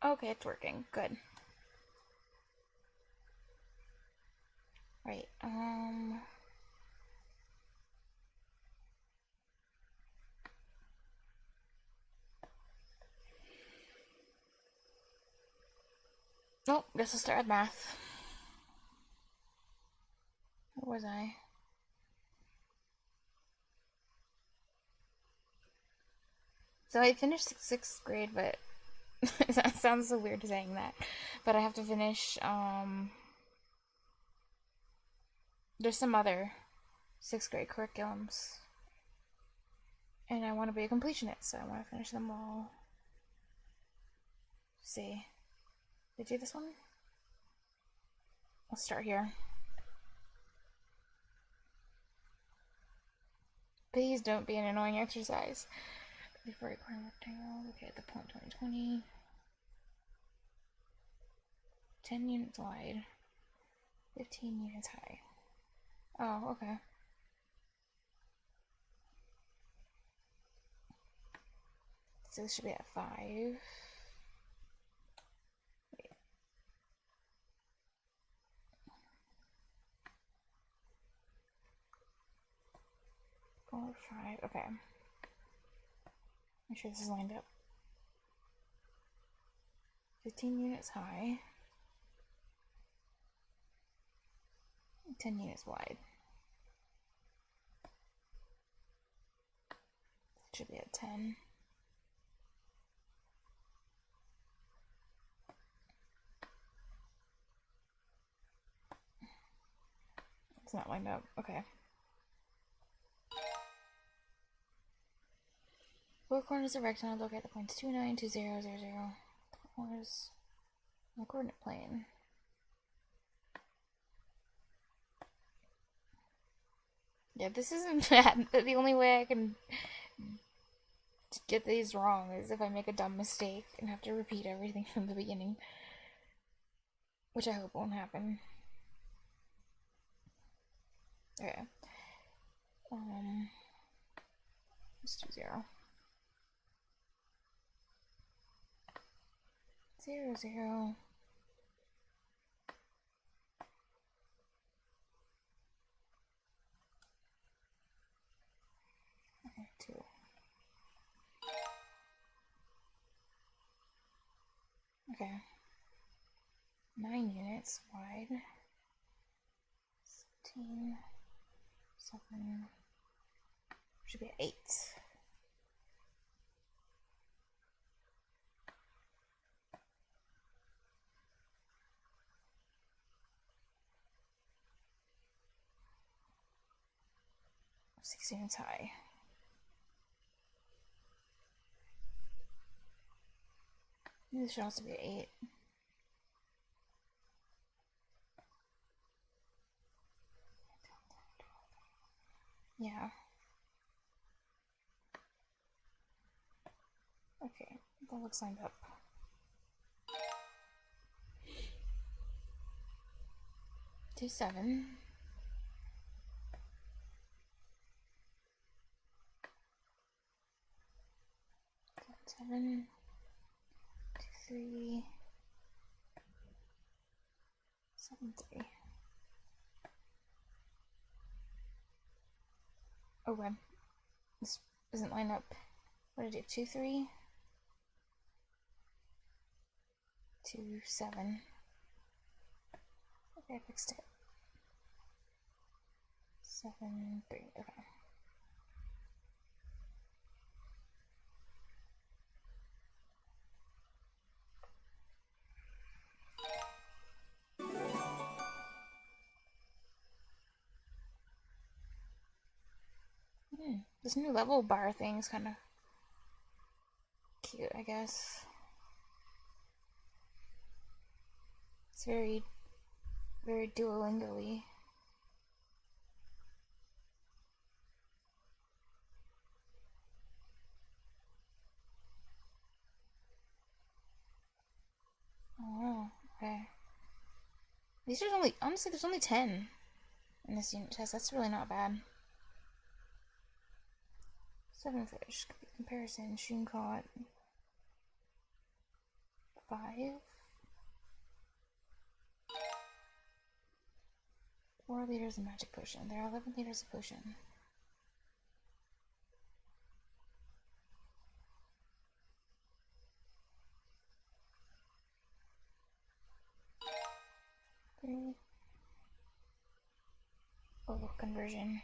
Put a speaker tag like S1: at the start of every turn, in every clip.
S1: Okay, it's working. Good. Right. Oh, guess I'll start with math. Where was I? So I finished sixth grade, but that sounds so weird saying that. But I have to finish. There's some other sixth grade curriculums, and I want to be a completionist, so I want to finish them all. Let's see, did I do this one? I'll start here. Please don't be an annoying exercise. Before a corner rectangle, okay, at the point 2020. 10 units wide. 15 units high. Oh, okay. So this should be at 5. Wait. 4, 5. Okay. Make sure this is lined up. 15 units high. 10 units wide. It should be at 10. It's not lined up. Okay. Four corners of rectangle located at the points 2, 9, 2, 0, 0, 0. Corners on the coordinate plane. Yeah, this isn't bad. The only way I can get these wrong is if I make a dumb mistake and have to repeat everything from the beginning. Which I hope won't happen. Okay. Let's do 0. 0, 0. Okay, 2. Okay. 9 units wide. 17. 7. Should be 8. 6 units high. This should also be 8. Yeah. Okay, that looks lined up. 2, 7. 7. 2, 3. 7, 3. Oh, web. This doesn't line up. What did I do? 2, 3. 2, 7. Okay, I fixed it. 7, 3. Okay. This new level bar thing is kind of cute, I guess. It's very, very Duolingo-y. Oh, okay. These are only, honestly, there's only 10 in this unit test. That's really not bad. 7 fish. Comparison. Sheen caught. 5. 4 liters of magic potion. There are 11 liters of potion. Oh, conversion.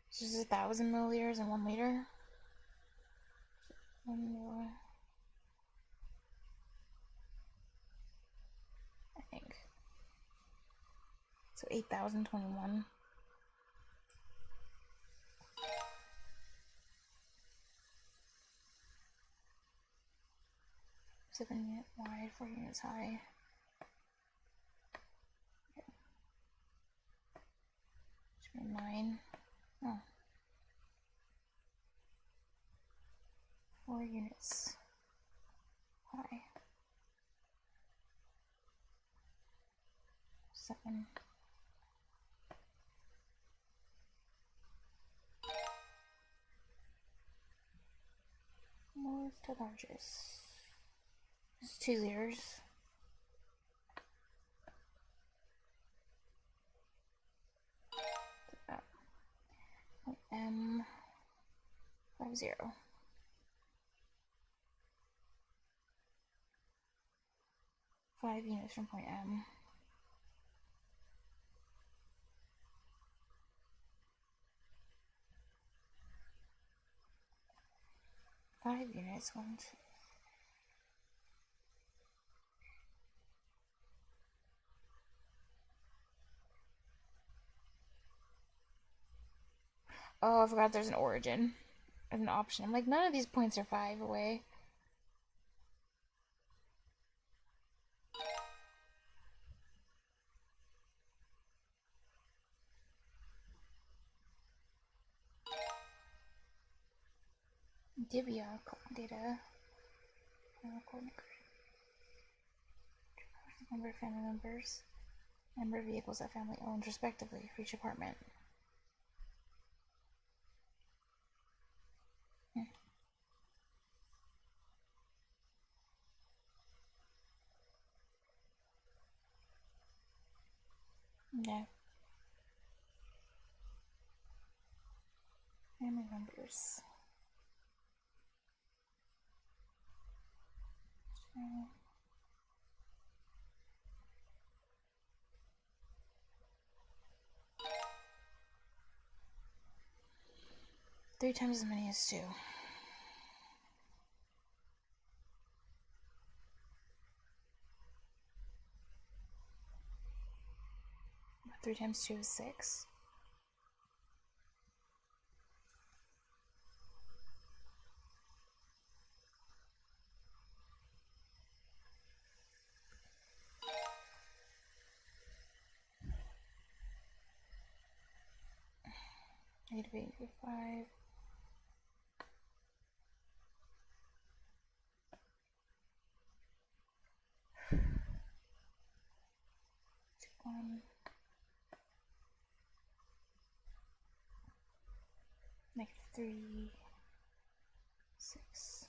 S1: This is 1,000 milliliters in 1 liter. 1 more. I think. So 8,021. 7 unit wide, 4 units high. Okay. Should be 9. Oh. 4 units high. 7. Most to largest. It's 2 liters. M50. 5 units from point M. Five units, 1, 2. Oh, I forgot there's an origin as an option. I'm like, none of these points are 5 away. Divya data. Number of family members. Number of vehicles that family owns, respectively, for each apartment. Yeah. Family members. 3 times as many as 2. 3 times 2 is 6. Negative 8, negative 5. 1. Negative 3. 6.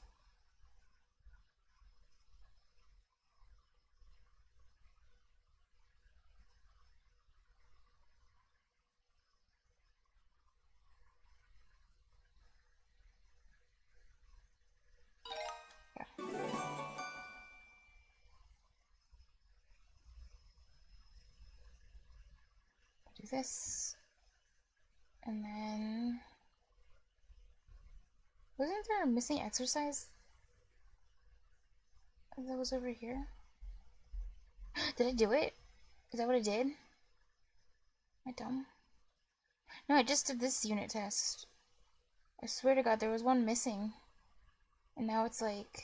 S1: Yeah. Do this. And then... wasn't there a missing exercise that was over here? Did I do it? Is that what I did? Am I dumb? No, I just did this unit test. I swear to God, there was one missing. And now it's like...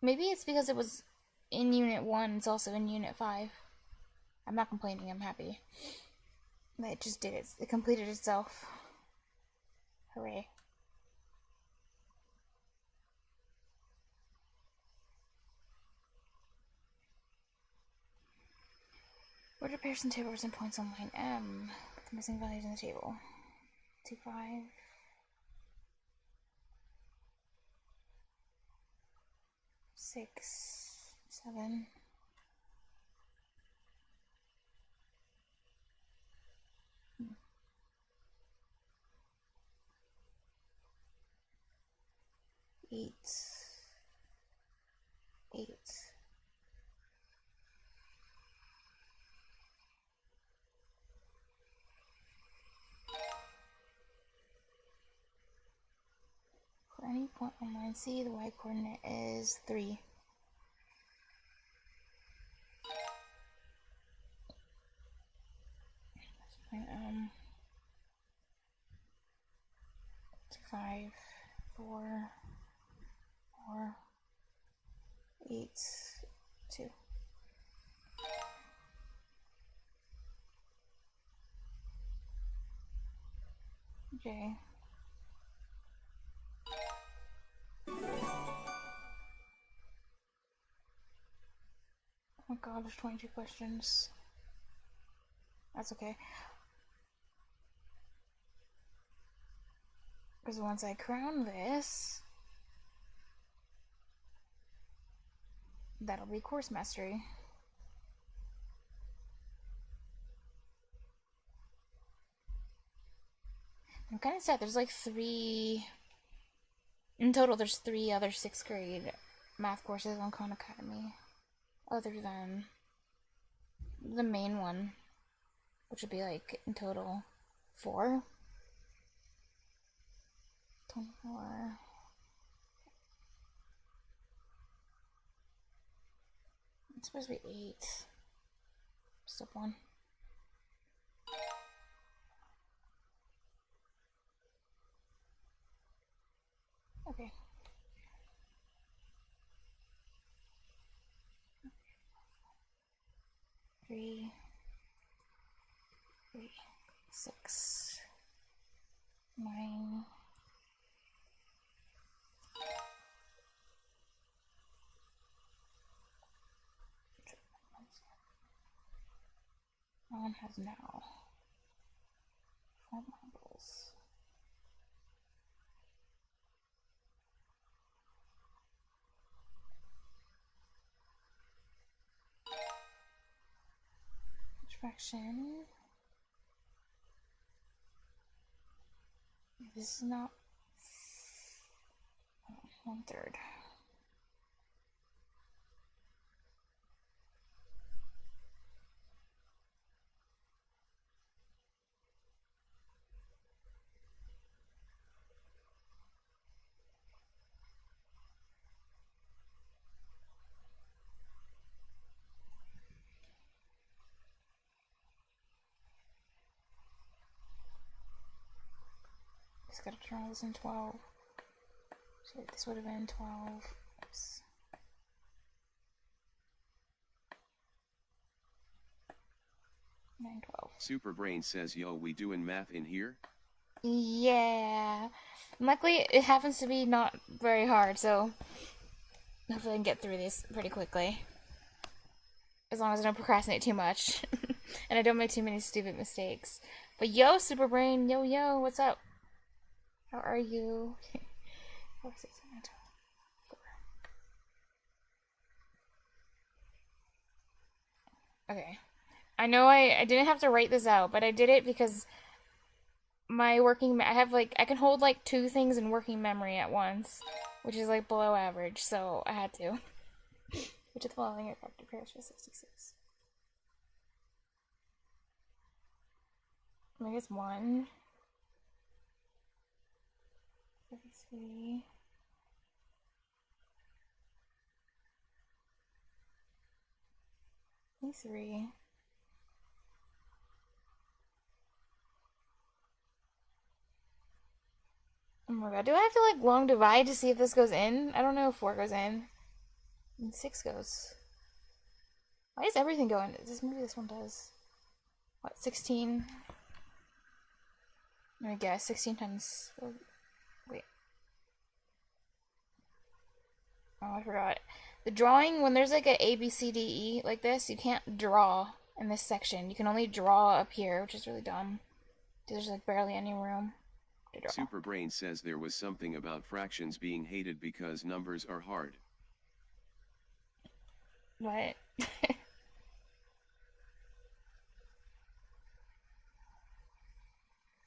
S1: maybe it's because it was in Unit 1, it's also in Unit 5. I'm not complaining, I'm happy. It just did it. It completed itself. Hooray. Order pairs and tables and points on line M. Put the missing values in the table. 2, 5. 6, 7. Eight. 8. For any point on line C, the y coordinate is 3. And, 5, 4, 8, 2. J. Oh my god, there's 22 questions. That's okay. Because once I crown this, that'll be course mastery. I'm kind of sad. There's like 3... In total, there's 3 other 6th grade math courses on Khan Academy. Other than the main one, which would be like, in total, 4. 24. It's supposed to be 8. Step 1. Okay. Three, 6, 9. One has now 4 marbles. Which fraction? This is not 1/3. Just gotta turn all this in 12. So this would have been 12. Oops.
S2: Superbrain says, yo, we doing math in here?
S1: Yeah. Luckily, it happens to be not very hard, so hopefully I can get through this pretty quickly. As long as I don't procrastinate too much. And I don't make too many stupid mistakes. But yo, Superbrain, yo, what's up? How are you? 4, 6, 7, 12. Okay. I know I didn't have to write this out, but I did it because my I have like, I can hold like 2 things in working memory at once, which is like below average, so I had to. Which of the following are factor pairs for 66? I guess 1, 33, 3. Oh my god, do I have to like long divide to see if this goes in? I don't know if 4 goes in. And 6 goes. Why is everything going? Maybe this one does. What, 16? I guess 16 times. Oh, wait. Oh, I forgot. The drawing, when there's like a B, C, D, E like this, you can't draw in this section. You can only draw up here, which is really dumb. There's like barely any room to draw.
S2: Superbrain says there was something about fractions being hated because numbers are hard.
S1: What?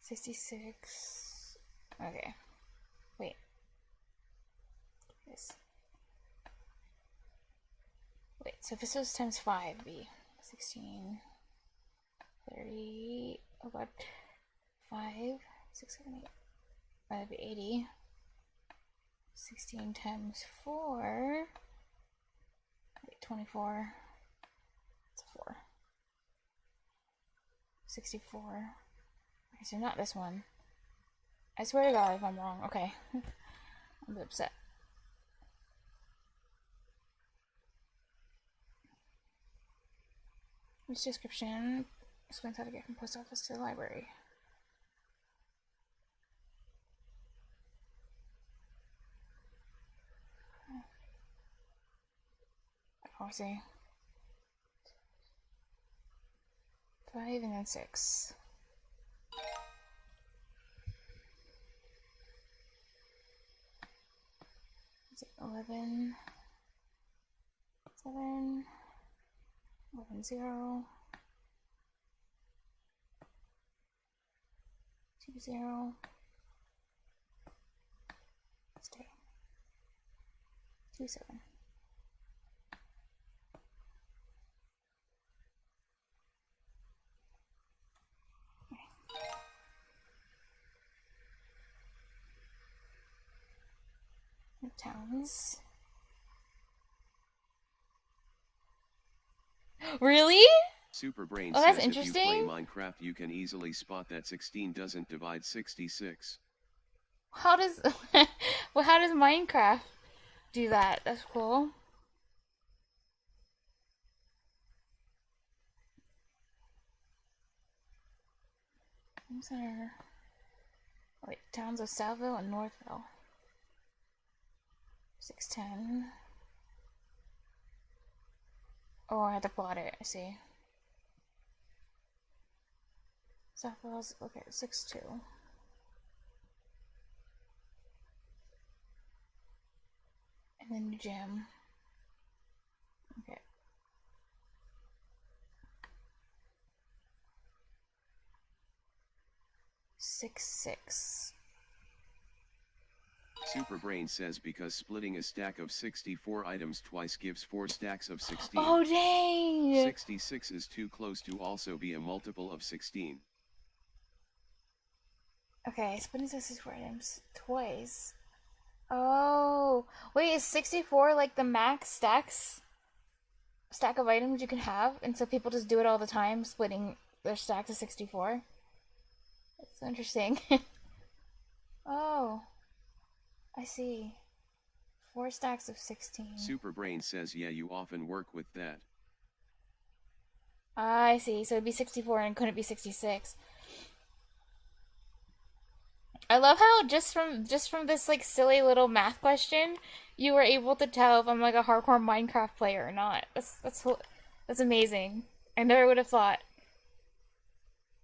S1: 66. Okay. Wait. This. Wait, so if this was times 5, it'd be 16, 30, oh god, 5, 6, 7, 8. That'd be 80. 16 times 4. Wait, 24. It's a 4. 64. Okay, so not this one. I swear to God if I'm wrong. Okay. I'm a bit upset. This description explains how to get from post office to the library. Oh, I see. 5 and then 6. Is it 11? 7. 11, 0. 2, 0. Stay. 2, 7. Towns. Really?
S2: Superbrain
S1: Oh, that's
S2: says if you play
S1: interesting.
S2: Minecraft you can easily spot that 16 doesn't divide 66.
S1: How does well, how does Minecraft do that? That's cool. Center. Wait, towns of Southville and Northville. 610. Oh, I had to plot it. I see. Southville's okay. 6-2. And then New Gym. Okay. 6-6.
S2: Superbrain says because splitting a stack of 64 items twice gives 4 stacks of 16.
S1: Oh dang!
S2: 66 is too close to also be a multiple of 16.
S1: Okay, splitting 64 items twice. Oh, wait, is 64 like the max stack of items you can have? And so people just do it all the time, splitting their stacks of 64? That's so interesting. Oh, I see. 4 stacks of 16.
S2: Superbrain says yeah you often work with that.
S1: I see, so it'd be 64 and couldn't be 66. I love how just from this like silly little math question, you were able to tell if I'm like a hardcore Minecraft player or not. That's amazing. I never would have thought.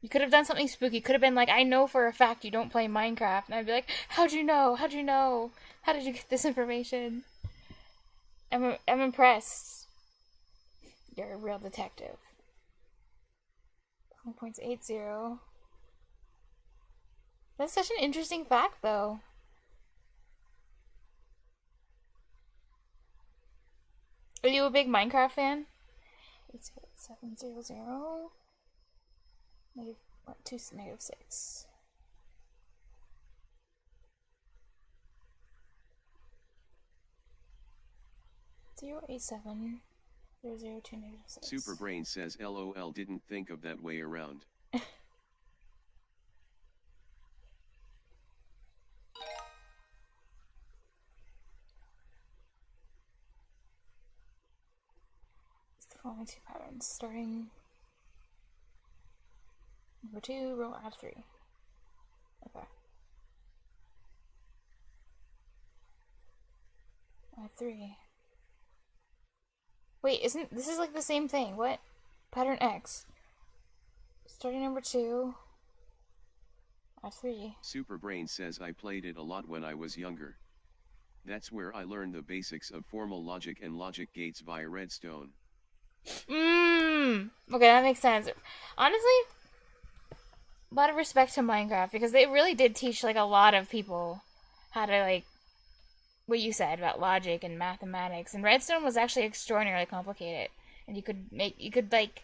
S1: You could have done something spooky. Could have been like, I know for a fact you don't play Minecraft, and I'd be like, how'd you know? How'd you know? How did you get this information? I'm impressed. You're a real detective. 1.80. That's such an interesting fact, though. Are you a big Minecraft fan? 700. Negative, what, 2, negative 6. Zero 8 7 0 0 2 negative 6.
S2: Superbrain says LOL didn't think of that way around.
S1: Following 2 patterns, starting number 2, row add 3. Okay. Add 3. Wait, isn't this is like the same thing? What? Pattern X. Starting number 2. Add 3.
S2: Superbrain says I played it a lot when I was younger. That's where I learned the basics of formal logic and logic gates via Redstone.
S1: Okay, that makes sense. Honestly, a lot of respect to Minecraft because they really did teach like a lot of people how to like what you said about logic and mathematics. And Redstone was actually extraordinarily complicated, and you could like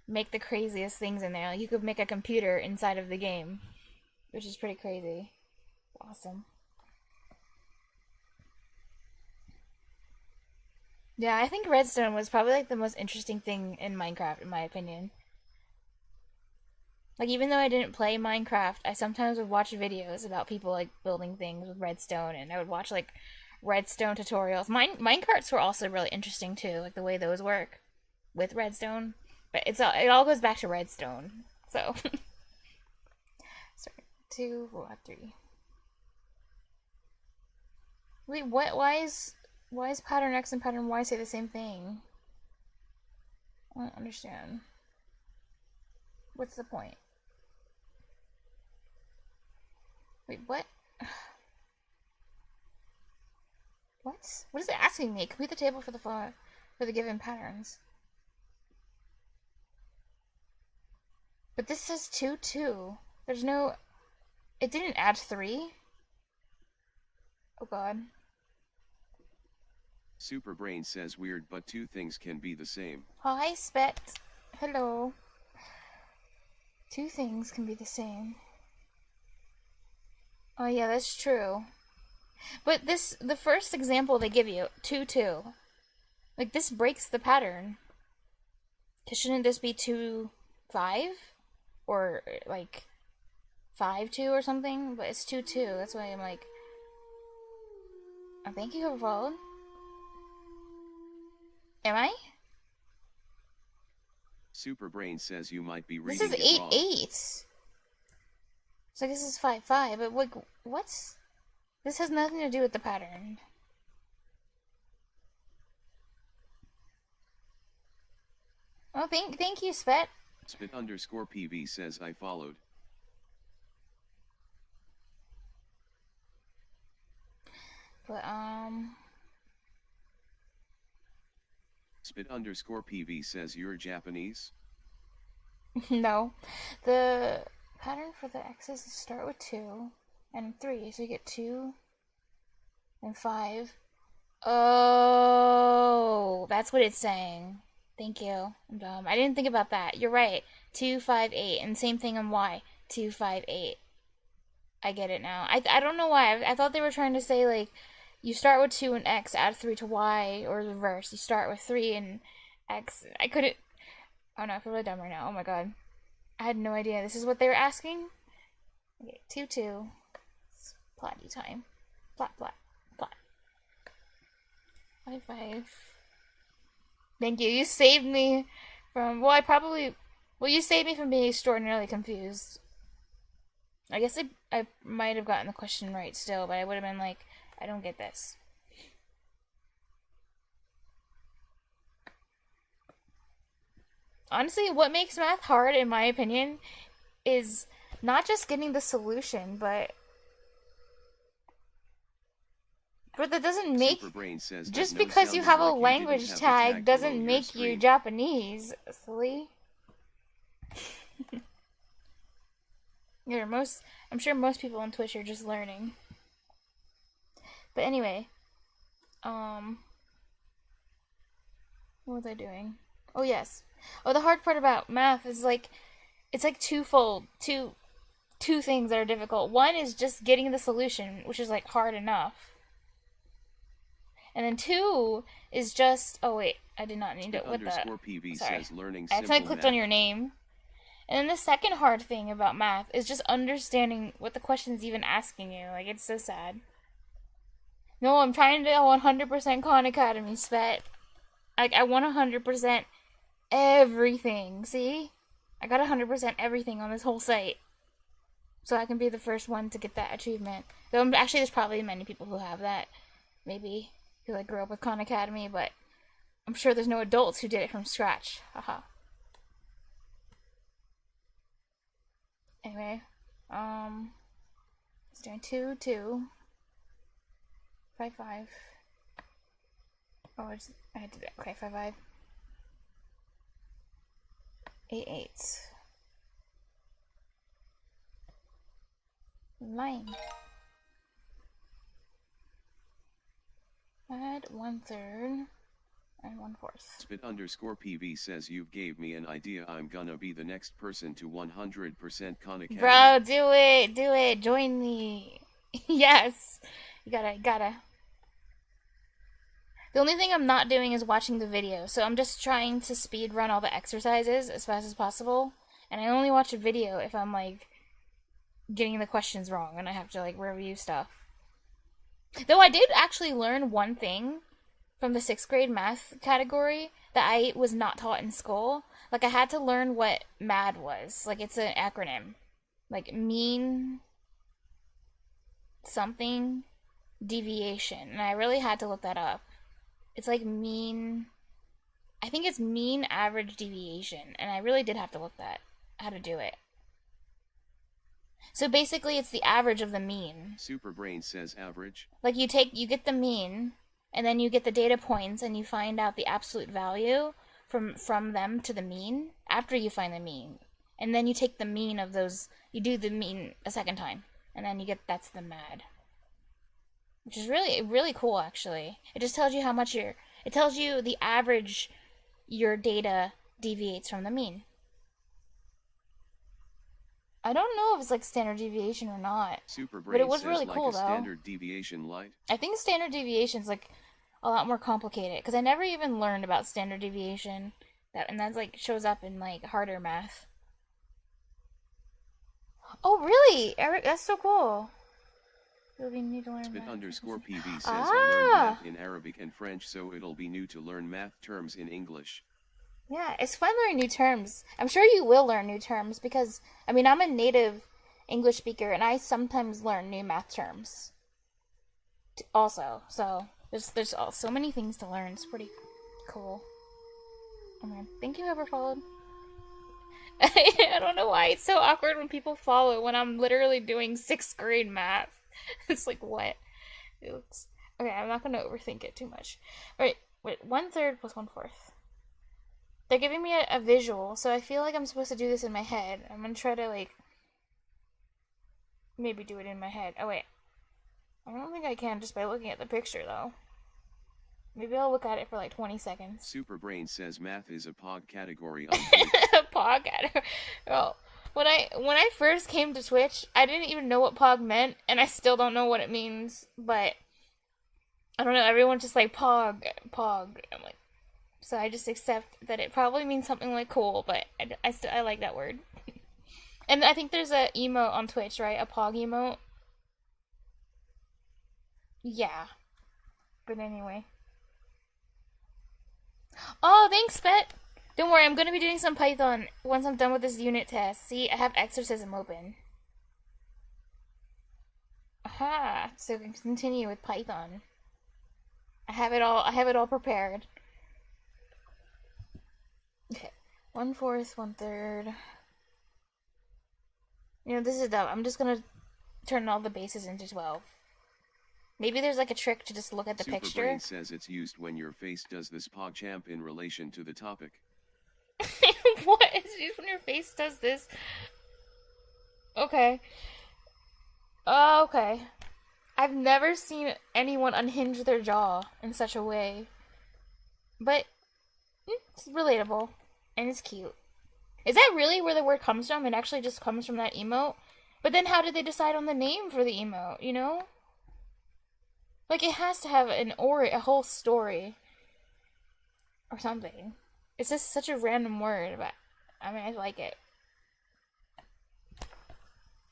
S1: make the craziest things in there. Like you could make a computer inside of the game, which is pretty crazy. Awesome. Yeah, I think Redstone was probably like the most interesting thing in Minecraft, in my opinion. Like even though I didn't play Minecraft, I sometimes would watch videos about people like building things with redstone, and I would watch like redstone tutorials. Minecarts were also really interesting too, like the way those work with redstone. But it all goes back to redstone. So sorry, two, four, three. Wait, what? Why is pattern X and pattern Y say the same thing? I don't understand. What's the point? Wait, what? What? What is it asking me? Complete the table for the given patterns. But this says 2, 2. There's no... It didn't add 3? Oh god.
S2: Superbrain says weird, but two things can be the same.
S1: Hi, Spet. Hello. Two things can be the same. Oh yeah, that's true. But the first example they give you, 2, 2. Like, this breaks the pattern. Shouldn't this be 2, 5? Or, like, 5, 2 or something? But it's 2, 2. That's why I'm like... I think you have followed. Am I?
S2: Superbrain says you might be
S1: This
S2: reading
S1: is
S2: it
S1: 8,
S2: wrong.
S1: 8. So this is 5, 5. But, like, what? This has nothing to do with the pattern. Oh, thank you, Spet.
S2: Spit_PV says I followed.
S1: But,
S2: Spit_PV says you're Japanese?
S1: no. The pattern for the X's is start with 2 and 3. So you get 2 and 5. Oh, that's what it's saying. Thank you. I'm dumb. I didn't think about that. You're right. 2, 5, 8. And same thing on Y. 2, 5, 8. I get it now. I don't know why. I thought they were trying to say, like, you start with 2 and X, add 3 to Y, or reverse. You start with 3 and X. I couldn't. Oh no, I feel really dumb right now. Oh my god. I had no idea. This is what they were asking? Okay, 2, 2. It's plotty time. Plot, plot, plot. 5, 5. Thank you. You saved me from. Well, I probably. Well, you saved me from being extraordinarily confused. I guess I might have gotten the question right still, but I would have been like, I don't get this. Honestly, what makes math hard, in my opinion, is not just getting the solution, but that doesn't make
S2: Superbrain says
S1: just
S2: that no
S1: because you have a
S2: like you
S1: language
S2: have
S1: tag
S2: tag
S1: doesn't make you
S2: screen.
S1: Japanese, silly. Yeah, I'm sure most people on Twitch are just learning. But anyway, what was I doing? Oh yes. Oh, the hard part about math is like it's like twofold. Two things that are difficult. One is just getting the solution, which is like hard enough. And then 2 is just oh wait, I did not need to what the
S2: PV
S1: sorry.
S2: says learning
S1: I accidentally clicked on
S2: math.
S1: your name. And then the second hard thing about math is just understanding what the question's even asking you. Like, it's so sad. No, I'm trying to 100% Khan Academy, Spet. Like, I want 100% everything. See? I got 100% everything on this whole site. So I can be the first one to get that achievement. Though, actually, there's probably many people who have that. Maybe. Who, like, grew up with Khan Academy, but I'm sure there's no adults who did it from scratch. Haha. Anyway, it's doing 2, 2, 5, 5. Oh, I had to do that. Okay, 5, 5. A8. Line. Add 1/3 and 1/4.
S2: Spit_PV says you gave me an idea. I'm gonna be the next person to 100% Khan Academy.
S1: Bro, do it. Join me. Yes. You gotta. The only thing I'm not doing is watching the video, so I'm just trying to speed run all the exercises as fast as possible. And I only watch a video if I'm like getting the questions wrong and I have to like review stuff. Though I did actually learn one thing from the 6th grade math category that I was not taught in school. Like, I had to learn what MAD was. Like, it's an acronym. Like, mean something deviation. And I really had to look that up. It's like I think it's mean average deviation. And I really did have to look that, how to do it. So basically, it's the average of the mean.
S2: Superbrain says average.
S1: Like, you get the mean, and then you get the data points, and you find out the absolute value from them to the mean after you find the mean. And then you take the mean of those, you do the mean a second time, and then that's the MAD. Which is really, really cool, actually. It just tells you how much it tells you the average your data deviates from the mean. I don't know if it's like standard deviation or not. But it was really cool, though.
S2: Standard deviation light.
S1: I think standard deviation is like a lot more complicated because I never even learned about standard deviation. And that's like shows up in like harder math. Oh, really? Eric, that's so cool. We need to learn
S2: Spit_PV says I learned math in Arabic and French, so it'll be new to learn math terms in English.
S1: Yeah, it's fun learning new terms. I'm sure you will learn new terms because, I mean, I'm a native English speaker and I sometimes learn new math terms. Also, so there's so many things to learn. It's pretty cool. Okay, thank you whoever followed. I don't know why it's so awkward when people follow when I'm literally doing 6th grade math. It's like, what? It looks... Okay, I'm not going to overthink it too much. Alright, wait, 1/3 plus 1/4. They're giving me a visual, so I feel like I'm supposed to do this in my head. I'm gonna try to, like, maybe do it in my head. Oh, wait. I don't think I can just by looking at the picture, though. Maybe I'll look at it for, like, 20 seconds.
S2: Superbrain says math is a POG category on
S1: A POG category? Oh. When I first came to Twitch, I didn't even know what POG meant, and I still don't know what it means, but I don't know, everyone's just like, POG. I'm like, so I just accept that it probably means something like cool, but I like that word. And I think there's a emote on Twitch, right? A POG emote. Yeah. But anyway. Oh, thanks, Pet. Don't worry, I'm going to be doing some Python once I'm done with this unit test. See, I have exorcism open. Aha! So we can continue with Python. I have it all prepared. Okay. 1/4, 1/3. You know, this is dumb. I'm just gonna turn all the bases into 12. Maybe there's like a trick to just look at the picture.
S2: Superbrain says it's used when your face does this PogChamp in relation to the topic.
S1: What? It's used when your face does this? Okay. Okay. I've never seen anyone unhinge their jaw in such a way. But it's relatable. And it's cute. Is that really where the word comes from? It actually just comes from that emote? But then how did they decide on the name for the emote, you know? Like, it has to have a whole story. Or something. It's just such a random word, but I mean, I like it.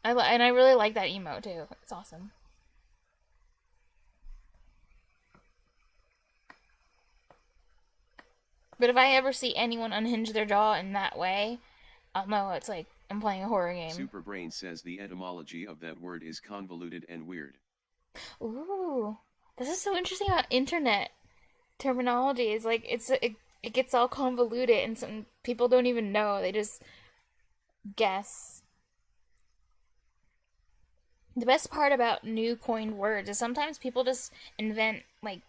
S1: And I really like that emote, too. It's awesome. But if I ever see anyone unhinge their jaw in that way, I'll know it's like I'm playing a horror game.
S2: Superbrain says the etymology of that word is convoluted and weird.
S1: Ooh, this is so interesting about internet terminology. It's like it gets all convoluted, and some people don't even know. They just guess. The best part about new coined words is sometimes people just invent, like,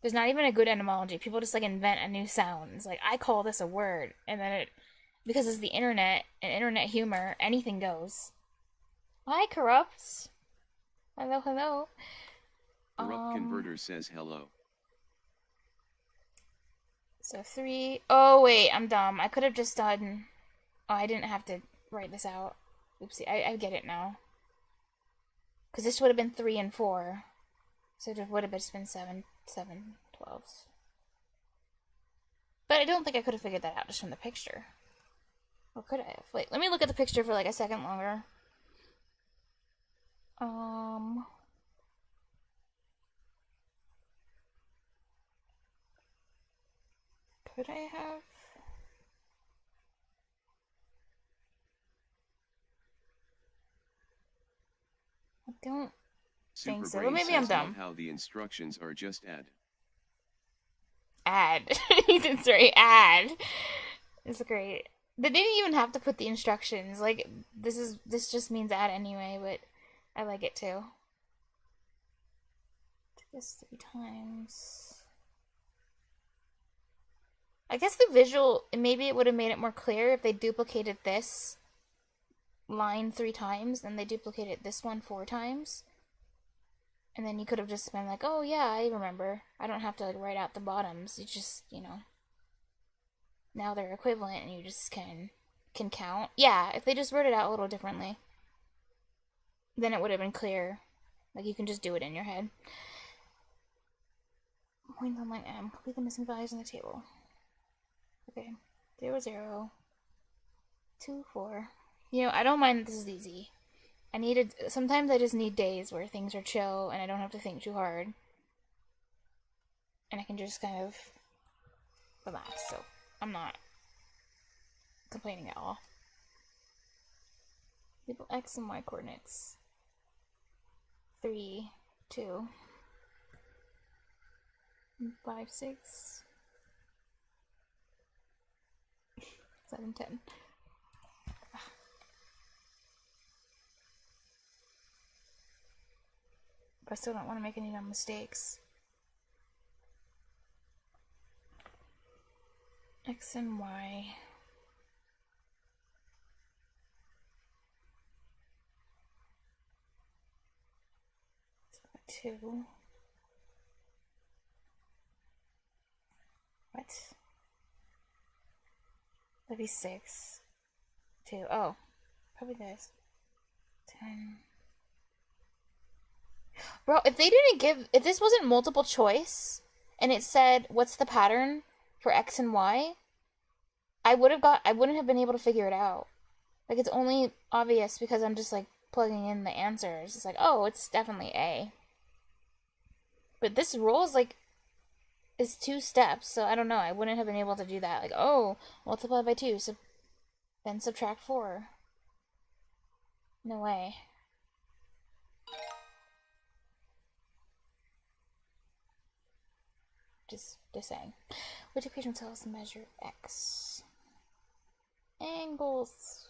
S1: there's not even a good etymology. People just, like, invent a new sound. It's like, I call this a word, and then Because it's the internet and internet humor, anything goes. Hi, Corrupt. Hello, hello.
S2: Corrupt Converter says hello.
S1: So 3. Oh, wait, I'm dumb. I could have just done... Oh, I didn't have to write this out. Oopsie, I get it now. Because this would have been 3 and 4. So it would have just been 7, 12. But I don't think I could have figured that out just from the picture. Or could I have? Wait, let me look at the picture for like a second longer. Could I have? I don't think so. But maybe I'm dumb.
S2: How the instructions are just add.
S1: Add. Ethan's right. Add. It's great. They didn't even have to put the instructions. Like this just means add anyway, but I like it too. Just 3 times. I guess the visual, maybe it would have made it more clear if they duplicated this line 3 times, and they duplicated this one 4 times. And then you could have just been like, oh yeah, I remember. I don't have to like write out the bottoms. You just, now they're equivalent and you just can count. Yeah, if they just wrote it out a little differently, then it would have been clear. Like you can just do it in your head. Point on line M. Complete the missing values in the table. Okay. 0, 0. 2, 4. I don't mind that this is easy. Sometimes I just need days where things are chill and I don't have to think too hard. And I can just kind of relax, so I'm not complaining at all. Label X and Y coordinates. 3, 2, 5, 6, 7, 10. But I still don't want to make any dumb mistakes. X and Y. So 2. What? That'd be 6. 2. Oh. Probably this. 10. Bro, if this wasn't multiple choice, and it said, what's the pattern for X and Y, I wouldn't have been able to figure it out. Like, it's only obvious because I'm just, like, plugging in the answers. It's like, oh, it's definitely A. But this rule is 2 steps, so I don't know. I wouldn't have been able to do that. Like, oh, multiply by 2, then subtract 4. No way. Just saying. Which equation tells us to measure X? Angles.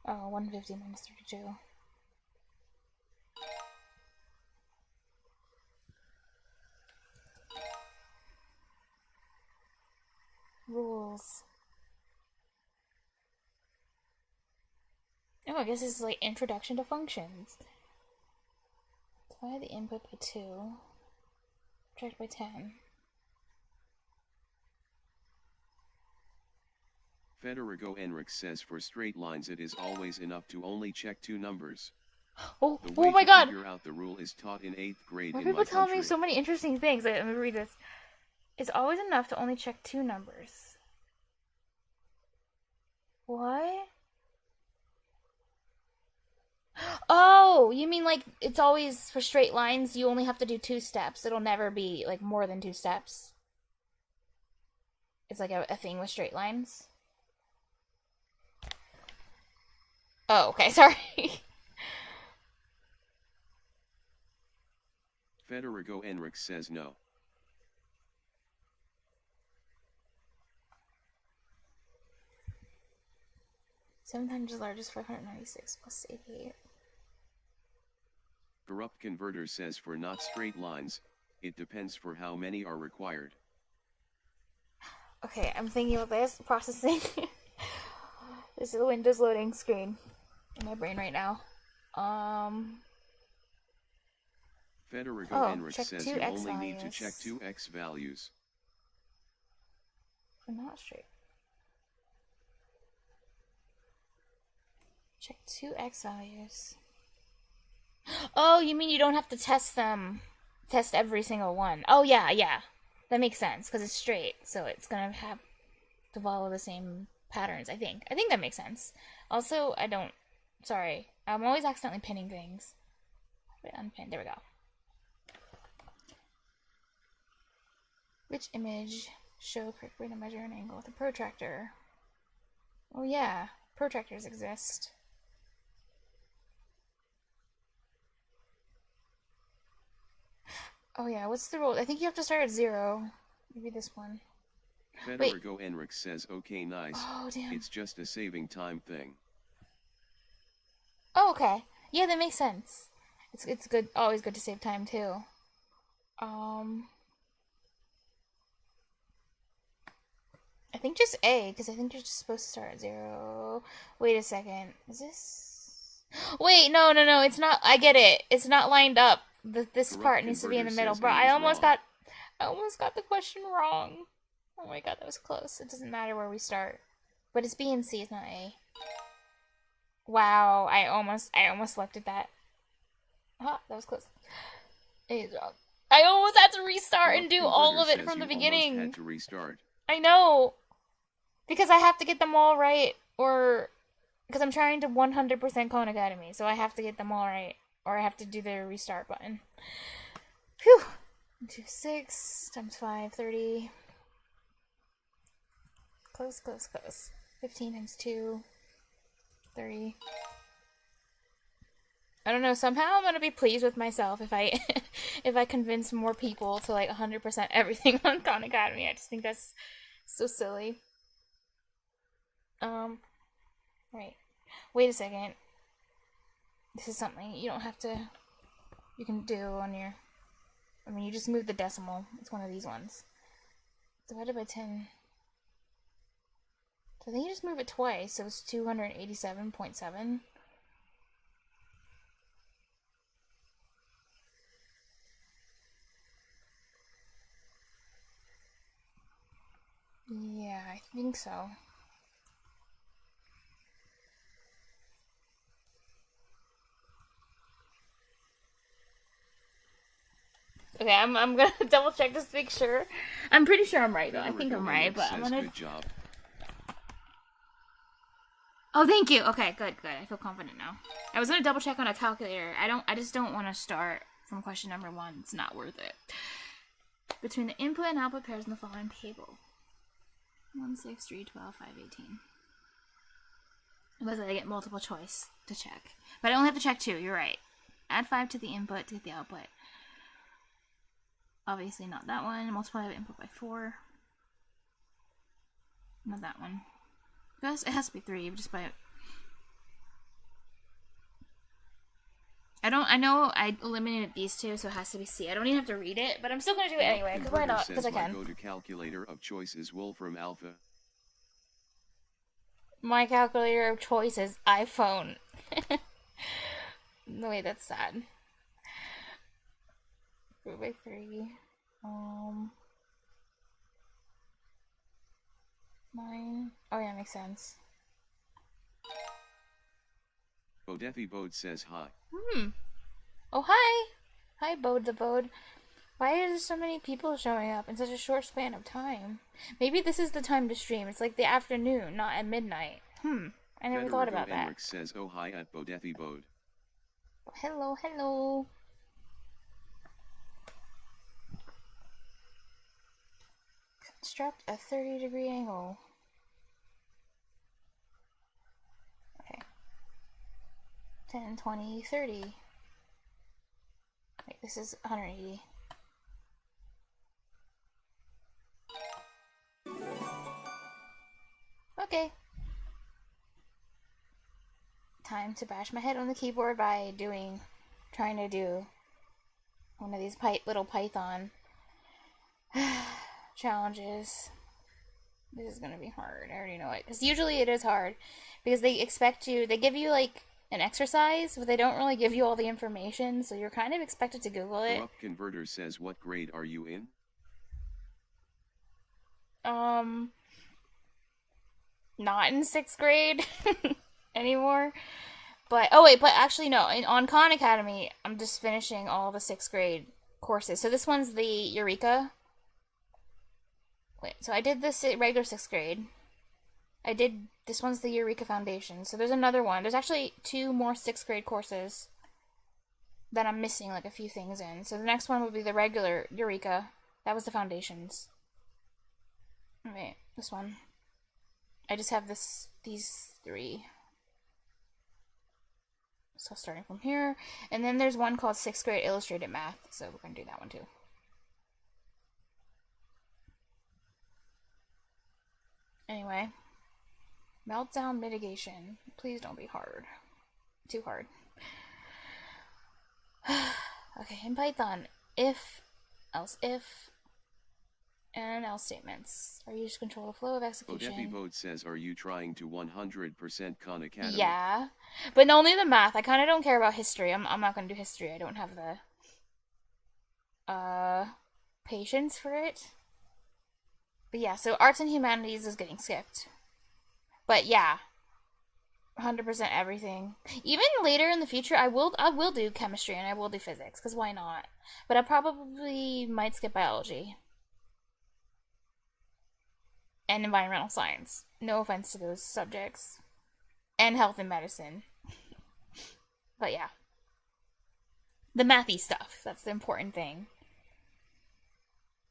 S1: Oh, 150 minus 32. Rules. Oh, I guess this is like introduction to functions. Divide the input by 2. Subtract by 10.
S2: Federico Enric says for straight lines it is always enough to only check 2 numbers.
S1: Oh my god!
S2: The way to figure out the rule is taught in 8th grade in my
S1: people telling
S2: country.
S1: me so many interesting things. Let me read this. It's always enough to only check 2 numbers. What? Oh, you mean like it's always for straight lines, you only have to do 2 steps. It'll never be like more than 2 steps. It's like a thing with straight lines. Oh, okay, sorry.
S2: Federico Enric says no.
S1: Seven times as large as 596 plus 88.
S2: Corrupt Converter says for not straight lines, It depends for how many are required.
S1: Okay, I'm thinking about this, processing. This is the Windows loading screen in my brain right now.
S2: Federico
S1: Oh,
S2: Enrich
S1: check
S2: says
S1: two
S2: you
S1: X
S2: only need to check
S1: values.
S2: 2 X values.
S1: We're not straight. Check two X values. Oh, you mean you don't have to test them? Test every single one. Oh, yeah, yeah. That makes sense, because it's straight, so it's gonna have to follow the same patterns, I think. I think that makes sense. Also, I don't... Sorry. I'm always accidentally pinning things. Unpin. There we go. Which image show correct way to measure an angle with a protractor? Oh yeah, protractors exist. Oh yeah, what's the rule? I think you have to start at 0. Maybe this one.
S2: Federico Enrich says okay, nice.
S1: Oh damn.
S2: It's just a saving time thing.
S1: Oh okay. Yeah, that makes sense. It's good. Always good to save time too. I think just A, because I think you're just supposed to start at 0. Wait a second. Is this... Wait, no, it's not. I get it. It's not lined up. This
S2: Corrupt
S1: part needs to be in the middle.
S2: Converter
S1: Bro,
S2: says A
S1: I
S2: is
S1: almost
S2: wrong.
S1: got the question wrong. Oh my god, that was close. It doesn't matter where we start. But it's B and C, it's not A. Wow, I almost selected that. Huh, that was close. A is wrong. I almost had to restart and do all of it from the beginning.
S2: Had to restart.
S1: I know. Because I have to get them all right, or... Because I'm trying to 100% Khan Academy, so I have to get them all right, or I have to do the restart button. Phew! 2, 6 times 5, 30. Close. 15 times 2, 30. I don't know, somehow I'm gonna be pleased with myself if I if I convince more people to like 100% everything on Khan Academy. I just think that's so silly. Right. Wait a second. This is something you don't have to... You can do on your... I mean, you just move the decimal. It's one of these ones. Divided by 10. So I think you just move it twice, so it's 287.7. Yeah, I think so. Okay, I'm gonna double check just to make sure. I'm pretty sure I'm right though. I think I'm right, but I'm gonna...
S2: Good job.
S1: Oh, thank you. Okay, good. I feel confident now. I was gonna double check on a calculator. I just don't want to start from question number 1. It's not worth it. Between the input and output pairs in the following table. 1, 6, 3, 12, 5, 18. Was I get multiple choice to check. But I only have to check 2, you're right. Add 5 to the input to get the output. Obviously not that one. Multiply the input by 4. Not that one. It has to be 3, just by... I know I eliminated these 2, so it has to be C. I don't even have to read it, but I'm still gonna do it anyway, because why not? Because I can.
S2: My go-to calculator of choice is Wolfram Alpha.
S1: My calculator of choice is iPhone. No, wait, that's sad. 3 by 3. 9. Oh yeah, makes sense.
S2: Bodefi Bode says hi.
S1: Oh, hi! Hi, Bode the Bode. Why are there so many people showing up in such a short span of time? Maybe this is the time to stream. It's like the afternoon, not at midnight. I never thought about that.
S2: Enrich says oh hi at Bodefi Bode.
S1: Hello. Construct a 30-degree angle. Okay. 10, 20, 30. Wait, this is 180. Okay. Time to bash my head on the keyboard by trying to do one of these little Python challenges. This is gonna be hard. I already know it. Because usually it is hard. Because they give you like an exercise, but they don't really give you all the information, so you're kind of expected to Google it.
S2: Corrupt Converter says, what grade are you in?
S1: Not in 6th grade anymore. But, but actually no, on Khan Academy, I'm just finishing all the 6th grade courses. So this one's the Eureka. Wait, so I did this regular 6th grade. This one's the Eureka Foundation. So there's another one. There's actually 2 more 6th grade courses that I'm missing like a few things in. So the next one would be the regular Eureka. That was the foundations. Wait, this one. I just have these 3. So starting from here. And then there's one called 6th grade illustrated math. So we're going to do that one too. Anyway. Meltdown mitigation. Please don't be hard. Too hard. Okay, in Python, if, else if, and else statements are used to control the flow of execution.
S2: Odepi Vote says, are you trying to 100% Khan Academy?
S1: Yeah, but only the math. I kind of don't care about history. I'm not going to do history. I don't have the patience for it. But yeah, so arts and humanities is getting skipped. But yeah, 100% everything. Even later in the future, I will do chemistry and I will do physics, because why not? But I probably might skip biology. And environmental science. No offense to those subjects. And health and medicine. But yeah. The mathy stuff. That's the important thing.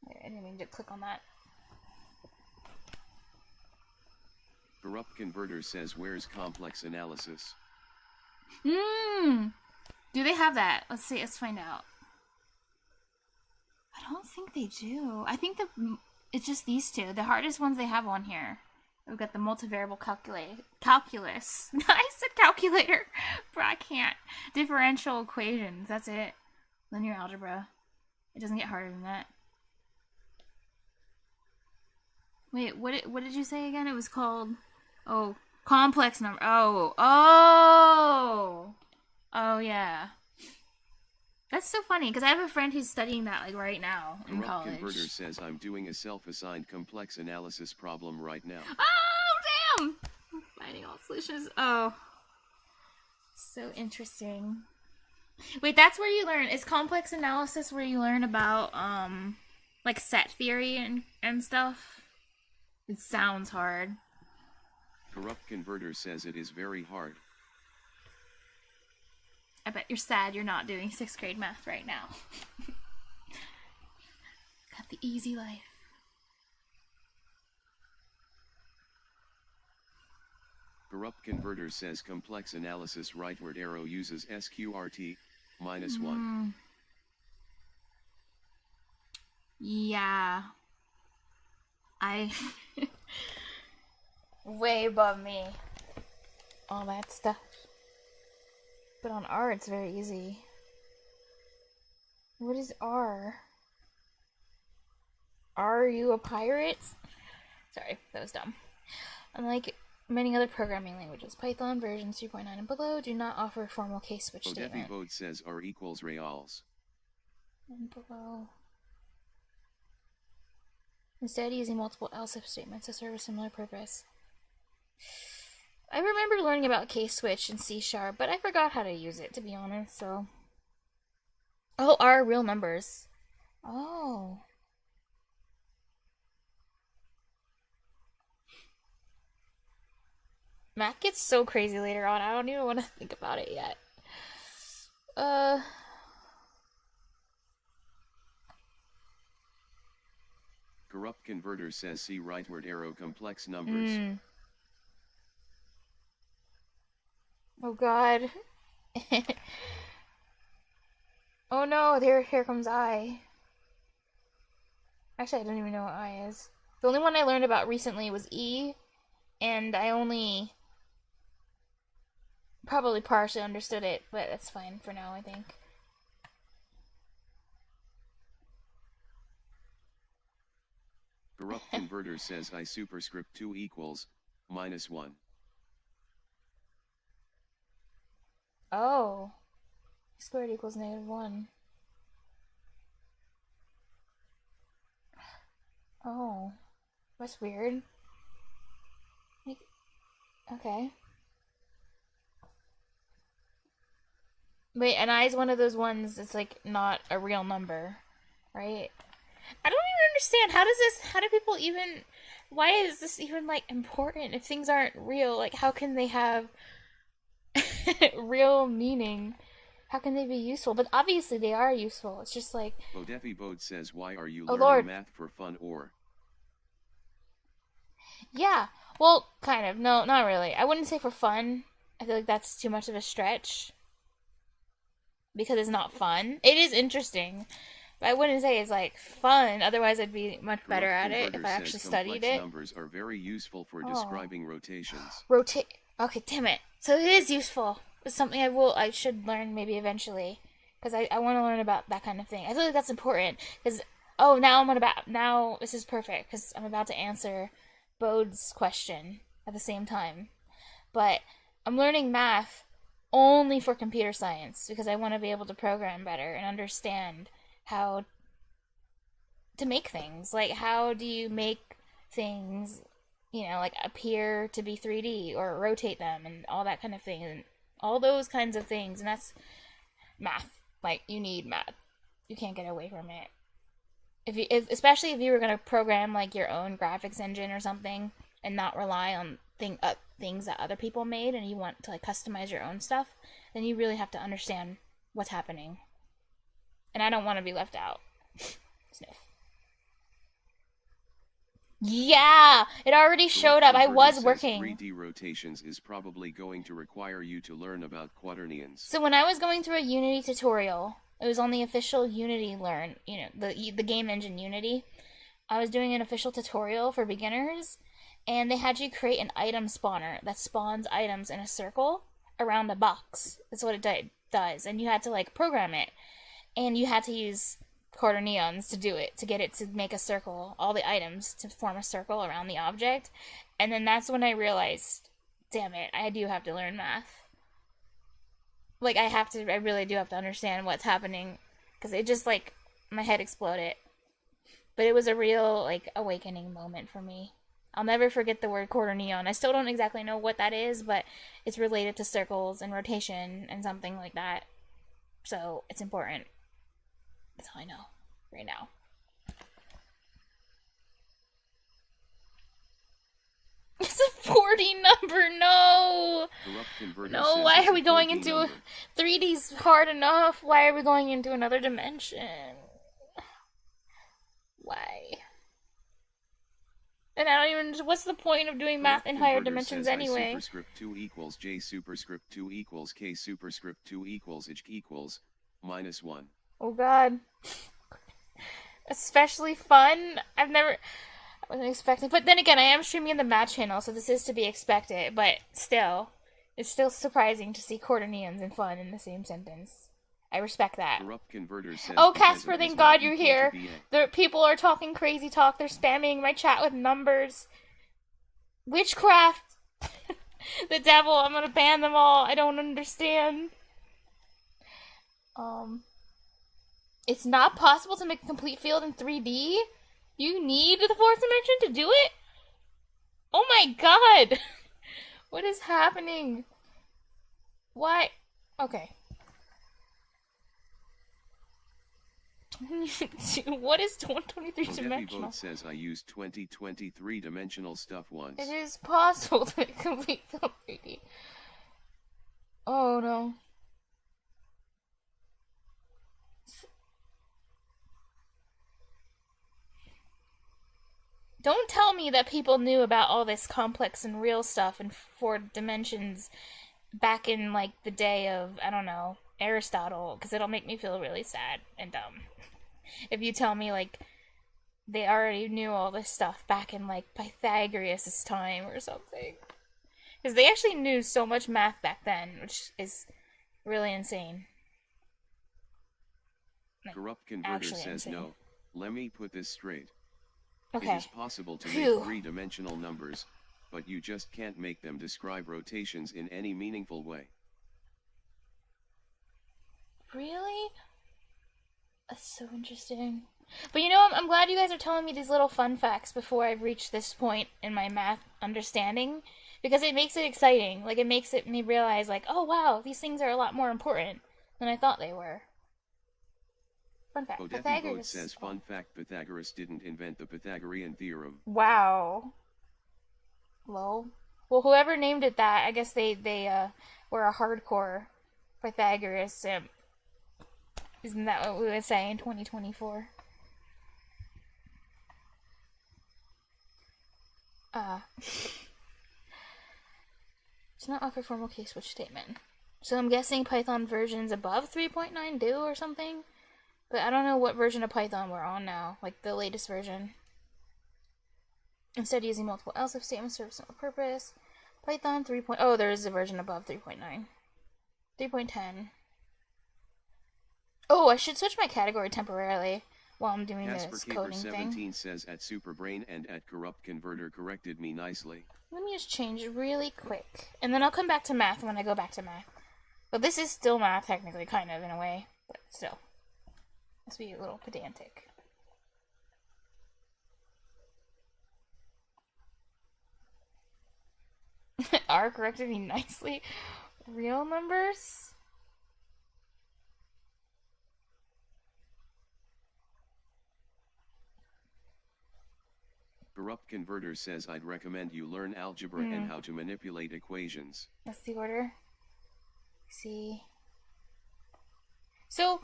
S1: I didn't mean to click on that.
S2: Corrupt Converter says, where's complex analysis?
S1: Do they have that? Let's see, let's find out. I don't think they do. I think it's just these 2. The hardest ones they have on here. We've got the multivariable calculus. I said calculator, but I can't. Differential equations, that's it. Linear algebra. It doesn't get harder than that. Wait, what did you say again? It was called... Oh, complex number. Oh, yeah. That's so funny, because I have a friend who's studying that, like, right now in
S2: Corrupt
S1: college.
S2: Converter says, I'm doing a self-assigned complex analysis problem right now.
S1: Oh, damn! Finding all solutions. Oh. So interesting. Wait, that's where you learn. Is complex analysis where you learn about, like, set theory and stuff? It sounds hard.
S2: Corrupt Converter says it is very hard.
S1: I bet you're sad you're not doing 6th grade math right now. Got the easy life.
S2: Corrupt Converter says complex analysis rightward arrow uses SQRT, -1.
S1: Yeah. Way above me. All that stuff. But on R, it's very easy. What is R? Are you a pirate? Sorry, that was dumb. Unlike many other programming languages, Python versions 2.9 and below do not offer a formal case switch statement.
S2: Odepi Vote says R equals reals.
S1: And below. Instead, using multiple else if statements to serve a similar purpose. I remember learning about case switch in C#, but I forgot how to use it, to be honest, so... Oh, R real numbers. Oh. Math gets so crazy later on, I don't even want to think about it yet.
S2: Corrupt Converter says see rightward arrow complex numbers.
S1: Oh god. Oh no, here comes I. Actually, I don't even know what I is. The only one I learned about recently was E, and I only probably partially understood it, but that's fine for now, I think.
S2: Corrupt Converter says I superscript 2 equals -1.
S1: Oh. Squared equals -1. Oh. That's weird. Okay. Wait, and I is one of those ones that's like not a real number, right? I don't even understand. How do people even, why is this even like important if things aren't real? Like, how can they have real meaning? How can they be useful? But obviously they are useful. It's just like,
S2: Bodefi Bode says why are you
S1: oh
S2: learning
S1: Lord.
S2: math for fun or?
S1: Yeah. Well, kind of. No, not really. I wouldn't say for fun. I feel like that's too much of a stretch because it's not fun. It is interesting, but I wouldn't say it's like fun. Otherwise, I'd be much better at it if I actually studied it.
S2: Numbers are very useful for describing rotations.
S1: Rotate. Okay, damn it. So it is useful. It's something I should learn maybe eventually, because I want to learn about that kind of thing. I feel like that's important because now this is perfect because I'm about to answer Bode's question at the same time, but I'm learning math only for computer science because I want to be able to program better and understand how to make things. Like, how do you make things, like appear to be 3D or rotate them and all that kind of thing and all those kinds of things. And that's math. Like, you need math. You can't get away from it. Especially if you were going to program like your own graphics engine or something and not rely on things that other people made, and you want to like customize your own stuff, then you really have to understand what's happening. And I don't want to be left out. Sniff. Yeah, it already showed up. I was working.
S2: 3D rotations is probably going to require you to learn about quaternions.
S1: So when I was going through a Unity tutorial, it was on the official Unity Learn, the game engine Unity. I was doing an official tutorial for beginners, and they had you create an item spawner that spawns items in a circle around a box. That's what it does, and you had to like program it, and you had to use quaternions to do it, to get it to make a circle, all the items to form a circle around the object. And then that's when I realized, damn it, I do have to learn math. Like, I really do have to understand what's happening, because it just, like, my head exploded. But it was a real, like, awakening moment for me. I'll never forget the word quaternion. I still don't exactly know what that is, but it's related to circles and rotation and something like that. So, it's important. That's all I know right now. It's a 40 number, no! No, why are we going into 3D's hard enough? Why are we going into another dimension? Why? And I don't even, what's the point of doing math in higher dimensions anyway?
S2: I superscript 2 equals J superscript 2 equals K superscript 2 equals H equals -1.
S1: Oh god. Especially fun. I wasn't expecting. But then again, I am streaming in the math channel, so this is to be expected. But still, it's still surprising to see quaternions and fun in the same sentence. I respect that. Oh, Casper, thank God you're here. The people are talking crazy talk. They're spamming my chat with numbers. Witchcraft. The devil. I'm gonna ban them all. I don't understand. It's not possible to make a complete field in 3D? You need the fourth dimension to do it? Oh my god! What is happening? Why? Okay. What is 123 dimensional?
S2: Says I used 2023 dimensional stuff once.
S1: It is possible to make a complete field 3D. Oh no. Don't tell me that people knew about all this complex and real stuff in 4 dimensions back in, like, the day of, I don't know, Aristotle, because it'll make me feel really sad and dumb. If you tell me, like, they already knew all this stuff back in, like, Pythagoras' time or something. Because they actually knew so much math back then, which is really insane.
S2: Like, Corrupt Converter says insane. No. Let me put this straight.
S1: Okay.
S2: It is possible to
S1: Phew.
S2: make three-dimensional numbers, but you just can't make them describe rotations in any meaningful way.
S1: Really? That's so interesting. But you know, I'm glad you guys are telling me these little fun facts before I've reached this point in my math understanding, because it makes it exciting. Like, it makes me realize, like, oh wow, these things are a lot more important than I thought they were. Fun fact,
S2: Odefi
S1: Pythagoras.
S2: says, fun fact, Pythagoras didn't invent the Pythagorean theorem.
S1: Wow. Well, whoever named it that, I guess they were a hardcore Pythagoras simp. Isn't that what we would say in 2024? It's not offer formal case switch statement. So I'm guessing Python versions above 3.9 do or something? But I don't know what version of Python we're on now, like the latest version. Instead of using multiple else if statements serve a single purpose. Python 3. Oh, there is a version above 3.9. 3.10. Oh, I should switch my category temporarily while I'm doing this coding thing.
S2: Casper17 says at Superbrain and at Corrupt Converter corrected me nicely.
S1: Let me just change really quick. And then I'll come back to math when I go back to math. But this is still math, technically, kind of, in a way. But still. Let's be a little pedantic. R corrected me nicely. Real numbers?
S2: Corrupt Converter says I'd recommend you learn algebra and how to manipulate equations.
S1: That's the order. See. So,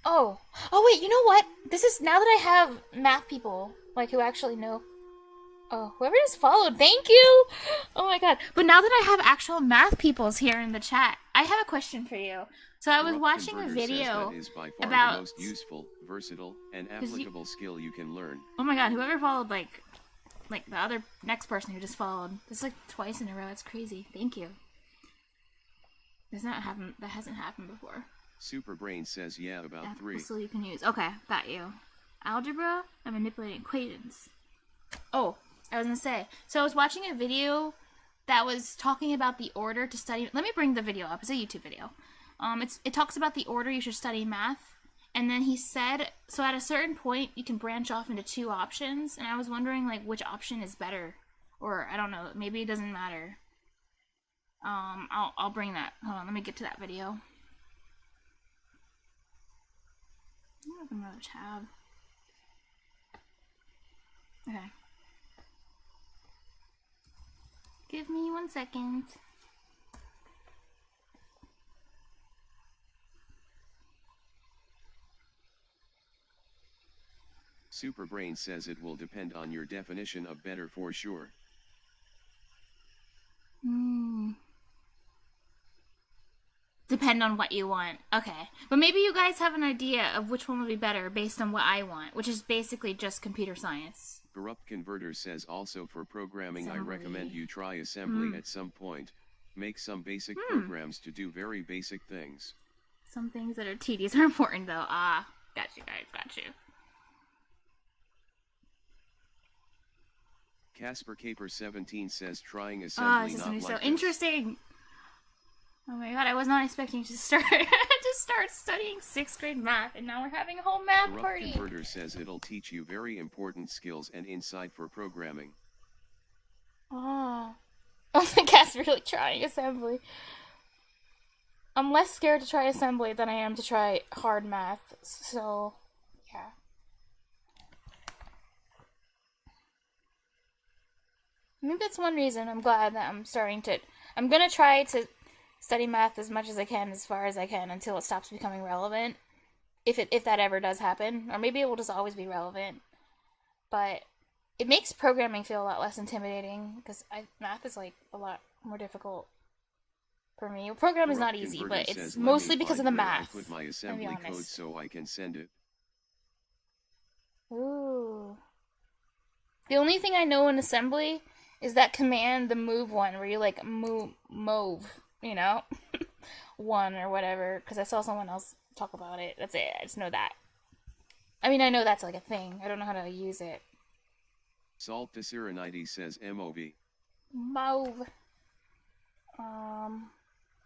S1: oh wait, you know what? This is, now that I have math people, like, who actually know. Oh, whoever just followed, thank you! Oh my god. But now that I have actual math peoples here in the chat, I have a question for you. So I was watching a video
S2: that is by far
S1: about
S2: the most useful, versatile, and applicable skill you can learn.
S1: Oh my god, whoever followed, like the other next person who just followed. This is like twice in a row. That's crazy. Thank you. That hasn't happened before.
S2: Superbrain says yeah, about 3.
S1: So you can use. Okay, got you. Algebra and manipulating equations. Oh, I was gonna say. So I was watching a video that was talking about the order to study. Let me bring the video up. It's a YouTube video. It talks about the order you should study math. And then he said, so at a certain point, you can branch off into 2 options. And I was wondering, like, which option is better. Or, I don't know, maybe it doesn't matter. I'll bring that. Hold on, let me get to that video. I have another tab. Okay. Give me 1 second.
S2: Superbrain says it will depend on your definition of better for sure.
S1: Depend on what you want. Okay. But maybe you guys have an idea of which one would be better based on what I want, which is basically just computer science.
S2: Corrupt Converter says also for programming I recommend you try assembly at some point. Make some basic programs to do very basic things.
S1: Some things that are tedious are important though. Ah, got you guys, got you.
S2: Casper Caper 17 says trying assembly
S1: this is
S2: not
S1: gonna be
S2: like
S1: so interesting. Oh my god, I was not expecting to start studying 6th grade math, and now we're having a whole math
S2: Corrupt
S1: party.
S2: Converter says it'll teach you very important skills and insight for programming.
S1: Oh my Casper, really trying assembly. I'm less scared to try assembly than I am to try hard math, so yeah. Maybe that's one reason I'm glad that I'm gonna try to study math as much as I can, as far as I can, until it stops becoming relevant. If that ever does happen. Or maybe it will just always be relevant. But it makes programming feel a lot less intimidating, because math is, like, a lot more difficult for me. Programming is not easy, but it's mostly because of the math.
S2: I put my assembly code so I can send it.
S1: Ooh. The only thing I know in assembly is that command, the move one, where you, like, move, you know? 1 or whatever, because I saw someone else talk about it. That's it. I just know that. I mean, I know that's, like, a thing. I don't know how to use it.
S2: Salt to Serenity says MOV.
S1: Mauve.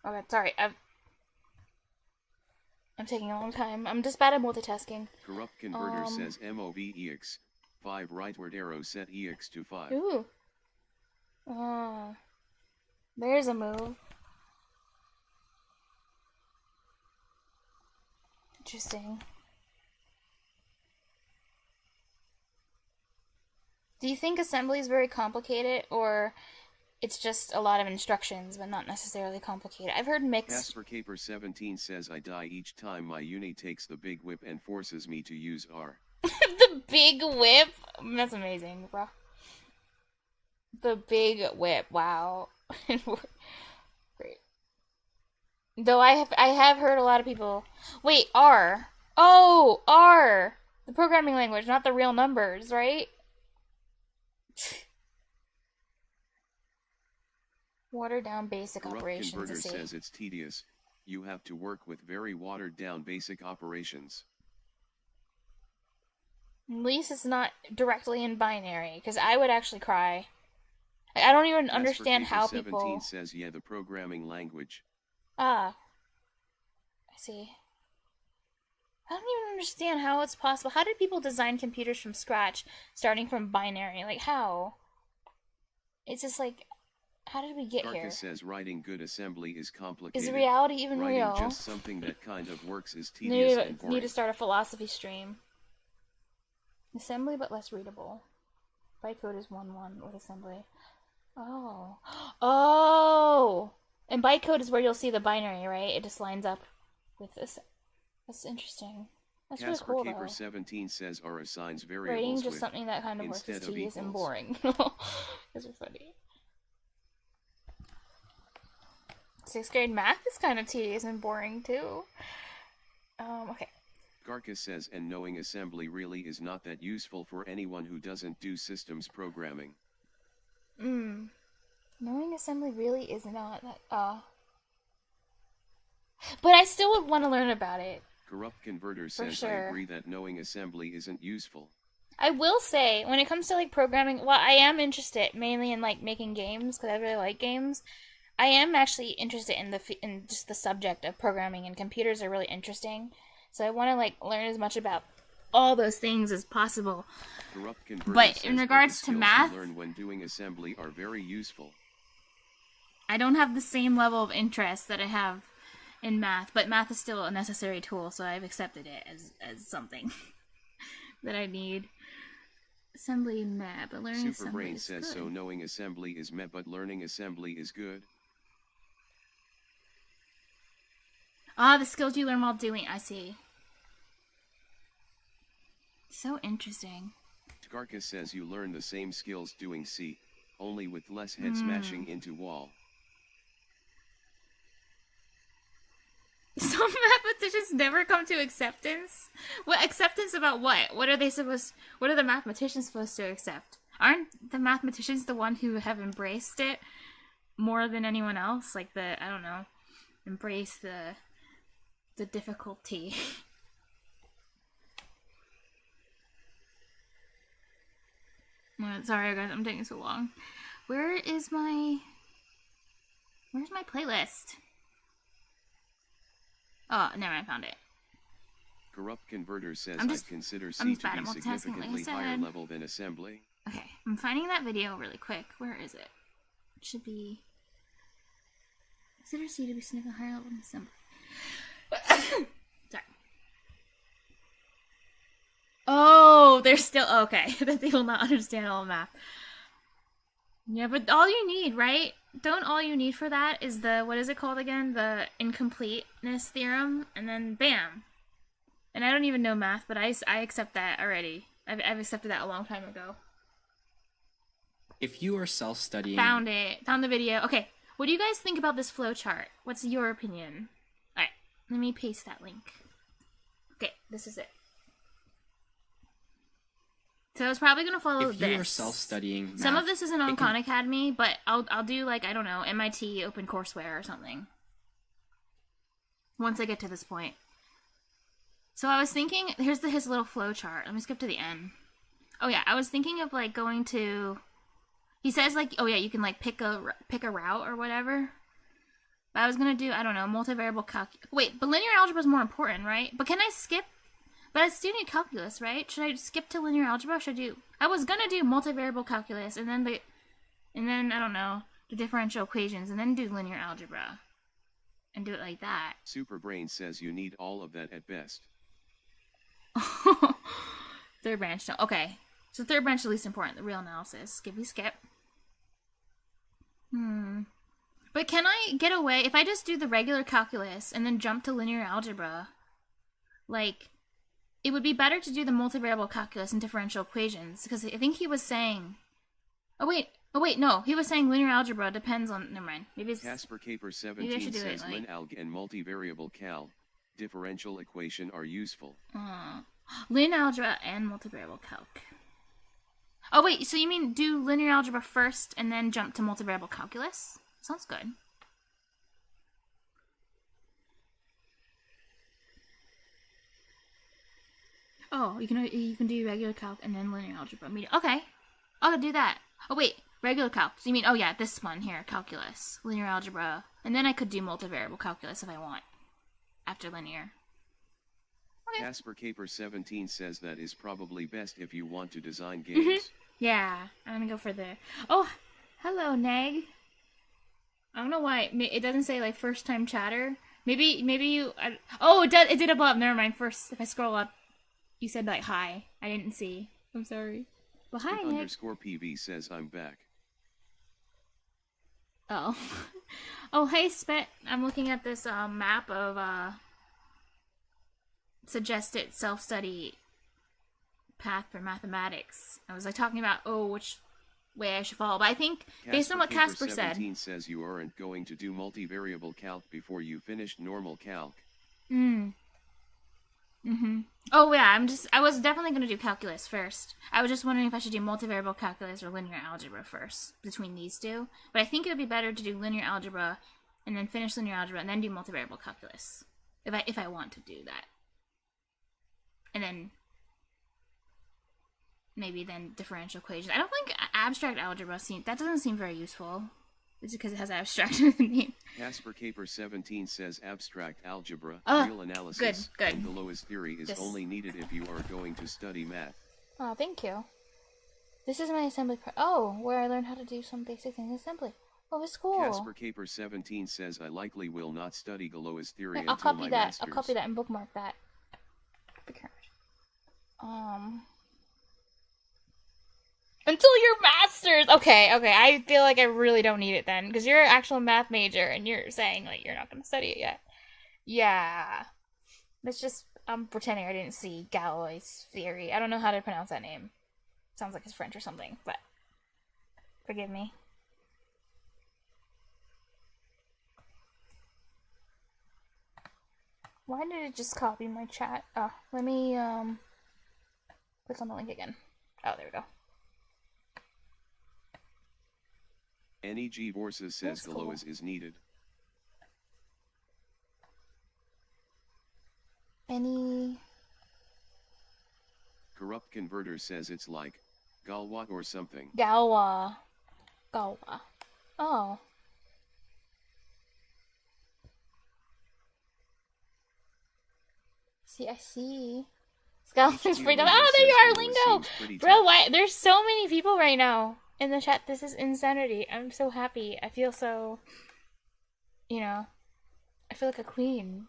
S1: Okay, sorry. I'm taking a long time. I'm just bad at multitasking.
S2: Corrupt Converter says MOVEX. 5 rightward arrow set EX to 5.
S1: Ooh. There's a move. Interesting. Do you think assembly is very complicated, or it's just a lot of instructions, but not necessarily complicated? I've heard mixed.
S2: Casper Caper 17 says I die each time my uni takes the big whip and forces me to use R.
S1: The big whip? That's amazing, bro. The big whip, wow. Great. Though I have heard a lot of people. Wait, R. Oh, R. The programming language, not the real numbers, right? Watered down basic
S2: Corrupt
S1: operations.
S2: Converter says it's tedious. You have to work with very watered down basic operations.
S1: At least it's not directly in binary, because I would actually cry. I don't even understand how people.
S2: 17 says yeah, the programming language.
S1: Ah. I see. I don't even understand how it's possible. How did people design computers from scratch, starting from binary? Like, how? It's just like, how did we get
S2: Karka
S1: here?
S2: says writing good assembly is complicated.
S1: Is reality even
S2: writing
S1: real?
S2: just something that kind of works is tedious and boring.
S1: Need to start a philosophy stream. Assembly, but less readable. Bytecode is 1-1 with assembly. Oh. Oh! And bytecode is where you'll see the binary, right? It just lines up with this. That's interesting. That's
S2: Casper
S1: really cool,
S2: Caper
S1: though.
S2: 17 says R assigns
S1: Writing
S2: variables
S1: just
S2: with
S1: something that kind of works is
S2: instead of
S1: tedious and
S2: equals.
S1: boring. Those are funny. 6th grade math is kind of tedious and boring, too. Okay.
S2: Garka says and knowing assembly really is not that useful for anyone who doesn't do systems programming.
S1: Knowing assembly really is not that, but I still would want to learn about it.
S2: Corrupt Converter says
S1: sure.
S2: I agree that knowing assembly isn't useful.
S1: I will say, when it comes to, like, programming, well, I am interested mainly in, like, making games, because I really like games. I am actually interested in just the subject of programming, and computers are really interesting. So I want to, like, learn as much about all those things as possible.
S2: Corrupt Converter
S1: But
S2: says
S1: in regards
S2: the
S1: to
S2: skills
S1: math,
S2: you learn when doing assembly are very useful.
S1: I don't have the same level of interest that I have in math, but math is still a necessary tool, so I've accepted it as something that I need. Assembly meh, but learning assembly
S2: Superbrain
S1: is
S2: says
S1: good.
S2: so knowing assembly is meh, but learning assembly is good.
S1: Ah, the skills you learn while doing. I see. So interesting.
S2: Garka says you learn the same skills doing C, only with less head smashing into wall.
S1: Some mathematicians never come to acceptance? What acceptance about what? What are the mathematicians supposed to accept? Aren't the mathematicians the one who have embraced it more than anyone else? Like I don't know, embrace the difficulty. Sorry guys, I'm taking so long. Where's my playlist? Oh, never mind, I found it.
S2: Corrupt Converter says
S1: I
S2: consider
S1: I'm
S2: C
S1: just
S2: to
S1: bad
S2: be
S1: at multitasking, like I
S2: significantly higher
S1: said.
S2: level than assembly.
S1: Okay, I'm finding that video really quick. Where is it? It should be... Consider C to be significantly higher level than assembly. Sorry. Oh, they're still... Okay, that they will not understand all math. Yeah, but all you need, right? Don't all you need for that is the... What is it called again? The incompleteness theorem? And then bam. And I don't even know math, but I accept that already. I've accepted that a long time ago.
S3: If you are self-studying...
S1: Found it. Found the video. Okay, what do you guys think about this flowchart? What's your opinion? Alright, let me paste that link. Okay, this is it. So I was probably going to follow
S3: If
S1: this.
S3: you are self-studying
S1: Some
S3: math,
S1: of this isn't on Khan Academy, but I'll do, like, I don't know, MIT OpenCourseWare or something. Once I get to this point. So I was thinking, here's his little flowchart. Let me skip to the end. Oh yeah, I was thinking of like going to. He says like, oh yeah, you can like pick a route or whatever. But I was gonna do, I don't know, multivariable calculus. Wait, but linear algebra is more important, right? But can I skip? But I still need calculus, right? Should I skip to linear algebra? Should I do? I was gonna do multivariable calculus and then I don't know, the differential equations and then do linear algebra, and do it like that.
S2: Superbrain says you need all of that at best.
S1: Third branch, no. Okay. So third branch is the least important, the real analysis. Skip. But can I get away, if I just do the regular calculus and then jump to linear algebra, like, it would be better to do the multivariable calculus and differential equations, because I think he was saying, oh wait, no, he was saying linear algebra depends on, never mind. Maybe it's,
S2: Casper Caper
S1: maybe I
S2: 17
S1: should do
S2: says
S1: it, like,
S2: linalg and multivariable cal, differential equation are useful.
S1: linear algebra and multivariable calc. Oh wait, so you mean do linear algebra first and then jump to multivariable calculus? Sounds good. Oh, you can do regular calc and then linear algebra. Okay, I'll do that. Oh wait, regular calc. So you mean, oh yeah, this one here, calculus, linear algebra, and then I could do multivariable calculus if I want after linear. Okay.
S2: Casper Caper 17 says that is probably best if you want to design games.
S1: Yeah, I'm gonna go for the. Oh, hello, Neg. I don't know why it doesn't say like first time chatter. Maybe you. Oh, it did. It did a up. Never mind. First, if I scroll up, you said like hi. I didn't see. I'm sorry. Well, hi, Neg.
S2: Underscore PV says I'm back.
S1: Oh. Oh, hey, Spet. I'm looking at this map of suggested self-study path for mathematics. I was like talking about which way I should follow, but I think based on what Casper said.
S2: 17 says you aren't going to do multivariable calc before you finish normal calc.
S1: Oh yeah, I was definitely going to do calculus first. I was just wondering if I should do multivariable calculus or linear algebra first between these two. But I think it would be better to do linear algebra and then finish linear algebra and then do multivariable calculus if I want to do that. And then maybe then differential equations. I don't think abstract algebra doesn't seem very useful. It's because it has abstract in the name.
S2: Casper Caper 17 says abstract algebra,
S1: Oh,
S2: real analysis,
S1: good.
S2: and Galois theory is only needed if you are going to study math.
S1: Oh, thank you. This is my assembly where I learned how to do some basic things in assembly. Oh, it's cool.
S2: Casper Caper 17 says I likely will not study Galois theory
S1: I'll
S2: until
S1: copy
S2: my
S1: that.
S2: master's.
S1: I'll copy that and bookmark that. Until your master's. Okay. I feel like I really don't need it then, because you're an actual math major and you're saying like you're not going to study it yet. Yeah. Let's just. I'm pretending I didn't see Galois theory. I don't know how to pronounce that name. Sounds like it's French or something, but forgive me. Why did it just copy my chat? Oh, let me click on the link again. Oh, there we go.
S2: NEG Vorsa says
S1: That's cool.
S2: Galois is needed. Corrupt Converter says it's like Galois or something.
S1: Galois. Oh. I see. Skeletons freedom. Oh, there you are, Lingo! Bro, why? There's so many people right now in the chat. This is insanity. I'm so happy. I feel so, I feel like a queen.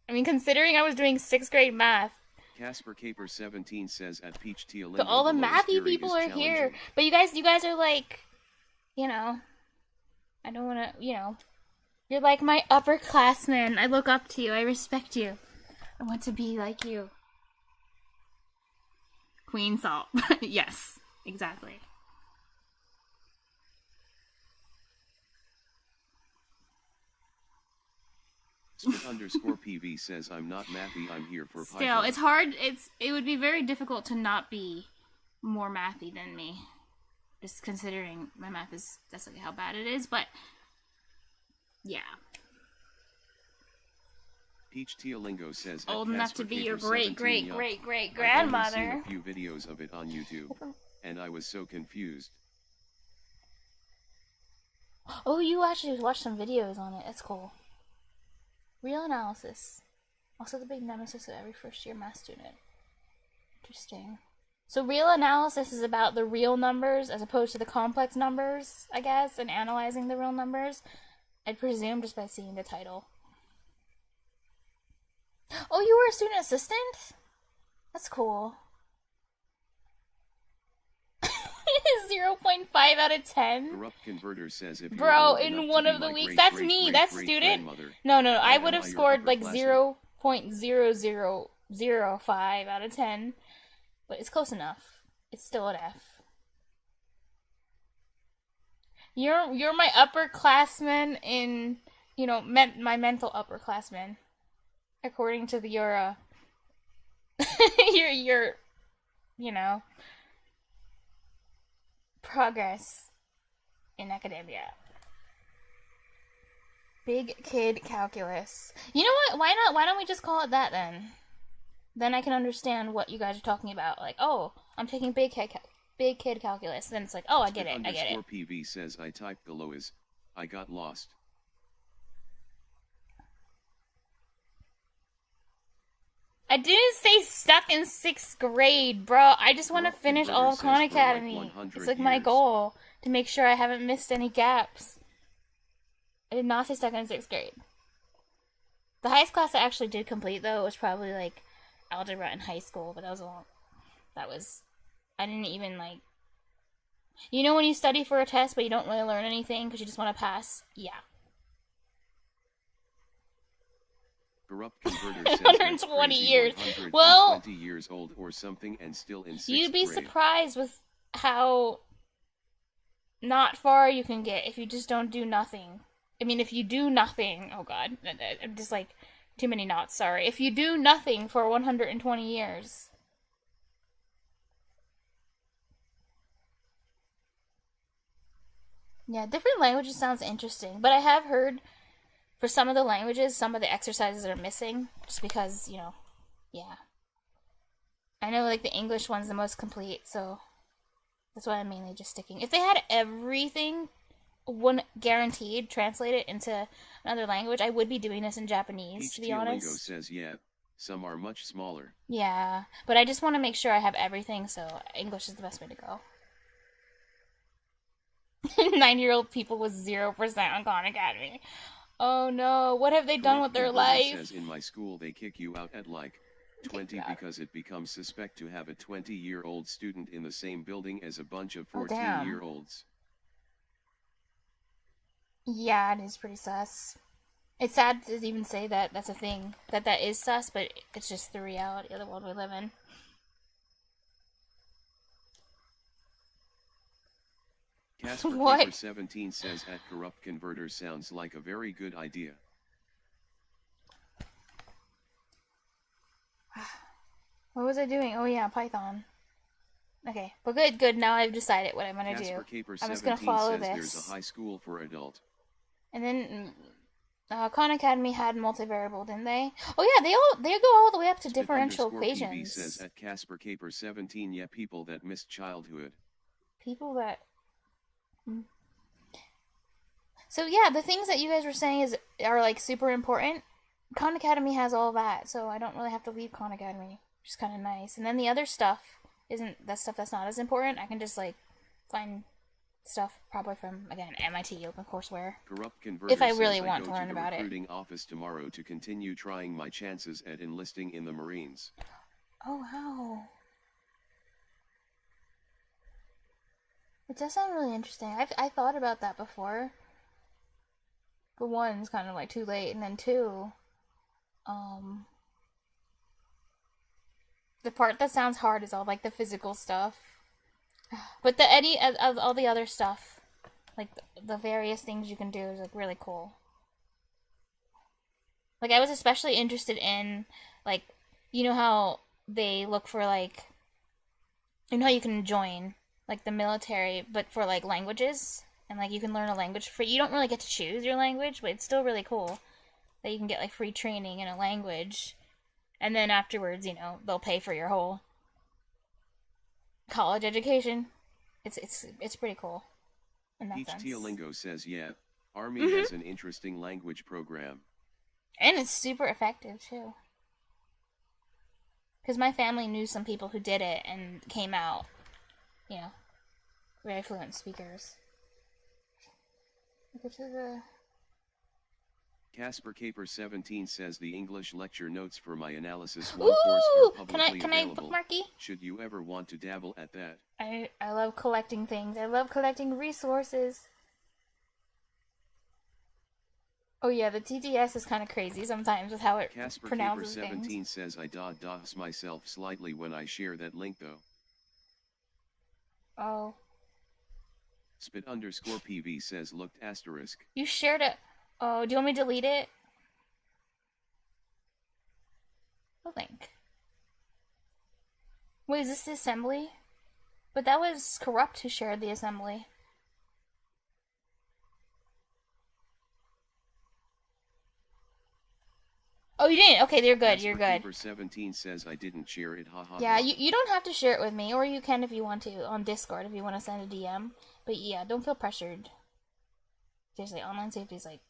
S1: I mean, considering I was doing 6th grade math.
S2: Casper Caper 17 says at Peach Tia
S1: But all the mathy people are here. But you guys are like, I don't want to, you're like my upperclassmen. I look up to you. I respect you. I want to be like you. Queen Salt. Yes, exactly.
S2: Underscore PV says I'm not mathy, I'm here for
S1: Still,
S2: Python.
S1: it's hard. It would be very difficult to not be more mathy than me. Just considering my math is, that's like how bad it is, but yeah.
S2: Peach Teolingo says at
S1: Old enough to be your
S2: Casper Caper 17, yup. I've only seen
S1: great-great-great-great-grandmother.
S2: a few videos of it on YouTube, and I was so confused.
S1: Oh, you actually watched some videos on it. That's cool. Real analysis. Also the big nemesis of every first-year math student. Interesting. So real analysis is about the real numbers as opposed to the complex numbers, I guess, and analyzing the real numbers. I'd presume just by seeing the title. Oh, you were a student assistant? That's cool. 0.5 out of 10?
S2: Corrupt Converter says if
S1: Bro,
S2: you're
S1: in one of the weeks. That's me. That's student. No, I would have scored like 0.0005 out of 10. But it's close enough. It's still an F. You're my upperclassman in, my mental upperclassman. According to your progress in academia. Big Kid Calculus. You know what? Why not? Why don't we just call it that then? Then I can understand what you guys are talking about. Like, oh, I'm taking Big Kid Calculus. Then it's like, oh, I get it.
S2: PV says I typed below is, I got lost.
S1: I didn't say stuck in 6th grade, bro. I just want to finish all of Khan Academy. It's like my goal to make sure I haven't missed any gaps. I did not say stuck in 6th grade. The highest class I actually did complete, though, was probably, like, algebra in high school, but I didn't even, like, when you study for a test, but you don't really learn anything because you just want to pass? Yeah.
S2: Corrupt Converter says
S1: 120 years.
S2: 120
S1: well,
S2: years old or something and still in 6th
S1: you'd be
S2: grade.
S1: surprised with how not far you can get if you just don't do nothing. I mean, if you do nothing, oh god, I'm just like, too many knots, sorry. If you do nothing for 120 years. Yeah, different languages sounds interesting, but I have heard for some of the languages, some of the exercises are missing, just because, yeah. I know, like, the English one's the most complete, so that's why I'm mainly just sticking. If they had everything, guaranteed, translated into another language, I would be doing this in Japanese, to be honest.
S2: Lingo says, yeah, some are much smaller.
S1: Yeah, but I just want to make sure I have everything, so English is the best way to go. 9-year-old people with 0% on Khan Academy. Oh no, what have they done with their life?
S2: Says in my school they kick you out at like 20 because it becomes suspect to have a 20-year-old student in the same building as a bunch of 14-year-olds.
S1: Yeah, it is pretty sus. It's sad to even say that that's a thing, that is sus, but it's just the reality of the world we live in.
S2: Casper Caper 17 says at Corrupt Converter sounds like a very good idea.
S1: What was I doing? Oh yeah, Python. Okay, but good. Now I've decided what I'm gonna do. I'm just gonna follow this.
S2: There's a high school for adult.
S1: And then Khan Academy had multivariable, didn't they? Oh yeah, they go all the way up to differential equations.
S2: PV says at Casper Caper 17, yeah, people that missed childhood.
S1: People that. So yeah, the things that you guys were saying are like super important. Khan Academy has all that, so I don't really have to leave Khan Academy, which is kind of nice. And then the other stuff that's not as important. I can just like find stuff probably from, again, MIT OpenCourseWare. If I really want to learn about it. I go to the
S2: recruiting office tomorrow to continue trying my chances at enlisting in the Marines.
S1: Oh wow. It does sound really interesting. I thought about that before. But one, it's kind of like too late, and then two, the part that sounds hard is all like the physical stuff. But any of all the other stuff, like the various things you can do, is like really cool. Like I was especially interested in, like, you know how they look for like, you know how you can join like the military, but for like languages, and like you can learn a language for, you don't really get to choose your language, but it's still really cool. that you can get like free training in a language, and then afterwards, you know, they'll pay for your whole college education. It's pretty cool in that
S2: Peach
S1: sense.
S2: Teolingo says, yeah, Army has an interesting language program.
S1: And it's super effective too. Because my family knew some people who did it and came out, you know, very fluent speakers. Look to the...
S2: Casper Caper 17 says the English lecture notes for my analysis
S1: Ooh!
S2: course are publicly
S1: Can I
S2: available.
S1: bookmarky?
S2: Should you ever want to dabble at that?
S1: I love collecting things. I love collecting resources. Oh yeah, the TTS is kind of crazy sometimes with how it
S2: Casper Caper
S1: pronounces
S2: 17
S1: things.
S2: says I dos myself slightly when I share that link though.
S1: Oh.
S2: Spit_PV says looked asterisk.
S1: You shared it. Oh, do you want me to delete it? The link. Wait, is this the assembly? But that was Corrupt who shared the assembly. Oh, you didn't? Okay, you're good, you're good.
S2: Casper 17 says I didn't share it, haha.
S1: Yeah, you don't have to share it with me, or you can if you want to, on Discord if you want to send a DM. But yeah, don't feel pressured. Seriously, online safety is like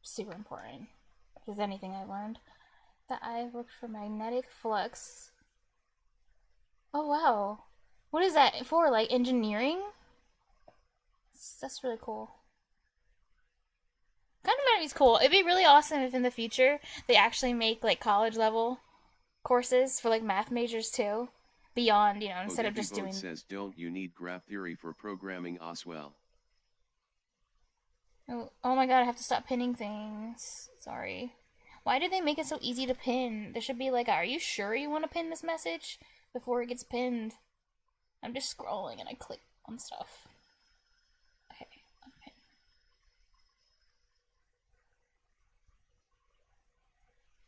S1: super important. If there's anything I've learned. That I've looked for magnetic flux. Oh wow. What is that for? Like engineering? That's really cool. Kind of Memory's cool. It'd be really awesome if in the future they actually make like college level courses for like math majors too. Beyond, you know, instead of just doing...
S2: says don't you need graph theory for programming Oswell?
S1: Oh my god, I have to stop pinning things. Sorry. Why did they make it so easy to pin? There should be like, are you sure you want to pin this message before it gets pinned? I'm just scrolling and I click on stuff. Okay,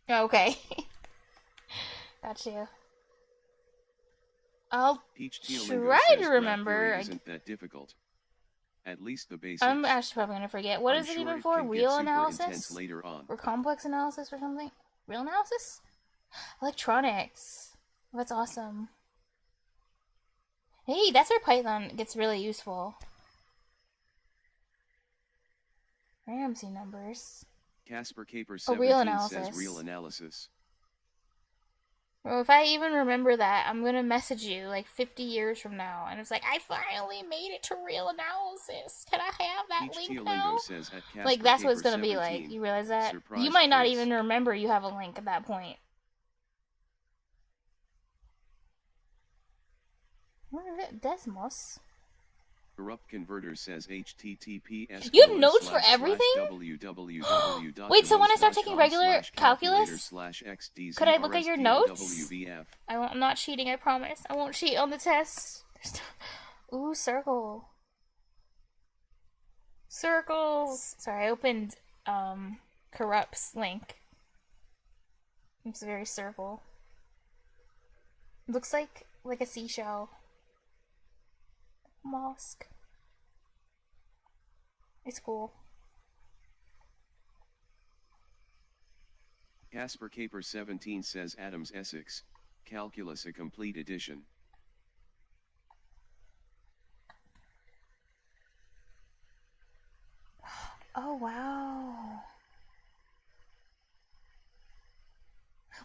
S1: unpin. Okay. Got you. I'll
S2: Peach Teolingo
S1: try
S2: says
S1: to
S2: graph
S1: remember.
S2: theory isn't that difficult. At least the basics.
S1: I'm actually probably gonna forget. What
S2: I'm
S1: is it
S2: sure
S1: even
S2: it
S1: for?
S2: can get
S1: Real
S2: super
S1: analysis?
S2: intense later on.
S1: Or complex analysis or something? Real analysis? Electronics. That's awesome. Hey, that's where Python gets really useful. Ramsey numbers.
S2: Casper Caper
S1: Oh,
S2: 17
S1: real
S2: says
S1: analysis.
S2: real analysis.
S1: Well, if I even remember that, I'm gonna message you like 50 years from now, and it's like, I finally made it to real analysis. Can I have that
S2: Peach
S1: link
S2: Teolingo
S1: now?
S2: says at Casper
S1: Like, that's what it's
S2: Caper
S1: gonna be
S2: 17.
S1: like. You realize that?
S2: Surprise
S1: You might not
S2: face.
S1: even remember you have a link at that point. What is it? Desmos?
S2: Corrupt Converter says https.
S1: You have notes for everything? Wait, so when I start taking regular calculus, could I look at your notes? I'm not cheating, I promise. I won't cheat on the test. Ooh, circle. Circles. Sorry, I opened Corrupt's link. It's very circle. Looks like a seashell. Mosque. It's cool.
S2: Casper Caper 17 says Adams Essex, Calculus a complete edition.
S1: Oh wow.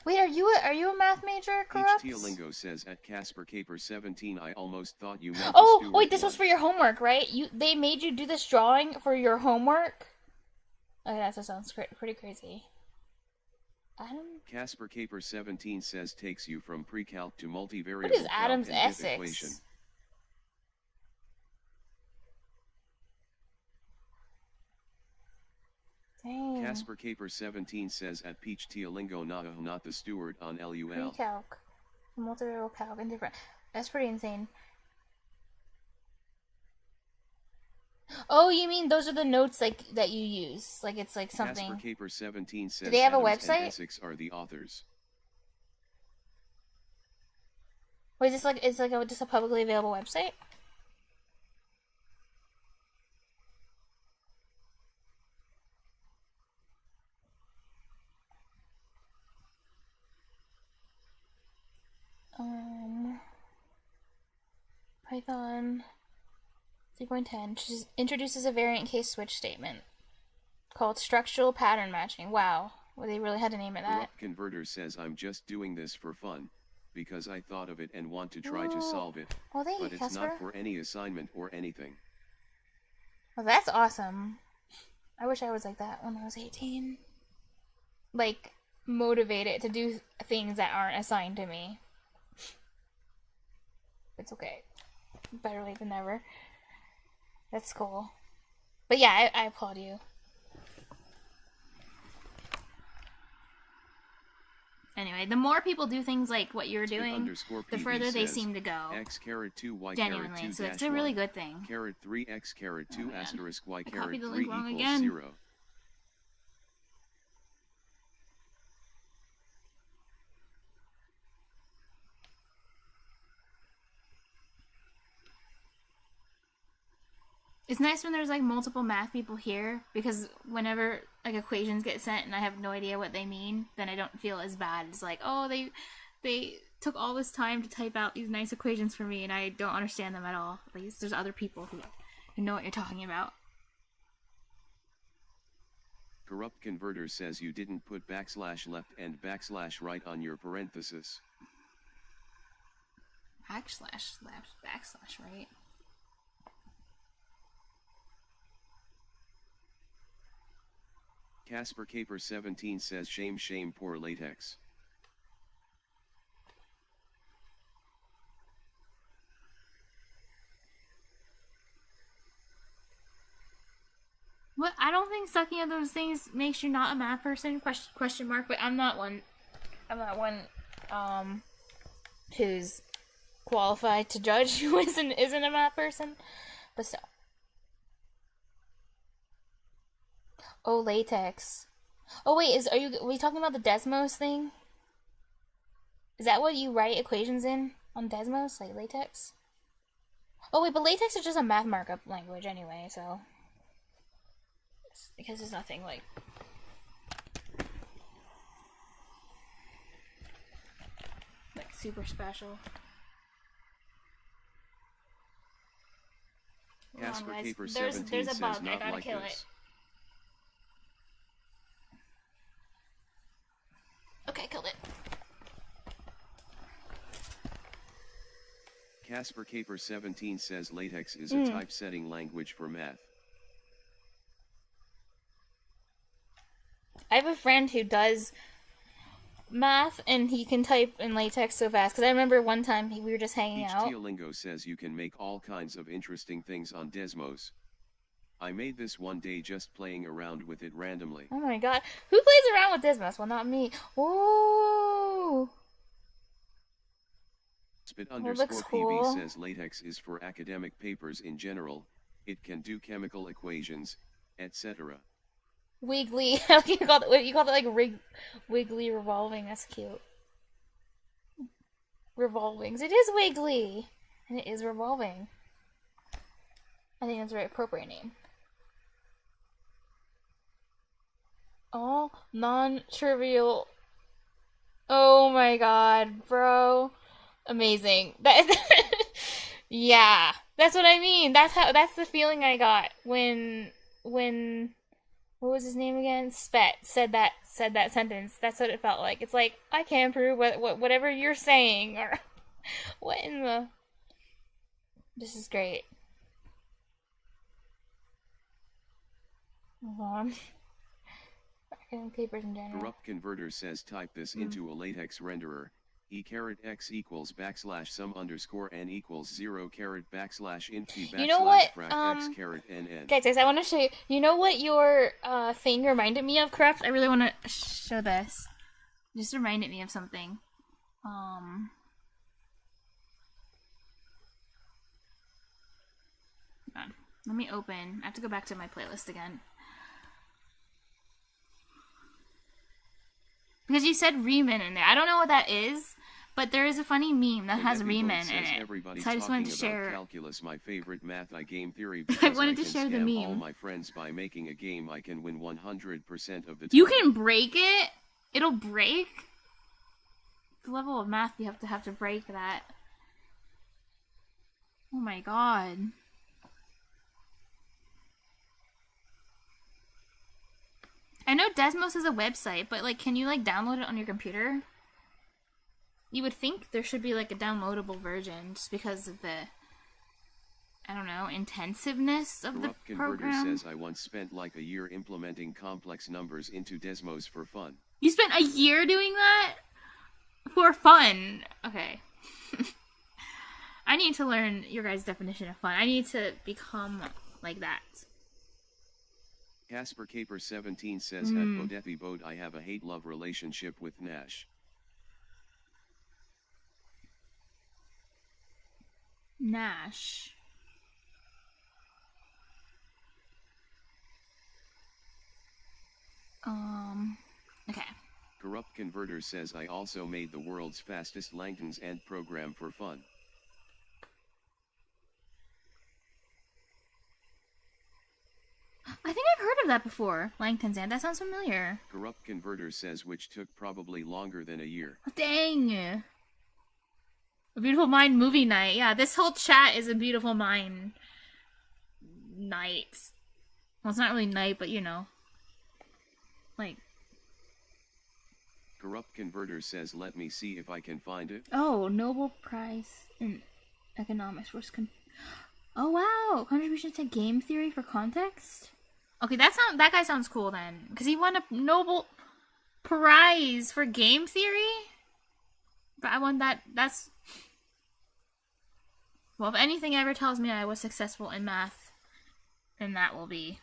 S1: Wait, are you a math major, Corrupt?
S2: Peach Teolingo says at Casper Caper 17 I almost thought you meant
S1: Oh,
S2: the Stewart
S1: wait, this
S2: one.
S1: was for your homework, right? They made you do this drawing for your homework? Okay, that sounds pretty crazy. Adam?
S2: Casper Caper 17 says takes you from pre-calc to multivariable
S1: What is
S2: calc
S1: Adams
S2: and diff
S1: Essex?
S2: equation.
S1: Dang.
S2: Casper Caper 17 says at Peach Teolingo not the Stewart on LUL.
S1: Pre-calc. Multivariable calc and different. That's pretty insane. Oh, you mean those are the notes like that you use? Like it's like something.
S2: Casper Caper 17 says
S1: they have a
S2: Adams
S1: website?
S2: and Essex are the authors.
S1: Wait, is this like just a publicly available website? Python 3.10 introduces a variant case switch statement called structural pattern matching. Wow. Well, they really had to name it that.
S2: Corrupt Converter says I'm just doing this for fun, because I thought of it and want to try to solve it,
S1: Well, thank
S2: but
S1: you,
S2: it's
S1: Casper.
S2: not for any assignment or anything.
S1: Well, that's awesome. I wish I was like that when I was 18. Like, motivated to do things that aren't assigned to me. It's okay. Better late than never. That's cool. But yeah, I applaud you. Anyway, the more people do things like what you're doing, the further they seem to go.
S2: X caret 2 y
S1: Genuinely,
S2: caret 2
S1: so it's a really good thing.
S2: Caret 3 x caret 2 asterisk y caret 3
S1: the link wrong
S2: equals
S1: again.
S2: 0.
S1: It's nice when there's like multiple math people here, because whenever like equations get sent and I have no idea what they mean, then I don't feel as bad. It's like, oh, they took all this time to type out these nice equations for me and I don't understand them at all. At least there's other people who know what you're talking about.
S2: Corrupt Converter says you didn't put backslash left and backslash right on your parenthesis.
S1: Backslash left, backslash right.
S2: Casper Caper 17 says shame shame poor latex.
S1: What? I don't think sucking at those things makes you not a math person. Question mark. But I'm not one. I'm not one. Who's qualified to judge who isn't a math person. But still. Oh, latex. Oh wait, are we talking about the Desmos thing? Is that what you write equations in on Desmos, like latex? Oh wait, but latex is just a math markup language anyway, so because there's nothing like super special.
S2: Casper Caper
S1: There's
S2: 17
S1: a
S2: says
S1: bug. I
S2: not
S1: gotta
S2: like
S1: kill
S2: this.
S1: it. Okay, killed it.
S2: Casper Caper 17 says latex is a typesetting language for math.
S1: I have a friend who does math, and he can type in latex so fast. Because I remember one time we were just hanging out.
S2: HTLingo says you can make all kinds of interesting things on Desmos. I made this one day just playing around with it randomly.
S1: Oh my god. Who plays around with Desmos? Well, not me. Ooh.
S2: Spit
S1: looks
S2: _
S1: cool.
S2: PB says latex is for academic papers in general. It can do chemical equations, etc.
S1: Wiggly. you call it like wiggly revolving. That's cute. Revolvings. It is wiggly. And it is revolving. I think that's a very appropriate name. All non-trivial. Oh my god, bro. Amazing. Yeah. That's what I mean. That's the feeling I got when what was his name again? Spet said that sentence. That's what it felt like. It's like, I can't prove whatever you're saying, or what in the. This is great. Move on. Academic papers in general.
S2: Corrupt Converter says type this into a latex renderer. E*x equals backslash sum underscore n equals 0 backslash int p backslash
S1: You know what,
S2: frac x caret nn.
S1: Guys, I want to show you. You know what your thing reminded me of, Corrupt? I really want to show this. It just reminded me of something. Hold on. Let me open. I have to go back to my playlist again. Because you said Riemann in there. I don't know what that is, but there is a funny meme that has Riemann in it.
S2: Everybody's
S1: so I just wanted to
S2: talking about
S1: share.
S2: calculus, my favorite math. I game theory.
S1: I wanted to
S2: can
S1: share the
S2: scam
S1: meme.
S2: all my friends by making a game I can win 100% of the time.
S1: You can break it? It'll break? The level of math you have to break that. Oh my god. I know Desmos is a website, but like, can you like download it on your computer? You would think there should be like a downloadable version just because of the, I don't know, intensiveness of
S2: Corrupt
S1: the
S2: Converter
S1: program.
S2: says I once spent like a year implementing complex numbers into Desmos for fun.
S1: You spent a year doing that? For fun. Okay. I need to learn your guys' definition of fun. I need to become like that.
S2: Casper Caper 17 says at Bodefi Boat I have a hate-love relationship with Nash.
S1: Nash. Okay.
S2: Corrupt Converter says I also made the world's fastest Langton's Ant program for fun.
S1: I think I've heard of that before. Langton's Ant. That sounds familiar.
S2: Corrupt Converter says which took probably longer than a year.
S1: Dang. A Beautiful Mind movie night. Yeah, this whole chat is a Beautiful Mind night. Well, it's not really night, but you know. Like.
S2: Corrupt Converter says let me see if I can find it.
S1: Oh, Nobel Prize in Economics. Oh wow, contribution to game theory for context. Okay, that guy sounds cool then, because he won a Nobel Prize for game theory. But I want that. That's well, if anything ever tells me I was successful in math, then that will be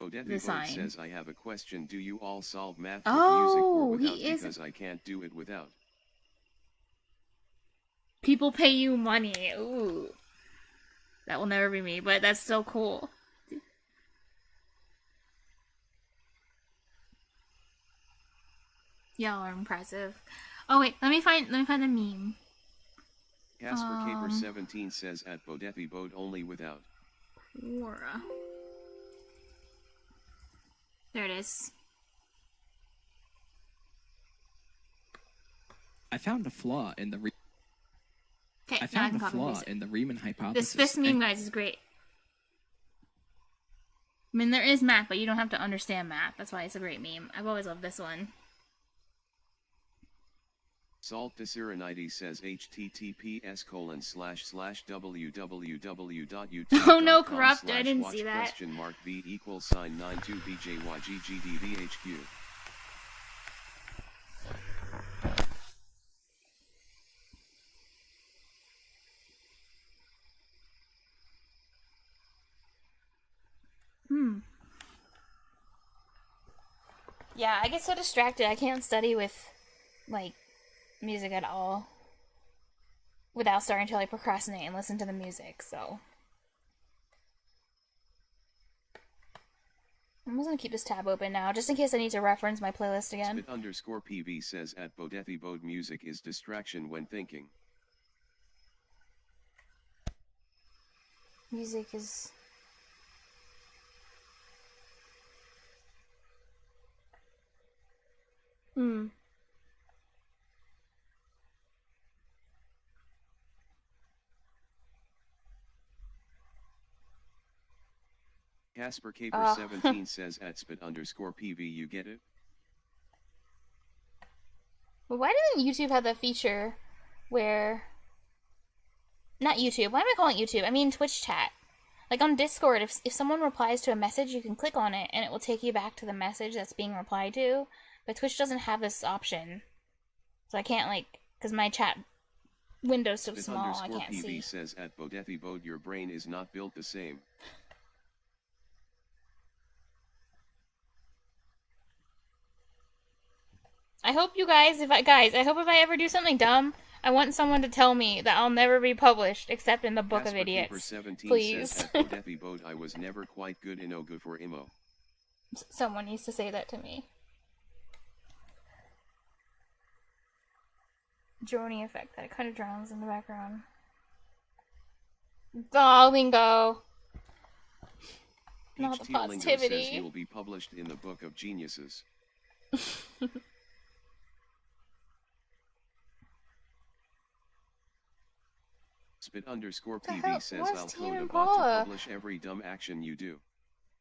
S2: Bodefi
S1: the
S2: Boat
S1: sign.
S2: says I have a question. Do you all solve math with
S1: Oh,
S2: music or without?
S1: he is-
S2: Because I can't do it without.
S1: People pay you money. Ooh, that will never be me, but that's so cool. Y'all are impressive. Oh wait, let me find the meme.
S2: Casper Caper 17 says at Bodefi Boat only without.
S1: Quora. There it is.
S3: I found a flaw in the
S1: Okay,
S3: I
S1: now I
S3: found
S1: can
S3: a
S1: copy
S3: flaw
S1: paste it.
S3: in the Riemann hypothesis.
S1: This meme,
S3: and-
S1: guys, is great. I mean, there is math, but you don't have to understand math. That's why it's a great meme. I've always loved this one.
S2: Salt Desironides says https://www.youtube.com//
S1: Oh no, corrupt! I didn't see that.
S2: V equals sign 92BJYGGDVHQ.
S1: Yeah, I get so distracted. I can't study with, like, music at all. Without starting to, like, procrastinate and listen to the music, so. I'm just gonna keep this tab open now, just in case I need to reference my playlist again.
S2: Spit_PV says at Bodefi Boat music is distraction when thinking.
S1: Music is...
S2: Casper Caper 17 says at spit_PV you get it?
S1: But why doesn't YouTube have that feature where... Not YouTube, why am I calling it YouTube? I mean Twitch chat. Like on Discord, if someone replies to a message, you can click on it and it will take you back to the message that's being replied to. But Twitch doesn't have this option. So I can't, like, because my chat window's so small, I can't
S2: PV
S1: see.
S2: says at Bodefi Boat your brain is not built the same.
S1: I hope you guys, I hope if I ever do something dumb, I want someone to tell me that I'll never be published except in the Book of
S2: Casper Caper
S1: Idiots.
S2: 17
S1: Please.
S2: says at Bodefi Boat I was never quite good in Ogo for Imo.
S1: Someone needs to say that to me. Droney effect that kind of drowns in the background. Lingo. Not the
S2: HT Lingo says he
S1: positivity.
S2: will be published in the Book of Geniuses. Spit_PV says
S1: What's
S2: I'll
S1: Tame
S2: code a bot to
S1: Impala?
S2: publish every dumb action you do.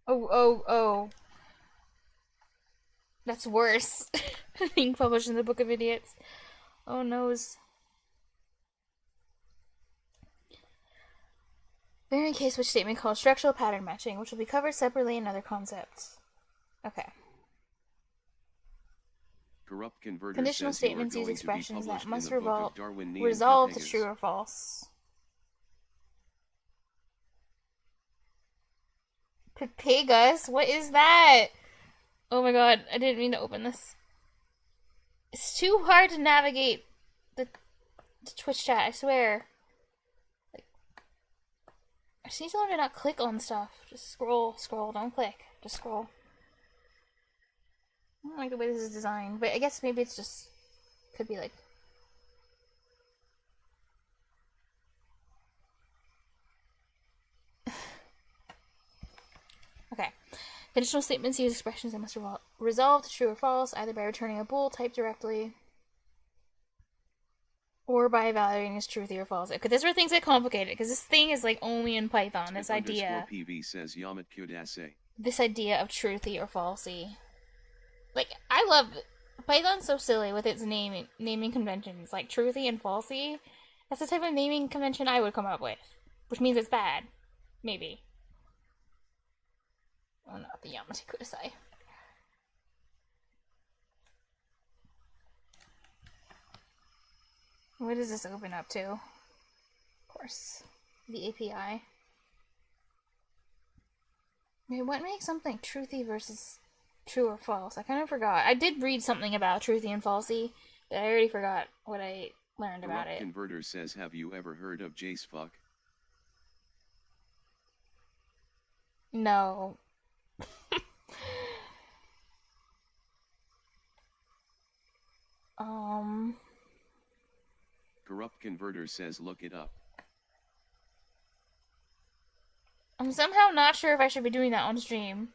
S1: Oh. That's worse. Being published in the Book of Idiots. Oh noes. Variant case switch statement called structural pattern matching, which will be covered separately in other concepts. Okay.
S2: Corrupt converter
S1: Conditional
S2: says you are
S1: statements use
S2: going to be
S1: expressions that
S2: published in
S1: must
S2: the Book of Darwin
S1: resolve to
S2: Neanderthals.
S1: true or false. Pegasus? What is that? Oh my god, I didn't mean to open this. It's too hard to navigate the Twitch chat, I swear. Like, I just need to learn to not click on stuff. Just scroll, don't click. Just scroll. I don't like the way this is designed, but I guess maybe it's just... could be like... Okay. Conditional statements use expressions that must resolve to true or false, either by returning a bool typed directly or by evaluating as truthy or false. Okay, this is where things get complicated, because this thing is like only in Python. This idea.
S2: PV says Yamat Kudase.
S1: This idea of truthy or falsy. Like, I love Python's so silly with its naming conventions, like truthy and falsy. That's the type of naming convention I would come up with, which means it's bad, maybe. Oh, not the Yamate Kudasai. What does this open up to? Of course, the API. Wait, what makes something truthy versus true or false? I kind of forgot. I did read something about truthy and falsy, but I already forgot what I learned about it.
S2: Converter says, have you ever heard of Jace Fuck?
S1: No.
S2: Corrupt Converter says look it up.
S1: I'm somehow not sure if I should be doing that on stream.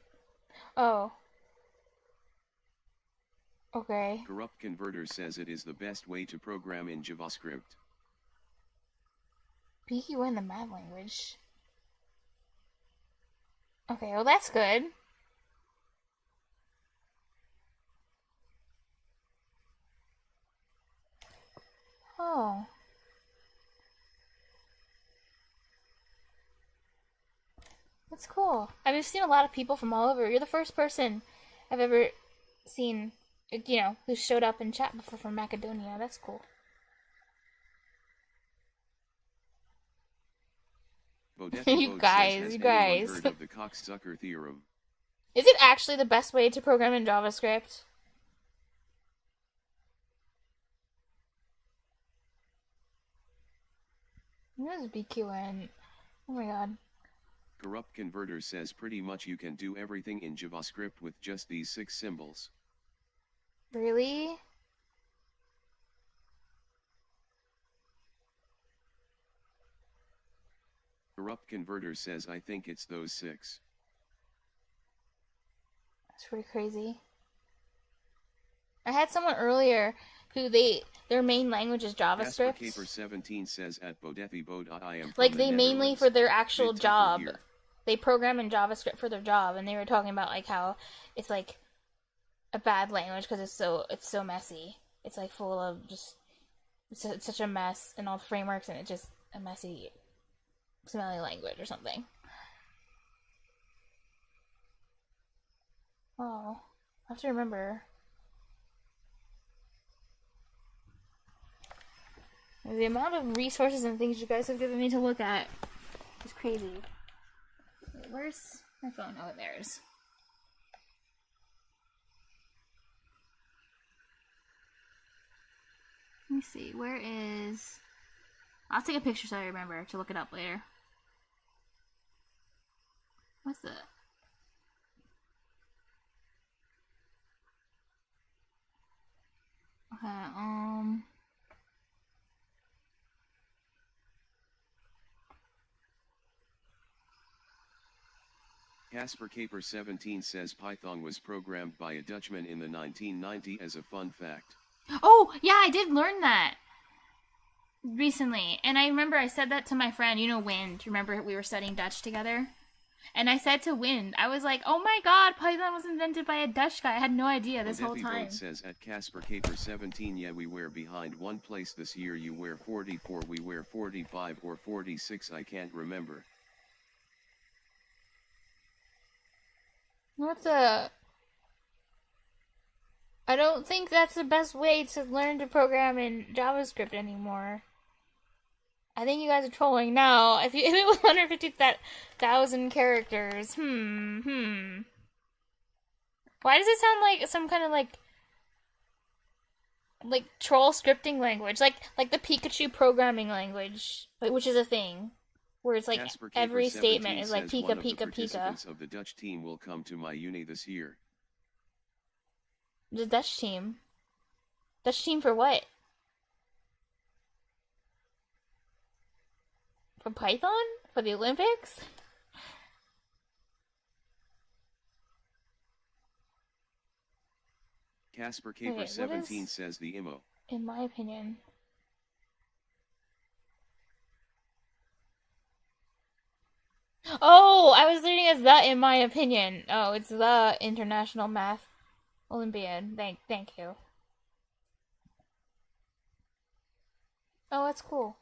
S1: Oh. Okay.
S2: Corrupt Converter says it is the best way to program in JavaScript.
S1: PQN the math language. Okay, well that's good. Oh. That's cool. I've seen a lot of people from all over. You're the first person I've ever seen, you know, who showed up in chat before from Macedonia. That's cool. You guys.
S2: Heard of the cocksucker theorem?
S1: Is it actually the best way to program in JavaScript? What is BQN? Oh my god.
S2: Corrupt Converter says pretty much you can do everything in JavaScript with just these 6 symbols.
S1: Really?
S2: Corrupt Converter says I think it's those 6.
S1: That's pretty crazy. I had someone earlier who their main language is JavaScript.
S2: Caper17 says at bodethibo.im.
S1: Like they mainly for their actual job. They program in JavaScript for their job, and they were talking about like how it's like a bad language because it's so messy. It's like full of just it's such a mess in all the frameworks, and it's just a messy, smelly language or something. Oh, I have to remember. The amount of resources and things you guys have given me to look at is crazy. Wait, where's my phone? Oh, there it is. Let me see. Where is... I'll take a picture so I remember to look it up later. What's the... Okay,
S2: Casper Caper17 says Python was programmed by a Dutchman in the 1990s as a fun fact.
S1: Oh, yeah, I did learn that. recently, and I remember I said that to my friend, you know, Wind. Remember we were studying Dutch together? And I said to Wind, I was like, oh my god, Python was invented by a Dutch guy. I had no idea this whole time.
S2: Says at Casper Caper 17, yeah, we were behind one place this year. You were 44, we were 45 or 46, I can't remember.
S1: What the... I don't think that's the best way to learn to program in JavaScript anymore. I think you guys are trolling now. If it was 150,000 characters, Why does it sound like some kind of like troll scripting language, like the Pikachu programming language, which is a thing, where it's like every statement is like Pika Pika Pika.
S2: Of the Dutch team will come to my uni this year.
S1: The Dutch team. Dutch team for what? For Python? For the Olympics?
S2: Casper Caper 17 says the IMO.
S1: In my opinion. Oh, I was reading as the in my opinion. Oh, it's the International Math Olympiad. Thank you. Oh, that's cool.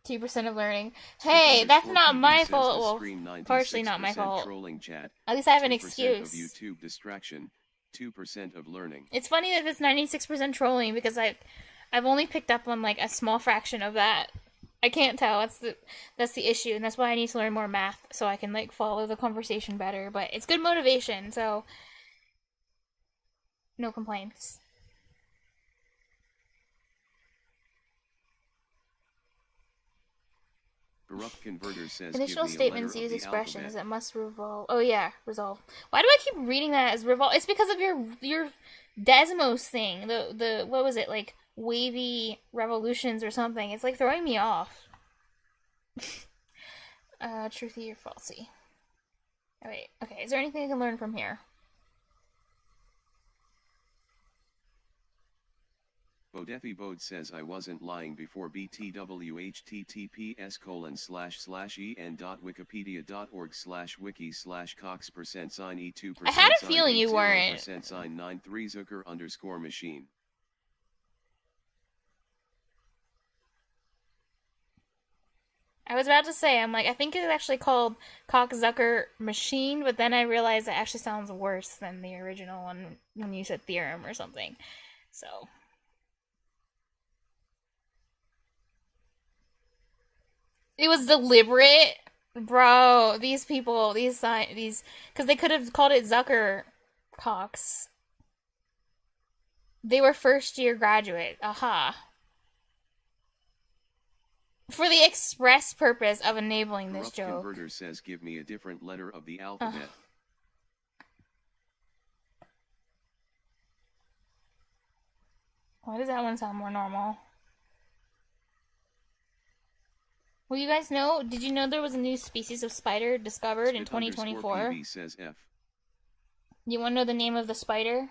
S1: 2% of learning. Hey, that's not my fault. Well, partially not my fault. At least I have an excuse.
S2: Of YouTube distraction, 2% of learning.
S1: It's funny that it's 96% trolling because I've only picked up on like a small fraction of that. I can't tell. That's the issue, and that's why I need to learn more math so I can like follow the conversation better. But it's good motivation, so no complaints.
S2: Baruch Converter says
S1: conditional statements use expressions that must revolve. Oh yeah, resolve. Why do I keep reading that as revolve? It's because of your Desmos thing. The what was it, like wavy revolutions or something? It's like throwing me off. Truthy or falsy? Oh, wait. Okay. Is there anything I can learn from here?
S2: Bodefi Bode says I wasn't lying before btwhttps://en.wikipedia.org/wiki/cox%sign e2%.
S1: I had a feeling you weren't.
S2: Sign 93 Zucker_machine.
S1: I was about to say, I'm like, I think it's actually called Cockzucker Machine, but then I realized it actually sounds worse than the original one when you said theorem or something. So. It was deliberate? Bro, these people, because they could have called it Zucker Cox. They were first year graduate. Aha. For the express purpose of enabling this joke.
S2: Converter says give me a different letter of the alphabet.
S1: Why does that one sound more normal? Well, you guys know, did you know there was a new species of spider discovered in 2024?
S2: PV says F.
S1: You want to know the name of the spider?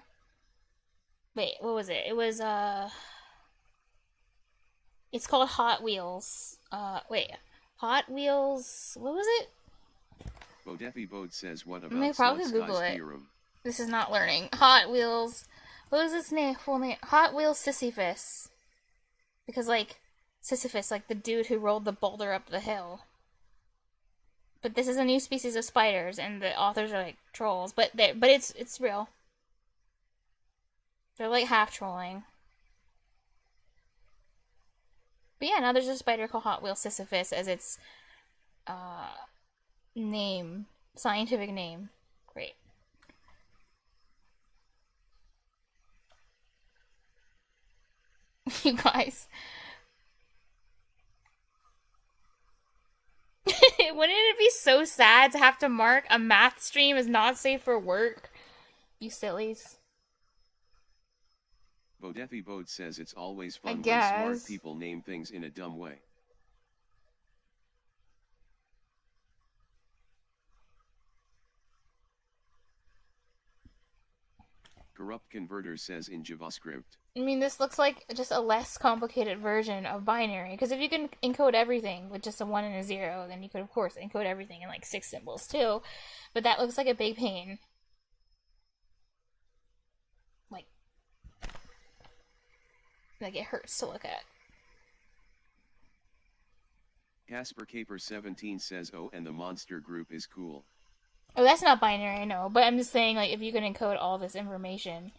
S1: Wait, what was it? It was, it's called Hot Wheels. Wait. Hot Wheels, what was it?
S2: Bodefi Bode says what about
S1: I may probably Google it.
S2: Theorem?
S1: This is not learning. Hot Wheels, what was its name? Full name? Hot Wheels Sisyphus. Because, like, Sisyphus, like the dude who rolled the boulder up the hill. But this is a new species of spiders, and the authors are like trolls. But it's real. They're like half trolling. But yeah, now there's a spider called Hot Wheels Sisyphus as its name, scientific name. Great. You guys. Wouldn't it be so sad to have to mark a math stream as not safe for work? You sillies.
S2: Bodefi Bode says it's always fun when smart people name things in a dumb way. Corrupt Converter says in JavaScript.
S1: I mean, this looks like just a less complicated version of binary. Because if you can encode everything with just a 1 and a 0, then you could, of course, encode everything in like 6 symbols too. But that looks like a big pain. Like it hurts to look at.
S2: Casper Caper 17 says, oh, and the monster group is cool.
S1: Oh, that's not binary, I know. But I'm just saying, like, if you can encode all this information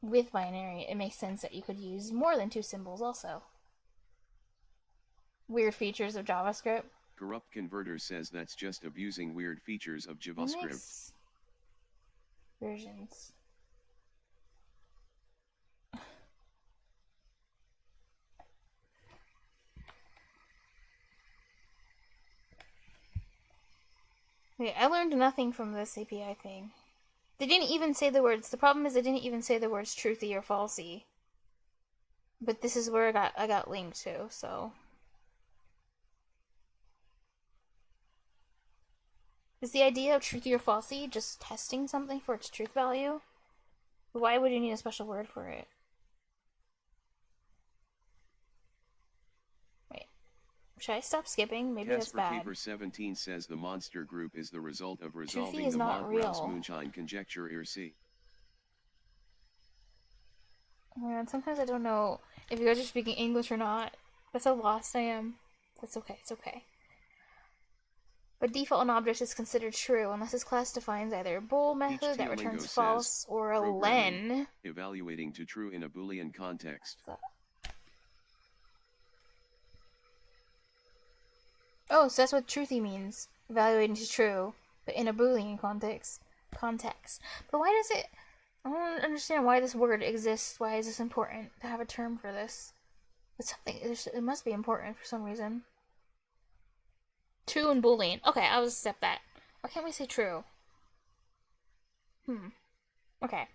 S1: with binary, it makes sense that you could use more than 2 symbols also. Weird features of JavaScript.
S2: Corrupt Converter says that's just abusing weird features of JavaScript.
S1: Versions. Okay, I learned nothing from this API thing. They didn't even say the words. The problem is they didn't even say the words truthy or falsy. But this is where I got linked to, so. Is the idea of truthy or falsy just testing something for its truth value? Why would you need a special word for it? Wait. Should I stop skipping? Maybe that's bad.
S2: Casper 17 says the monster group is the result of resolving
S1: is
S2: the
S1: not
S2: Mark-Rouse
S1: real.
S2: Moonshine conjecture ERC.
S1: Man, sometimes I don't know if you guys are speaking English or not. That's how lost I am. That's okay, it's okay. But default on object is considered true unless this class defines either a bool method that returns false or a len.
S2: Evaluating to true in a Boolean context.
S1: Oh, so that's what truthy means. Evaluating to true, but in a Boolean context. But why does it... I don't understand why this word exists. Why is this important to have a term for this? It's something... It must be important for some reason. True and Boolean. Okay, I'll accept that. Why can't we say true? Okay.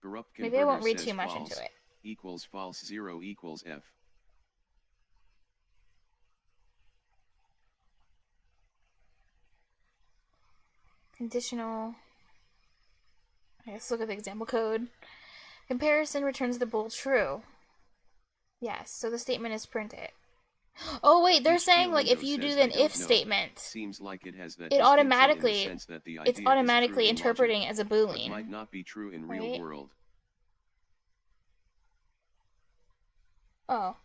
S2: Corrupt
S1: Maybe I won't read
S2: says
S1: too much
S2: false
S1: into it.
S2: Equals false 0 equals F.
S1: Conditional. Let's look at the example code. Comparison returns the bool true. Yes, so the statement is printed. Oh wait, they're saying like if you do an if statement,
S2: Seems like it has that
S1: it automatically
S2: sense that the
S1: it's
S2: idea
S1: automatically
S2: is true in
S1: interpreting
S2: logic,
S1: as a
S2: but
S1: Boolean.
S2: might not be true in
S1: Right?
S2: real world.
S1: Oh.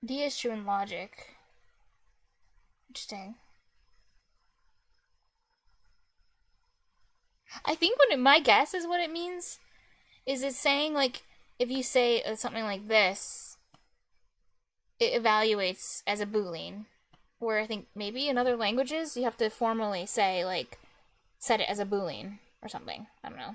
S1: D is true in logic. Interesting. I think my guess is what it means is it's saying like if you say something like this, it evaluates as a Boolean. Where I think maybe in other languages you have to formally say like set it as a Boolean or something. I don't know.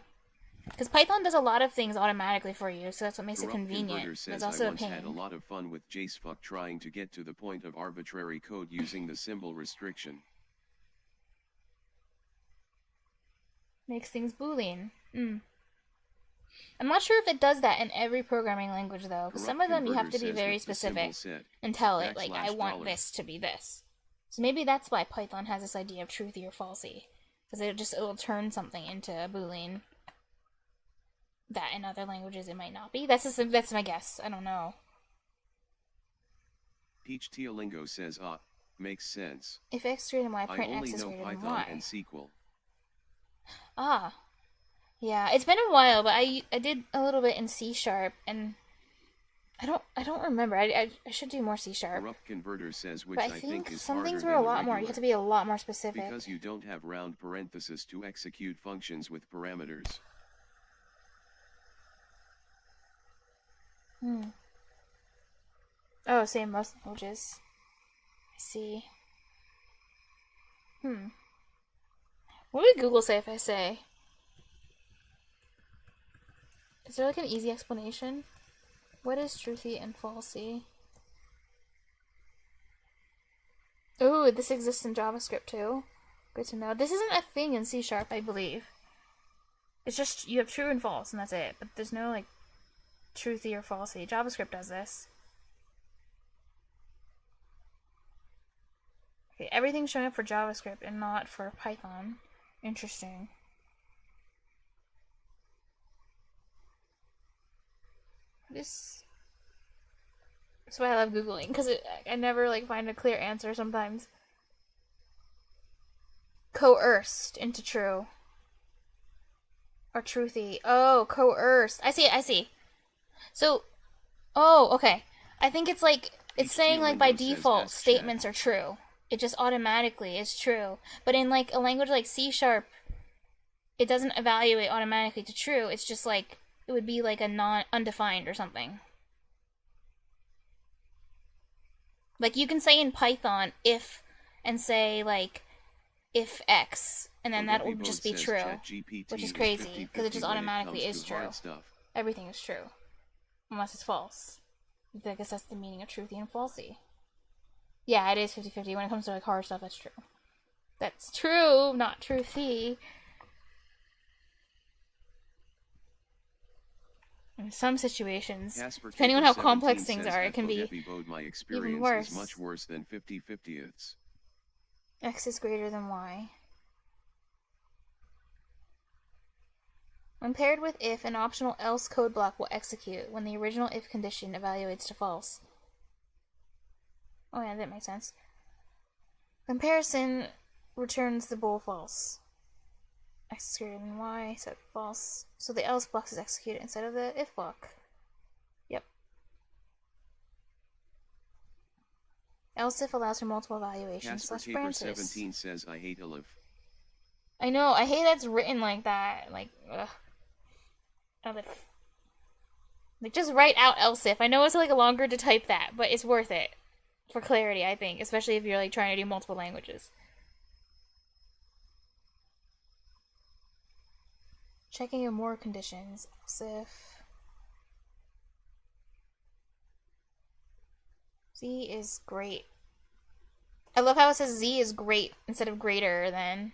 S1: Because Python does a lot of things automatically for you, so that's what makes it convenient.
S2: Says,
S1: It's also
S2: I
S1: a
S2: once
S1: pain.
S2: had a lot of fun with JSFUC trying to get to the point of arbitrary code using the symbol restriction.
S1: Makes things Boolean. I'm not sure if it does that in every programming language though, because some of them you have to be very specific and tell it like I want this to be this. So maybe that's why Python has this idea of truthy or falsy, because it'll turn something into a Boolean that in other languages it might not be. That's my guess. I don't know.
S2: Peach Teolingo says, makes sense.
S1: If x greater than y,
S2: I
S1: print
S2: only
S1: x is
S2: know
S1: greater than
S2: Python
S1: y.
S2: and SQL.
S1: Ah. Yeah, it's been a while, but I did a little bit in C#, and I don't remember. I should do more C#.
S2: Corrupt Converter says, which
S1: But
S2: I think is
S1: some
S2: harder
S1: things were
S2: than
S1: a lot more. You
S2: regular,
S1: have to be a lot more specific.
S2: because you don't have round parentheses to execute functions with parameters.
S1: Oh, same most languages. I see. What would Google say if I say? Is there like an easy explanation? What is truthy and falsy? Ooh, this exists in JavaScript too. Good to know. This isn't a thing in C#, I believe. It's just you have true and false, and that's it. But there's no like truthy or falsy. JavaScript does this. Okay, everything's showing up for JavaScript and not for Python. Interesting. This. That's why I love Googling, because I never, like, find a clear answer sometimes. Coerced into true. Or truthy. Oh, coerced. I see. So, oh, okay. I think it's like, it's saying, like, by default, statements are true. It just automatically is true. But in, like, a language like C#, it doesn't evaluate automatically to true. It's just, like, it would be, like, a undefined or something. Like, you can say in Python, if, and say, like, if X, and then that will just be true. Which is crazy, because it just automatically is true. Everything is true. Unless it's false. I guess that's the meaning of truthy and falsy. Yeah, it is 50-50. When it comes to, like, hard stuff, that's true. That's true, not truthy. In some situations, depending on how complex things are, it can be even worse.
S2: Is much worse than 50-50.
S1: X is greater than Y. When paired with if, an optional else code block will execute when the original if condition evaluates to false. Oh yeah, that makes sense. Comparison returns the bool false. X is greater than Y, set false. So the else block is executed instead of the if block. Yep. Else if allows for multiple evaluations.
S2: Casper 17 says I hate elif.
S1: I know, I hate that's written like that. Like, ugh. Elif. Like, just write out else if. I know it's like longer to type that, but it's worth it. For clarity, I think. Especially if you're like trying to do multiple languages. Checking in more conditions. Else if. Z is great. I love how it says Z is great instead of greater than.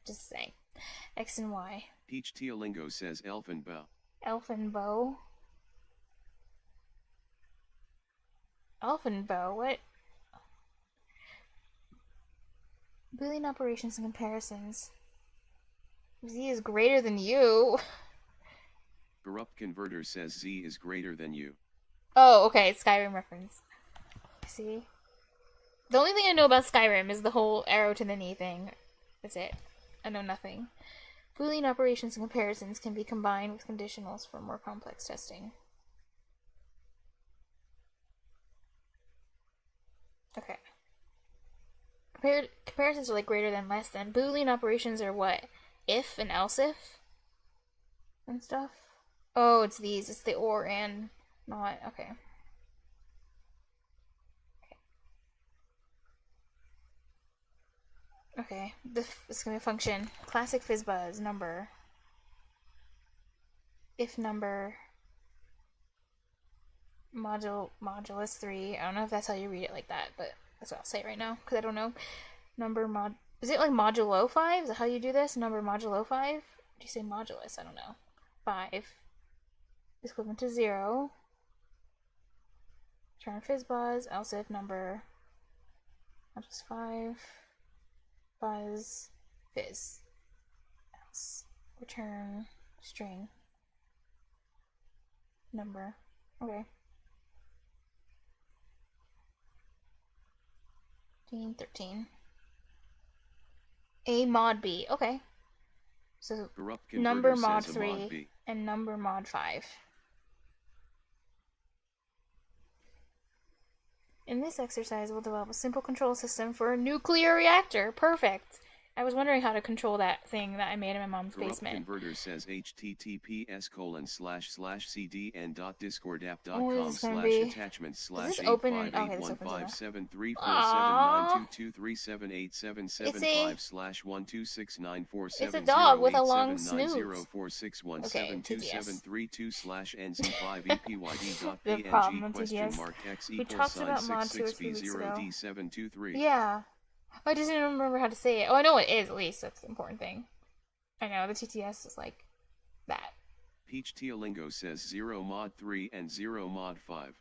S1: Just saying. X and Y.
S2: Peach Teolingo says Elfenbow.
S1: Elfenbow? Elfenbow? What? Boolean operations and comparisons. Z is greater than you.
S2: Corrupt Converter says Z is greater than you.
S1: Oh, okay, Skyrim reference. See? The only thing I know about Skyrim is the whole arrow to the knee thing. That's it. I know nothing. Boolean operations and comparisons can be combined with conditionals for more complex testing. Okay. Comparisons are like greater than, less than. Boolean operations are what? If and else if? And stuff? Oh, it's these. It's the or and not. Okay. Okay, this is going to be a function. Classic FizzBuzz number. If number modulus 3. I don't know if that's how you read it like that, but that's what I'll say right now, because I don't know. Number mod... Is it like modulo 5? Is that how you do this? Number modulo 5? Do you say modulus? I don't know. 5 is equivalent to 0. Return FizzBuzz, else if number modulus 5. Buzz, fizz, else, return, string, number, okay. 13. A mod B, okay. So, number mod 3 and number mod 5. In this exercise, we'll develop a simple control system for a nuclear reactor. Perfect. I was wondering how to control that thing that I made in my mom's basement.
S2: Converter says https://cdn.discord.com/attachments/85317734795/12694775/1269467
S1: It's a dog with a long snooze.
S2: Okay, TTS.
S1: The problem with TTS. We talked about mod 2 or 3 weeks ago. Yeah. I just didn't remember how to say it. Oh, I know what it is, at least. That's the important thing. I know, the TTS is like that.
S2: Peach Teolingo says 0 mod 3 and 0 mod 5.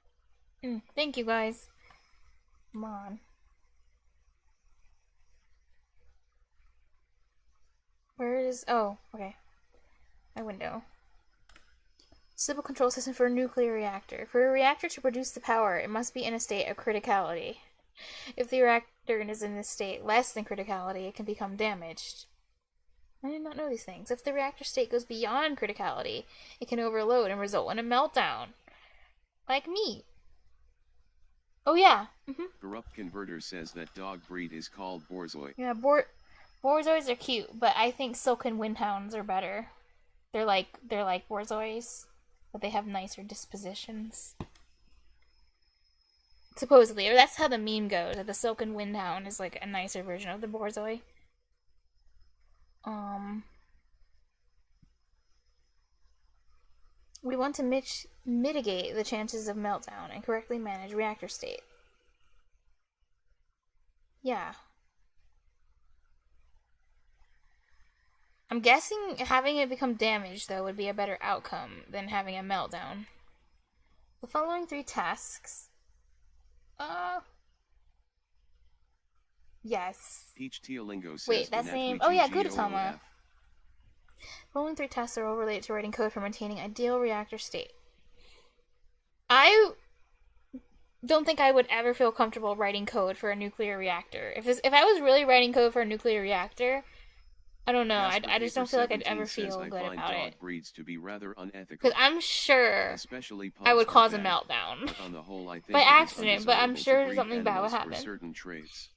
S1: Thank you, guys. Come on. Where is... Oh, okay. My window. Simple control system for a nuclear reactor. For a reactor to produce the power, it must be in a state of criticality. If the reactor is in a state less than criticality, it can become damaged. I did not know these things. If the reactor state goes beyond criticality, it can overload and result in a meltdown. Like me. Oh yeah.
S2: Corrupt Converter says that dog breed is called Borzoi.
S1: Yeah, Borzois are cute, but I think Silken Windhounds are better. They're like Borzois, but they have nicer dispositions. Supposedly, or that's how the meme goes, that the Silken Windhound is like a nicer version of the Borzoi. We want to mitigate the chances of meltdown and correctly manage reactor state. Yeah. I'm guessing having it become damaged, though, would be a better outcome than having a meltdown. The following 3 tasks... Yes.
S2: Peach Teolingo says...
S1: Wait, that's name... Oh yeah, Gudetama. Following 3 tasks are all related to writing code for maintaining ideal reactor state. I don't think I would ever feel comfortable writing code for a nuclear reactor. If I was really writing code for a nuclear reactor, I don't know. I just don't feel like I'd ever feel good about it.
S2: Breeds to be rather unethical.
S1: Because I'm sure I would cause a meltdown.
S2: On the whole, I think
S1: by accident, but I'm sure something bad would happen.
S2: Certain traits.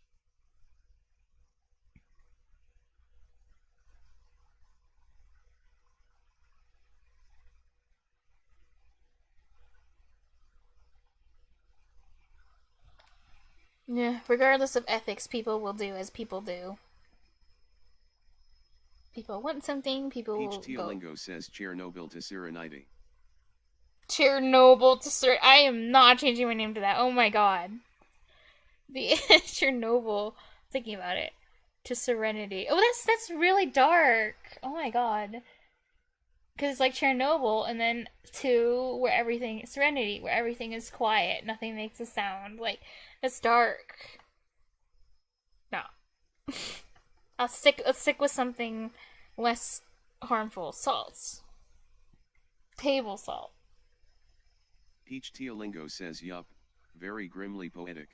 S1: Yeah, regardless of ethics, people will do as people do. People want something, people will
S2: Peach Teolingo says Chernobyl to Serenity.
S1: Chernobyl to Serenity. I am not changing my name to that. Oh my god. The Chernobyl, thinking about it, to Serenity. Oh, that's really dark. Oh my god. Because it's like Chernobyl, and then to where everything, Serenity, where everything is quiet, nothing makes a sound. Like, that's dark. No. Let's stick with something less harmful. Salts. Table salt.
S2: Peach Teolingo says yup. Very grimly poetic.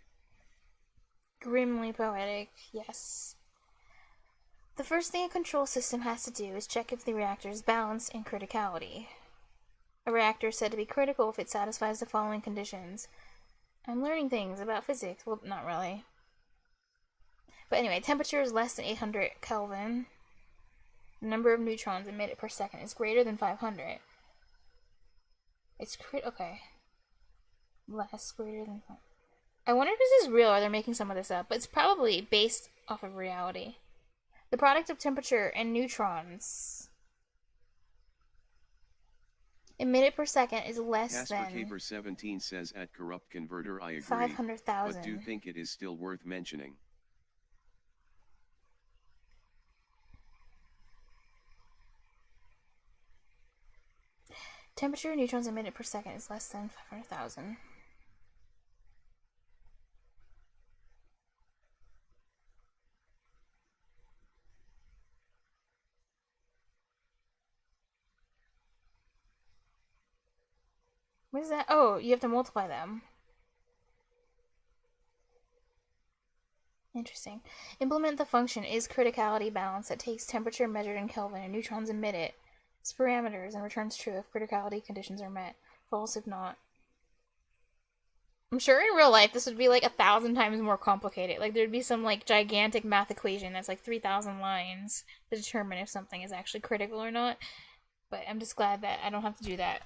S1: Grimly poetic, yes. The first thing a control system has to do is check if the reactor is balanced in criticality. A reactor is said to be critical if it satisfies the following conditions. I'm learning things about physics. Well, not really. But anyway, temperature is less than 800 Kelvin. The number of neutrons emitted per second is greater than 500. It's okay. Less, greater than 500. I wonder if this is real or they're making some of this up, but it's probably based off of reality. The product of temperature and neutrons emitted per second is less
S2: Casper
S1: than
S2: Caper 17 says at Corrupt Converter I agree,
S1: 500,000.
S2: but do think it is still worth mentioning.
S1: Temperature and neutrons emitted per second is less than 500,000. What is that? Oh, you have to multiply them. Interesting. Implement the function is criticality balance that takes temperature measured in Kelvin and neutrons emitted as parameters and returns true if criticality conditions are met. False if not. I'm sure in real life this would be like 1,000 times more complicated. Like there'd be some like gigantic math equation that's like 3,000 lines to determine if something is actually critical or not. But I'm just glad that I don't have to do that.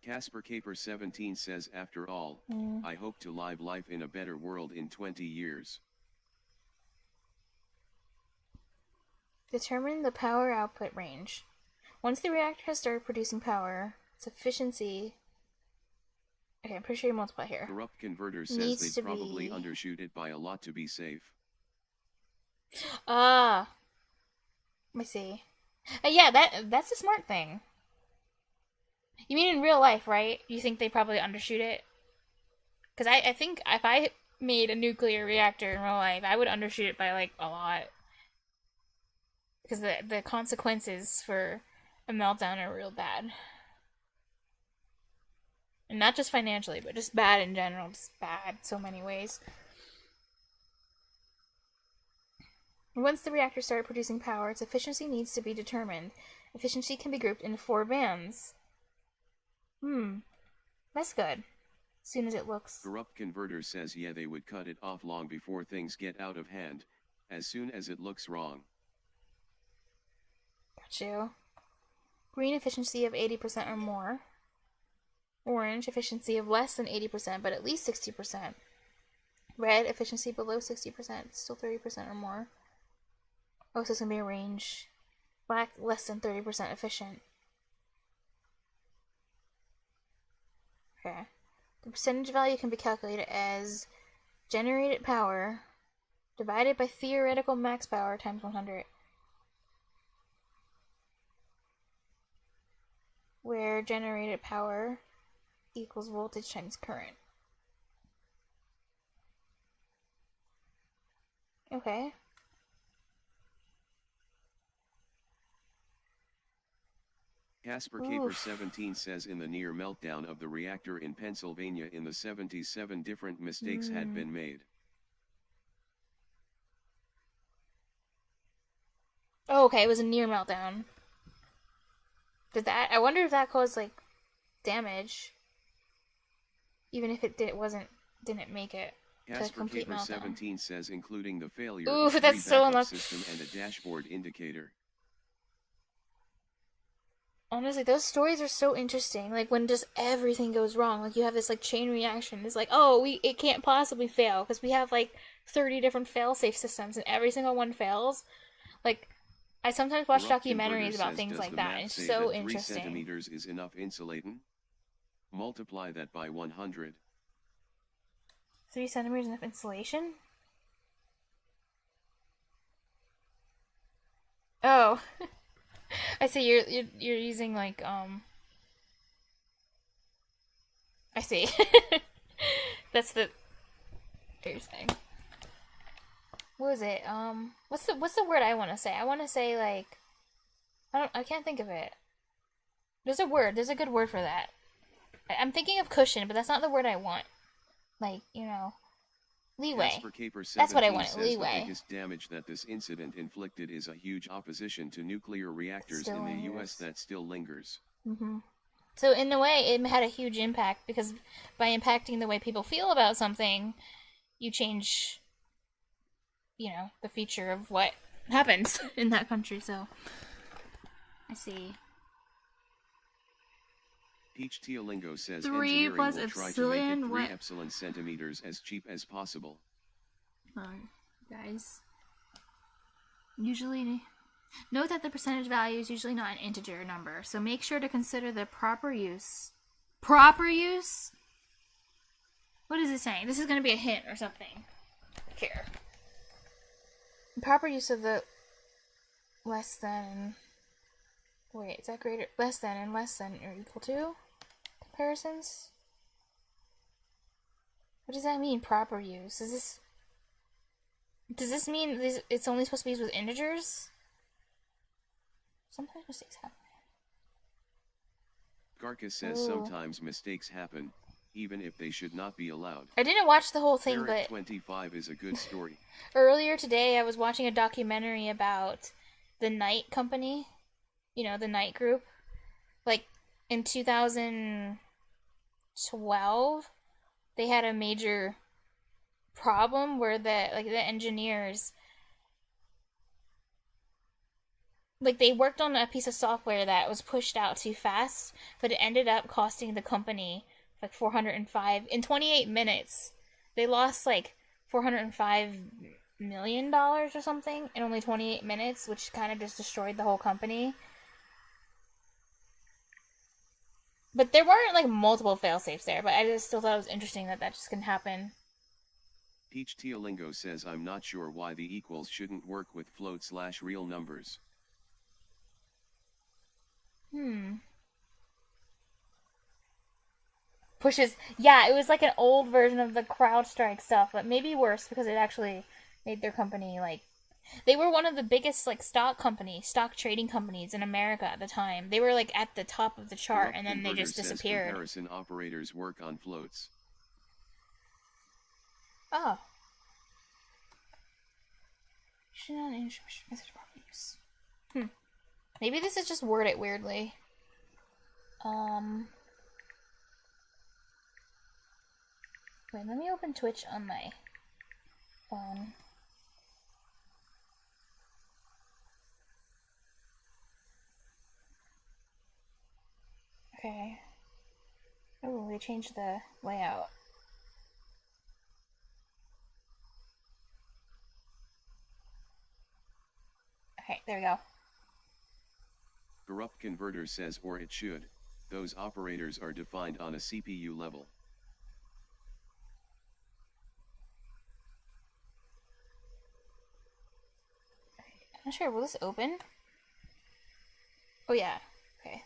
S2: Casper Caper 17 says after all, I hope to live life in a better world in 20 years.
S1: Determine the power output range. Once the reactor has started producing power, its efficiency... Okay, I'm pretty sure you multiply here.
S2: Corrupt Converter says they'd probably undershoot it by a lot to be safe.
S1: Ah. Let me see. Yeah, that's a smart thing. You mean in real life, right? You think they probably undershoot it? Because I think if I made a nuclear reactor in real life, I would undershoot it by, like, a lot. because the consequences for a meltdown are real bad. And not just financially, but just bad in general. Just bad so many ways. Once the reactor started producing power, its efficiency needs to be determined. Efficiency can be grouped into 4 bands. That's good. As soon as it looks.
S2: Corrupt Converter says yeah, they would cut it off long before things get out of hand, as soon as it looks wrong.
S1: Got you. Green efficiency of 80% or more. Orange efficiency of less than 80% but at least 60%. Red efficiency below 60%, still 30% or more. Oh, so it's going to be a range. Black less than 30% efficient. Okay. The percentage value can be calculated as generated power divided by theoretical max power times 100. Where generated power equals voltage times current. Okay.
S2: Casper Caper 17 says in the near meltdown of the reactor in Pennsylvania in the 70s, 7 different mistakes had been made.
S1: Oh, okay, it was a near meltdown. I wonder if that caused, like, damage. Even if it didn't make it to
S2: Casper
S1: complete
S2: Caper
S1: meltdown.
S2: 17 says including the failure
S1: Ooh,
S2: of
S1: that's so
S2: backup
S1: unlucky.
S2: system and a dashboard indicator.
S1: Honestly, those stories are so interesting. Like, when just everything goes wrong. Like, you have this, like, chain reaction. It's like, oh, it can't possibly fail. Because we have, like, 30 different fail-safe systems, and every single one fails. Like, I sometimes watch
S2: Corrupt
S1: documentaries
S2: Converter
S1: about
S2: says,
S1: things
S2: does
S1: like
S2: the
S1: that,
S2: math
S1: and it's
S2: say
S1: so
S2: that 3
S1: interesting.
S2: centimeters is enough insulating? Multiply that by 100.
S1: 3 centimeters enough insulation? Oh. I see, you're using, like, I see. That's what you're saying. What is it? What's the word I want to say? I want to say, like, I can't think of it. There's a good word for that. I'm thinking of cushion, but that's not the word I want. Like, leeway.
S2: Casper Caper
S1: That's what I
S2: 17
S1: wanted,
S2: says
S1: leeway.
S2: the biggest damage that this incident inflicted is a huge opposition to nuclear reactors
S1: Still
S2: in the
S1: lingers.
S2: US that still lingers.
S1: So in a way, it had a huge impact because by impacting the way people feel about something, you change, the future of what happens in that country. So I see.
S2: Peach Teolingo says
S1: 3
S2: engineering
S1: plus
S2: will try to make
S1: epsilon,
S2: it 3
S1: what?
S2: epsilon centimeters as cheap as possible.
S1: Guys. Usually, note that the percentage value is usually not an integer number, so make sure to consider the proper use. Proper use? What is it saying? This is going to be a hint or something. Here. Proper use of the less than. Wait, is that greater? Less than and less than or equal to comparisons? What does that mean, proper use? Does this mean it's only supposed to be used with integers? Sometimes mistakes happen.
S2: Garcus says sometimes mistakes happen, even if they should not be allowed.
S1: I didn't watch the whole thing,
S2: Eric
S1: but
S2: 25 is a good story.
S1: earlier today I was watching a documentary about the Knight Company. The Knight Group. Like, in 2012, they had a major problem where the engineers, like, they worked on a piece of software that was pushed out too fast, but it ended up costing the company like 405 in 28 minutes. They lost like $405 million or something in only 28 minutes, which kind of just destroyed the whole company. But there weren't, like, multiple fail-safes there, but I just still thought it was interesting that just can happen.
S2: Peach Teolingo says I'm not sure why the equals shouldn't work with float/real numbers.
S1: Pushes. Yeah, it was like an old version of the CrowdStrike stuff, but maybe worse because it actually made their company, like... They were one of the biggest like stock trading companies in America at the time. They were like at the top of the chart, and then they just disappeared.
S2: Comparison operators work on floats.
S1: Oh. Should not message properties. Maybe this is just worded weirdly. Wait, let me open Twitch on my phone. Okay. Oh, they changed the layout. Okay, there we go.
S2: Corrupt Converter says, or it should. Those operators are defined on a CPU level.
S1: I'm not sure, will this open? Oh yeah, okay.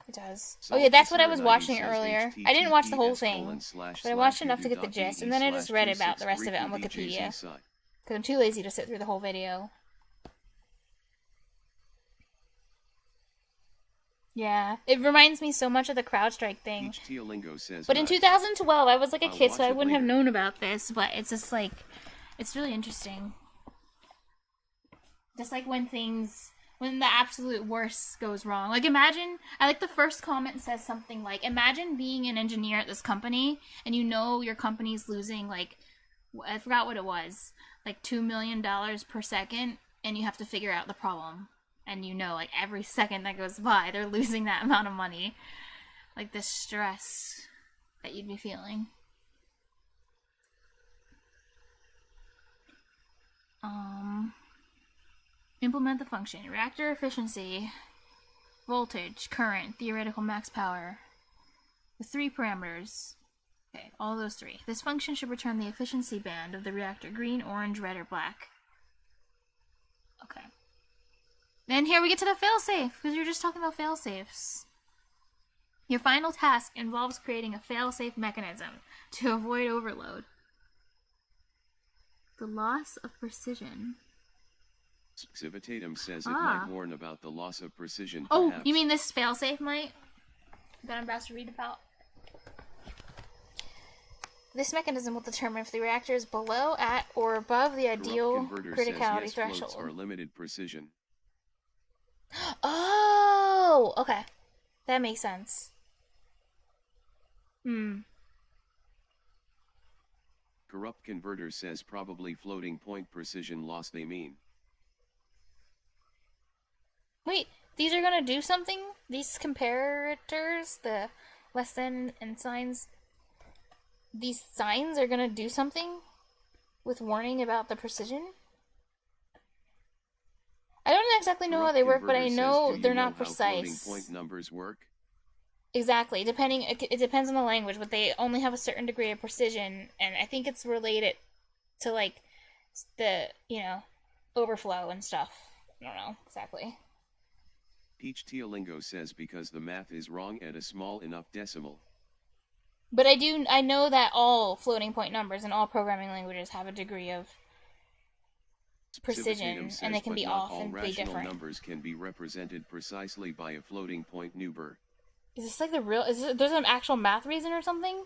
S1: It does. Oh yeah, that's what I was watching earlier. I didn't watch the whole thing, but I watched enough to get the gist, and then I just read about the rest of it on Wikipedia. Because I'm too lazy to sit through the whole video. Yeah, it reminds me so much of the CrowdStrike thing. But in 2012, I was like a kid, so I wouldn't have known about this, but it's just like, it's really interesting. Just like when the absolute worst goes wrong. Like imagine, I like the first comment says something like, imagine being an engineer at this company, and you know your company's losing like, I forgot what it was, like $2 million per second, and you have to figure out the problem. And you know, like, every second that goes by, they're losing that amount of money. Like, the stress that you'd be feeling. Implement the function. Reactor efficiency, voltage, current, theoretical max power. The 3 parameters. Okay, all those 3. This function should return the efficiency band of the reactor. Green, orange, red, or black. Okay. Then here we get to the failsafe, because you're just talking about failsafes. Your final task involves creating a failsafe mechanism to avoid overload. The loss of precision.
S2: Civitatum says it might warn about the loss of precision.
S1: Oh,
S2: perhaps.
S1: You mean this failsafe might? That I'm about to read about. This mechanism will determine if the reactor is below, at, or above the ideal criticality threshold.
S2: Or limited precision.
S1: Oh, okay. That makes sense.
S2: Corrupt Converter says probably floating point precision loss they mean.
S1: Wait, these are gonna do something? These comparators, the less than and signs, these signs are gonna do something with warning about the precision? I don't exactly know how they work, but I know they're not precise.
S2: Floating point numbers work?
S1: Exactly. It depends on the language, but they only have a certain degree of precision, and I think it's related to like the, overflow and stuff. I don't know exactly.
S2: Peach Teolingo says because the math is wrong at a small enough decimal.
S1: But I know that all floating point numbers in all programming languages have a degree of precision, and they can be off and be different.
S2: Rational numbers can be represented precisely by a floating point number.
S1: Is this like the real? There's an actual math reason or something?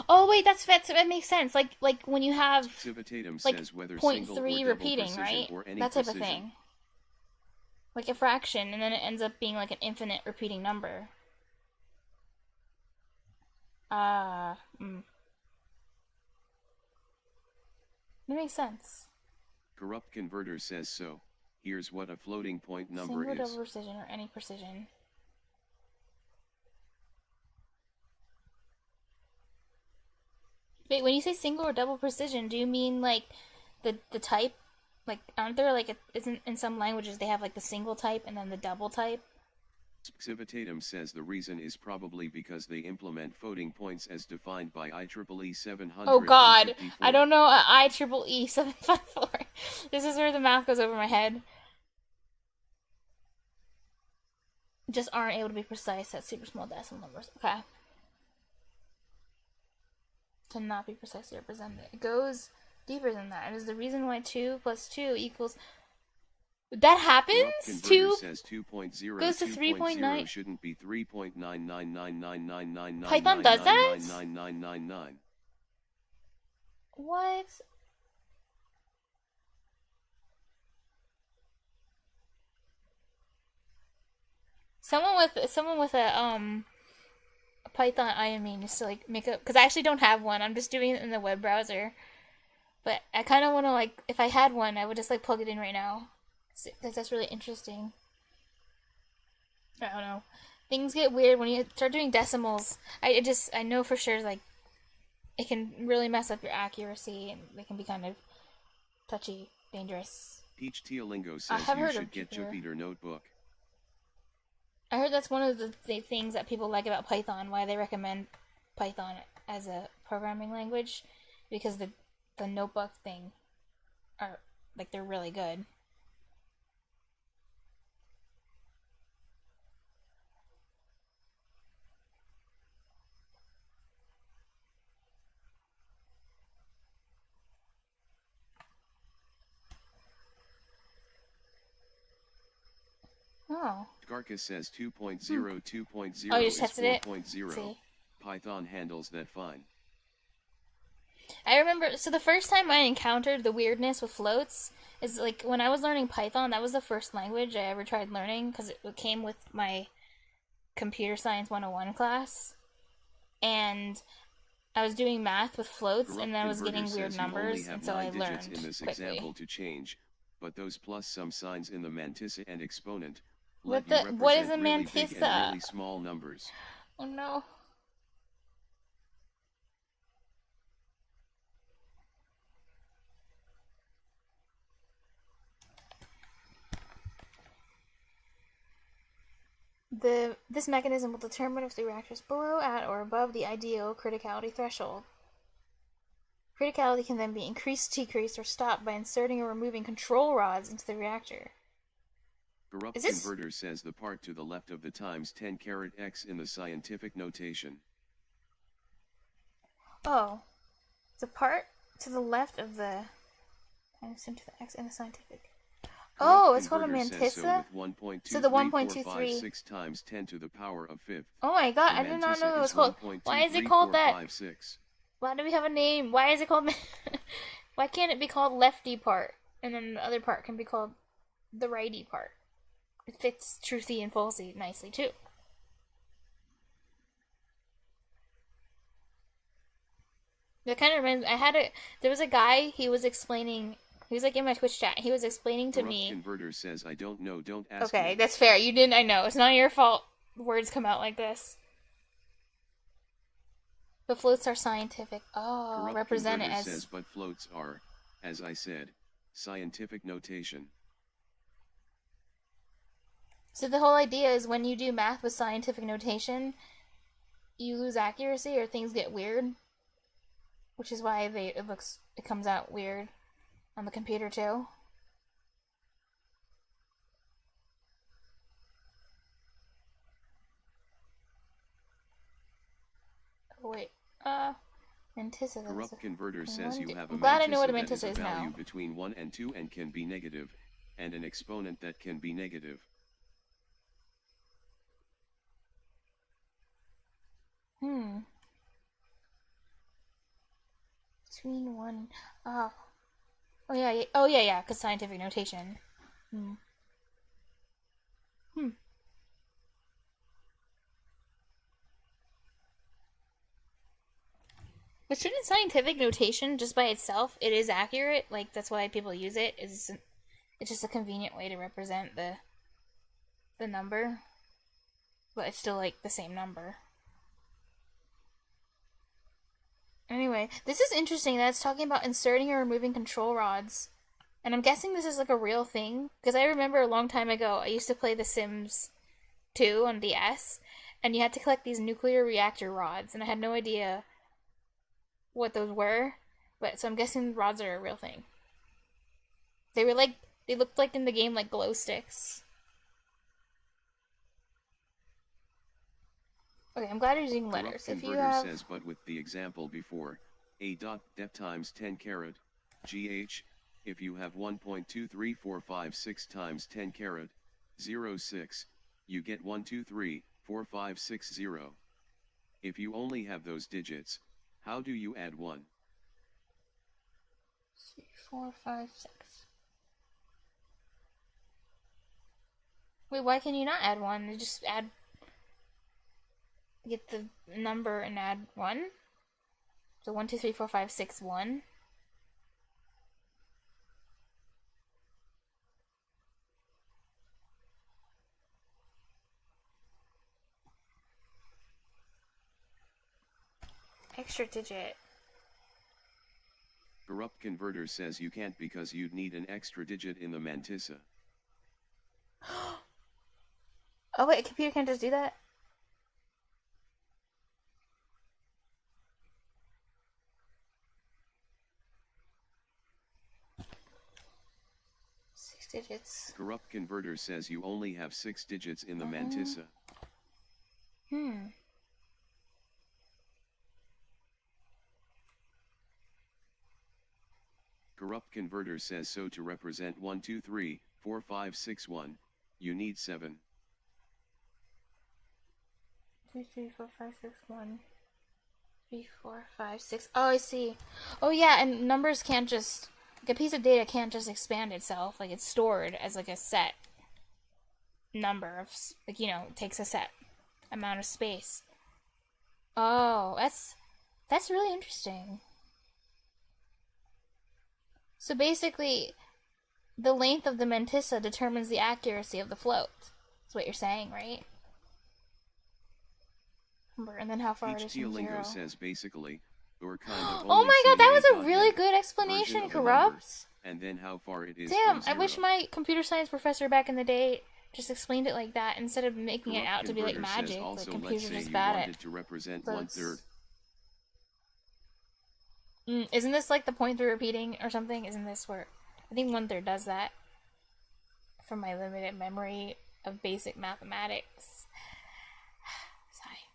S1: Oh wait, that makes sense. Like when you have like
S2: says whether
S1: 0.3 repeating, right? That type of thing. Like a fraction, and then it ends up being like an infinite repeating number. That makes sense.
S2: Corrupt Converter says so. Here's what a floating point number
S1: Single,
S2: is.
S1: double precision, or any precision. Wait, when you say single or double precision, do you mean like the type? Like, aren't there like isn't in some languages they have like the single type and then the double type?
S2: Civitatum says the reason is probably because they implement floating points as defined by IEEE 700.
S1: Oh God, I don't know IEEE 754. This is where the math goes over my head. Just aren't able to be precise at super small decimal numbers. Okay. To not be precisely represented. It goes deeper than that. It is the reason why 2 plus 2 equals... That happens? 2
S2: says 2.0
S1: goes to 3.9.
S2: Shouldn't be 3.9999999.
S1: Python does that?
S2: 9999.
S1: What? Someone with a Python IME needs to like make up, because I actually don't have one. I'm just doing it in the web browser. But I kind of want to like, if I had one, I would just like plug it in right now. Because that's really interesting. I don't know. Things get weird when you start doing decimals. I know for sure, like, it can really mess up your accuracy, and they can be kind of touchy, dangerous.
S2: Peach Teolingo says you should get Jupyter Notebook.
S1: I heard that's one of the things that people like about Python, why they recommend Python as a programming language, because the notebook thing are, like, they're really good. Oh.
S2: Garcus says 2.0, 2.0
S1: Oh, you
S2: is
S1: just tested
S2: 4.0.
S1: See?
S2: Python handles that fine.
S1: I remember, so the first time I encountered the weirdness with floats is like when I was learning Python. That was the first language I ever tried learning because it came with my Computer Science 101 class. And I was doing math with floats, and I was getting weird numbers, and so I learned
S2: in this
S1: quickly.
S2: Example to change, but those plus some signs in the mantissa and exponent.
S1: What is a mantissa?
S2: Really, really small numbers.
S1: Oh no. This mechanism will determine if the reactor is below, at, or above the ideal criticality threshold. Criticality can then be increased, decreased, or stopped by inserting or removing control rods into the reactor.
S2: Corrupt Converter says the part to the left of the times 10 caret x in the scientific notation.
S1: Oh. The part to the left of the times 10 to the x in the scientific. Oh, it's called a mantissa? So the 1.23
S2: times 10 to the power of fifth.
S1: Oh my god, I did not know that was called. Why is it called that? Why do we have a name? Why is it called... Why can't it be called lefty part? And then the other part can be called the righty part. It fits truthy and falsy nicely, too. That kind of reminds me... There was a guy, he was explaining... He was like in my Twitch chat. He was explaining to me...
S2: Converter says, I don't know, don't ask
S1: Okay,
S2: me.
S1: that's fair. You didn't, I know. It's not your fault words come out like this. But floats are scientific. Oh,
S2: Corrupt
S1: represent it
S2: Converter
S1: as...
S2: says, but floats are, as I said, scientific notation.
S1: So the whole idea is when you do math with scientific notation, you lose accuracy or things get weird. Which is why it comes out weird on the computer too. Oh wait, mantissa.
S2: Corrupt Converter says you have a
S1: I'm glad I know what a
S2: mantissa
S1: mantissa is
S2: value
S1: now.
S2: between 1 and 2 and can be negative, and an exponent that can be negative.
S1: Between 1... Oh yeah, because scientific notation. But shouldn't scientific notation, just by itself, it is accurate? Like, that's why people use it. It's just a convenient way to represent the number. But it's still, like, the same number. Anyway, this is interesting that it's talking about inserting or removing control rods. And I'm guessing this is like a real thing. Because I remember a long time ago, I used to play The Sims 2 on DS. And you had to collect these nuclear reactor rods. And I had no idea what those were. But so I'm guessing rods are a real thing. They looked like in the game like glow sticks. Okay, I'm glad you're using letters.
S2: If you have... says, but with the example before, a dot def times 10 caret. GH, if you have 1.23456 times 10 carat, 06, you get 1234560. If you only have those digits, how do you add 1?
S1: 3, 4, 5, 6. Wait, why can you not add 1? You just add... Get the number and add 1? So 1, 2, 3, 4, 5, 6, 1. Extra digit.
S2: Corrupt Converter says you can't because you'd need an extra digit in the mantissa.
S1: Oh wait, a computer can't just do that? Six digits.
S2: Corrupt Converter says you only have 6 digits in the mantissa. Corrupt Converter says so to represent 1, 2, 3, 4, 5, 6, 1, you need 7.
S1: 2, 3, 4, 5, 6, 1. 3, 4, 5, 6. Oh, I see. Oh yeah, and numbers can't just... Like, a piece of data can't just expand itself. Like, it's stored as, like, a set number of... Like, you know, it takes a set amount of space. Oh, that's really interesting. So basically, the length of the mantissa determines the accuracy of the float. That's what you're saying, right? And then how far it is from 0.
S2: says basically, or kind of
S1: oh my god, that was a
S2: only
S1: really good explanation, Corrupt.
S2: And then how far it is
S1: Damn,
S2: from 0.
S1: I wish my computer science professor back in the day just explained it like that instead of making it out to be like magic. Like computers are just bad at
S2: to represent
S1: floats.
S2: 1/3.
S1: Isn't this like the point through repeating or something? Isn't this where... I think 1/3 does that. From my limited memory of basic mathematics. Sigh.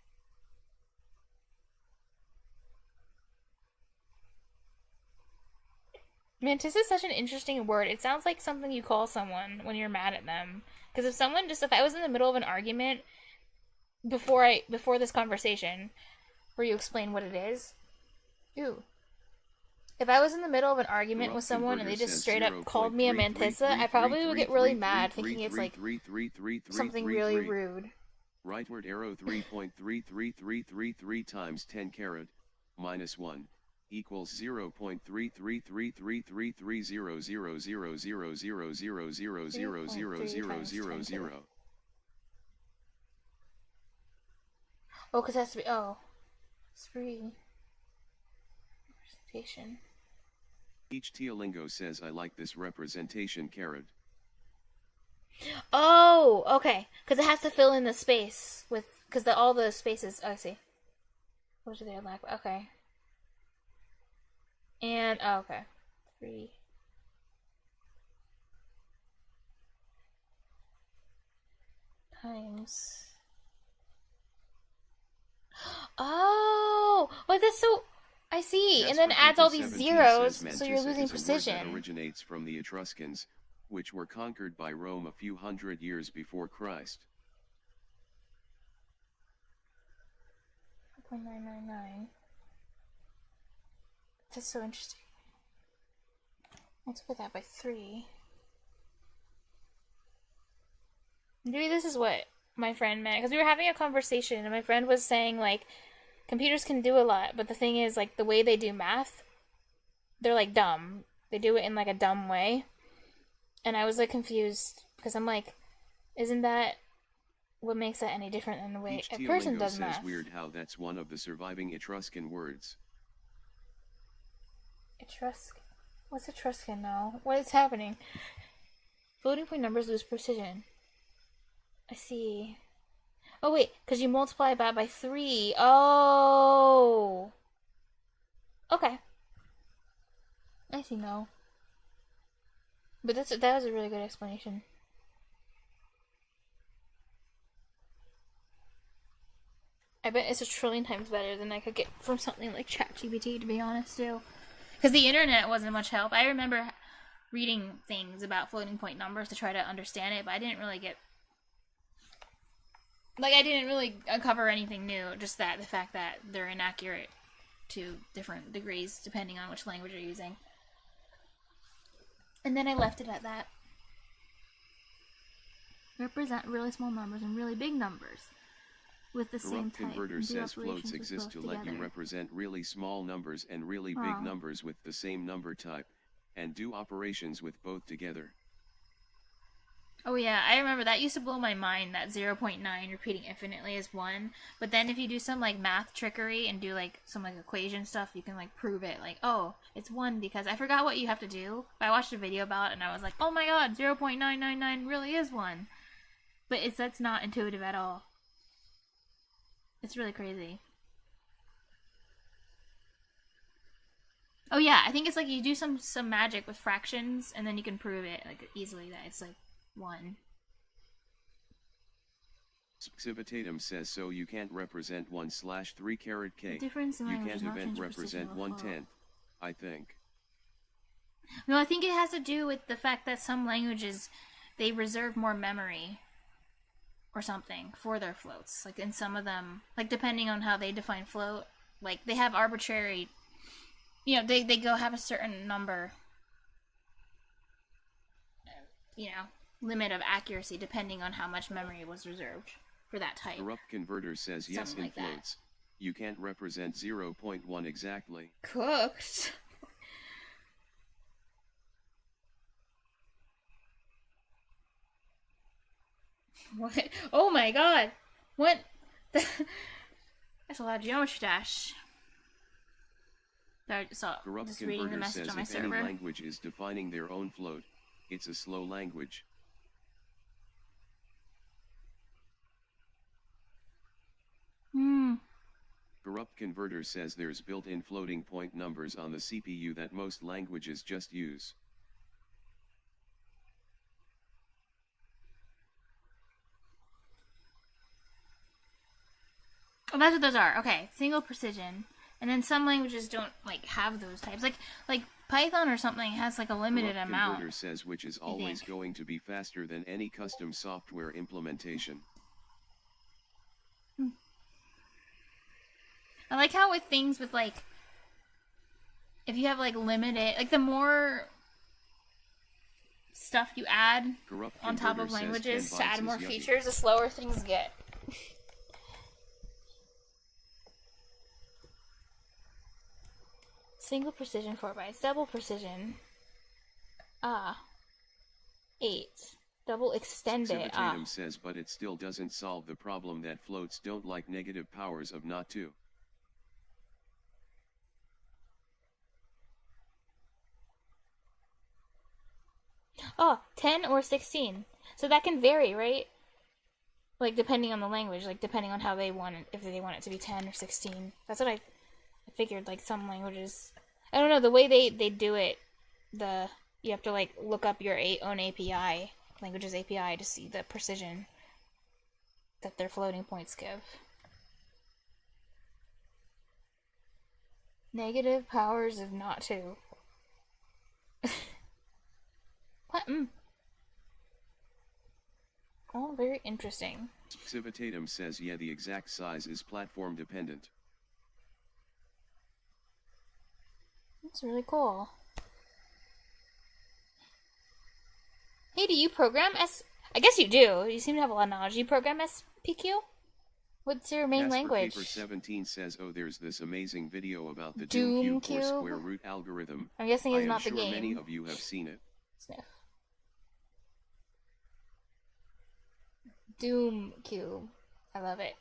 S1: Mantissa is such an interesting word. It sounds like something you call someone when you're mad at them. Because if I was in the middle of an argument before this conversation, where you explain what it is, if I was in the middle of an argument with someone and they just straight up called me a mantissa, I probably would get really mad, thinking it's like something really rude.
S2: Rightward arrow 3.33333 times 10 carat minus 1 equals 0.33333330000000000000.
S1: Oh, because it has to be... Oh. 3. Representation.
S2: Each Teolingo says I like this representation carat.
S1: Oh, okay. Because it has to fill in the space with... Because all the spaces... Oh, I see. What do they lack? Okay. And... Oh, okay. 3. Times... Oh! Well, that's so... I see.
S2: Jasper
S1: And then adds all these zeros,
S2: says
S1: so you're losing
S2: is a word
S1: precision.
S2: that originates from the Etruscans, which were conquered by Rome a few hundred years before Christ.
S1: 0.999. That's so interesting. Multiply that by 3. Maybe this is what my friend meant, because we were having a conversation and my friend was saying, like, computers can do a lot, but the thing is, like, the way they do math, they're, like, dumb. They do it in, like, a dumb way. And I was, like, confused, because I'm like, isn't that what makes that any different than the way a person does math?
S2: Says weird how that's one of the surviving Etruscan words.
S1: Etruscan? What's Etruscan now? What is happening? Floating point numbers lose precision. I see. Oh, wait, because you multiply that by 3. Oh! Okay. I see now. But that was a really good explanation. I bet it's a trillion times better than I could get from something like ChatGPT, to be honest, too. Because the internet wasn't much help. I remember reading things about floating point numbers to try to understand it, but I didn't really get... Like, I didn't really uncover anything new, just the fact that they're inaccurate to different degrees, depending on which language you're using. And then I left it at that. Represent really small numbers and really big numbers with the same type.
S2: Converter says floats exist to let you represent really small numbers and really big numbers with the same number type, and do operations with both together.
S1: Oh yeah, I remember that used to blow my mind, that 0.9 repeating infinitely is 1, but then if you do some like math trickery and do like some like equation stuff, you can like prove it, like, oh, it's 1 because I forgot what you have to do, but I watched a video about it and I was like, oh my god, 0.999 really is 1. But that's not intuitive at all. It's really crazy. Oh yeah, I think it's like you do some magic with fractions and then you can prove it like easily that it's like 1.
S2: Civitatum says so you can't represent 1/3 caret k.
S1: The difference in
S2: you
S1: language
S2: can't
S1: is not
S2: even
S1: changing
S2: represent
S1: precision of
S2: 1/10, I think.
S1: No, I think it has to do with the fact that some languages, they reserve more memory or something for their floats. Like in some of them, like depending on how they define float, like they have arbitrary, you know, they go have a certain number, you know, limit of accuracy depending on how much memory was reserved for that type.
S2: Corrupt Converter says yes in floats. You can't represent 0.1 exactly.
S1: Cooked. What? Oh my god! What? That's a lot of geometry dash. I saw
S2: Corrupt
S1: just reading the
S2: Converter
S1: message
S2: says
S1: on my
S2: if
S1: server.
S2: any language is defining their own float, it's a slow language. Corrupt Converter says there's built-in floating point numbers on the CPU that most languages just use.
S1: Oh, that's what those are. Okay, single precision. And then some languages don't like have those types. Like Python or something has like a limited
S2: Corrupt
S1: amount.
S2: Converter says which is always going to be faster than any custom software implementation.
S1: I like how with things with like, if you have like limited, like the more stuff you add
S2: Corrupt
S1: on top of
S2: Converter says
S1: languages
S2: 10
S1: to add
S2: bytes
S1: more
S2: is yucky.
S1: features, the slower things get. Single precision 4 bytes, double precision 8, double extended
S2: Civitatum says but it still doesn't solve the problem that floats don't like negative powers of not 2.
S1: Oh, 10 or 16. So that can vary, right? Like, depending on the language, like, depending on how they want it, if they want it to be 10 or 16. That's what I figured, like, some languages... I don't know, the way they do it, you have to, like, look up your own API, languages API, to see the precision that their floating points give. Negative powers of not 2. What? Oh, very interesting.
S2: Civitatum says yeah the exact size is platform dependent.
S1: That's really cool. Hey, do you program I guess you do. You seem to have a lot of knowledge. Do you program SPQ? What's your main language?
S2: Paper 17 says oh there's this amazing video about the
S1: Doom
S2: Doom
S1: Cube?
S2: Cube for square root algorithm.
S1: I'm guessing it's not the
S2: I am sure
S1: game.
S2: many of you have seen it.
S1: Sniff. Doom Cube. I love it.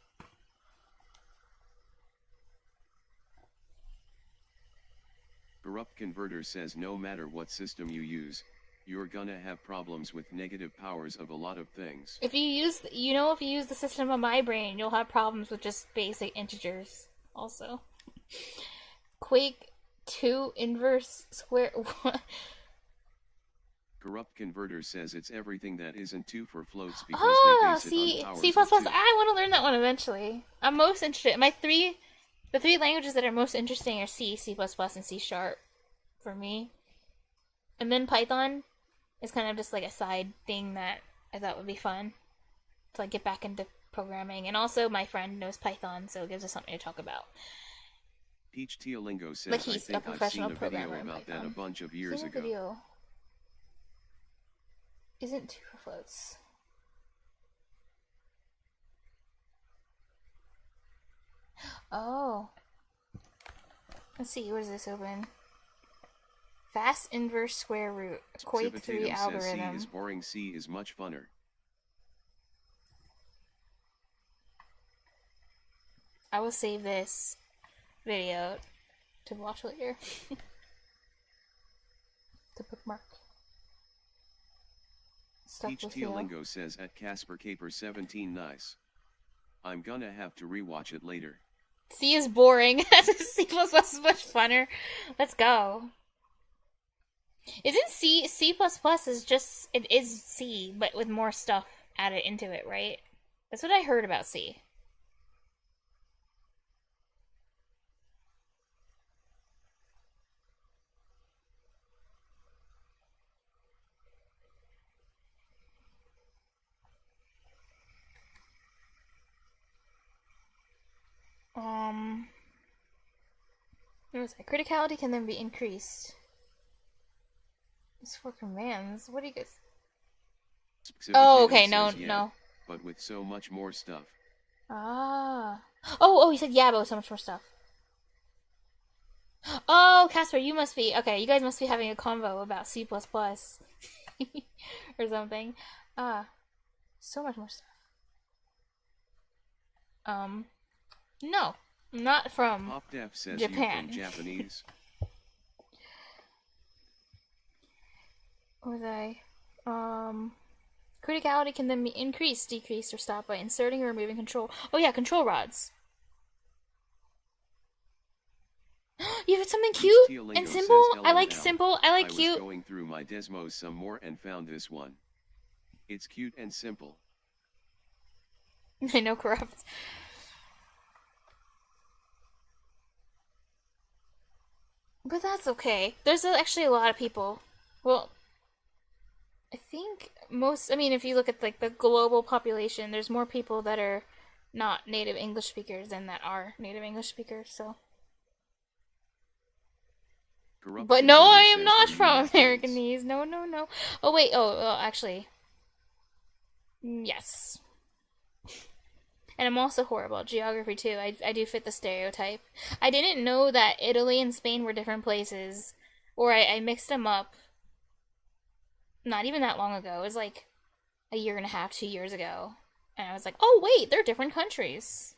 S2: Corrupt Converter says no matter what system you use, you're gonna have problems with negative powers of a lot of things.
S1: If you use, if you use the system of my brain, you'll have problems with just basic integers also. Quake 2 inverse square, what?
S2: Corrupt Converter says it's everything that isn't 2 for floats because they base it on powers
S1: C++.
S2: of 2.
S1: I want to learn that one eventually. I'm most interested. The three languages that are most interesting are C, C++, and C#. for me. And then Python is kind of just like a side thing that I thought would be fun to like get back into programming. And also my friend knows Python, so it gives us something to talk about.
S2: Peach Teolingo says,
S1: Like he's
S2: I
S1: a
S2: think I've seen
S1: professional
S2: a video
S1: programmer in
S2: about that
S1: Python.
S2: a bunch of years ago.
S1: Video isn't two floats. Oh. Let's see, what is this open? Fast inverse square root. Quake 3 algorithm.
S2: Says C is boring, C is much funner.
S1: I will save this video to watch later. To bookmark.
S2: Peach Teolingo says at Casper Caper 17 nice. I'm gonna have to rewatch it later.
S1: C is boring. C++ is much funner. Let's go. Isn't C is just, it is C, but with more stuff added into it, right? That's what I heard about C. What was that? Criticality can then be increased. It's for commands. What do you guys... Oh, okay, no,
S2: says, yeah,
S1: no.
S2: But with so much more stuff.
S1: Ah. Oh, he said yeah, but with so much more stuff. Oh, Casper, you must be... Okay, you guys must be having a convo about C++. Or something. So much more stuff. No. Not from
S2: PopDef says
S1: Japan.
S2: You from Japanese.
S1: What was I? Criticality can then be increased, decreased, or stopped by inserting or removing control. Oh yeah, control rods. You have something cute and simple. I like simple. I like cute.
S2: I was going through my Desmos some more and found this one. It's cute and simple.
S1: I know, corrupt. But that's okay. There's actually a lot of people. Well, I think most, I mean, if you look at like the global population, there's more people that are not native English speakers than that are native English speakers, so. But no, I am not from Americanese. No, no, no. Oh, wait. Oh, actually. Yes. And I'm also horrible at geography, too. I do fit the stereotype. I didn't know that Italy and Spain were different places. Or I mixed them up. Not even that long ago. It was like a year and a half, 2 years ago. And I was like, oh, wait, they're different countries.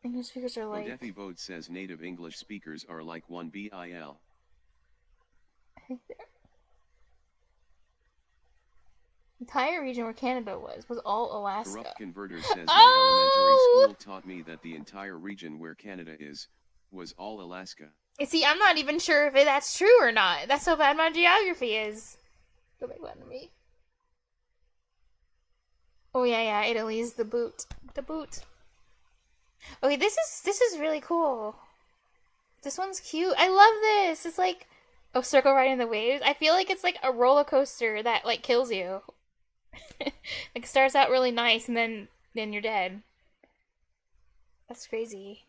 S1: English speakers are like...
S2: Odefi Bode says native English speakers are like 1 BIL.
S1: I think they're... The entire region where Canada was all Alaska.
S2: Corrupt Converter says my elementary school taught me that the entire region where Canada is, was all Alaska.
S1: You see, I'm not even sure if that's true or not. That's how bad my geography is. Go make fun of me. Oh yeah, Italy's the boot. The boot. Okay, this is really cool. This one's cute. I love this. It's like a circle riding the waves. I feel like it's like a roller coaster that like kills you. Like starts out really nice and then you're dead. That's crazy.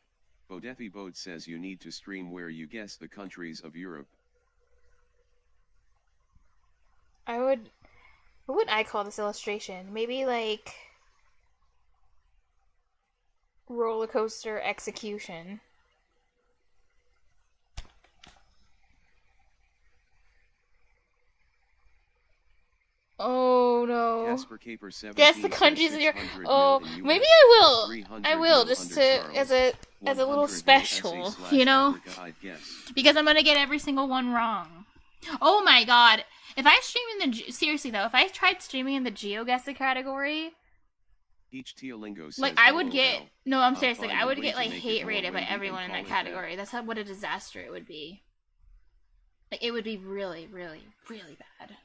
S2: Odefi Bode says you need to stream where you guess the countries of Europe.
S1: What would I call this illustration? Maybe like roller coaster execution. Oh no.
S2: Casper Caper 17
S1: Guess the countries of Europe. Oh, maybe I will just to as a little special, you know? Because I'm gonna get every single one wrong. Oh my god. If I stream in the seriously though, if I tried streaming in the GeoGuessr category,
S2: Each Teolingo says
S1: like I would get no, I'm serious, like I would get like hate rated by everyone in that category. That's what a disaster it would be. Like it would be really, really, really bad.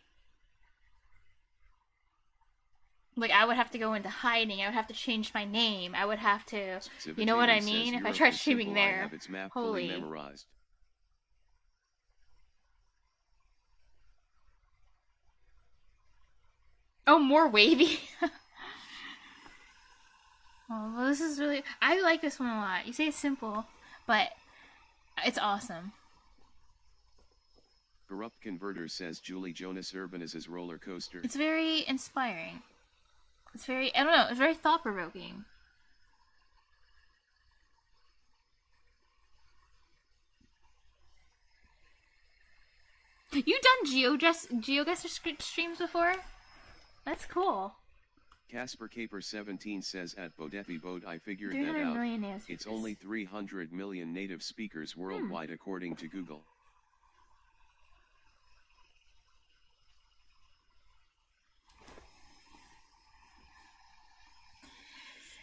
S1: Like, I would have to go into hiding. I would have to change my name. I would have to... You know what I mean? If I tried streaming there. Holy... Oh, more wavy. Oh, well, this is really... I like this one a lot. You say it's simple, but it's awesome.
S2: Corrupt Converter says Julie Jonas Urbaniz's roller coaster.
S1: It's very inspiring. It's very... I don't know. It's very thought-provoking. You done GeoGuessr streams before? That's cool.
S2: Casper Caper 17 says at Bodepi Boat I figured that
S1: 300
S2: out.
S1: million native
S2: It's
S1: speakers.
S2: only 300 million native speakers worldwide according to Google.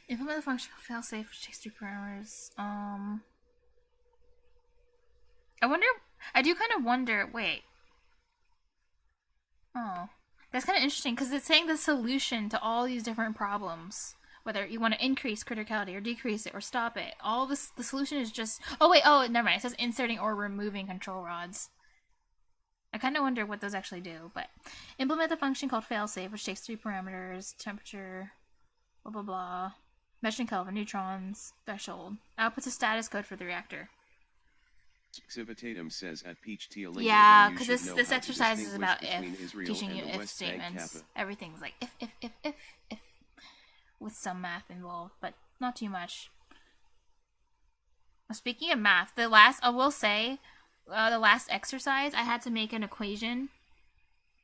S1: Implement the function failsafe, which takes 3 parameters. I wonder... I do kind of wonder... Wait. Oh. That's kind of interesting, because it's saying the solution to all these different problems. Whether you want to increase criticality, or decrease it, or stop it. All this... The solution is just... Oh, wait. Oh, never mind. It says inserting or removing control rods. I kind of wonder what those actually do, but... Implement the function called failsafe, which takes 3 parameters. Temperature... Blah, blah, blah. Measuring Kelvin, neutrons, threshold. Outputs a status code for the reactor.
S2: Civitatum says at Peach Tealingo.
S1: Yeah, because this exercise is about if, teaching you if statements. Everything's like if, with some math involved, but not too much. Speaking of math, I will say, the last exercise, I had to make an equation.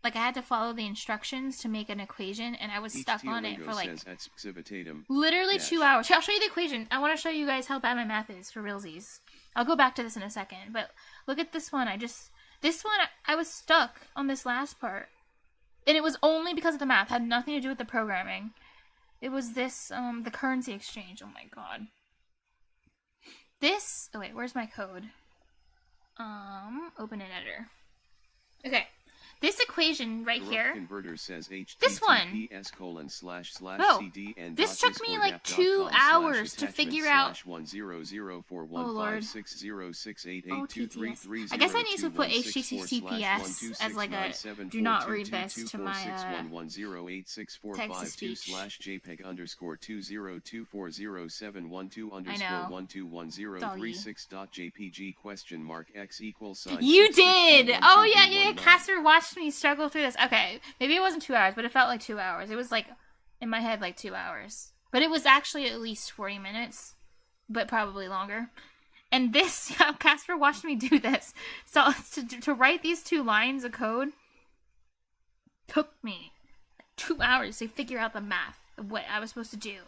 S1: Like, I had to follow the instructions to make an equation, and I was stuck on it for, like, literally 2 hours. I'll show you the equation. I want to show you guys how bad my math is, for realsies. I'll go back to this in a second, but look at this one. I was stuck on this last part. And it was only because of the math. It had nothing to do with the programming. It was this, the currency exchange. Oh my god. This, oh wait, where's my code? Open an editor. Okay. This equation right here, this one, this took me like 2 hours to figure out. Oh lord. Oh, TTS. I guess I need to put HTTPS as like a, do not read this to my text-to-speech. You did! Oh yeah, Casper watched me struggle through this. Okay, maybe it wasn't 2 hours, but it felt like 2 hours. It was like, in my head, like 2 hours. But it was actually at least 40 minutes, but probably longer. And this, Casper watched me do this. So, to write these 2 lines of code took me 2 hours to figure out the math of what I was supposed to do.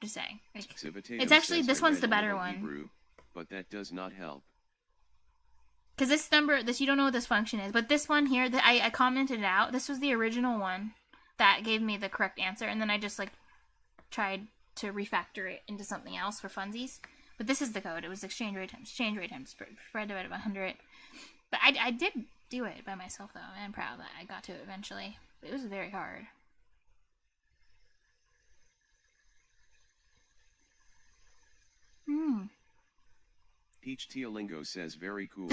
S1: Just saying. Like, it's actually, this one's the better one.
S2: Hebrew, but that does not help.
S1: Because you don't know what this function is, but this one here, I commented it out. This was the original one that gave me the correct answer, and then I just, like, tried to refactor it into something else for funsies. But this is the code. It was exchange rate times spread divided by 100. But I did do it by myself, though. I'm proud that I got to it eventually. But it was very hard.
S2: Peach Tealingo says very cool.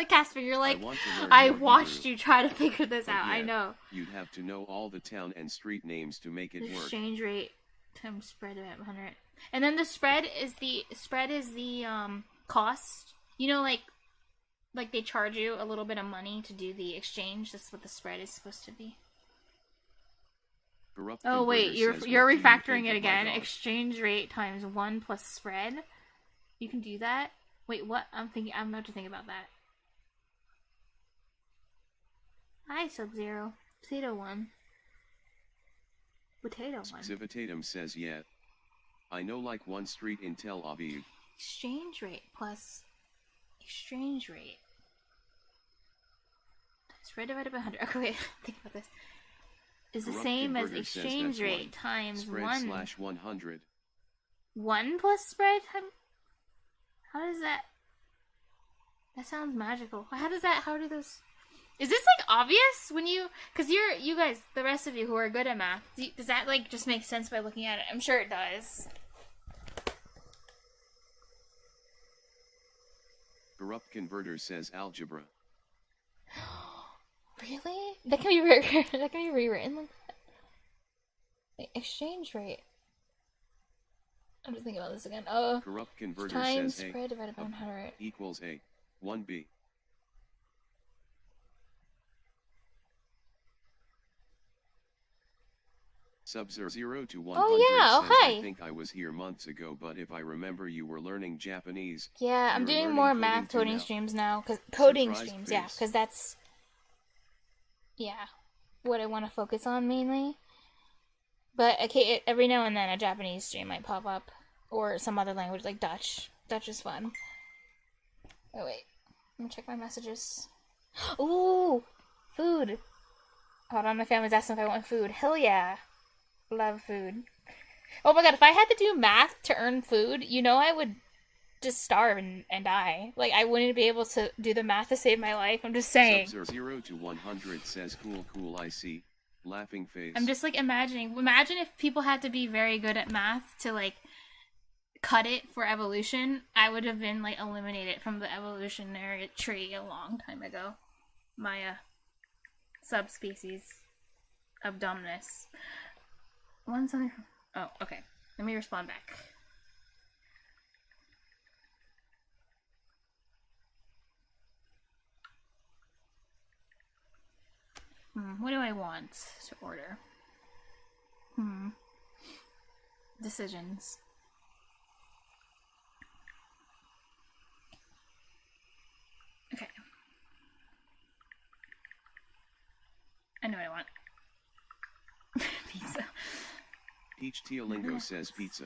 S1: Casper, you're like, I watched you try to figure this out. I know.
S2: You'd have to know all the town and street names to make it work.
S1: Exchange rate times spread divided by 100. And then the spread is the cost. You know, like they charge you a little bit of money to do the exchange. That's what the spread is supposed to be. Oh wait, you're refactoring it again. Exchange rate times 1 plus spread. You can do that. Wait, what? I'm about to think about that. Hi, Sub-Zero. Potato 1. Potato 1.
S2: Civitatum says yeah. I know like one street in Tel Aviv.
S1: Exchange rate plus exchange rate. Spread divided by 100. Okay, wait, think about this. Is the same as exchange rate times
S2: spread
S1: 1.
S2: 100.
S1: 1 plus spread times... How does that... That sounds magical. How do those... Is this, like, obvious when you... Because you guys, the rest of you who are good at math, does that, like, just make sense by looking at it? I'm sure it does.
S2: Corrupt Converter says algebra.
S1: Really? that can be that can be rewritten like that. Wait, exchange rate. I'm just thinking about this again.
S2: Corrupt converter
S1: times
S2: says
S1: spread divided by 100
S2: equals A 1B. Sub-Zero 0 to 100 says,
S1: hi.
S2: I think I was here months ago, but if I remember you were learning Japanese.
S1: Yeah, I'm
S2: You're
S1: doing
S2: learning
S1: more
S2: coding
S1: math
S2: too
S1: coding
S2: now.
S1: streams now, cause coding
S2: Surprised
S1: streams, yeah,
S2: face.
S1: cause that's what I want to focus on mainly. But okay, every now and then a Japanese stream might pop up, or some other language like Dutch. Dutch is fun. Oh wait, let me check my messages. Ooh, food. Hold on, my family's asking if I want food. Hell yeah, love food. Oh my god, if I had to do math to earn food, you know I would just starve and die. Like, I wouldn't be able to do the math to save my life. I'm just saying.
S2: Sub-Zero 0 to 100 says cool I see. Laughing face.
S1: I'm just like imagining. Imagine if people had to be very good at math to like cut it for evolution. I would have been like eliminated from the evolutionary tree a long time ago. My subspecies of dumbness. Oh, okay. Let me respond back. What do I want to order? Decisions. Okay. I know what I want. Pizza.
S2: Peach Teolingo says pizza.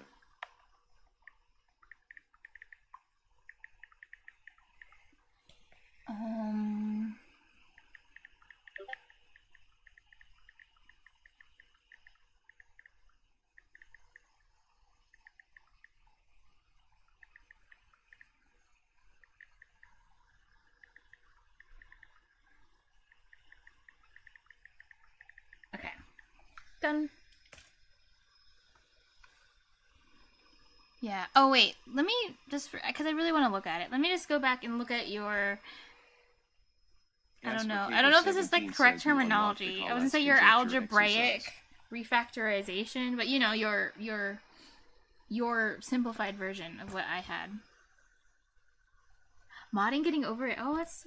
S1: Okay. Done. Yeah. Oh, wait. Let me just... Because I really want to look at it. Let me just go back and look at your... I don't know. I don't know if this is like correct terminology. I was gonna say your algebraic refactorization, but you know, your simplified version of what I had. Modding getting over it. Oh, that's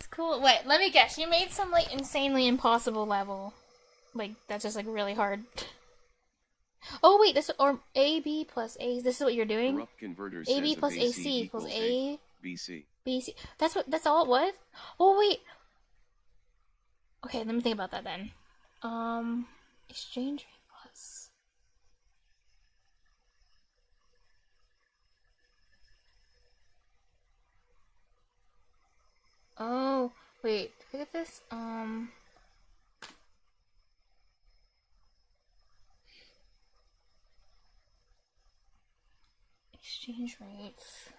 S1: cool. Wait, let me guess. You made some like insanely impossible level. Like that's just like really hard. Oh wait, this or AB plus A. This is what you're doing.
S2: Corrupt converter
S1: AB
S2: says
S1: plus
S2: of
S1: AC equals A.
S2: BC.
S1: BC. That's all it was? Oh wait. Okay, let me think about that then. Exchange rate plus. Oh, wait. Look at this. Exchange rates.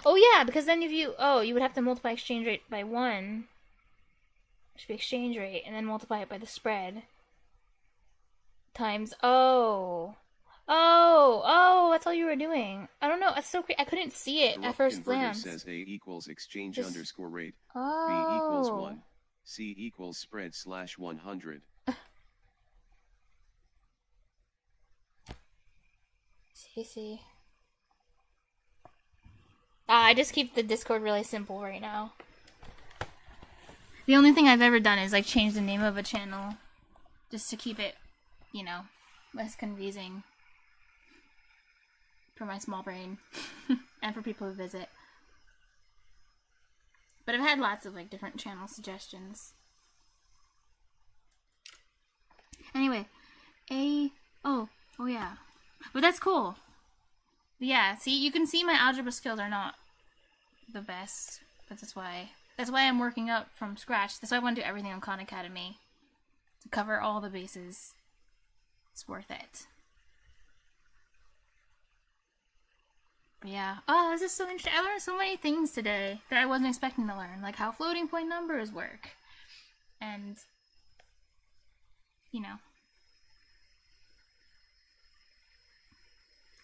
S1: Oh yeah, because then if you you would have to multiply exchange rate by 1, which would be exchange rate, and then multiply it by the spread times that's all you were doing. I don't know. It's so I couldn't see it at first glance.
S2: Says A equals exchange underscore rate.
S1: Oh.
S2: B equals 1. C equals spread / 100.
S1: See. I just keep the Discord really simple right now. The only thing I've ever done is like change the name of a channel just to keep it, less confusing for my small brain and for people who visit. But I've had lots of like different channel suggestions. Anyway, oh yeah. But that's cool. But yeah, see, you can see my algebra skills are not the best, but that's why I'm working up from scratch. That's why I want to do everything on Khan Academy. To cover all the bases. It's worth it. But yeah. Oh, this is so interesting. I learned so many things today that I wasn't expecting to learn. Like how floating point numbers work. And,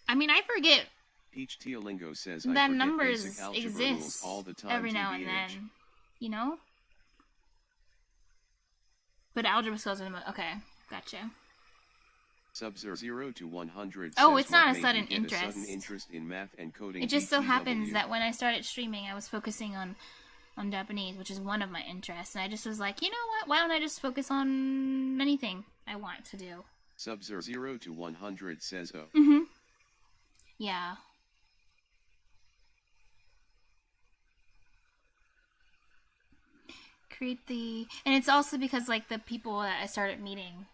S1: I mean, I forget
S2: Peach Teolingo says
S1: that
S2: I forget
S1: numbers
S2: basic algebra
S1: exist
S2: rules all the time
S1: every now and
S2: TBH.
S1: then. But algebra skills are the most... Okay, gotcha.
S2: Sub-Zero 0 to 100
S1: Oh,
S2: says
S1: it's not
S2: what
S1: a
S2: made
S1: sudden
S2: you get
S1: interest.
S2: a sudden interest in math and coding.
S1: It just so
S2: BTW?
S1: happens that when I started streaming, I was focusing on Japanese, which is one of my interests, and I just was like, you know what? Why don't I just focus on anything I want to do?
S2: Sub-Zero 0 to 100 says oh.
S1: Mm-hmm. Yeah. Create the... And it's also because, like, the people that I started meeting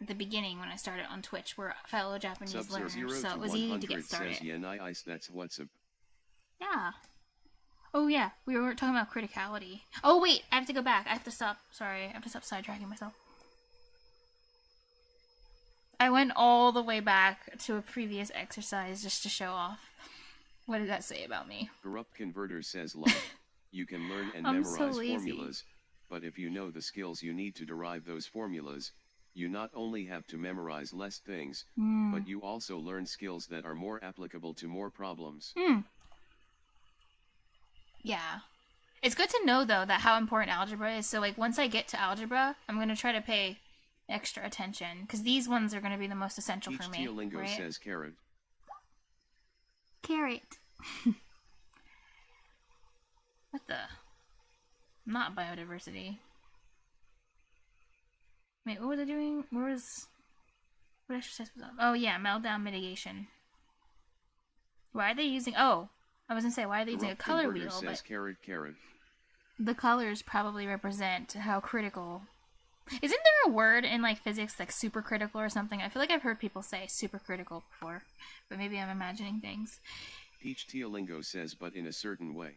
S1: at the beginning when I started on Twitch were fellow Japanese
S2: Sub-Zero
S1: learners,
S2: 0
S1: so
S2: to
S1: it was easy to get
S2: 100
S1: started.
S2: says yeah, nice, that's what's up.
S1: Yeah. Oh, yeah. We were talking about criticality. Oh, wait. I have to go back. I have to stop. Sorry. I have to stop sidetracking myself. I went all the way back to a previous exercise just to show off. What did that say about me?
S2: Corrupt Converter says love. You can learn and
S1: I'm so
S2: memorize
S1: lazy.
S2: formulas, but if you know the skills you need to derive those formulas, you not only have to memorize less things, but you also learn skills that are more applicable to more problems.
S1: Yeah. It's good to know, though, that how important algebra is. So, like, once I get to algebra, I'm going to try to pay extra attention. Because these ones are going to be the most essential for me,
S2: Teolingo
S1: right?
S2: says carrot.
S1: Carrot. What the? Not biodiversity. Wait, what was I doing? What exercise was that? Oh, yeah, meltdown mitigation. Why are they using... Oh, I was going to say, why are they using a
S2: Corrupt
S1: color
S2: Converter
S1: wheel?
S2: says
S1: But
S2: carrot.
S1: the colors probably represent how critical... Isn't there a word in, like, physics, like, supercritical or something? I feel like I've heard people say supercritical before, but maybe I'm imagining things.
S2: Peach Teolingo says but in a certain way.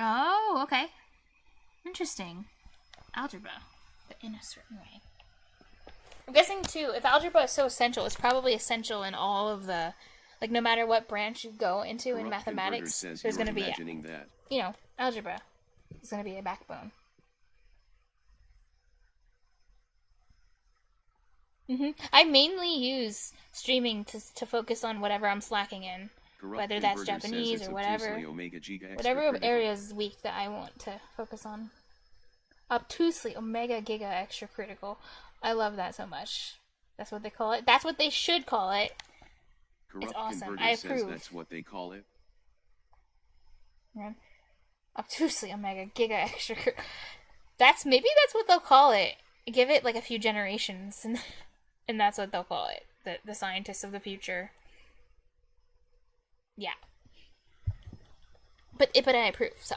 S1: Oh, okay. Interesting. Algebra, but in a certain way. I'm guessing, too, if algebra is so essential, it's probably essential in all of the... Like, no matter what branch you go into in
S2: Corrupt Converter
S1: mathematics,
S2: says
S1: there's
S2: you're
S1: going to be,
S2: imagining that.
S1: you know, algebra is going to be a backbone. I mainly use streaming to focus on whatever I'm slacking in.
S2: Corrupt
S1: Whether that's
S2: Converter says
S1: Japanese
S2: it's
S1: or whatever.
S2: obtusely Omega Giga
S1: Whatever
S2: extra
S1: area is weak that I want to focus on. Obtusely Omega Giga Extra Critical. I love that so much. That's what they call it. That's what they should call it.
S2: Corrupt
S1: awesome.
S2: Converter
S1: I
S2: says
S1: approve.
S2: that's what they call it.
S1: Yeah. Obtusely Omega Giga Extra Critical. Maybe that's what they'll call it. Give it like a few generations and that's what they'll call it. The scientists of the future. Yeah. But I approve, so.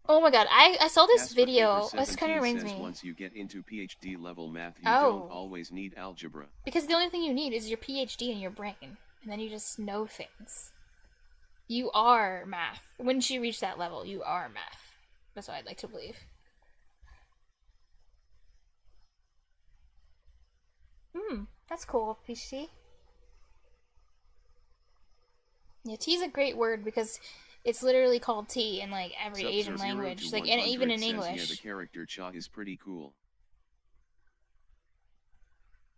S1: Oh my god, I saw this
S2: Casper
S1: video.
S2: Paper
S1: This kind of
S2: 17
S1: reminds
S2: says
S1: me.
S2: once you get into PhD level math, you
S1: Oh.
S2: don't always need algebra.
S1: Because the only thing you need is your PhD in your brain. And then you just know things. You are math. Once you reach that level, you are math. That's what I'd like to believe. That's cool, PhD. Yeah, T is a great word because it's literally called T in like every
S2: Sub-Zero
S1: Asian language,
S2: to
S1: like and
S2: 100
S1: even in
S2: says,
S1: English.
S2: Yeah, the character Cha is pretty cool.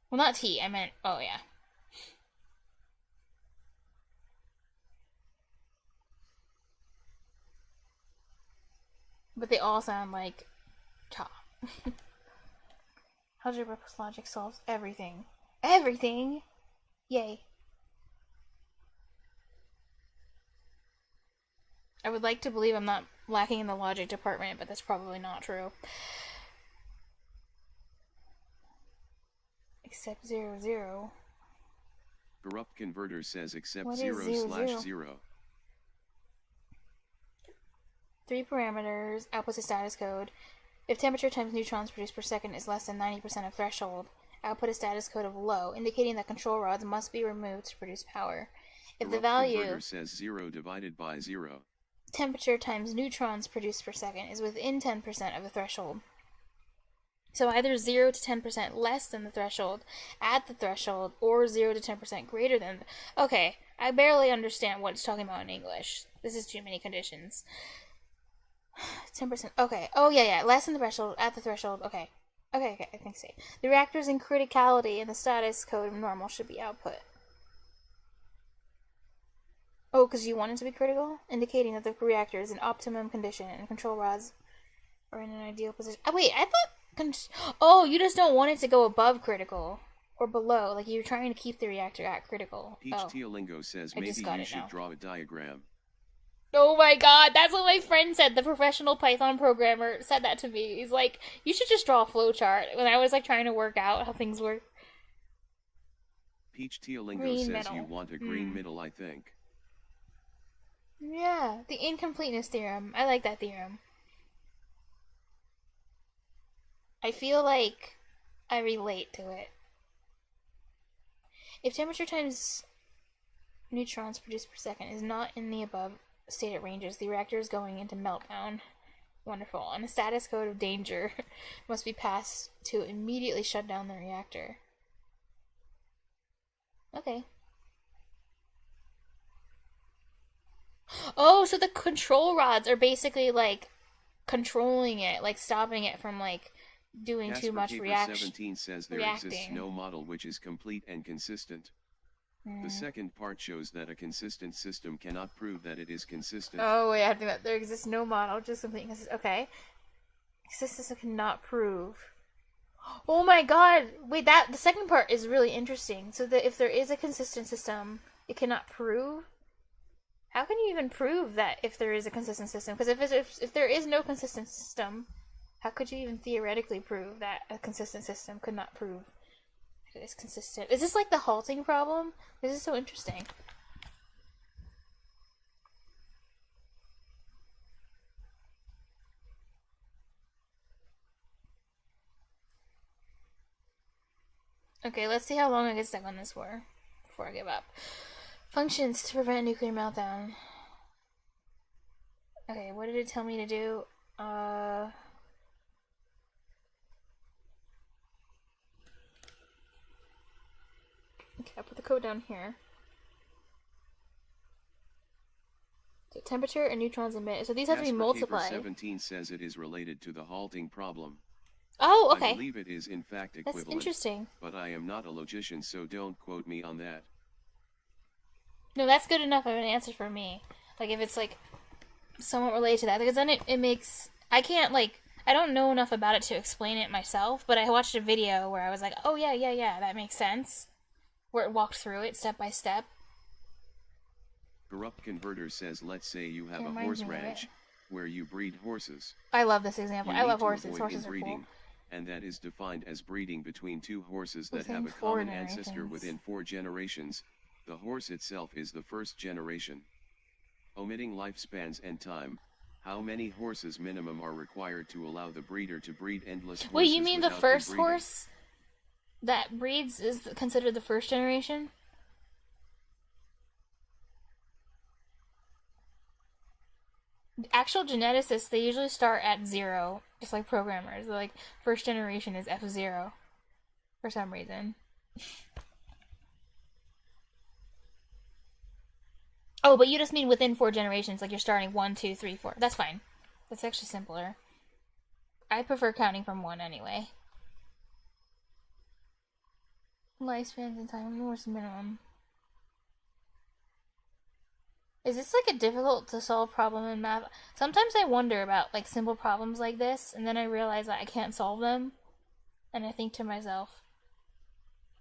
S1: Well, not T. I meant. Oh yeah. But they all sound like Cha. Algebra plus logic solves everything. Everything! Yay. I would like to believe I'm not lacking in the logic department, but that's probably not true. Except 0, 0.
S2: Corrupt Converter says except
S1: What is
S2: 0
S1: 0,
S2: slash
S1: 0?
S2: 0.
S1: 3 parameters, outputs a status code. If temperature times neutrons produced per second is less than 90% of threshold, output a status code of low, indicating that control rods must be removed to produce power. If the
S2: Corrupt
S1: value
S2: Converter says 0 divided by 0.
S1: temperature times neutrons produced per second is within 10% of the threshold. So either 0 to 10% less than the threshold, at the threshold, or 0 to 10% greater than... Okay, I barely understand what it's talking about in English. This is too many conditions. 10%. Okay. Oh, yeah. Less than the threshold, at the threshold. Okay. Okay, I think so. The reactors in criticality and the status code of normal should be output. Oh, because you want it to be critical? Indicating that the reactor is in optimum condition and control rods are in an ideal position. Oh, wait, I thought... Oh, you just don't want it to go above critical. Or below. Like, you're trying to keep the reactor at critical.
S2: Peach Teolingo says maybe you should draw a diagram.
S1: Oh my god, that's what my friend said. The professional Python programmer said that to me. He's like, you should just draw a flowchart. When I was, like, trying to work out how things work.
S2: Peach Teolingo says you want a green middle, I think.
S1: Yeah, the incompleteness theorem. I like that theorem. I feel like I relate to it. If temperature times neutrons produced per second is not in the above stated ranges, the reactor is going into meltdown. Wonderful. And a status code of danger must be passed to immediately shut down the reactor. Okay. Oh, so the control rods are basically, like, controlling it, like, stopping it from, like, doing too much reaction.
S2: 17 says there exists no model which is complete and consistent. The second part shows that a consistent system cannot prove that it is consistent.
S1: Oh, wait, I have to think about there exists no model, just complete consistent. Okay. Consistent system cannot prove. Oh my god! Wait, the second part is really interesting. So that if there is a consistent system, it cannot prove? How can you even prove that if there is a consistent system? Because if there is no consistent system, how could you even theoretically prove that a consistent system could not prove that it is consistent? Is this like the halting problem? This is so interesting. Okay, let's see how long I get stuck on this for before I give up. Functions to prevent nuclear meltdown. Okay, what did it tell me to do? Okay, I'll put the code down here. So temperature and neutrons emit. So these have to be multiplied.
S2: 17 says it is related to the halting problem.
S1: Oh, okay.
S2: I believe it is in fact equivalent.
S1: That's interesting.
S2: But I am not a logician, so don't quote me on that.
S1: No, that's good enough of an answer for me. Like, if it's, like, somewhat related to that. Because then it makes... I can't, like... I don't know enough about it to explain it myself, but I watched a video where I was like, oh, yeah, that makes sense. Where it walked through it step by step.
S2: Corrupt Converter says, let's say you have a horse ranch where you breed horses.
S1: I love this example. I love horses.
S2: Horses
S1: are cool.
S2: And that is defined as breeding between two horses that have a common ancestor within 4 generations. The horse itself is the first generation. Omitting lifespans and time, how many horses minimum are required to allow the breeder to breed endless horses?
S1: Wait, you mean the first horse that breeds is considered the first generation? Actual geneticists, they usually start at 0, just like programmers. They're like, first generation is F0 for some reason. Oh, but you just mean within 4 generations, like you're starting 1, 2, 3, 4. That's fine. That's actually simpler. I prefer counting from 1 anyway. Lifespans and time, what's minimum? Is this like a difficult to solve problem in math? Sometimes I wonder about like simple problems like this, and then I realize that I can't solve them. And I think to myself,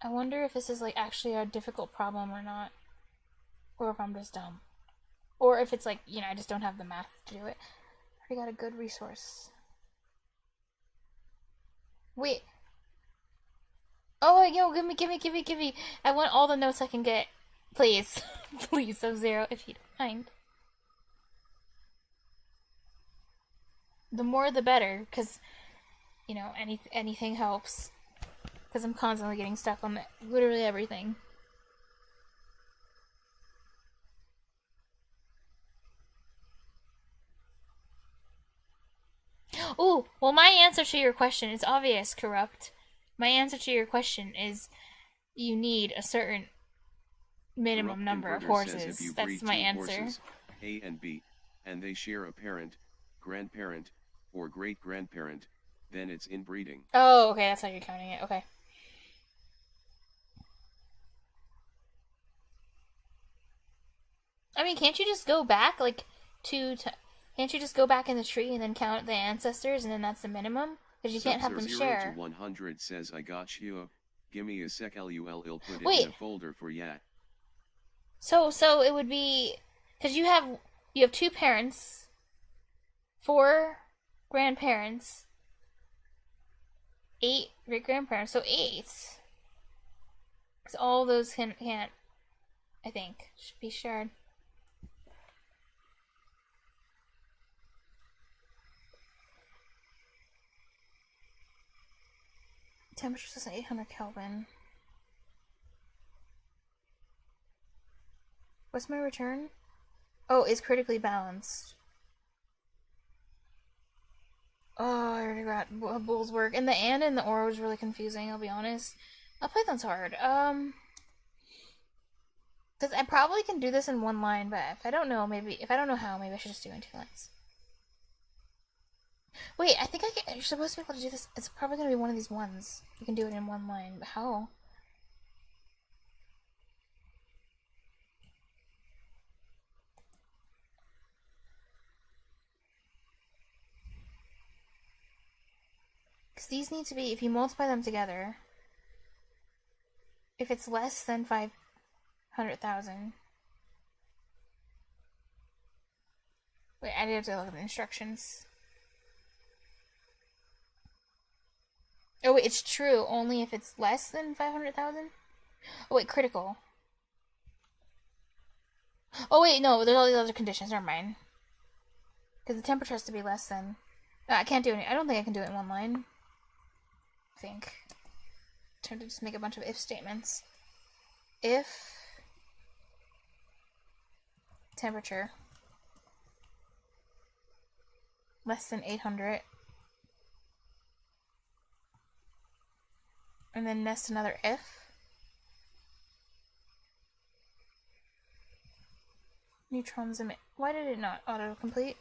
S1: I wonder if this is like actually a difficult problem or not. Or if I'm just dumb. Or if it's like, you know, I just don't have the math to do it. I got a good resource. Wait. Oh, yo, give me. I want all the notes I can get. Please. Please, Sub-Zero, if you don't mind. The more the better, because, you know, anything helps. Because I'm constantly getting stuck on literally everything. Ooh, well, my answer to your question is obvious, Corrupt. My answer to your question is you need a certain minimum number of horses. That's my answer.
S2: Horses, A and B, and they share a parent, grandparent, or great-grandparent, then it's inbreeding.
S1: Oh, okay, that's how you're counting it. Okay. I mean, can't you just go back, like, can't you just go back in the tree and then count the ancestors, and then that's the minimum? Because you can't have them share.
S2: 100 says, I got you. Gimme a sec, lul, I'll put it
S1: Wait.
S2: in a folder for yat.
S1: So it would be, because you have 2 parents, 4 grandparents, 8 great-grandparents, so 8. Because all those can't, I think, should be shared. Temperature is 800 Kelvin. What's my return? Oh, it's critically balanced. Oh, I already got Bull's work. And the and the or was really confusing, I'll be honest. Python's hard. Because I probably can do this in 1 line, but if I don't know how, maybe I should just do it in 2 lines. Wait, I think you're supposed to be able to do this. It's probably going to be one of these ones. You can do it in 1 line, but how? Because these need to be, if you multiply them together, if it's less than 500,000. Wait, I did have to look at the instructions. Oh wait, it's true only if it's less than 500,000? Oh wait, critical. Oh wait, no, there's all these other conditions, never mind. Because the temperature has to be less than... I can't do it, I don't think I can do it in 1 line. I think. I'm trying to just make a bunch of if statements. If... temperature... less than 800... and then nest another if. Neutrons emit. Why did it not autocomplete?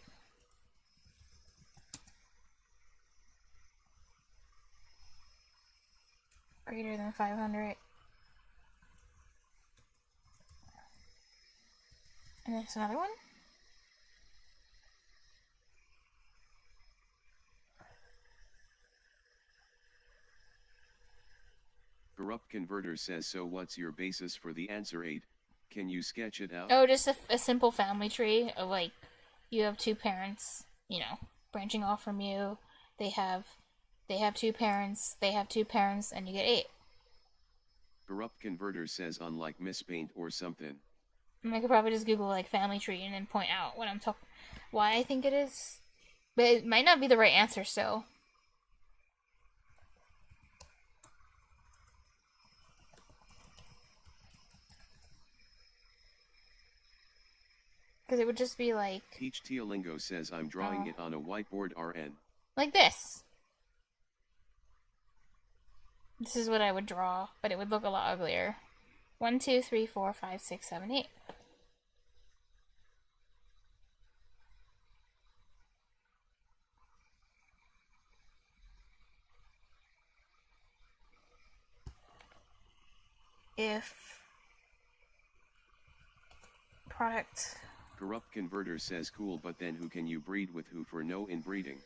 S1: Greater than 500. And there's another one.
S2: Corrupt Converter says, so what's your basis for the answer 8? Can you sketch it out?
S1: Oh, just a simple family tree of, like, you have 2 parents, you know, branching off from you. They have 2 parents, they have 2 parents, and you get 8.
S2: Corrupt Converter says, unlike Mispaint or something.
S1: I could probably just Google, like, family tree and then point out what I'm talking, why I think it is. But it might not be the right answer still. Because it would just be like...
S2: Teach Teolingo says, I'm drawing it on a whiteboard RN.
S1: Like this. This is what I would draw, but it would look a lot uglier. 1, 2, 3, 4, 5, 6, 7, 8. If product...
S2: Corrupt Converter says, cool, but then who can you breed with who for no inbreeding?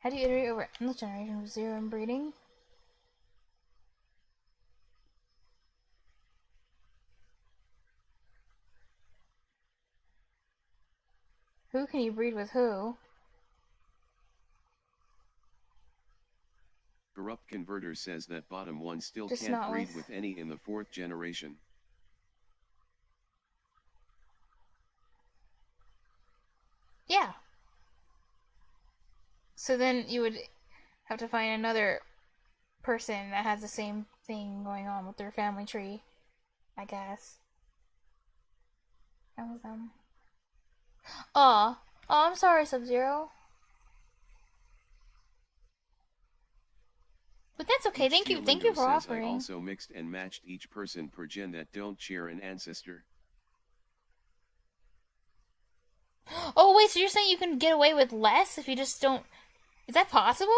S1: How do you iterate over endless generation with 0 inbreeding? Who can you breed with who?
S2: Corrupt Converter says that bottom one still can't breed with any in the 4th generation.
S1: Yeah. So then you would have to find another person that has the same thing going on with their family tree, I guess. That was them. Aw. Oh, I'm sorry, Sub-Zero. But that's okay. Thank you for offering.
S2: I also mixed and matched each person per gen that don't share an ancestor.
S1: Oh wait, so you're saying you can get away with less if you just don't... Is that possible?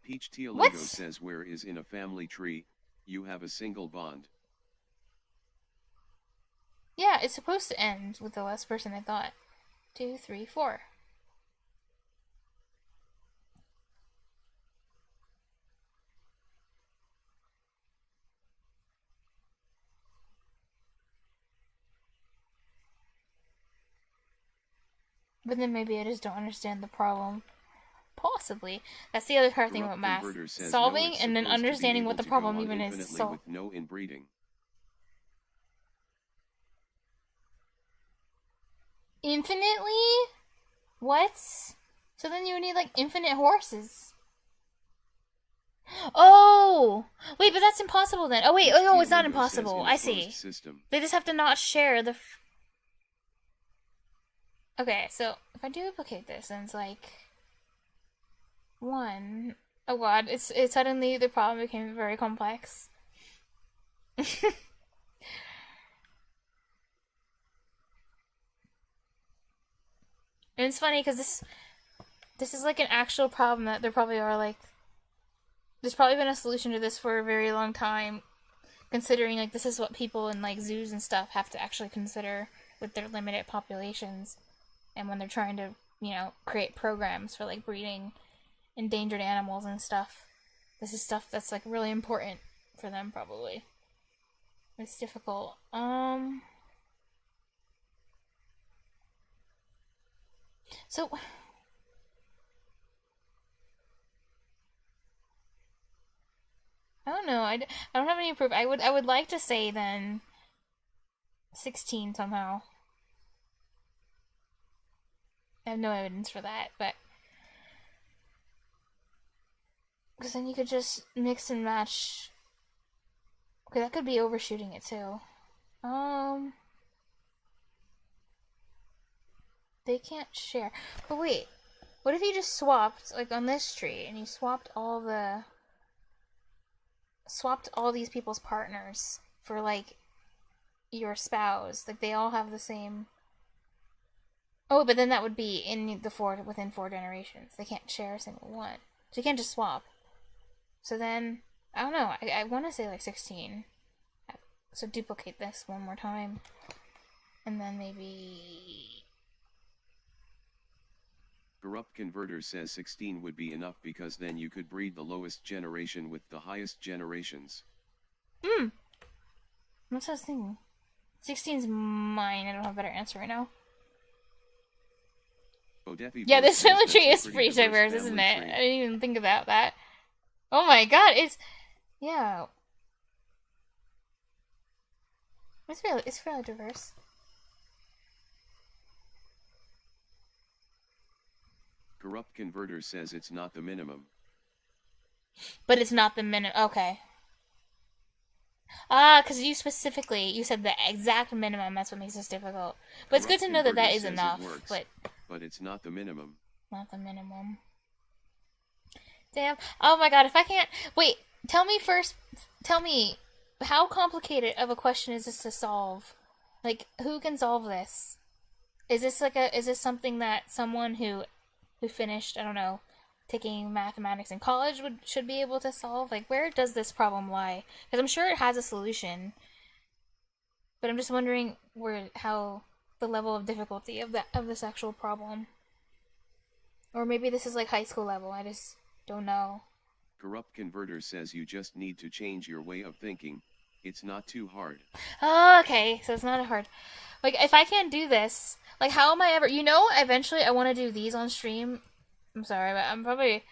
S2: Peach Teolingo says where is in a family tree, you have a single bond.
S1: Yeah, it's supposed to end with the last person I thought. 2, 3, 4. But then maybe I just don't understand the problem. Possibly. That's the other hard thing about math. Solving
S2: no,
S1: and then understanding what the problem even is.
S2: With no inbreeding.
S1: Infinitely? What? So then you would need like infinite horses. Oh! Wait, but that's impossible then. Oh wait, oh no, it's not impossible. I see. They just have to not share the... Okay, so if I duplicate this, then it's like... 1. Oh god, it's suddenly the problem became very complex. And it's funny because this is like an actual problem that there probably are like... There's probably been a solution to this for a very long time, considering like this is what people in like zoos and stuff have to actually consider with their limited populations, and when they're trying to, you know, create programs for like breeding endangered animals and stuff. This is stuff that's like really important for them probably. It's difficult. So I don't know. I don't have any proof. I would like to say then 16 somehow. I have no evidence for that, but because then you could just mix and match. Okay, that could be overshooting it too. They can't share. But wait, what if you just swapped like on this tree and you swapped all these people's partners for like your spouse? Like they all have the same. Oh, but then that would be in within 4 generations. They can't share a single one, so you can't just swap. So then I don't know. I want to say like 16. So duplicate this one more time, and then maybe.
S2: Corrupt Converter says 16 would be enough because then you could breed the lowest generation with the highest generations.
S1: What's that thing? 16's mine. I don't have a better answer right now. Yeah, this family tree is pretty diverse, isn't it? I didn't even think about that. Oh my god, yeah. It's fairly diverse.
S2: Corrupt Converter says it's not the minimum.
S1: But it's not the minimum. Okay. Ah, because you said the exact minimum. That's what makes this difficult. But it's good to know that that is enough.
S2: But it's not the minimum.
S1: Not the minimum. Damn. Oh my god, if I can't... Wait, tell me, how complicated of a question is this to solve? Like, who can solve this? Is this something that someone who finished, I don't know, taking mathematics in college should be able to solve? Like, where does this problem lie? Because I'm sure it has a solution. But I'm just wondering how the level of difficulty of this actual problem. Or maybe this is like high school level, I just don't know.
S2: Corrupt Converter says you just need to change your way of thinking. It's not too hard.
S1: Oh, okay, so it's not hard. Like, if I can't do this, like, how am I ever... You know, eventually I want to do these on stream. I'm sorry, but I'm probably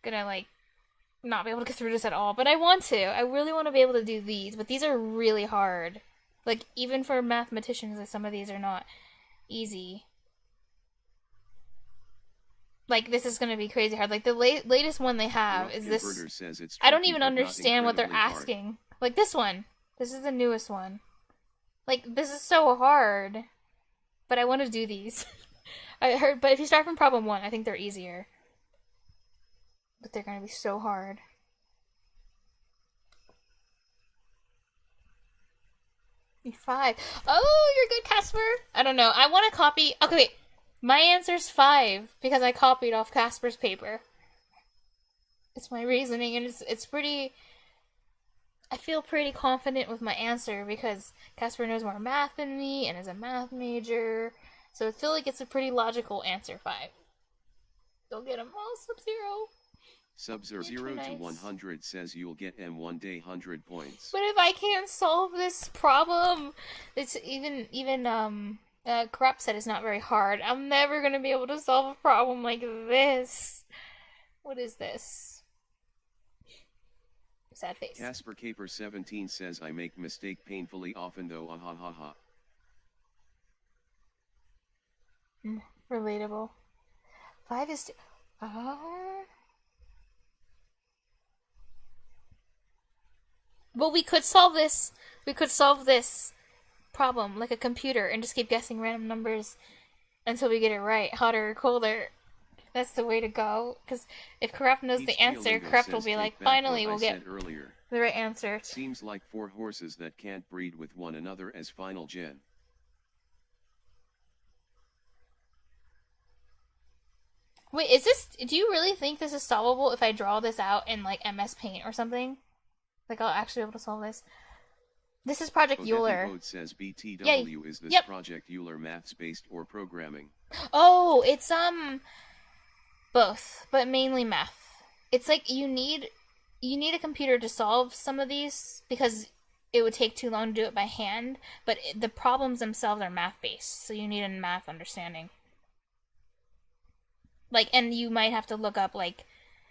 S1: gonna, like, not be able to get through this at all. But I want to. I really want to be able to do these. But these are really hard. Like, even for mathematicians, like, some of these are not easy. Like, this is gonna be crazy hard. Like, the latest one they have is this... I don't even understand what they're asking. Hard. Like, this one. This is the newest one. Like, this is so hard. But I want to do these. I heard, but if you start from problem 1, I think they're easier. But they're gonna be so hard. E5. Oh, you're good, Casper. I don't know. I want to copy... Okay, wait. My answer's 5, because I copied off Casper's paper. It's my reasoning, and it's pretty. I feel pretty confident with my answer because Casper knows more math than me and is a math major. So I feel like it's a pretty logical answer. 5. Go get him all, Sub-Zero.
S2: Sub-Zero 0 to 100 says you'll get M1 day 100 points.
S1: But if I can't solve this problem, it's even Corrupt said it's not very hard. I'm never gonna be able to solve a problem like this. What is this? Sad face.
S2: Casper Caper 17 says I make mistake painfully often though, ah ha ha ha.
S1: Relatable. 5 is... But we could solve this. We could solve this problem like a computer and just keep guessing random numbers until we get it right. Hotter or colder. That's the way to go. Because if Corrupt knows the answer, Corrupt will be like, finally we'll get the right answer.
S2: Seems like 4 horses that can't breed with one another as final gen.
S1: Wait, is this... Do you really think this is solvable if I draw this out in, like, MS Paint or something? Like, I'll actually be able to solve this. This is Project Euler.
S2: Says BTW is this Project Euler maths-based or programming?
S1: Oh, it's, both, but mainly math. It's like you need a computer to solve some of these because it would take too long to do it by hand, but the problems themselves are math-based, so you need a math understanding. Like, and you might have to look up, like,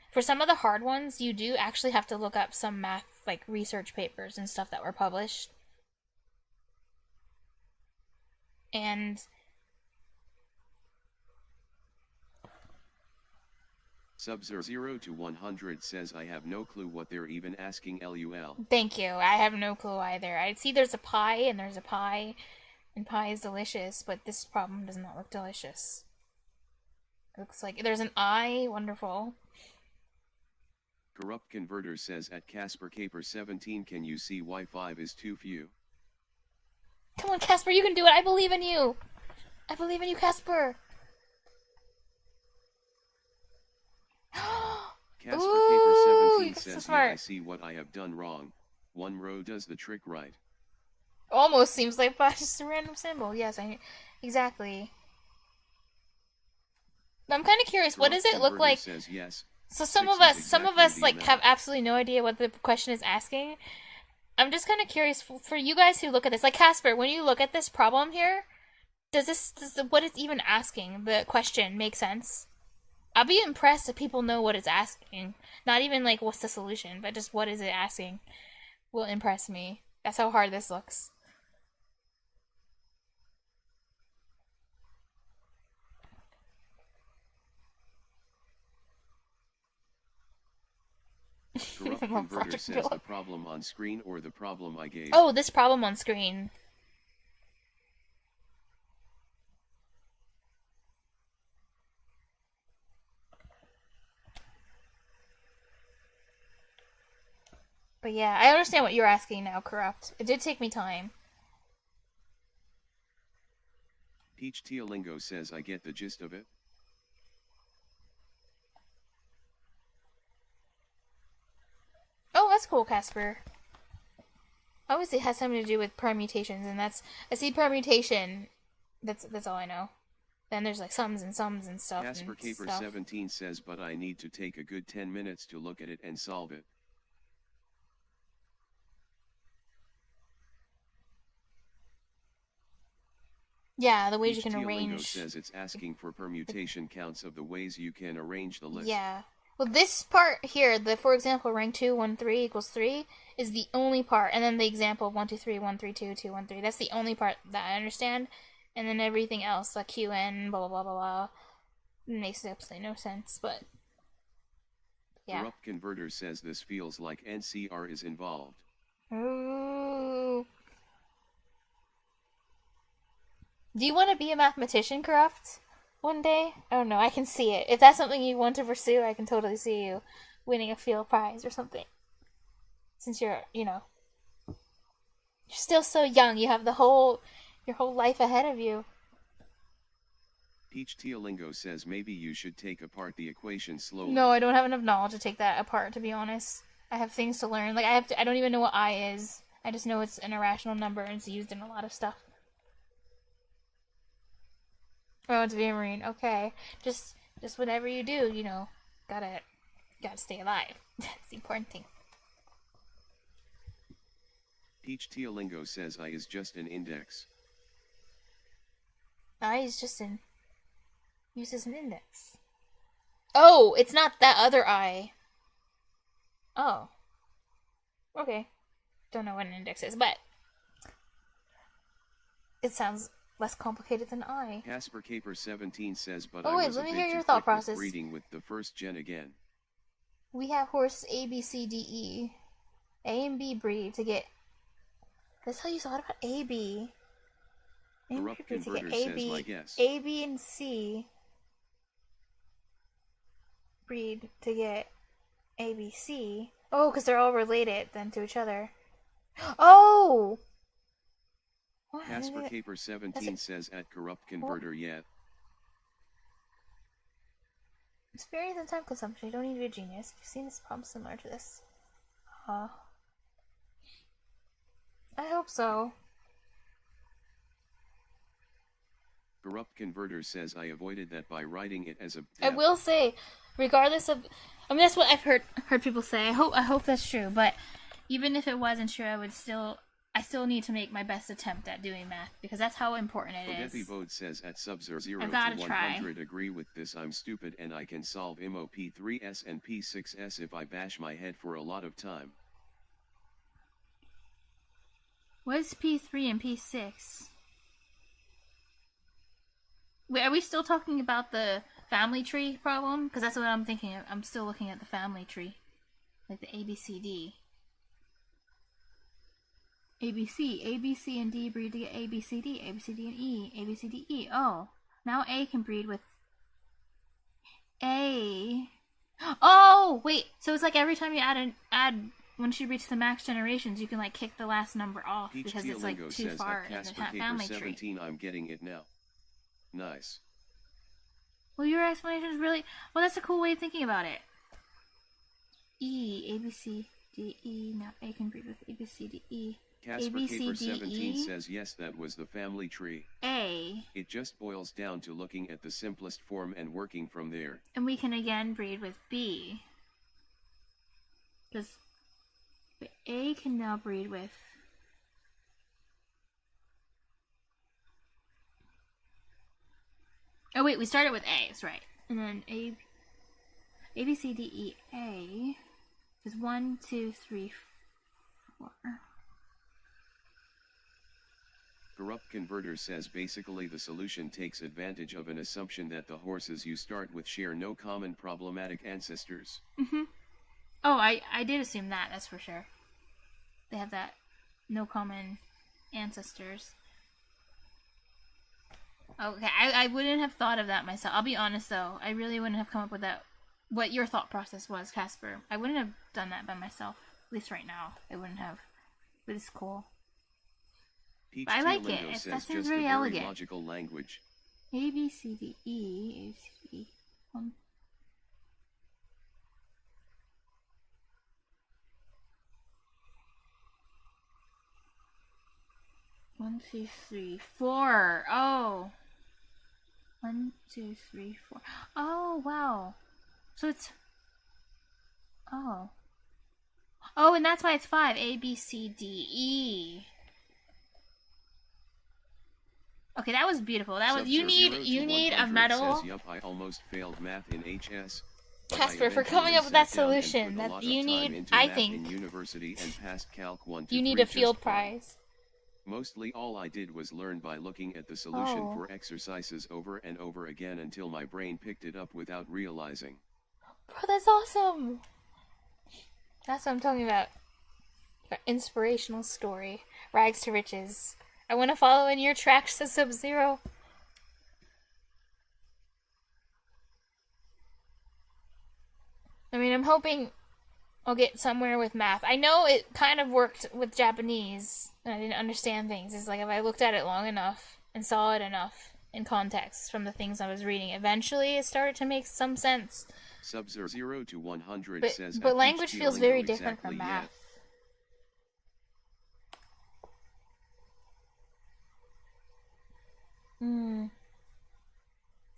S1: for some of the hard ones, you do actually have to look up some math, like, research papers and stuff that were published. And...
S2: Sub-Zero 0 to 100 says I have no clue what they're even asking LUL.
S1: Thank you. I have no clue either. I see there's a pie, and there's a pie, and pie is delicious, but this problem does not look delicious. It looks like there's an eye. Wonderful.
S2: Corrupt Converter says at Casper Caper 17 can you see why 5 is too few?
S1: Come on, Casper, you can do it. I believe in you. I believe in you, Casper.
S2: Casper Caper 17 says
S1: so
S2: yeah, I see what I have done wrong. 1 row does the trick right.
S1: Almost seems like just a random symbol. Yes, exactly. I'm kind of curious. What does it look like?
S2: Says yes.
S1: So some of us like have absolutely no idea what the question is asking. I'm just kind of curious for you guys who look at this. Like Casper, when you look at this problem here, does what it's even asking, the question, make sense? I'll be impressed if people know what it's asking. Not even like what's the solution, but just what is it asking will impress me. That's how hard this looks.
S2: Corrupt Converter says the problem on screen or the problem I gave.
S1: Oh, this problem on screen. But yeah, I understand what you're asking now, Corrupt. It did take me time.
S2: Peach Teolingo says I get the gist of it.
S1: Oh, that's cool, Casper. Obviously, it has something to do with permutations, and I see permutation. That's all I know. Then there's like sums and stuff.
S2: Casper Caper 17 says, but I need to take a good 10 minutes to look at it and solve it.
S1: Yeah, the ways
S2: Peach
S1: you can
S2: Teolingo
S1: arrange.
S2: Says it's asking for permutation counts of the ways you can arrange the list.
S1: Yeah. Well, this part here, for example, rank 2, 1, 3 equals 3, is the only part. And then the example 1, 2, 3, 1, 3, 2, 2, 1, 3. That's the only part that I understand. And then everything else, like QN, blah, blah, blah, blah, blah, makes absolutely no sense, but yeah.
S2: Corrupt Converter says this feels like NCR is involved.
S1: Ooh. Do you want to be a mathematician, Corrupt? One day? I don't know, I can see it. If that's something you want to pursue, I can totally see you winning a field prize or something. Since you're still so young, you have your whole life ahead of you.
S2: Peach Teolingo says maybe you should take apart the equation slowly.
S1: No, I don't have enough knowledge to take that apart, to be honest. I have things to learn. Like, I don't even know what I is. I just know it's an irrational number and it's used in a lot of stuff. Oh, it's marine. Okay. Just whatever you do, you know, gotta stay alive. That's the important thing.
S2: Peach Teolingo says I is just an index.
S1: I is just used as an index. Oh, it's not that other I. Oh. Okay. Don't know what an index is, but it sounds less complicated than I.
S2: Casper Caper 17 says, but
S1: oh, wait, let me hear your thought process.
S2: Breeding with the first gen again.
S1: We have horses A, B, C, D, E. A and B breed to get. That's how you thought about A, B.
S2: Corrupt Converter says my guess.
S1: A, B, and C breed to get A, B, C. Oh, because they're all related then to each other. Oh! What?
S2: Casper Caper 17 says at Corrupt Converter yet.
S1: Experience and time consumption. You don't need to be a genius. You've seen this problem similar to this. Huh. I hope so.
S2: Corrupt Converter says I avoided that by writing it as a...
S1: I will say, regardless of... I mean, that's what I've heard people say. I hope that's true, but even if it wasn't true, I still need to make my best attempt at doing math, because that's how important it is.
S2: Forgethy Bode says at Sub-Zero 0
S1: to
S2: 100
S1: try.
S2: Agree with this, I'm stupid and I can solve MOP3S and P6S if I bash my head for a lot of time.
S1: What is P3 and P6? Wait, are we still talking about the family tree problem? Because that's what I'm thinking of. I'm still looking at the family tree. Like the ABCD. ABC. A, B, C, and D breed to get A, B, C, D. A, B, C, D, and E. A, B, C, D, E. Oh. Now A can breed with A. Oh! Wait. So it's like every time you add when she reaches the max generations, you can like kick the last number off
S2: Peach
S1: because it's like too far in the family tree.
S2: 17, I'm getting it now. Nice.
S1: Well, your explanation is really... Well, that's a cool way of thinking about it. E, A, B, C, D, E. Now A can breed with A, B, C, D, E.
S2: Casper
S1: A, B, C,
S2: Caper
S1: D,
S2: 17
S1: E.
S2: says yes, that was the family tree.
S1: A.
S2: It just boils down to looking at the simplest form and working from there.
S1: And we can again breed with B. Because A can now breed with... Oh wait, we started with A, that's right. And then A, B, C, D, E, A is 1, 2, 3, 4.
S2: Corrupt Converter says basically the solution takes advantage of an assumption that the horses you start with share no common problematic ancestors.
S1: Mm-hmm. Oh, I did assume that, that's for sure. They have that no common ancestors. Okay, I wouldn't have thought of that myself. I'll be honest though, I really wouldn't have come up with that. What your thought process was, Casper. I wouldn't have done that by myself. At least right now, I wouldn't have. But it's cool.
S2: Peach
S1: I like
S2: Teolingo
S1: it.
S2: says
S1: That seems
S2: just
S1: very
S2: a
S1: elegant.
S2: logical language.
S1: A, B, C, D, E. A, B, C, D, E. 1, 2, 3, 4. Oh. 1, 2, 3, 4. Oh, wow. So it's... Oh. Oh, and that's why it's 5. A, B, C, D, E. Okay, that was beautiful. That was... You need a medal.
S2: Says, yup, I almost failed math in HS.
S1: Casper, for coming up with that solution. That you need, I think...
S2: University and passed Calc 1
S1: you need a field prize.
S2: Mostly all I did was learn by looking at the solution for exercises over and over again until my brain picked it up without realizing.
S1: Bro, that's awesome! That's what I'm talking about. An inspirational story. Rags to riches. I want to follow in your tracks to Sub-Zero. I mean, I'm hoping I'll get somewhere with math. I know it kind of worked with Japanese, and I didn't understand things. It's like if I looked at it long enough and saw it enough in context from the things I was reading. Eventually, it started to make some sense.
S2: Sub-Zero 0 to 100 says...
S1: But language feels very different from math.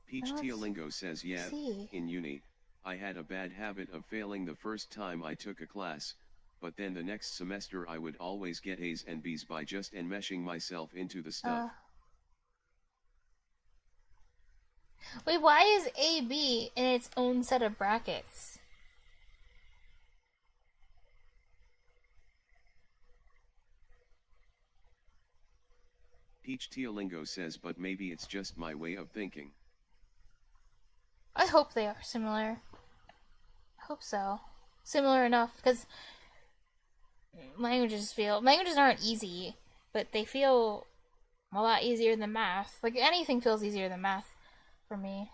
S2: Peach Teolingo says, yeah, in uni, I had a bad habit of failing the first time I took a class, but then the next semester I would always get A's and B's by just enmeshing myself into the stuff.
S1: Wait, why is AB in its own set of brackets?
S2: Peach Teolingo says, but maybe it's just my way of thinking.
S1: I hope they are similar. I hope so. Similar enough, because languages aren't easy, but they feel a lot easier than math. Like, anything feels easier than math for me.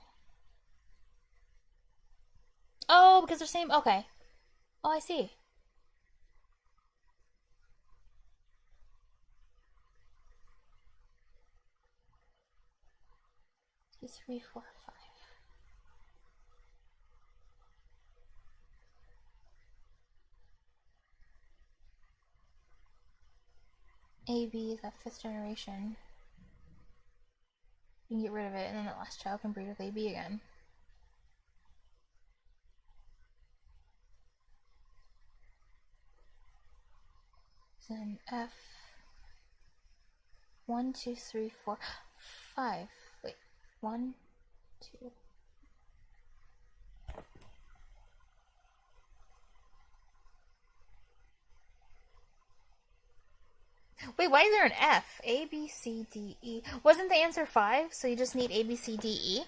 S1: Oh, because they're same. Okay. Oh, I see. Two, three, four, five. AB is that 5th generation. You can get rid of it, and then the last child can breed with AB again. So then F 1, 2, 3, 4, 5. Wait, 1, 2. Wait, why is there an F? A, B, C, D, E. Wasn't the answer 5, so you just need A, B, C, D, E?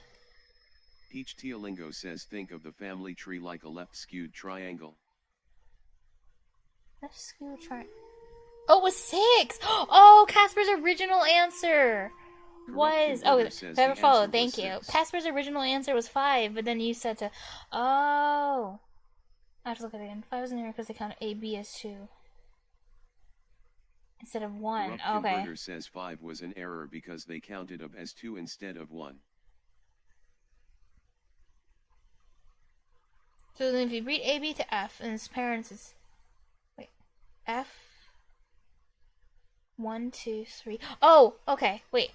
S2: Peach Teolingo says, think of the family tree like a left-skewed triangle.
S1: Left-skewed triangle. Oh, it was 6! Oh, Casper's original answer was... Oh, never followed, thank you. Casper's original answer was 5, but then you said to... Oh! I have to look at it again. 5 was in there because they counted A, B as 2. Instead of 1, okay.
S2: Converter says 5 was an error because they counted up as 2 instead of 1.
S1: So then if you read AB to F, and its parents is... Wait. F... 1, 2, 3... Oh! Okay, wait.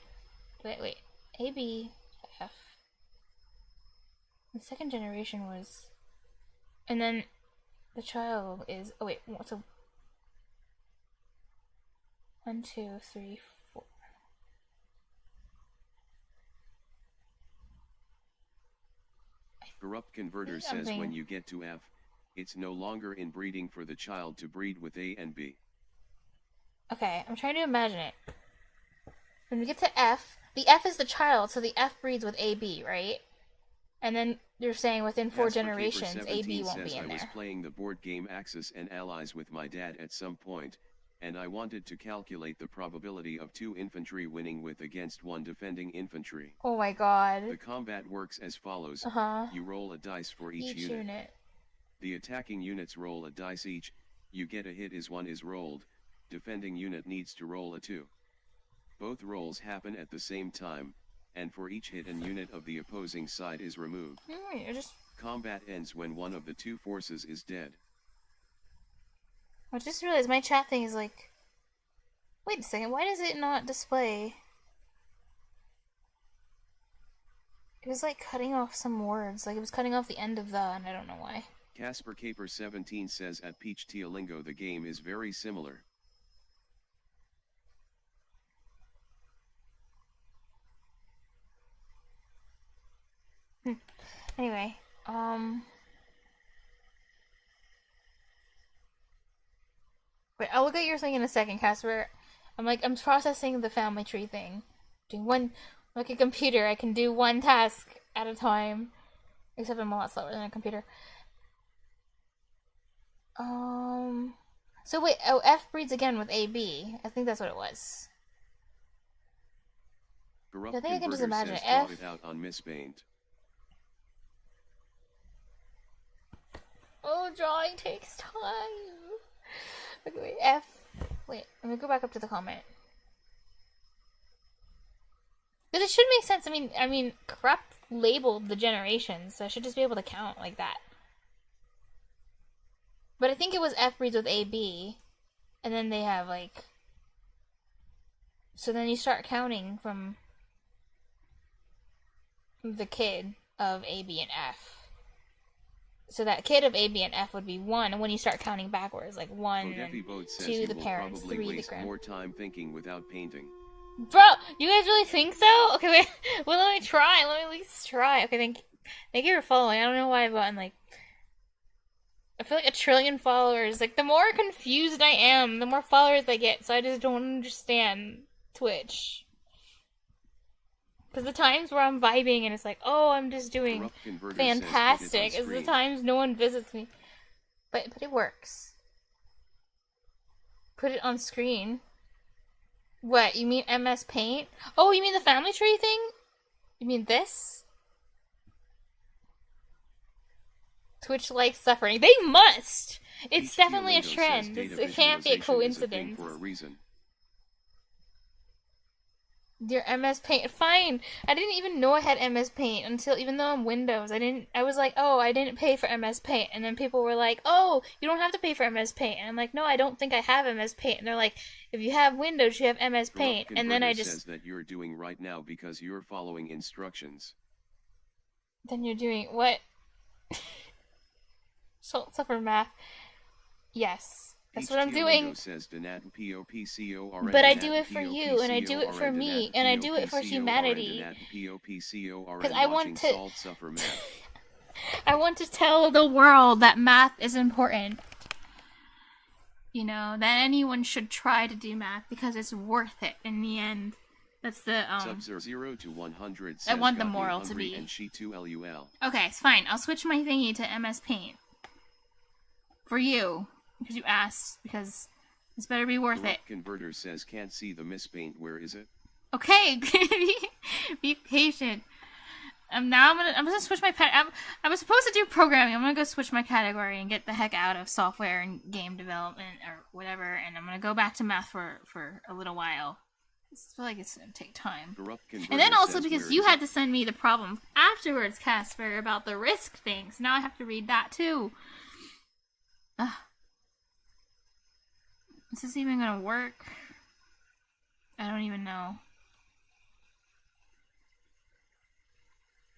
S1: AB to F. The 2nd generation was... And then the child is... Oh wait, so... 1, 2, 3, 4.
S2: Corrupt Converter says when you get to F, it's no longer inbreeding for the child to breed with A and B.
S1: Okay, I'm trying to imagine it. When we get to F, the F is the child, so the F breeds with AB, right? And then you're saying within 4 generations, AB won't be in there.
S2: I was playing the board game Axis and Allies with my dad at some point, and I wanted to calculate the probability of 2 infantry winning with against 1 defending infantry.
S1: Oh my god.
S2: The combat works as follows. You roll a dice for each unit. The attacking units roll a dice each, you get a hit as 1 is rolled, defending unit needs to roll a 2. Both rolls happen at the same time, and for each hit an unit of the opposing side is removed. Combat ends when one of the 2 forces is dead.
S1: I just realized my chat thing is like... Wait a second, why does it not display? It was like cutting off some words, like it was cutting off the end of the, and I don't know why.
S2: Casper Caper 17 says at Peach Teolingo the game is very similar.
S1: Anyway, Wait, I'll look at your thing in a second, Casper. I'm processing the family tree thing. Doing one, like a computer, I can do one task at a time. Except I'm a lot slower than a computer. So wait, oh, F breeds again with AB. I think that's what it was. I think I can just imagine it. F.
S2: It out on Miss Baint.
S1: Oh, drawing takes time. Okay, wait, F. Wait, let me go back up to the comment. Because it should make sense. I mean, Corrupt labeled the generations, so I should just be able to count like that. But I think it was F breeds with AB, and then they have, like... So then you start counting from the kid of AB and F. So that kid of AB and F would be 1, and when you start counting backwards, like 1, 2 the parents, 3 the grand.
S2: More time thinking without painting.
S1: Bro, you guys really think so? Okay, wait. Well, let me try. Let me at least try. Okay, thank you for following. I don't know why I've gotten, like... I feel like 1 trillion followers. Like, the more confused I am, the more followers I get, so I just don't understand Twitch. Because the times where I'm vibing and it's like, oh, I'm just doing fantastic, is the times no one visits me. But it works. Put it on screen. What, you mean MS Paint? Oh, you mean the family tree thing? You mean this? Twitch likes suffering. They must! It's definitely a trend. It can't be a coincidence. Your MS Paint. Fine. I didn't even know I had MS Paint until, even though I'm Windows, I was like, oh, I didn't pay for MS Paint. And then people were like, oh, you don't have to pay for MS Paint. And I'm like, no, I don't think I have MS Paint. And they're like, if you have Windows, you have MS Paint. And then I just...
S2: says that you're doing right now because you're following instructions.
S1: Then you're doing what? Suffer math. Yes. That's what I'm doing. But I do it for you, and I do it for me, and I do it for humanity. Because I want to... I want to tell the world that math is important. You know, that anyone should try to do math, because it's worth it in the end. That's the,
S2: Sub-0 to 100
S1: I want the moral to be. Okay, it's fine. I'll switch my thingy to MS Paint. For you. Because you asked, because this better be worth it.
S2: Converter says can't see the mispaint. Where is it?
S1: Okay, be patient. I'm gonna switch my I was supposed to do programming. I'm gonna go switch my category and get the heck out of software and game development or whatever, and I'm gonna go back to math for a little while. I feel like it's gonna take time. And then also because you had to send me the problem afterwards, Casper, about the risk things. Now I have to read that too. Ugh. Is this even gonna work? I don't even know.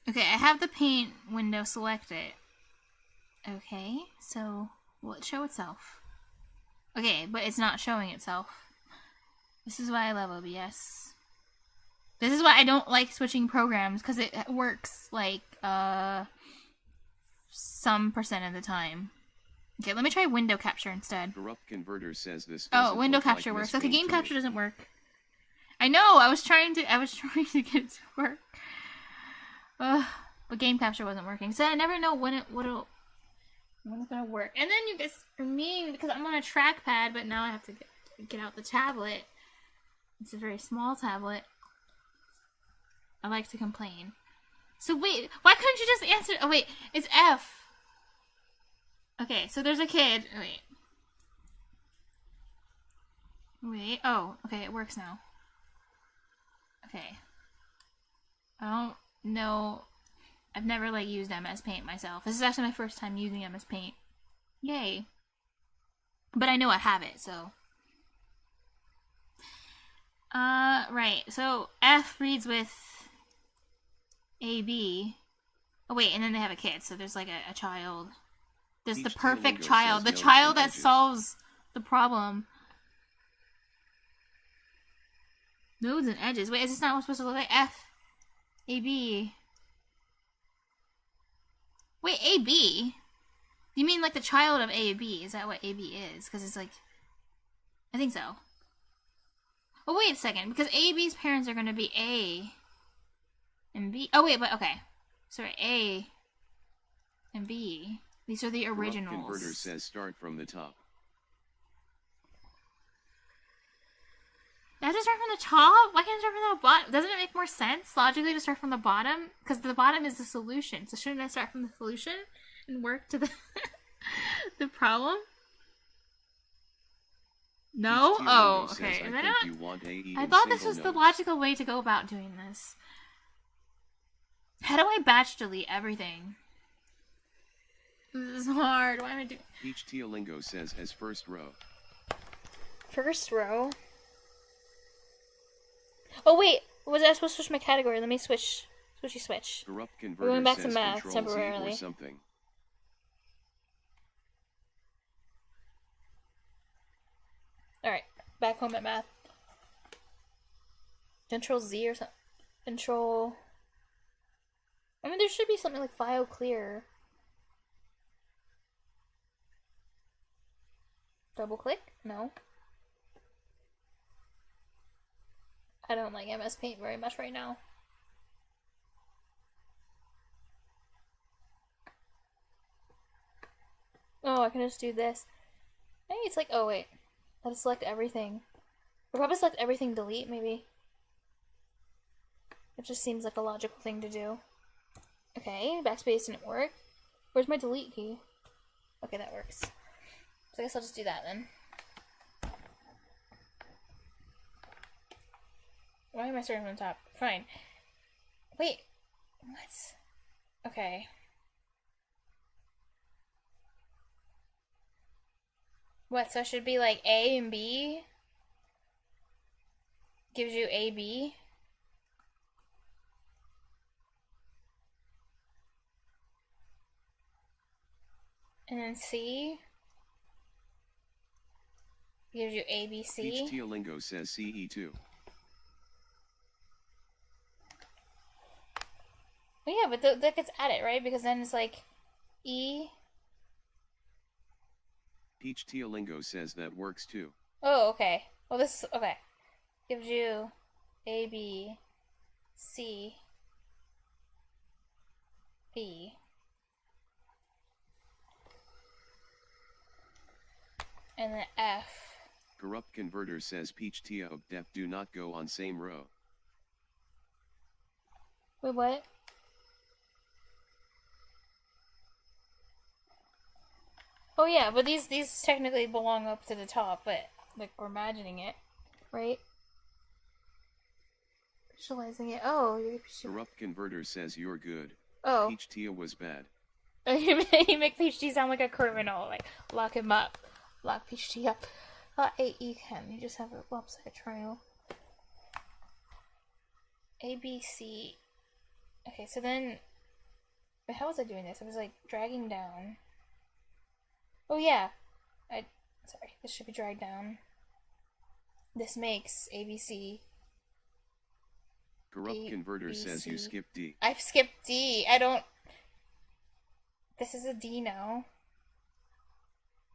S1: Okay, I have the paint window selected. Okay, so will it show itself? Okay, but it's not showing itself. This is why I love OBS. This is why I don't like switching programs, because it works like some percent of the time. Okay, let me try window capture instead.
S2: Corrupt Converter says this.
S1: Oh, window capture works. Okay, game capture doesn't work. I know. I was trying to get it to work. But game capture wasn't working. So I never know when it's gonna work. And then you guys, for me, because I'm on a trackpad, but now I have to get out the tablet. It's a very small tablet. I like to complain. So wait, why couldn't you just answer? Oh wait, it's F. Okay, so there's a kid. Wait. Oh, okay, it works now. Okay. I don't know. I've never, like, used MS Paint myself. This is actually my first time using MS Paint. Yay. But I know I have it, so. Right. So, F reads with AB. Oh, wait, and then they have a kid, so there's, like, a child. There's the perfect child. The child that solves the problem. Nodes and edges. Wait, is this not what's supposed to look like? F. AB. Wait, AB? You mean like the child of AB? Is that what AB is? Because it's like... I think so. Oh, wait a second. Because AB's parents are going to be A and B. Oh, wait, but okay. Sorry, A and B. These are the originals.
S2: Converter says start from the top.
S1: I have to start from the top? Why can't I start from the bottom? Doesn't it make more sense logically to start from the bottom? Because the bottom is the solution. So shouldn't I start from the solution and work to the the problem? No? Oh, okay.
S2: Says,
S1: I thought this was the logical way to go about doing this. How do I batch delete everything? This is hard. Why am I doing...
S2: Peach Teolingo says as first row.
S1: First row? Oh wait, was I supposed to switch my category? Let me switch. Switch.
S2: Corrupt
S1: We're
S2: Converter
S1: going back to
S2: says
S1: math
S2: Control
S1: temporarily.
S2: Z or something.
S1: Alright, back home at math. Control Z or something. Control... I mean, there should be something like file clear. Double click? No. I don't like MS Paint very much right now. Oh, I can just do this. Maybe it's like, oh wait. Let's select everything. We'll probably select everything delete, maybe. It just seems like a logical thing to do. Okay, backspace didn't work. Where's my delete key? Okay, that works. So I guess I'll just do that then. Why am I starting from the top? Fine. Wait. What? Okay. What, so it should be like A and B? Gives you A, B? And then C gives you A, B, C.
S2: Peach Teolingo says CE2.
S1: Well, yeah, but that gets added, right? Because then it's like E.
S2: Peach Teolingo says that works too.
S1: Oh, okay. Well, this okay. Gives you A, B, C, B. And then F.
S2: Corrupt Converter says Peach Tia of Def do not go on same row.
S1: Wait, what? Oh yeah, but these technically belong up to the top, but like we're imagining it, right? Visualizing it. Oh,
S2: Corrupt Converter says you're good.
S1: Oh.
S2: Peach Tia was bad.
S1: You make Peach Tea sound like a criminal. Like lock him up, lock Peach Tea up. AE can. You just have a lopsided triangle. A B C. Okay, so then. But how was I doing this? I was like dragging down. Oh yeah, sorry, this should be dragged down. This makes ABC.
S2: Corrupt Converter says you skipped D.
S1: I've skipped D. I don't... This is a D now.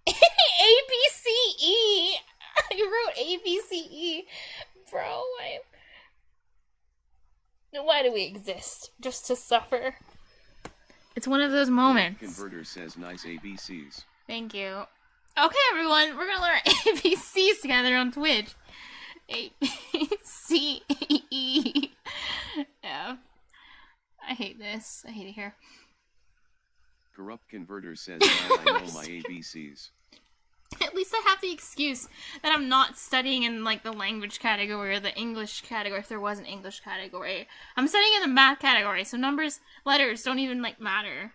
S1: ABCE! You wrote ABCE. Bro, why do we exist? Just to suffer? It's one of those moments.
S2: Converter says nice ABCs.
S1: Thank you. Okay, everyone, we're gonna learn ABCs together on Twitch. A, B, C, E, F. I hate this. I hate it here.
S2: Corrupt Converter says I know my ABCs.
S1: At least I have the excuse that I'm not studying in like the language category or the English category if there was an English category. I'm studying in the math category, so numbers, letters don't even like matter.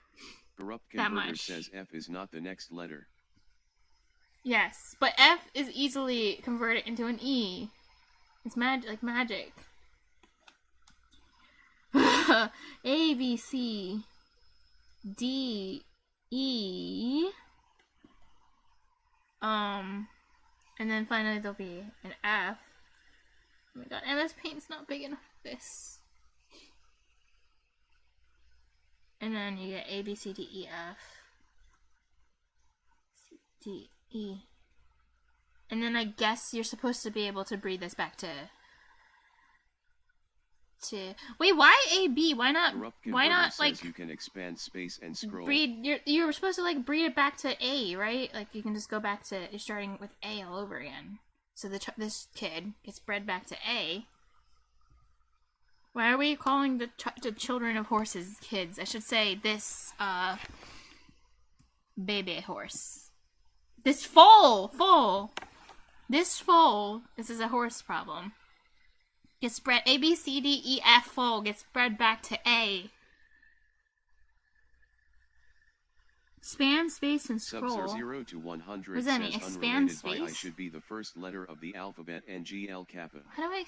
S2: Corrupt Converter says F is not the next letter.
S1: Yes, but F is easily converted into an E. It's like magic. A, B, C, D, E. And then finally there'll be an F. Oh my god, MS Paint's not big enough for this. And then you get A, B, C, D, E, F. C, D, E. And then I guess you're supposed to be able to breed this back to... Wait, why A, B? Why not, like...
S2: You can expand space and scroll.
S1: You're supposed to, like, breed it back to A, right? Like, you can just go back to... You're starting with A all over again. So this kid gets bred back to A. Why are we calling the children of horses kids? I should say this, baby horse. This foal! This foal, this is a horse problem, gets spread, A, B, C, D, E, F foal gets spread back to A. Span, space, and scroll.
S2: Sub 0 to 100
S1: what does that mean? Expand space?
S2: By I should be the first letter of the alphabet and GL Kappa.
S1: How do I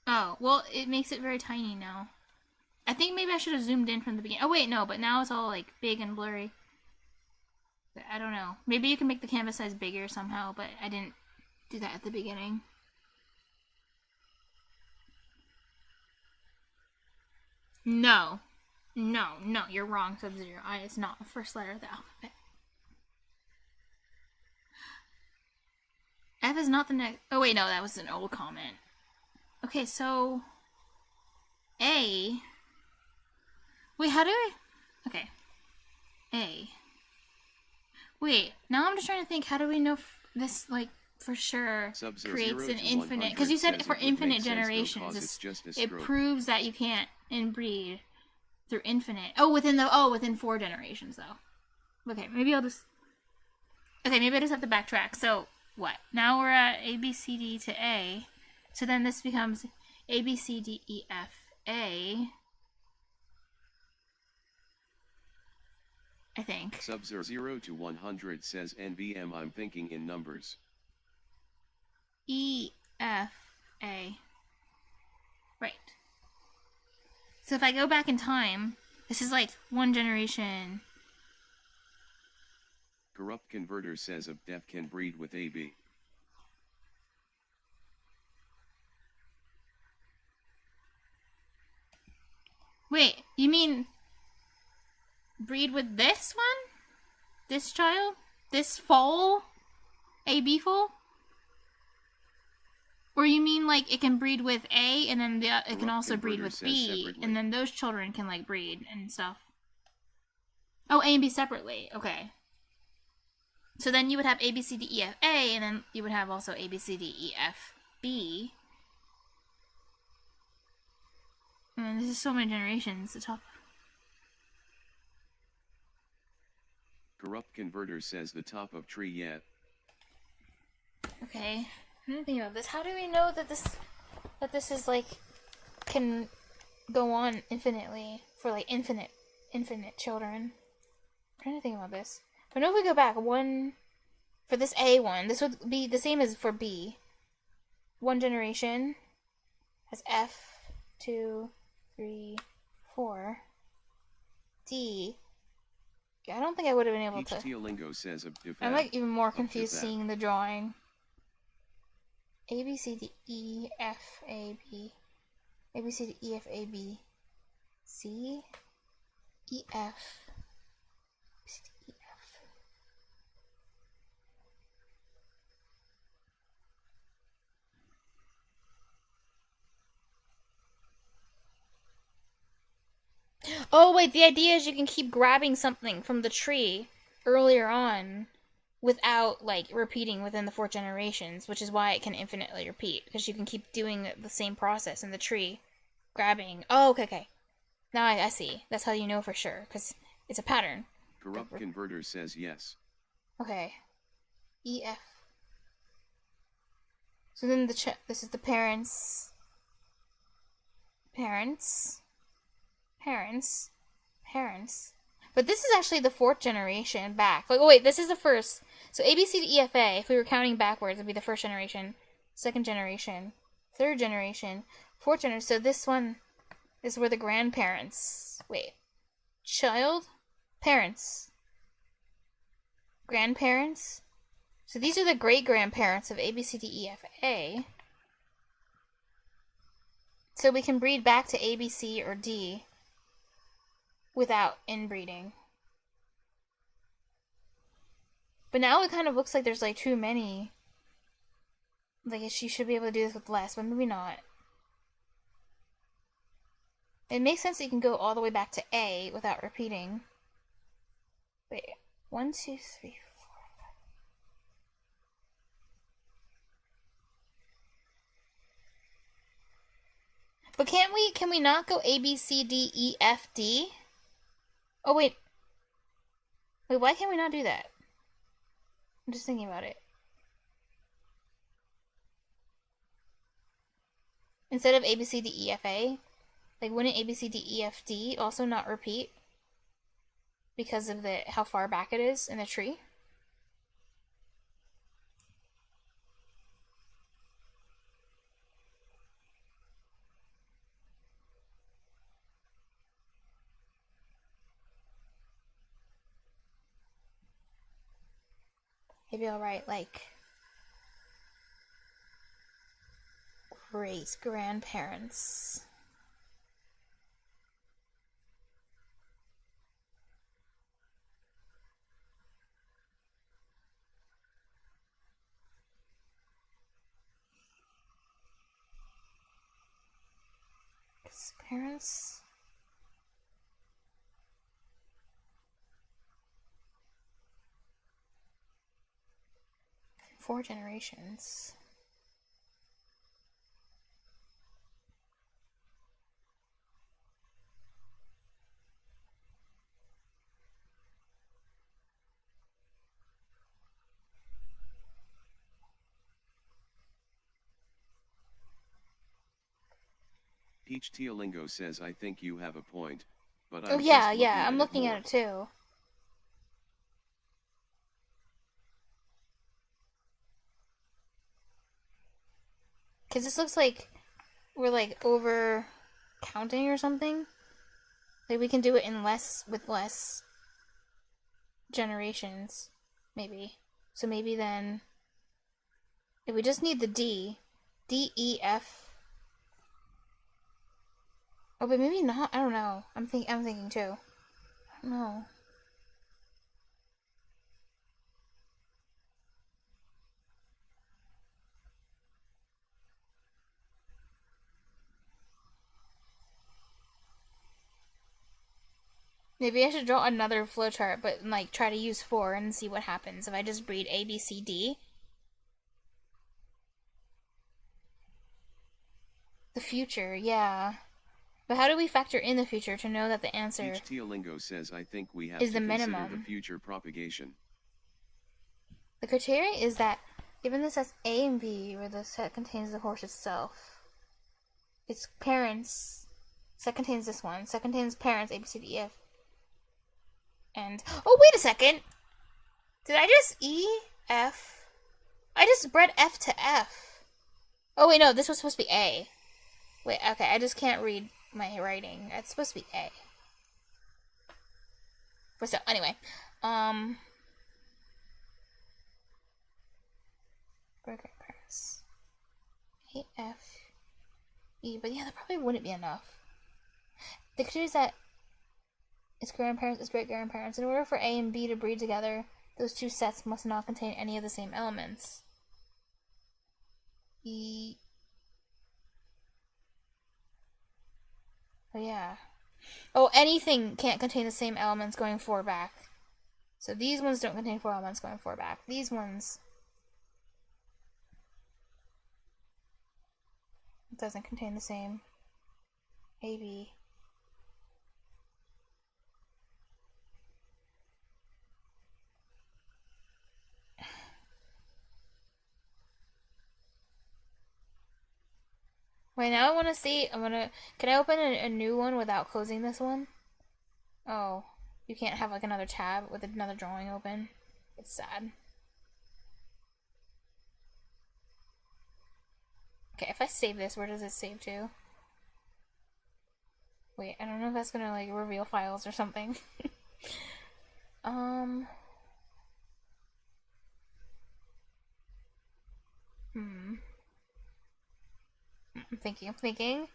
S1: Oh, well, it makes it very tiny now. I think maybe I should have zoomed in from the beginning. Oh, wait, no, but now it's all, like, big and blurry. I don't know. Maybe you can make the canvas size bigger somehow, but I didn't do that at the beginning. No. No, you're wrong, Sub-Zero. I is not the first letter of the alphabet. F is not the next... Oh, wait, no, that was an old comment. Okay, so... A... Wait, how do I... Okay. A. Wait, now I'm just trying to think, how do we know this, like, for sure creates an infinite... Because you said for infinite generations, it proves that you can't inbreed through infinite. Within 4 generations, though. Okay, maybe I'll just... Okay, maybe I just have to backtrack. So, what? Now we're at A, B, C, D to A. So then this becomes A, B, C, D, E, F, A. I think.
S2: Sub 0 to 100 says NVM. I'm thinking in numbers.
S1: E, F, A. Right. So if I go back in time, this is like 1 generation.
S2: Corrupt Converter says of Def can breed with AB.
S1: Wait, you mean breed with this one? This child? This foal? AB foal? Or you mean like it can breed with A and then it can also breed with B and then those children can like breed and stuff? Oh, A and B separately. Okay. So then you would have A, B, C, D, E, F, A and then you would have also A, B, C, D, E, F, B. And this is so many generations to top.
S2: Corrupt Converter says the top of tree yet.
S1: Okay. I'm trying to think about this. How do we know that this is like can go on infinitely for like infinite children? I'm trying to think about this. But no, if we go back one for this A one, this would be the same as for B. 1 generation has F, 2, 3, 4. D. Yeah, I don't think I would have been able to.
S2: Teolingo says
S1: I'm like even more confused seeing the drawing. A, B, C, D, E, F, A, B. A, B, C, D, E, F, A, B. C, E, F. C, D, E, F. Oh, wait, the idea is you can keep grabbing something from the tree earlier on without, like, repeating within the 4 generations, which is why it can infinitely repeat, because you can keep doing the same process in the tree. Grabbing. Oh, okay. Now I see. That's how you know for sure, because it's a pattern.
S2: Corrupt Converter says yes.
S1: Okay. E, F. So then this is the parents. Parents. But this is actually the 4th generation back. Like, oh wait, this is the first. So A, B, C, D, E, F, A, if we were counting backwards, it would be the 1st generation, 2nd generation, 3rd generation, 4th generation. So this one is where the grandparents... Wait. Child? Parents. Grandparents? So these are the great-grandparents of A, B, C, D, E, F, A. So we can breed back to A, B, C, or D without inbreeding. But now it kind of looks like there's like too many. Like she should be able to do this with less, but maybe not. It makes sense that you can go all the way back to A without repeating. Wait, 1, 2, 3, 4, 5. But can we not go A, B, C, D, E, F, D? Oh, wait. Wait, why can't we not do that? I'm just thinking about it. Instead of A, B, C, D, E, F, A, like wouldn't A, B, C, D, E, F, D also not repeat because of the how far back it is in the tree? Maybe I'll write like great grandparents. Parents. Four generations.
S2: Peach Teolingo says I think you have a point, but
S1: I'm I'm looking at it too. Because this looks like we're like over counting or something. Like we can do it in with less generations, maybe. So maybe then if we just need the D, E, F. Oh, but maybe not. I don't know. I'm thinking too. I don't know. Maybe I should draw another flowchart, but like try to use 4 and see what happens if I just breed A, B, C, D. The future, yeah. But how do we factor in the future to know that the answer
S2: Teolingo says I think we have
S1: is
S2: to
S1: the minimum?
S2: Consider the future propagation.
S1: The criteria is that given the sets A and B, where the set contains the horse itself, its parents. Set contains this one. Set contains parents A, B, C, D, E, F. And oh, wait a second. Did I just E, F? I just bred F to F. Oh wait, no, this was supposed to be A. Wait, okay, I just can't read my writing. It's supposed to be A. But so, anyway. Burger press. A, F, E. But yeah, that probably wouldn't be enough. The criteria is that its grandparents, its great-grandparents. In order for A and B to breed together, those two sets must not contain any of the same elements. E. Oh, yeah. Oh, anything can't contain the same elements going 4 back. So these ones don't contain 4 elements going 4 back. These ones doesn't contain the same. A, B. Wait, now I want to see. Can I open a new one without closing this one? Oh, you can't have like another tab with another drawing open. It's sad. Okay, if I save this, where does it save to? Wait, I don't know if that's gonna like reveal files or something. I'm thinking.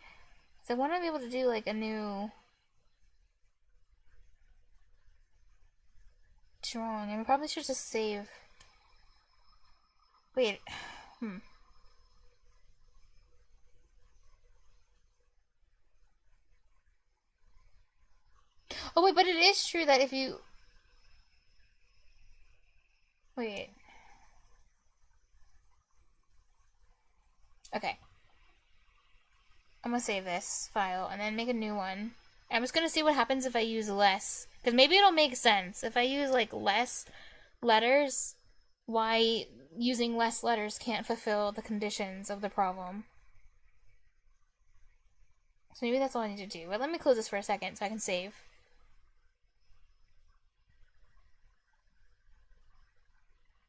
S1: So I want to be able to do like a new drawing. And we probably should just save. Wait. Oh wait, but it is true that if you... Wait. Okay. I'm gonna save this file and then make a new one. I'm just gonna see what happens if I use less. Because maybe it'll make sense. If I use like less letters, why using less letters can't fulfill the conditions of the problem. So maybe that's all I need to do. But let me close this for a second so I can save.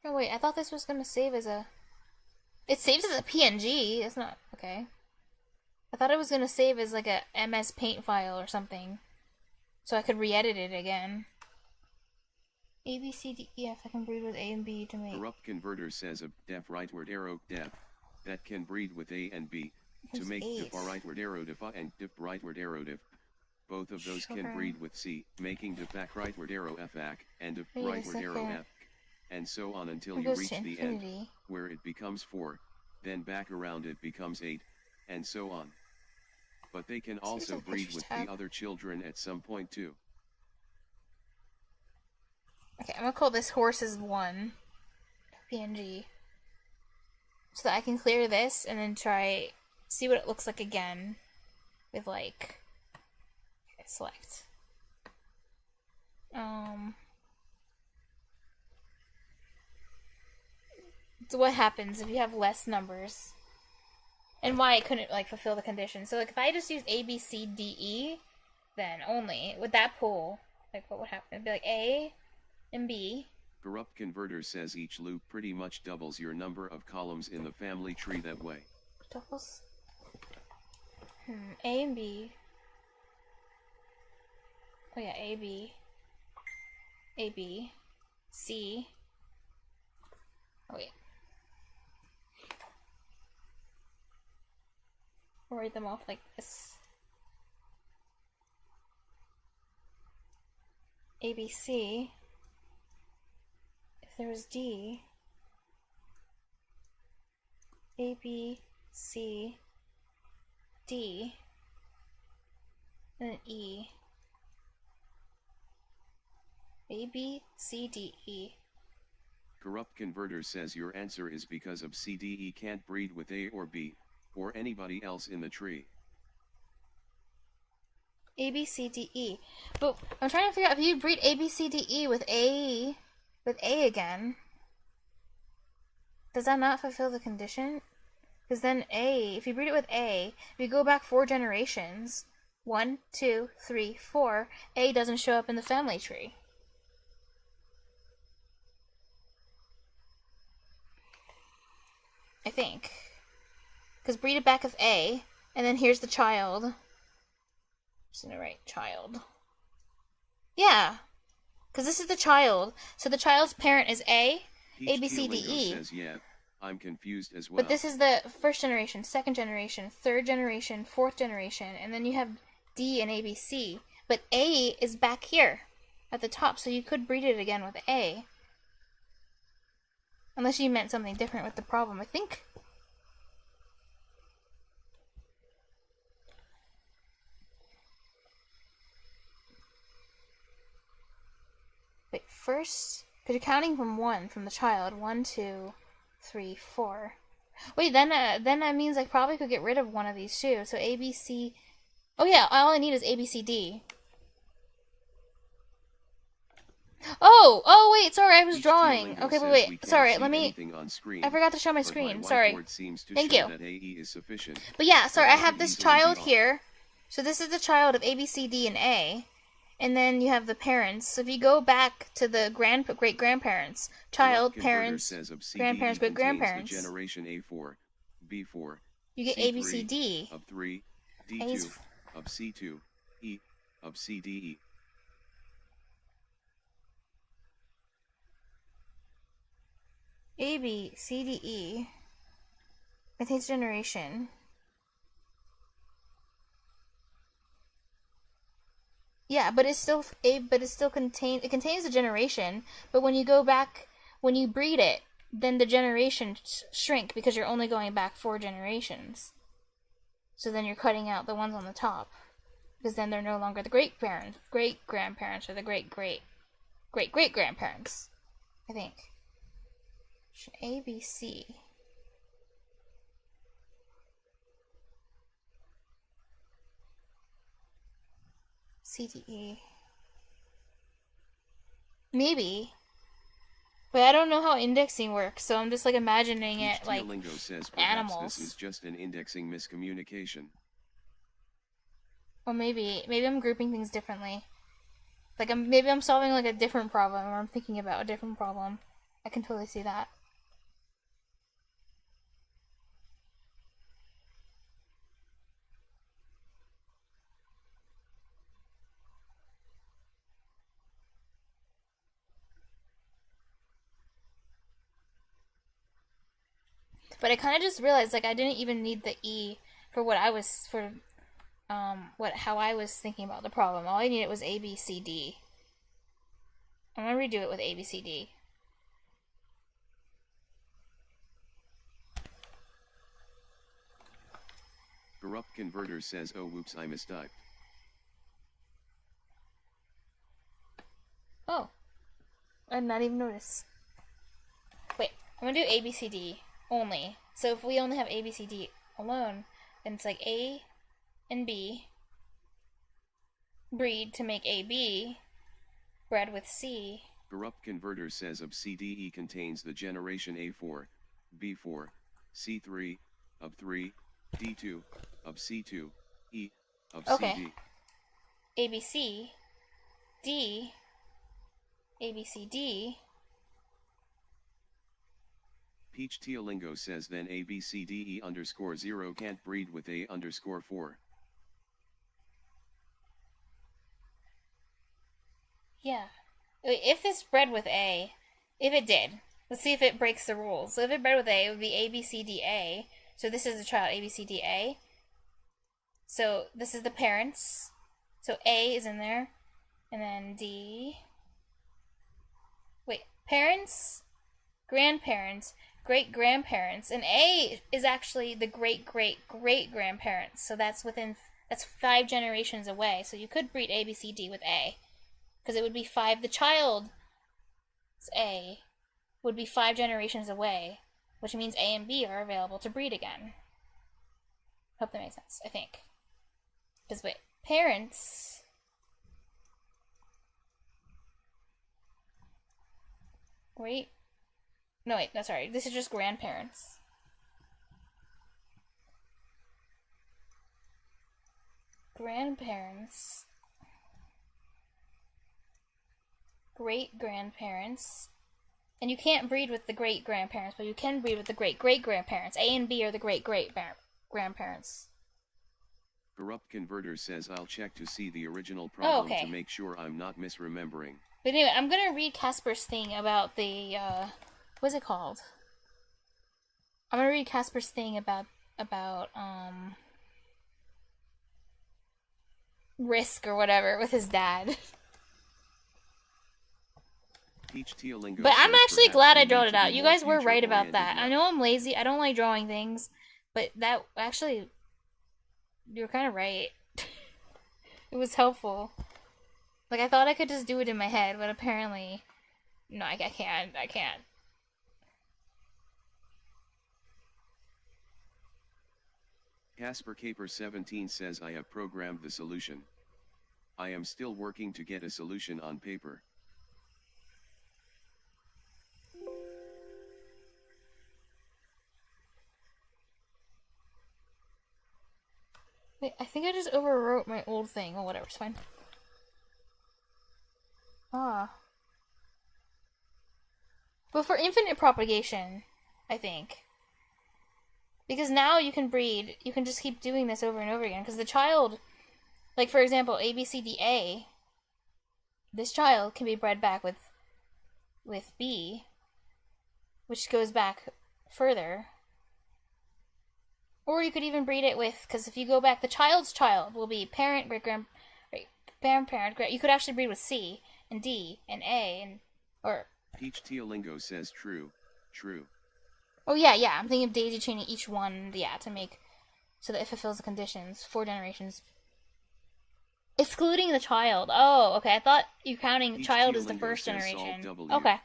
S1: Oh wait, I thought this was gonna save as a... It saves as a PNG. That's not... Okay. I thought it was gonna save as like a MS Paint file or something. So I could re-edit it again. A, B, C, D, E, F. I can breed with A and B to make...
S2: Corrupt Converter says a def rightward arrow def that can breed with A and B to make def rightward arrow def and def rightward arrow def. Both of those can breed with C, making def back rightward arrow F and def rightward arrow F, and so on until you reach the end, where it becomes 4, then back around it becomes 8, and so on. But they can also breed with the other children at some point too.
S1: Okay, I'm gonna call this horses 1 PNG so that I can clear this and then see what it looks like again with like, okay, select. So what happens if you have less numbers? And why it couldn't like fulfill the condition. So like if I just used A, B, C, D, E, then only with that pool, like what would happen? It'd be like A and B.
S2: Corrupt Converter says each loop pretty much doubles your number of columns in the family tree that way.
S1: Doubles? A and B. Oh yeah, A, B. A, B. C. Oh wait. I'll write them off like this. A, B, C. If there was D, A, B, C, D, and then E. A, B, C, D, E.
S2: Corrupt Converter says your answer is because of CDE can't breed with A or B, or anybody else in the tree.
S1: A, B, C, D, E. But I'm trying to figure out if you breed A, B, C, D, E with A again, does that not fulfill the condition? Because then A, if you breed it with A, if you go back 4 generations, 1, 2, 3, 4, A doesn't show up in the family tree. I think. Because breed it back with A, and then here's the child. I'm just gonna write child. Yeah. Because this is the child. So the child's parent is A, A, B, C, D, E.
S2: Says, yeah, I'm confused as well.
S1: But this is the first generation, second generation, third generation, fourth generation, and then you have D and A, B, C. But A is back here at the top, so you could breed it again with A. Unless you meant something different with the problem, I think. Wait, first, because you're counting from 1, from the child. 1, 2, 3, 4. Wait, then that means I probably could get rid of one of these too. So A, B, C. Oh yeah, all I need is A, B, C, D. Oh, wait, sorry, I was drawing. Okay, but wait, sorry, let me... I forgot to show my screen, sorry. Thank you. But yeah, sorry, I have this child here. So this is the child of A, B, C, D, and A. And then you have the parents. So if you go back to the great-grandparents, child, parents, grandparents, great-grandparents,
S2: generation A4, B4,
S1: you get
S2: C3,
S1: A, B, C, D.
S2: Of 3, D2, of C2, E, of CDE.
S1: A, B, C, D, E. I think it's generation. Yeah, but it still contains the generation, but when you go back, when you breed it, then the generations shrink because you're only going back 4 generations. So then you're cutting out the ones on the top, because then they're no longer the great-grandparents, or the great-great-great-great-grandparents, I think. A, B, C. C, D, E. Maybe. But I don't know how indexing works, so I'm just like imagining it like
S2: says
S1: animals.
S2: This is just an indexing miscommunication.
S1: Or maybe I'm grouping things differently. Like maybe I'm solving like a different problem, or I'm thinking about a different problem. I can totally see that. But I kind of just realized like I didn't even need the E for what I was how I was thinking about the problem. All I needed was A, B, C, D. I'm gonna redo it with A, B, C, D.
S2: Corrupt Converter says, oh whoops, I mistyped.
S1: Oh. I did not even notice. Wait, I'm gonna do A, B, C, D only. So if we only have A, B, C, D alone, then it's like A and B breed to make AB bred with C.
S2: Corrupt Converter says of CDE contains the generation A4, B4, C3, of 3, D2, of C2, E, of
S1: okay.
S2: CD.
S1: ABC, D, ABCD.
S2: Peach Teolingo says then ABCDE_0 can't breed with A_4.
S1: Yeah. If this bred with A, if it did, let's see if it breaks the rules. So if it bred with A, it would be ABCDA. So this is the child, ABCDA. So this is the parents. So A is in there. And then D. Wait, parents, grandparents, great-grandparents. And A is actually the great-great-great-grandparents. So that's 5 generations away. So you could breed ABCD with A. Because it would be 5, the child's A would be 5 generations away, which means A and B are available to breed again. Hope that makes sense, I think. Because wait, parents... Wait. No, wait, no, sorry. This is just grandparents. Grandparents... great-grandparents, and you can't breed with the great-grandparents, but you can breed with the great-great-grandparents. A and B are the great-great-grandparents.
S2: Corrupt Converter says I'll check to see the original problem to make sure I'm not misremembering.
S1: But anyway, I'm gonna read Casper's thing about the, what's it called? I'm gonna read Casper's thing about Risk or whatever with his dad. But I'm actually glad I drew it out. You guys were right about that. I know I'm lazy. I don't like drawing things. But that, actually, you were kind of right. It was helpful. Like, I thought I could just do it in my head, but apparently, no, I can't. I can't.
S2: Casper Caper 17 says I have programmed the solution. I am still working to get a solution on paper.
S1: Wait, I think I just overwrote my old thing. Oh, whatever, it's fine. But for infinite propagation, I think. Because now you can breed, you can just keep doing this over and over again. Because the child, like for example, ABCDA, this child can be bred back with B, which goes back further. Or you could even breed it with, because if you go back, the child's child will be parent, grandparent, you could actually breed with C, and D, and A, and, or...
S2: Peach Teolingo says true.
S1: Oh yeah, I'm thinking of daisy chaining each one, to make, so that it fulfills the conditions, 4 generations. Excluding the child. Oh, okay, I thought you counting
S2: Peach
S1: child as
S2: Teolingo
S1: the first
S2: says
S1: generation.
S2: Okay.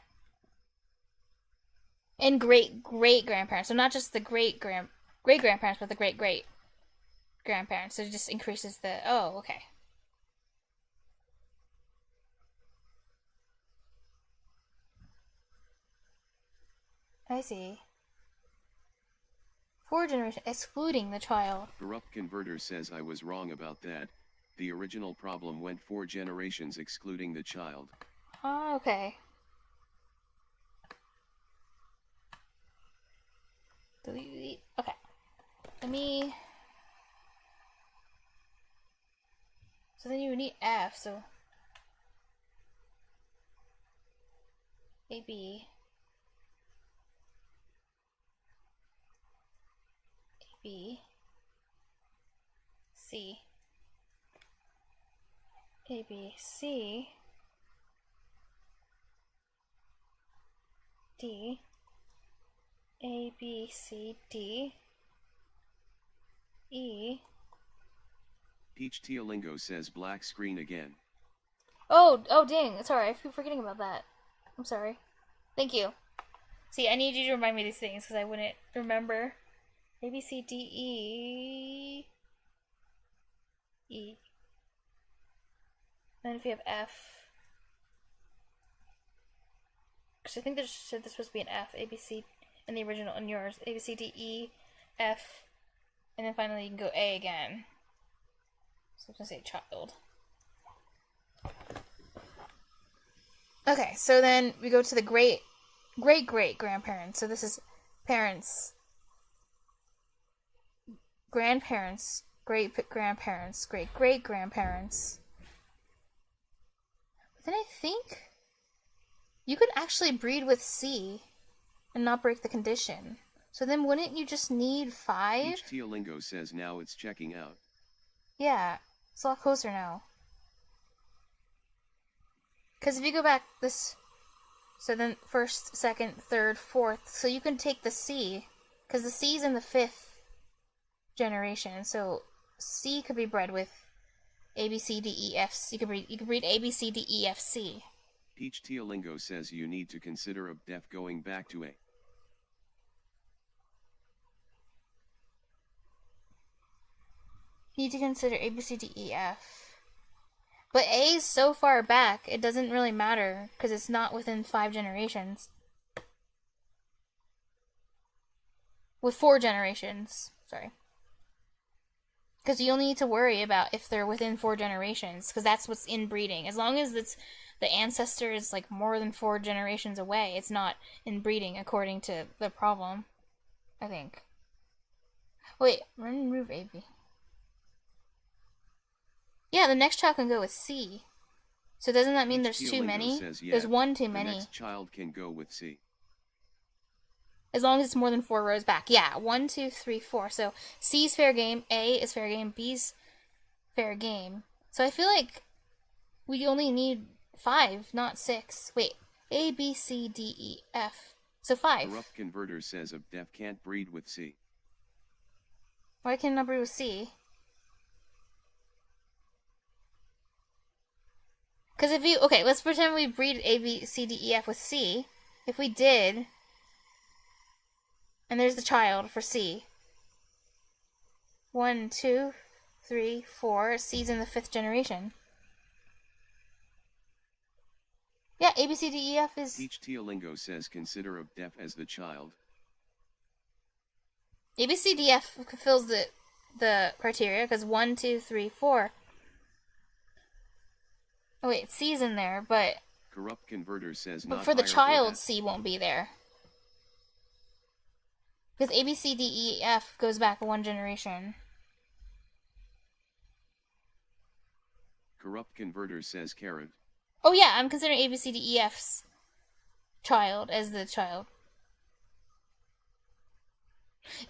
S1: And great-great-grandparents, so not just the great-grandparents, but the great-great-grandparents. So it just increases the... Oh, okay. I see. 4 generations, excluding the child.
S2: Corrupt Converter says I was wrong about that. The original problem went 4 generations excluding the child.
S1: Oh, okay. Delete. Okay. Let me... So then you would need F, so... A, B... B, C, A, B, C, D, A, B, C, D, E.
S2: Peach Teolingo says black screen again.
S1: Oh, dang. Sorry, I keep forgetting about that. I'm sorry. Thank you. See, I need you to remind me of these things because I wouldn't remember. A, B, C, D, E. E. Then if you have F. Because I think there's supposed to be an F. A, B, C in the original, in yours. A, B, C, D, E, F. And then finally you can go A again. So I'm going to say child. Okay, so then we go to the great-great-grandparents. So this is parents. Grandparents, great-grandparents, great-great-grandparents. But then I think you could actually breed with C and not break the condition. So then wouldn't you just need 5?
S2: Peach Teolingo says now it's checking out.
S1: Yeah, it's a lot closer now. Because if you go back this... So then first, second, third, fourth. So you can take the C. Because the C's in the 5th generation, so C could be bred with A, B, C, D, E, F. You could breed A, B, C, D, E, F, C.
S2: Peach Teolingo says you need to consider of def going back to A.
S1: You need to consider A, B, C, D, E, F. But A is so far back, it doesn't really matter, because it's not within 5 generations. With 4 generations, sorry. Because you only need to worry about if they're within 4 generations, because that's what's inbreeding. As long as it's the ancestor is like more than 4 generations away, it's not inbreeding according to the problem, I think. Wait, remove A, B. Yeah, the next child can go with C. So doesn't that mean there's too many?
S2: Says, yeah,
S1: there's one too many.
S2: The next child can go with C.
S1: As long as it's more than 4 rows back. Yeah, 1, 2, 3, 4. So C's fair game, A is fair game, B's fair game. So I feel like we only need 5, not 6. Wait, A, B, C, D, E, F. So 5.
S2: Corrupt Converter says of def can't breed with C.
S1: Why can't I not breed with C? Because if you... Okay, let's pretend we breed A, B, C, D, E, F with C. If we did... And there's the child for C. 1, 2, 3, 4. C's in the 5th generation. Yeah, A, B, C, D, E, F is...
S2: Peach Teolingo says consider of def as the child.
S1: A, B, C, D, F fulfills the criteria, because 1, 2, 3, 4. Oh wait, C's in there, but...
S2: Corrupt Converter says
S1: but
S2: not
S1: for the
S2: higher
S1: child, C won't be there. Because A, B, C, D, E, F goes back 1 generation.
S2: Corrupt Converter says carrot.
S1: Oh yeah, I'm considering A, B, C, D, E, F's child as the child.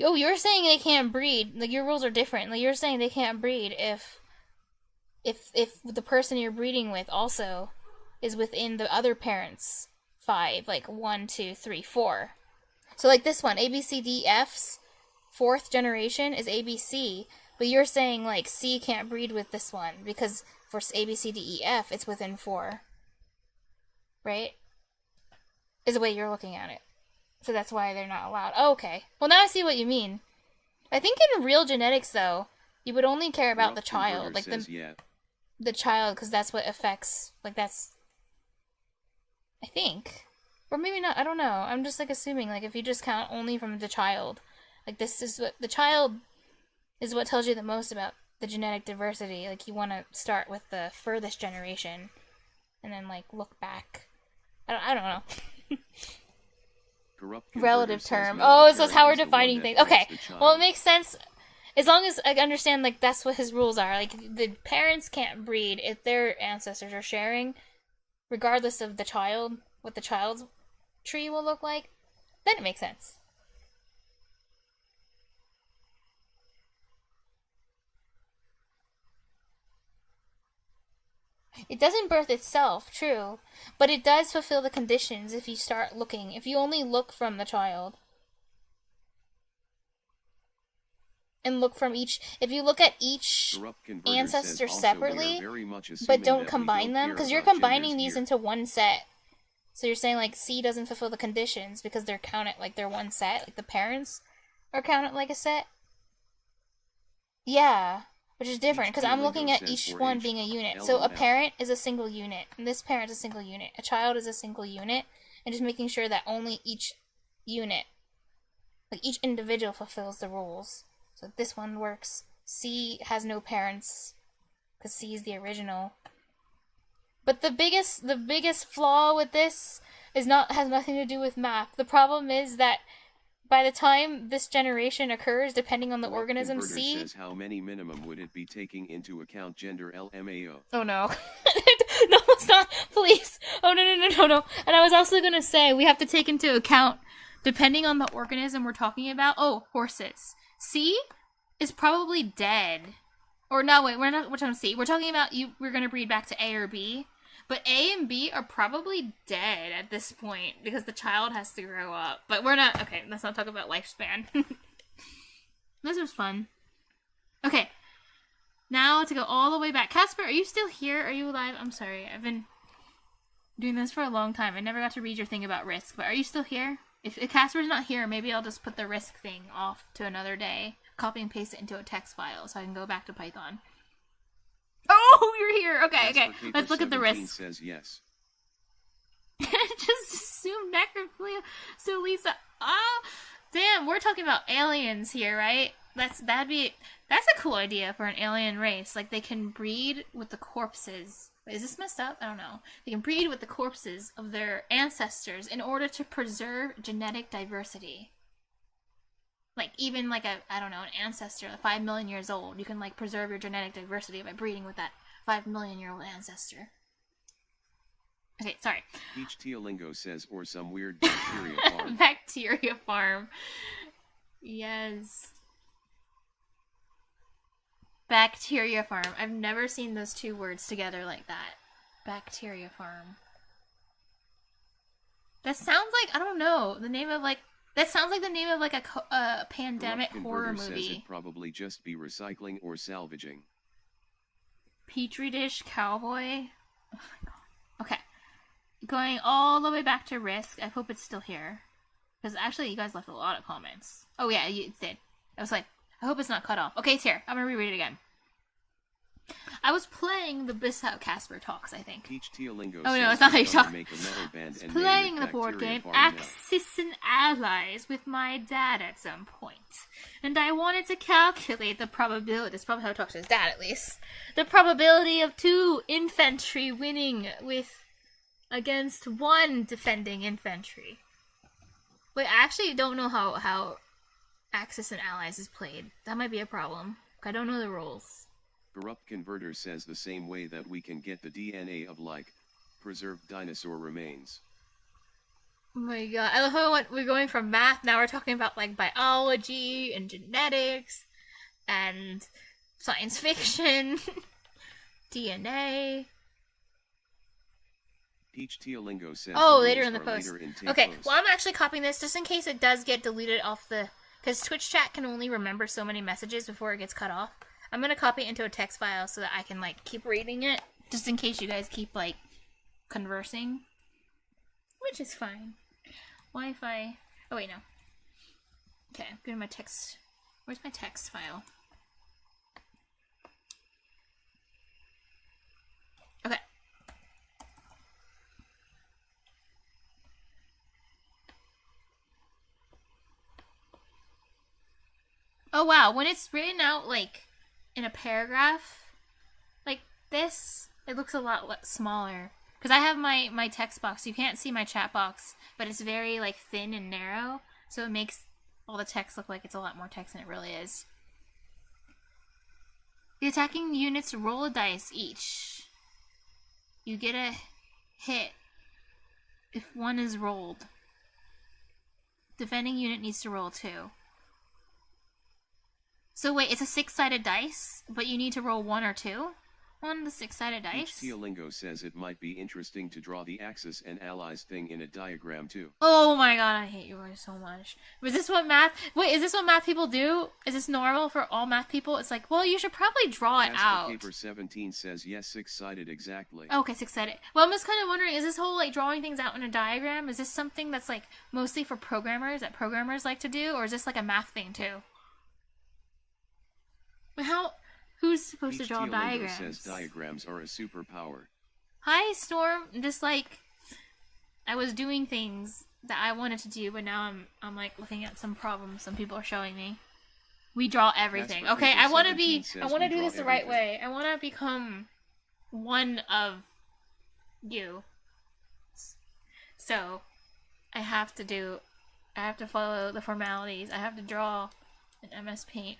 S1: Oh, you're saying they can't breed. Like, your rules are different. Like, you're saying they can't breed if the person you're breeding with also is within the other parent's 5. Like, 1, 2, 3, 4. So, like this one, A, B, C, D, F's 4th generation is A, B, C. But you're saying, like, C can't breed with this one because for A, B, C, D, E, F, it's within 4. Right? Is the way you're looking at it. So that's why they're not allowed. Oh, okay. Well, now I see what you mean. I think in real genetics, though, you would only care about the child. Like, the child, because that's what affects... Like, that's... I think. Or maybe not, I don't know. I'm just, like, assuming, like, if you just count only from the child, like, this is what, the child is what tells you the most about the genetic diversity. Like, you want to start with the furthest generation, and then, like, look back. I don't know. Relative term. Oh, so it's how we're defining things. Okay, well, it makes sense. As long as I understand, like, that's what his rules are. Like, the parents can't breed if their ancestors are sharing, regardless of the child, what the child's tree will look like, then it makes sense. It doesn't birth itself, true, but it does fulfill the conditions if you start looking, if you only look from the child. And look from each, if you look at each ancestor separately, but don't combine them, because you're combining these into one set. So you're saying, like, C doesn't fulfill the conditions because they're counted, like, they're one set, like the parents are counted like a set? Yeah. Which is different, because I'm looking at each one being a unit. So a parent is a single unit, and this parent is a single unit. A child is a single unit, and just making sure that only each unit, like each individual, fulfills the rules. So this one works. C has no parents, because C is the original. But the biggest flaw with this has nothing to do with math. The problem is that by the time this generation occurs, depending on the organism C...
S2: says how many minimum would it be taking into account gender LMAO?
S1: Oh no. No, it's not. Please. Oh no. And I was also going to say, we have to take into account, depending on the organism we're talking about... Oh, horses. C is probably dead. Or no, wait, we're talking C. We're talking about we're going to breed back to A or B. But A and B are probably dead at this point because the child has to grow up. But we're not... Okay, let's not talk about lifespan. This was fun. Okay. Now to go all the way back. Casper, are you still here? Are you alive? I'm sorry. I've been doing this for a long time. I never got to read your thing about Risk. But are you still here? If Casper's not here, maybe I'll just put the Risk thing off to another day. Copy and paste it into a text file so I can go back to Python. Oh, you're here. Okay. Let's look at the Risk.
S2: Says yes.
S1: Just assume necrophilia. So Lisa, damn, we're talking about aliens here, right? That's a cool idea for an alien race. Like, they can breed with the corpses. Wait, is this messed up? I don't know. They can breed with the corpses of their ancestors in order to preserve genetic diversity. Like, even, like, an ancestor, 5 million years old, you can, like, preserve your genetic diversity by breeding with that 5 million year old ancestor. Okay, sorry.
S2: Each Teolingo says, or some weird bacteria farm.
S1: Bacteria farm. Yes. Bacteria farm. I've never seen those two words together like that. Bacteria farm. That sounds like, I don't know, the name of, like, that sounds like the name of, like, a pandemic horror movie.
S2: Says it'd probably just be recycling or salvaging.
S1: Petri dish cowboy? Oh my god. Okay. Going all the way back to Risk. I hope it's still here. Because actually, you guys left a lot of comments. Oh yeah, it did. I was like, I hope it's not cut off. Okay, it's here. I'm gonna reread it again. I was playing the Bissau Casper Talks, I think.
S2: Oh
S1: no, it's not how you talk. I was playing the board game Axis and Allies with my dad at some point. And I wanted to calculate the probability, that's probably how he talks to his dad at least, the probability of 2 infantry winning against 1 defending infantry. Wait, I actually don't know how Axis and Allies is played. That might be a problem. I don't know the rules.
S2: Corrupt Converter says the same way that we can get the DNA of, like, preserved dinosaur remains.
S1: Oh my god, I love how we're going from math, now we're talking about, like, biology and genetics and science fiction, DNA.
S2: Peach Teolingo says
S1: later in the post. Okay, well, I'm actually copying this just in case it does get deleted off the... Because Twitch chat can only remember so many messages before it gets cut off. I'm going to copy it into a text file so that I can, like, keep reading it, just in case you guys keep, like, conversing. Which is fine. Wi-Fi. Oh, wait, no. Okay, I'm getting my text. Where's my text file? Okay. Oh wow, when it's written out like in a paragraph like this, it looks a lot smaller. Because I have my text box. You can't see my chat box, but it's very like thin and narrow, so it makes all the text look like it's a lot more text than it really is. The attacking units roll a dice each. You get a hit if one is rolled. Defending unit needs to roll 2. So wait, it's a 6-sided dice, but you need to roll 1 or 2 on the 6-sided dice?
S2: Teolingo says it might be interesting to draw the Axis and Allies thing in a diagram too.
S1: Oh my god, I hate you guys so much. Was this what math... Wait, is this what math people do? Is this normal for all math people? It's like, well, you should probably draw it out.
S2: Paper 17 says yes, 6-sided exactly.
S1: Okay, 6-sided. Well, I'm just kind of wondering, is this whole, like, drawing things out in a diagram, is this something that's, like, mostly for programmers, that programmers like to do, or is this, like, a math thing, too? How... Who's supposed to draw diagrams?
S2: Says diagrams are a superpower.
S1: Hi, Storm. Just like I was doing things that I wanted to do, but now I'm like looking at some problems some people are showing me. We draw everything. Okay, I want to do this the right way. I want to become one of you. So, I have to follow the formalities. I have to draw in MS Paint.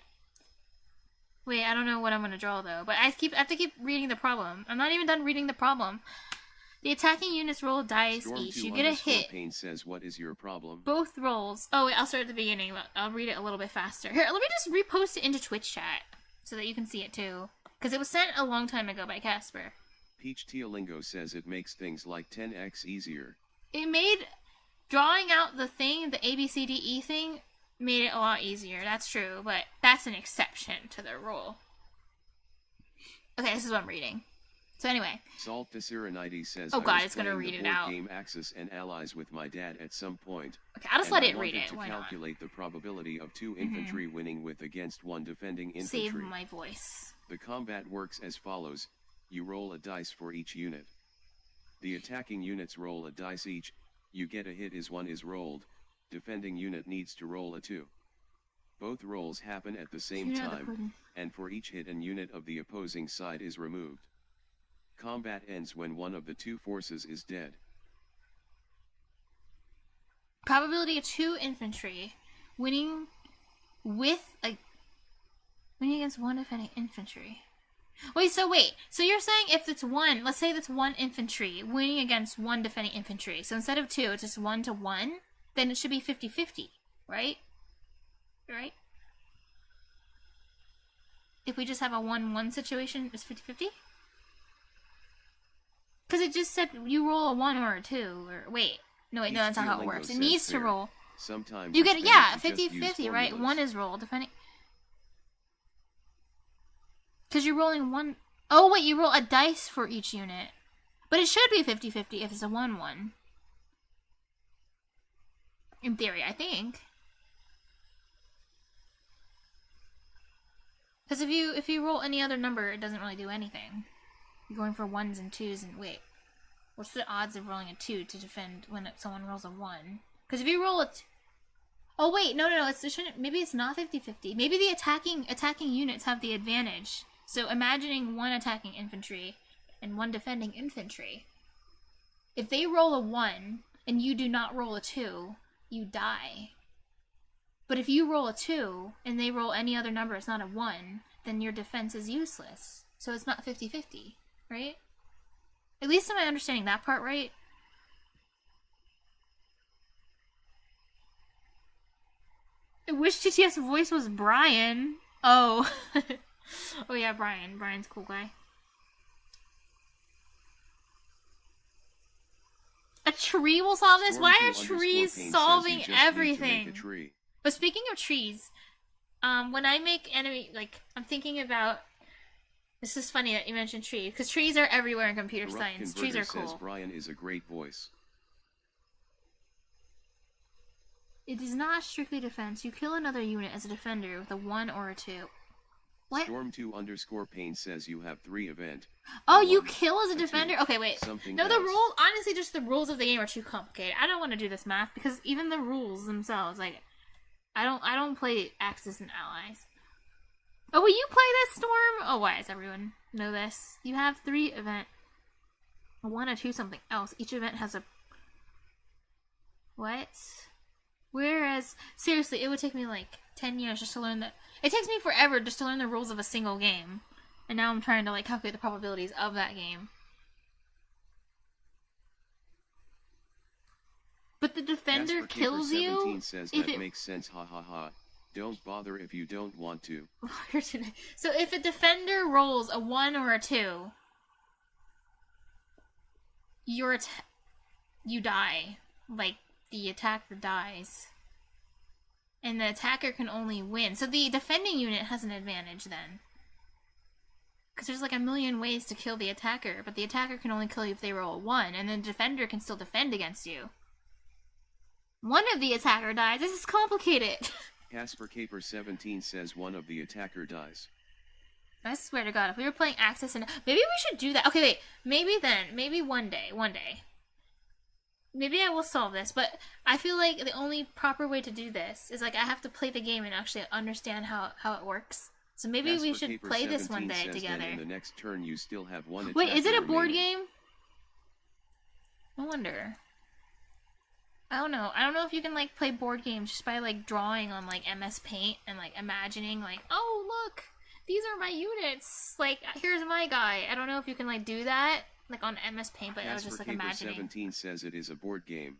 S1: Wait, I don't know what I'm going to draw, though. But I have to keep reading the problem. I'm not even done reading the problem. The attacking units roll dice each. You get a hit.
S2: Pain says, what is your problem?
S1: Both rolls. Oh, wait, I'll start at the beginning. I'll read it a little bit faster. Here, let me just repost it into Twitch chat so that you can see it, too. Because it was sent a long time ago by Casper.
S2: Peach Teolingo says it makes things like 10x easier.
S1: It made drawing out the thing, the ABCDE thing, made it a lot easier. That's true, but that's an exception to the rule. Okay, this is what I'm reading. So anyway.
S2: Salt Thesseronides says,
S1: oh god, it's gonna read it out.
S2: Game Axis and Allies with my dad at some point.
S1: Okay, I'll just let it read it.
S2: To
S1: Why
S2: calculate
S1: not?
S2: The probability of 2 infantry winning with against 1 defending infantry.
S1: Save my voice.
S2: The combat works as follows. You roll a dice for each unit. The attacking units roll a dice each. You get a hit as 1 is rolled. Defending unit needs to roll a 2. Both rolls happen at the same time, and for each hit an unit of the opposing side is removed. Combat ends when one of the 2 forces is dead.
S1: Probability of 2 infantry winning against 1 defending infantry. Wait, so you're saying if it's 1, let's say that's 1 infantry winning against 1 defending infantry. So instead of 2, it's just 1 to 1. Then it should be 50-50, right? Right? If we just have a 1-1 situation, it's 50-50? Because it just said you roll a 1 or a 2, or wait. No, that's not how it works. It needs to roll.
S2: Sometimes
S1: you get, 50-50, right? 1 is rolled, depending... Because you're rolling 1... Oh, wait, you roll a dice for each unit. But it should be 50-50 if it's a 1-1. In theory, I think. Because if you roll any other number, it doesn't really do anything. You're going for 1s and 2s, and wait. What's the odds of rolling a 2 to defend when someone rolls a 1? Because if you roll a... Oh, wait, no, it shouldn't... Maybe it's not 50-50. Maybe the attacking units have the advantage. So imagining 1 attacking infantry and 1 defending infantry. If they roll a 1 and you do not roll a 2... you die. But if you roll a 2, and they roll any other number, it's not a 1, then your defense is useless. So it's not 50-50, right? At least am I understanding that part right? I wish TTS voice was Brian. Oh. Oh yeah, Brian. Brian's a cool guy. A tree will solve this? Why are trees solving everything? But speaking of trees, when I make enemy, like, I'm thinking about... This is funny that you mentioned trees, because trees are everywhere in computer science. Trees are cool.
S2: Says Brian is a great voice.
S1: It is not strictly defense. You kill another unit as a defender with a 1 or a 2. What?
S2: Storm2_Pain says you have 3 event.
S1: Oh, you kill as a defender? Okay, wait. No, the
S2: else.
S1: rules, honestly, just the rules of the game are too complicated. I don't want to do this math, because even the rules themselves, like, I don't play Axis and Allies. Oh, will you play this, Storm? Oh, why does everyone know this? You have 3 event. A 1, a 2, something else. Each event has a... What? Whereas, seriously, it would take me like 10 years just to learn that. It takes me forever just to learn the rules of a single game. And now I'm trying to like calculate the probabilities of that game. But the defender kills you
S2: says
S1: if
S2: that
S1: it
S2: makes sense. Ha ha ha. Don't bother if you don't want to.
S1: So if a defender rolls a 1 or a 2, you die. Like, the attacker dies. And the attacker can only win. So the defending unit has an advantage then. Because there's like a million ways to kill the attacker, but the attacker can only kill you if they roll a 1, and the defender can still defend against you. One of the attacker dies. This is complicated.
S2: Casper Caper 17 says one of the attacker dies.
S1: I swear to God, if we were playing Axis and... Maybe we should do that. Okay, wait. Maybe one day. Maybe I will solve this, but I feel like the only proper way to do this is like I have to play the game and actually understand how it works. So maybe we should play this one day together.
S2: In the next turn you still have one.
S1: Wait, is it a board game? No wonder. I don't know. I don't know if you can like play board games just by like drawing on like MS Paint and like imagining like, oh look, these are my units. Like here's my guy. I don't know if you can like do that like on MS Paint, but I was just like imagining.
S2: 17 says it is a board game.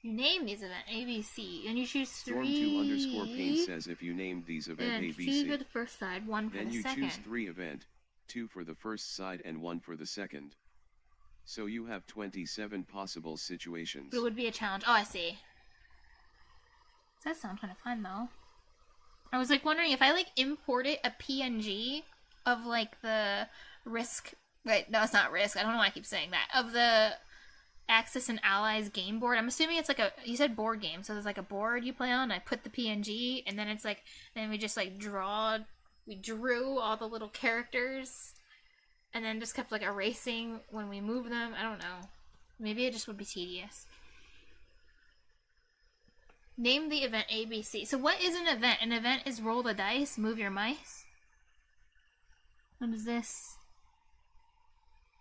S1: You name these event ABC, and you choose 3.
S2: Storm2_Pain says if you name these event ABC,
S1: 2 for the first side, 1 for
S2: then
S1: the
S2: you
S1: second.
S2: choose 3 event, 2 for the first side and 1 for the second. So you have 27 possible situations.
S1: But it would be a challenge. Oh, I see. That sounds kind of fun, though. I was like wondering if I like imported a PNG of like the Risk. Wait, no, it's not Risk. I don't know why I keep saying that. Of the Axis and Allies game board. I'm assuming it's like a, you said board game, so there's like a board you play on. I put the PNG, and then it's like, then we just like we drew all the little characters, and then just kept like erasing when we move them. I don't know. Maybe it just would be tedious. Name the event ABC. So what is an event? An event is roll the dice, move your mice. What is this?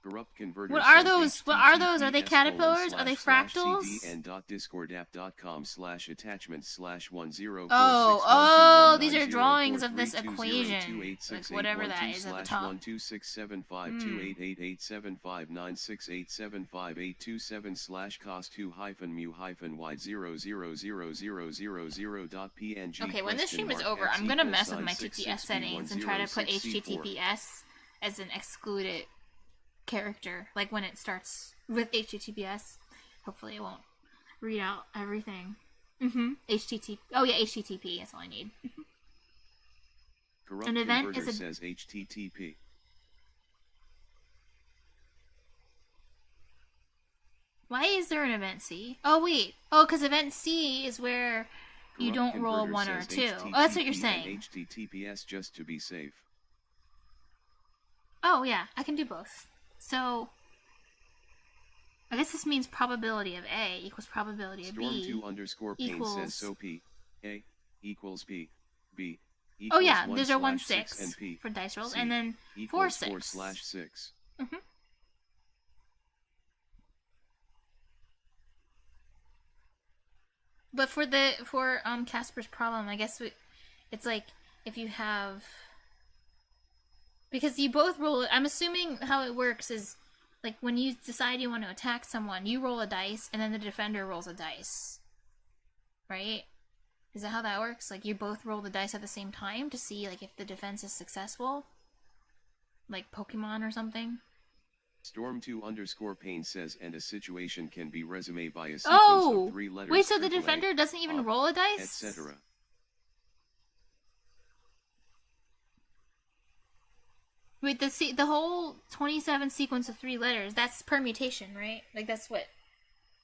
S2: Corrupt Converter
S1: What are those? What are those? Are they caterpillars? Are they fractals?
S2: cdn.discord.com/attachments/10.
S1: Oh, these are drawings of this equation. Like whatever that is at the top.
S2: 12675288758275792/cost2-mu-y000000.png.
S1: Okay, when this stream is over, I'm gonna mess with my TTS settings and try to put HTTPS as an excluded character, like when it starts with HTTPS. Hopefully it won't read out everything. HTTP. Oh yeah, HTTP. That's all I need.
S2: An event is says HTTP.
S1: Why is there an event C? Oh wait. Oh, because event C is where you don't roll a 1 or a 2. Oh, that's what you're saying.
S2: HTTPS just to be safe.
S1: Oh yeah, I can do both. So, I guess this means probability of A equals probability of B
S2: Storm2_Pain says so P, A, equals P, B, equals
S1: oh yeah, these are 1,
S2: 6
S1: 6
S2: P,
S1: for dice rolls,
S2: C
S1: and then 4, 6.
S2: 4/6.
S1: But for Casper's problem, I guess it's like if you have, because you both roll. I'm assuming how it works is like when you decide you want to attack someone, you roll a dice, and then the defender rolls a dice. Right? Is that how that works? Like you both roll the dice at the same time to see like if the defense is successful, like Pokemon or something.
S2: Storm2_Pain says, and a situation can be resume by a sequence of 3 letters.
S1: Wait, so the defender doesn't even roll a dice?
S2: Etc.
S1: Wait, the whole 27 sequence of 3 letters, that's permutation, right? Like that's what?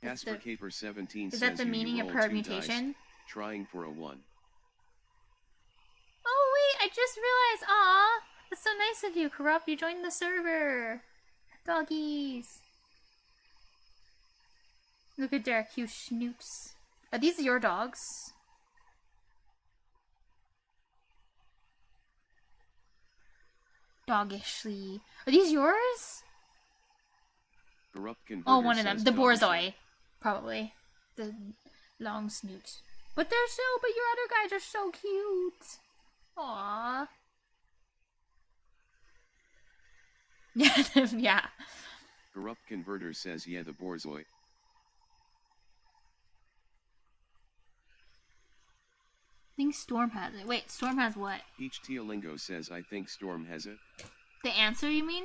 S2: Casper Caper 17
S1: is
S2: says
S1: that the meaning of permutation?
S2: Dice, trying for a 1.
S1: Oh wait, I just realized, aw, that's so nice of you, Corrupt, you joined the server. Doggies. Look at their cute snoots. Are these your dogs? Doggishly. Are these yours?
S2: Corrupt Converter
S1: Oh, one of them. The
S2: doggishly.
S1: Borzoi. Probably. The long snoot. But your other guys are so cute. Aww. Yeah.
S2: Corrupt Converter says yeah the Borzoi.
S1: I think Storm has it. Wait, Storm has what?
S2: Each Teolingo says I think Storm has it.
S1: The answer, you mean?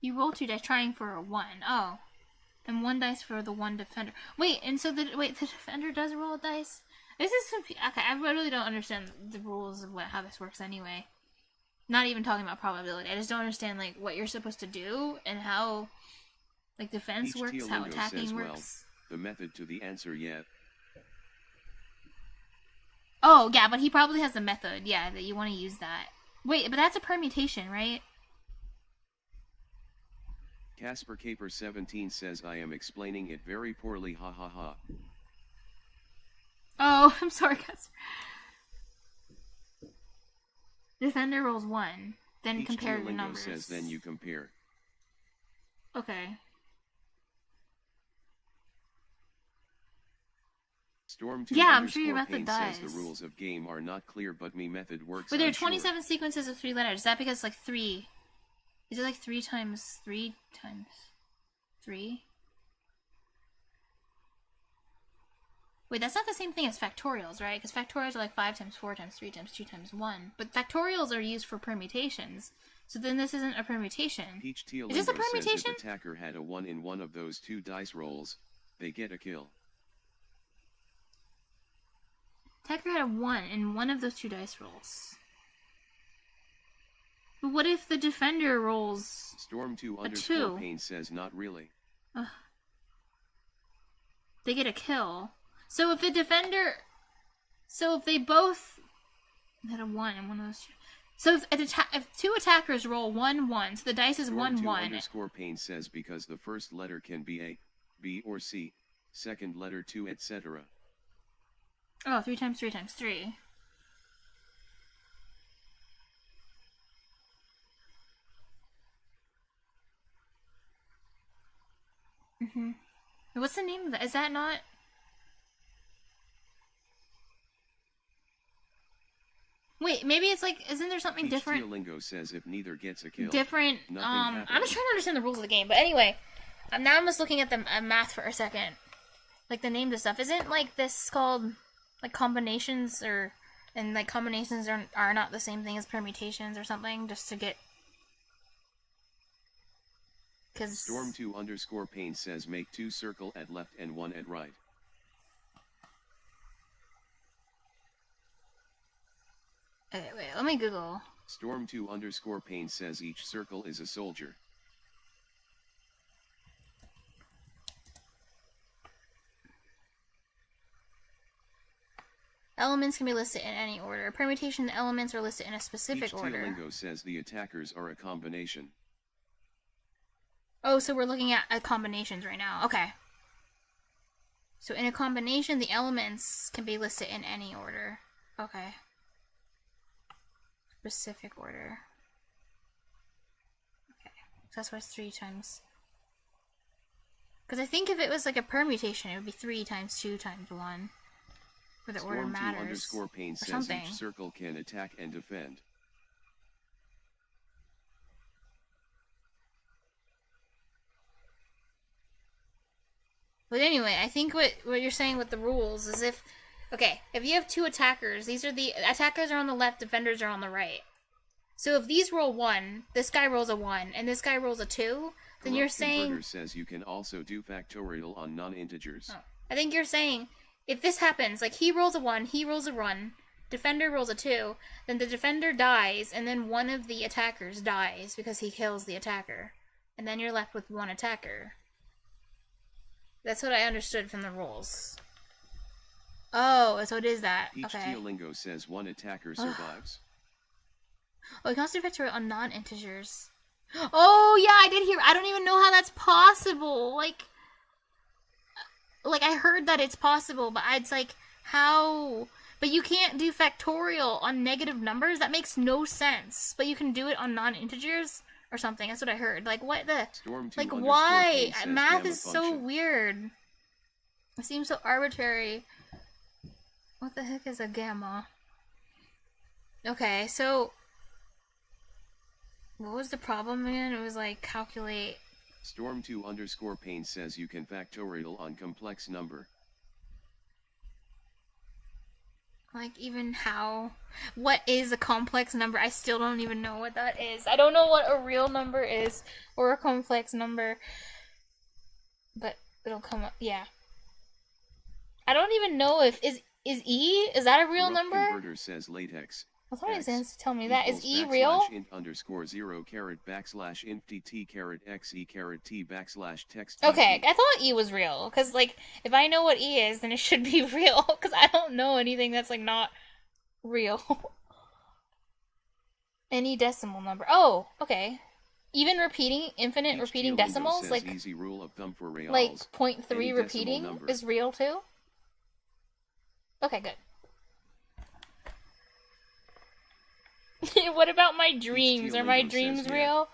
S1: You roll 2 dice trying for a 1. Oh. And 1 dice for the 1 defender. Wait, and so the defender does roll a dice? This is okay, I really don't understand the rules of how this works anyway. Not even talking about probability. I just don't understand like what you're supposed to do and how like defense
S2: Each
S1: works, how
S2: Teolingo
S1: attacking
S2: says,
S1: works.
S2: well, the method to the answer yeah.
S1: Oh, yeah, but he probably has a method, yeah, that you want to use that. Wait, but that's a permutation, right?
S2: Casper Caper 17 says I am explaining it very poorly ha ha ha.
S1: Oh, I'm sorry, guys. Defender rolls 1, then
S2: Each
S1: compare the
S2: Teolingo
S1: numbers.
S2: says then you compare.
S1: Okay.
S2: Storm 2
S1: Yeah, I'm sure your
S2: underscore
S1: method
S2: Pain says
S1: does.
S2: the rules of game are not clear but me method works.
S1: But there are
S2: I'm sure.
S1: 27 sequences of 3 letters. Is that because like 3? Is it like 3 times 3 times 3? Wait, that's not the same thing as factorials, right? Because factorials are like 5 times 4 times 3 times 2 times 1. But factorials are used for permutations. So then this isn't a permutation.
S2: Each
S1: Is this a
S2: Teolingo says
S1: permutation?
S2: if attacker had a 1 in one of those 2 dice rolls, they get a kill.
S1: Attacker had a 1 in one of those 2 dice rolls. But what if the defender rolls...
S2: Storm 2
S1: A
S2: underscore
S1: 2.
S2: Pain says not really.
S1: They get a kill. So if the defender... So if they both had a 1 in one of those 2... So if 2 attackers roll 1-1, so the dice is
S2: Storm 2
S1: 1-1.
S2: underscore Pain says because the first letter can be A, B or C, second letter 2 etc.
S1: Oh, 3 times 3 times 3. Mm-hmm. What's the name of that? Is that not... Wait, maybe it's like... Isn't there something
S2: Each
S1: different?
S2: Teolingo says if neither gets a kill.
S1: Different...
S2: nothing
S1: I'm
S2: happens.
S1: just trying to understand the rules of the game. But anyway, now I'm just looking at the math for a second. Like the names of stuff. Isn't like this called like combinations or... And like combinations are not the same thing as permutations or something, just to get... Because...
S2: Storm 2 underscore Pain says make 2 circle at left and 1 at right.
S1: Okay, wait, let me Google.
S2: Storm 2 underscore Pain says each circle is a soldier.
S1: Elements can be listed in any order. Permutation elements are listed in a specific
S2: Each
S1: order.
S2: Teolingo says the attackers are a combination.
S1: Oh, so we're looking at combinations right now. Okay. So in a combination, the elements can be listed in any order. Okay. Specific order. Okay. So that's why it's 3 times... Because I think if it was like a permutation, it would be 3 times 2 times 1. For the order
S2: Storm 2
S1: matters.
S2: underscore Pain
S1: Or
S2: says
S1: something.
S2: each circle can attack and defend.
S1: But anyway, I think what you're saying with the rules is if... Okay, if you have 2 attackers, these are the... Attackers are on the left, defenders are on the right. So if these roll 1, this guy rolls a 1, and this guy rolls a 2, then you're
S2: Corrupt
S1: saying...
S2: Converter says you can also do factorial on non-integers.
S1: Oh. I think you're saying, if this happens, like he rolls a 1, he rolls a 1, defender rolls a 2, then the defender dies, and then one of the attackers dies because he kills the attacker. And then you're left with 1 attacker. That's what I understood from the rules. Oh, so it is that.
S2: Each
S1: Okay.
S2: Teolingo says 1 attacker survives.
S1: Oh, it can also do factorial on non-integers. Oh, yeah, I did hear. I don't even know how that's possible. Like, like, I heard that it's possible, but it's like, how? But you can't do factorial on negative numbers? That makes no sense. But you can do it on non-integers or something. That's what I heard. Like, what the? Like, why? Math is so weird. It seems so arbitrary. What the heck is a gamma? Okay, so what was the problem again? It was like calculate.
S2: Storm2_pain says you can factorial on complex number.
S1: Like, even how? What is a complex number? I still don't even know what that is. I don't know what a real number is or a complex number. But it'll come up. Yeah. I don't even know if is E? Is that a real
S2: Rough
S1: number?
S2: Converter says latex.
S1: What's my sense to tell me that? Is E real?
S2: int_0 int dt xe t text.
S1: Okay, I thought E was real. Because, like, if I know what E is, then it should be real. Because I don't know anything that's, like, not real. Any decimal number. Oh, okay. Even repeating, infinite repeating decimals? Like,
S2: easy rule of thumb for reals,
S1: like 0.3 repeating is real too? Okay, good. What about my dreams? Are my dreams real?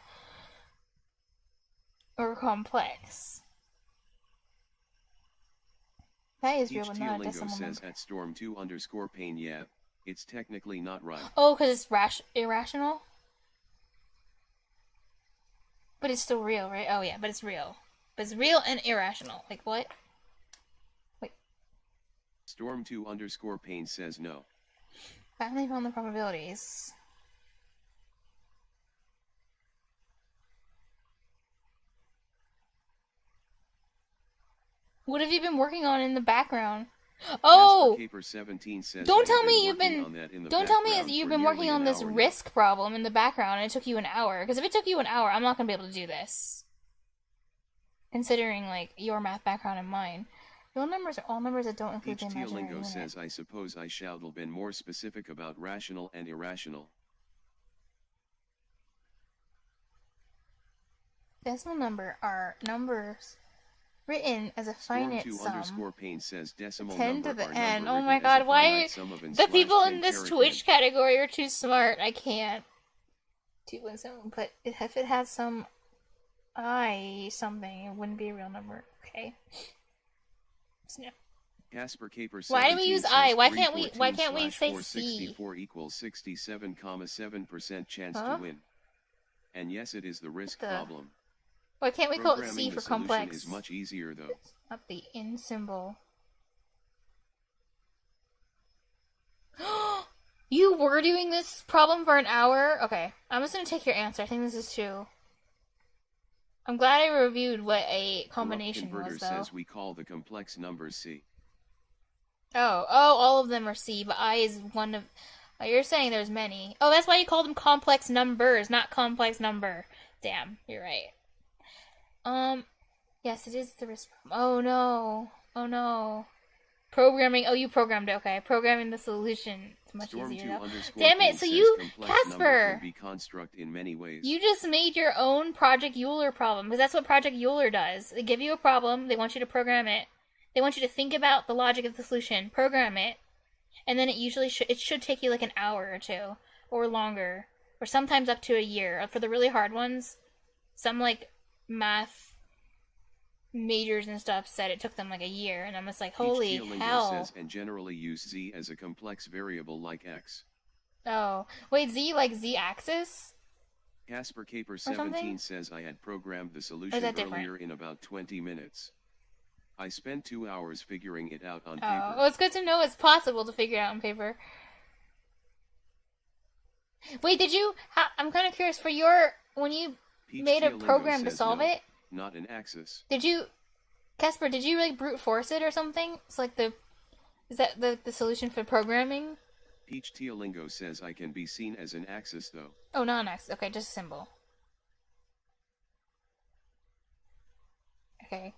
S1: Or complex? That is real, but not a decimal
S2: says
S1: number.
S2: At Storm2_pain, yeah, it's technically not right.
S1: Oh, because it's irrational? But it's still real, right? Oh yeah, but it's real. But it's real and irrational. Like what? Wait.
S2: Storm2_pain says no.
S1: Finally found the probabilities. What have you been working on in the background? Oh! Don't tell me you've been working on this risk problem in the background and it took you an hour. Because if it took you an hour, I'm not going to be able to do this. Considering, like, your math background and mine. Real numbers are all numbers that don't include the imaginary unit.
S2: says, I suppose I shall have been more specific about rational and irrational.
S1: Decimal number are numbers written as a finite sum.
S2: Pain says decimal
S1: 10 to the n. Oh my god, why? The people in this Twitch category are too smart. I can't. 2.7, but if it has some I something, it wouldn't be a real number. Okay. Snap.
S2: Casper Caper.
S1: Why do we use I? Why can't we say C?
S2: 4 equals 67,7% chance to win. And yes, it is the risk problem.
S1: Why can't we call it C for complex?
S2: Is much easier though.
S1: Up the in symbol. You were doing this problem for an hour? Okay, I'm just gonna take your answer. I think this is true. I'm glad I reviewed what a combination was, though.
S2: Says we call the complex numbers C.
S1: Oh, all of them are C, but I is one of... Oh, you're saying there's many. Oh, that's why you call them complex numbers, not complex number. Damn, you're right. Yes, it is the risk problem. Oh, no. Oh, no. Programming... Oh, you programmed it, okay. Programming the solution. It's much easier, though. Damn it, so you... Casper!
S2: Be construct in many ways.
S1: You just made your own Project Euler problem, because that's what Project Euler does. They give you a problem, they want you to program it. They want you to think about the logic of the solution, program it, and then it usually should take you like an hour or two, or longer, or sometimes up to a year. For the really hard ones, some like math majors and stuff said it took them like a year, and I'm just like, holy hell.
S2: Says, and generally use Z as a complex variable like X.
S1: Oh, wait, Z like Z-axis?
S2: Casper Caper 17 says I had programmed the solution earlier in about 20 minutes. I spent 2 hours figuring it out on paper.
S1: Well, it's good to know it's possible to figure it out on paper. Wait, did you... I'm kind of curious, for your... When you made a program to solve it...
S2: Not an axis.
S1: Did you... Casper, did you, like, brute force it or something? It's like the... Is that the solution for programming?
S2: Peach Teolingo says I can be seen as an axis, though.
S1: Oh, not an axis. Okay, just a symbol. Okay.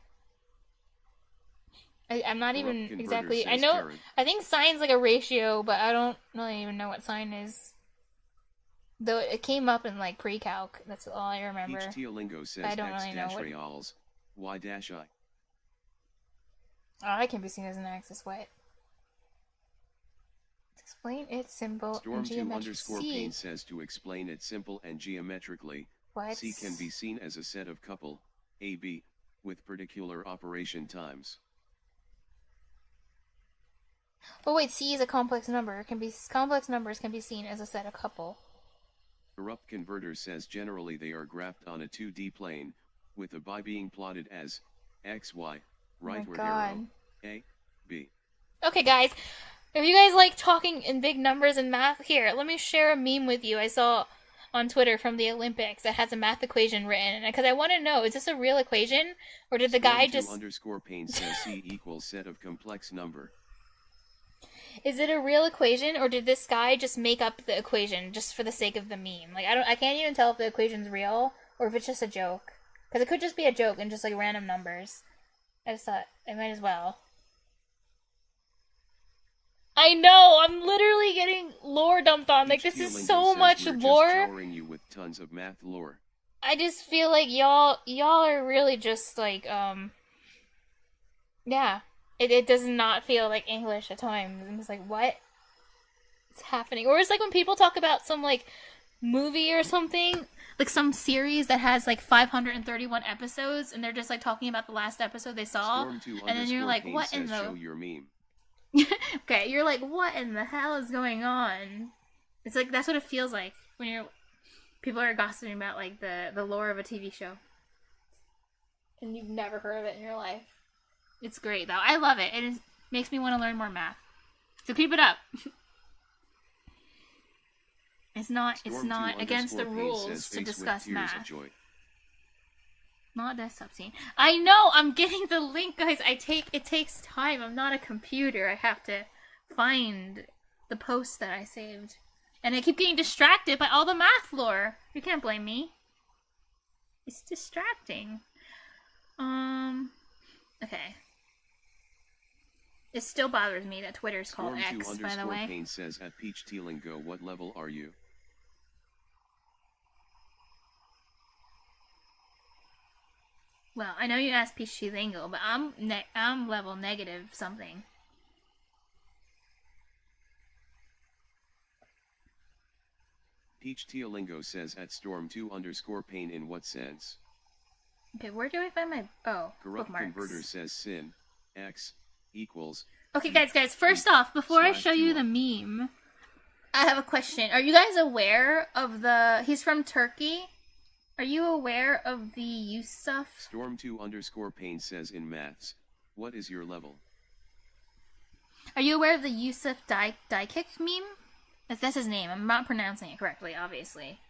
S1: I'm not even exactly... I know... Karen. I think sine's like a ratio, but I don't really even know what sine is. Though it came up in, like, pre-calc. That's all I remember.
S2: Peach Teolingo says
S1: I don't really know what...
S2: reals, y-i.
S1: I can be seen as an axis. What? Explain its symbol in geometry.
S2: Storm2_Pain says to explain it simple and geometrically,
S1: what?
S2: C can be seen as a set of couple, AB, with particular operation times.
S1: Oh wait, C is a complex number. Complex numbers can be seen as a set of couple.
S2: Corrupt Converter says generally they are graphed on a 2D plane, with a by being plotted as X, Y, right or arrow, A, B.
S1: Okay guys, if you guys like talking in big numbers and math, here, let me share a meme with you I saw on Twitter from the Olympics that has a math equation written, because I want to know, is this a real equation, or did the guy just...
S2: Storm2_Pain says C equals set of complex number.
S1: Is it a real equation, or did this guy just make up the equation just for the sake of the meme? Like, I can't even tell if the equation's real, or if it's just a joke. Because it could just be a joke and just, like, random numbers. I just thought, it might as well. I know! I'm literally getting lore dumped on. Like, this is so much lore.
S2: Just showering you with tons of math lore.
S1: I just feel like y'all are really just, like, yeah. It does not feel like English at times. I'm just like, what? What's happening? Or it's like when people talk about some, like, movie or something, like some series that has, like, 531 episodes, and they're just, like, talking about the last episode they saw, and then you're like, what in the...
S2: Show your meme.
S1: Okay, you're like, what in the hell is going on? It's like, that's what it feels like when people are gossiping about, like, the lore of a TV show. And you've never heard of it in your life. It's great, though. I love it. It makes me want to learn more math. So keep it up. It's not against the rules to discuss math. Not desktop scene. I know! I'm getting the link, guys. It takes time. I'm not a computer. I have to find the post that I saved. And I keep getting distracted by all the math lore. You can't blame me. It's distracting. Okay. It still bothers me that Twitter's called X, by the way.
S2: Storm2_Pain says at Peach Tealingo, what level are you?
S1: Well, I know you asked Peach Tealingo, but I'm level negative something.
S2: Peach Tealingo says at Storm2_Pain in what sense?
S1: Okay, where do I find my... Oh,
S2: Corrupt
S1: bookmarks.
S2: Converter says sin, X, equals...
S1: Okay, guys, first off, before I show you the meme, I have a question. Are you guys aware of the... He's from Turkey. Are you aware of the Yusuf?
S2: Storm2_Pain says in maths, what is your level?
S1: Are you aware of the Yusuf Daikick meme? That's his name. I'm not pronouncing it correctly, obviously.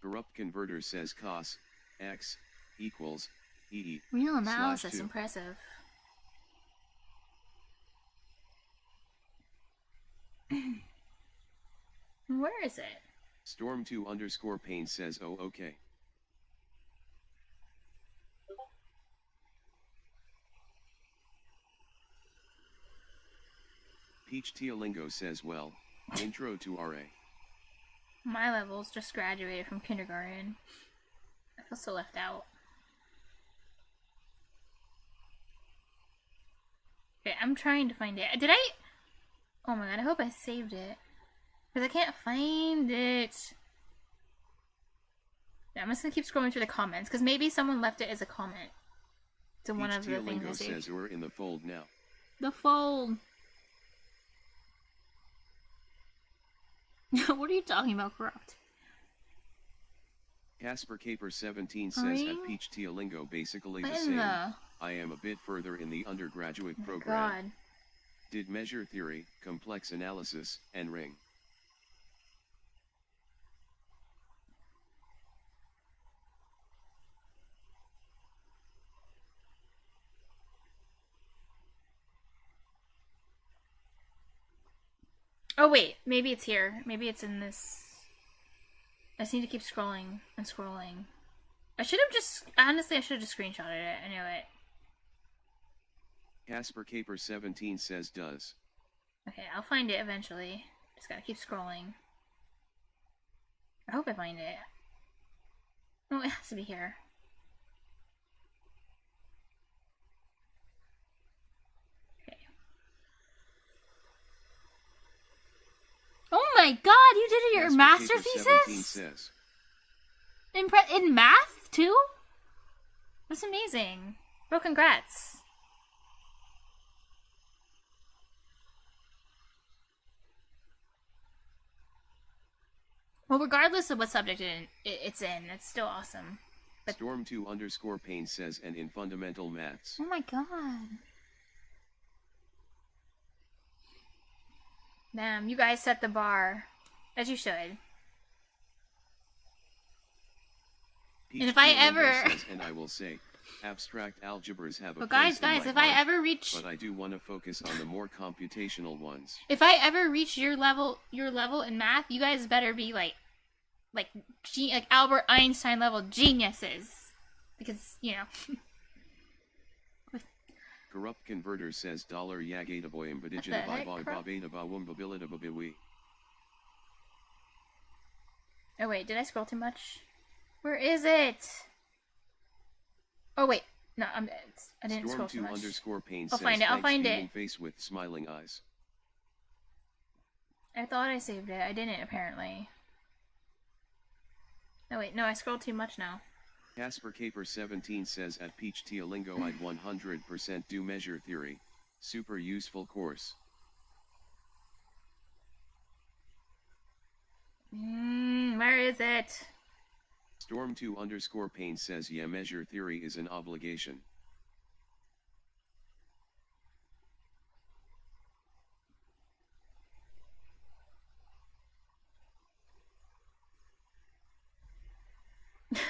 S2: Corrupt Converter says cos, X, equals, E.
S1: Real analysis, impressive. Where is it?
S2: Storm2_Pain says, oh, okay. Peach Tealingo says, well, intro to RA.
S1: My levels just graduated from kindergarten. I feel so left out. Okay, I'm trying to find it. Did I? Oh my god, I hope I saved it. Because I can't find it. Yeah, I'm just gonna keep scrolling through the comments, because maybe someone left it as a comment to one of the things I saved.
S2: Says we're in the fold now.
S1: The fold. What are you talking about, Corrupt?
S2: Casper Caper 17 says at Peach Tealingo basically the same. I am a bit further in the undergraduate program.
S1: God.
S2: Did measure theory, complex analysis, and ring.
S1: Oh wait, maybe it's here. Maybe it's in this. I just need to keep scrolling and scrolling. Honestly, I should have just screenshotted it. I knew it.
S2: Casper Caper 17 says does.
S1: Okay, I'll find it eventually. Just gotta keep scrolling. I hope I find it. Oh, it has to be here. my god, you did your master thesis?
S2: Says.
S1: In math, too? That's amazing. Bro, congrats. Well, regardless of what subject it's in, it's still awesome. But
S2: Storm2_Pain says, and in fundamental maths.
S1: Oh my god. Damn, you guys set the bar. As you should.
S2: Peach
S1: and if I ever...
S2: says, and I will say, abstract algebras have a
S1: but
S2: place
S1: guys,
S2: in
S1: if
S2: my
S1: I
S2: heart,
S1: ever reach...
S2: But I do want to focus on the more computational ones.
S1: If I ever reach your level in math, you guys better be like Albert Einstein level geniuses. Because, you know...
S2: Corrupt Converter says $yagataboyim badijitabai.
S1: Oh wait, did I scroll too much? Where is it? Oh wait, no, I didn't scroll too much.
S2: Storm2_Pain
S1: I'll
S2: says,
S1: find it. I'll find it.
S2: Face with smiling eyes.
S1: I thought I saved it. I didn't apparently. No wait, no, I scrolled too much now.
S2: Casper Caper 17 says at Peach Teolingo I'd 100% do measure theory. Super useful course.
S1: Where is it?
S2: Storm2_Pain says yeah, measure theory is an obligation.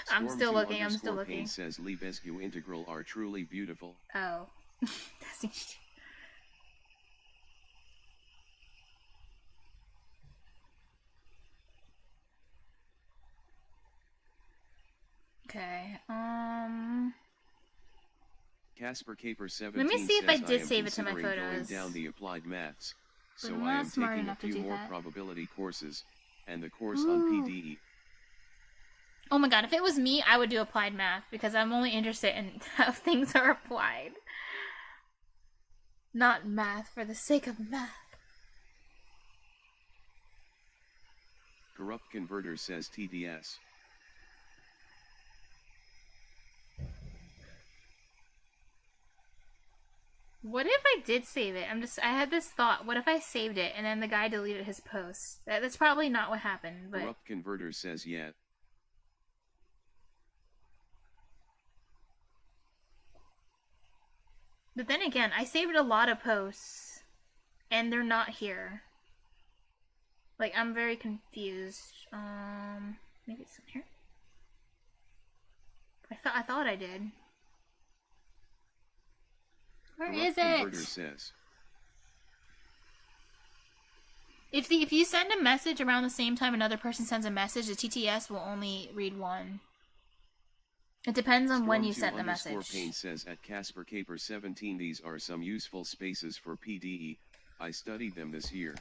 S1: I'm still looking. I'm still looking.
S2: Pain says Lebesgue integral are truly beautiful.
S1: Oh. Okay.
S2: Casper Caper 17
S1: Let me see if I did
S2: says,
S1: save it to my
S2: going
S1: photos.
S2: down the applied maths,
S1: But
S2: so
S1: I'm
S2: I
S1: not
S2: am
S1: smart
S2: taking a
S1: enough to
S2: few
S1: do
S2: more
S1: that.
S2: probability courses, and the course on PDE.
S1: Oh my god, if it was me, I would do applied math, because I'm only interested in how things are applied. Not math for the sake of math.
S2: Corrupt Converter says TDS.
S1: What if I did save it? I had this thought, what if I saved it and then the guy deleted his post? That's probably not what happened, but...
S2: Corrupt Converter says yeah.
S1: But then again, I saved a lot of posts, and they're not here. Like, I'm very confused. Maybe it's in here? I thought I did. Where is it?
S2: Says.
S1: If you send a message around the same time another person sends a message, the TTS will only read one. It depends on when you sent the message.
S2: Pain says at Casper Caper 17 these are some useful spaces for PDE. I studied them this year.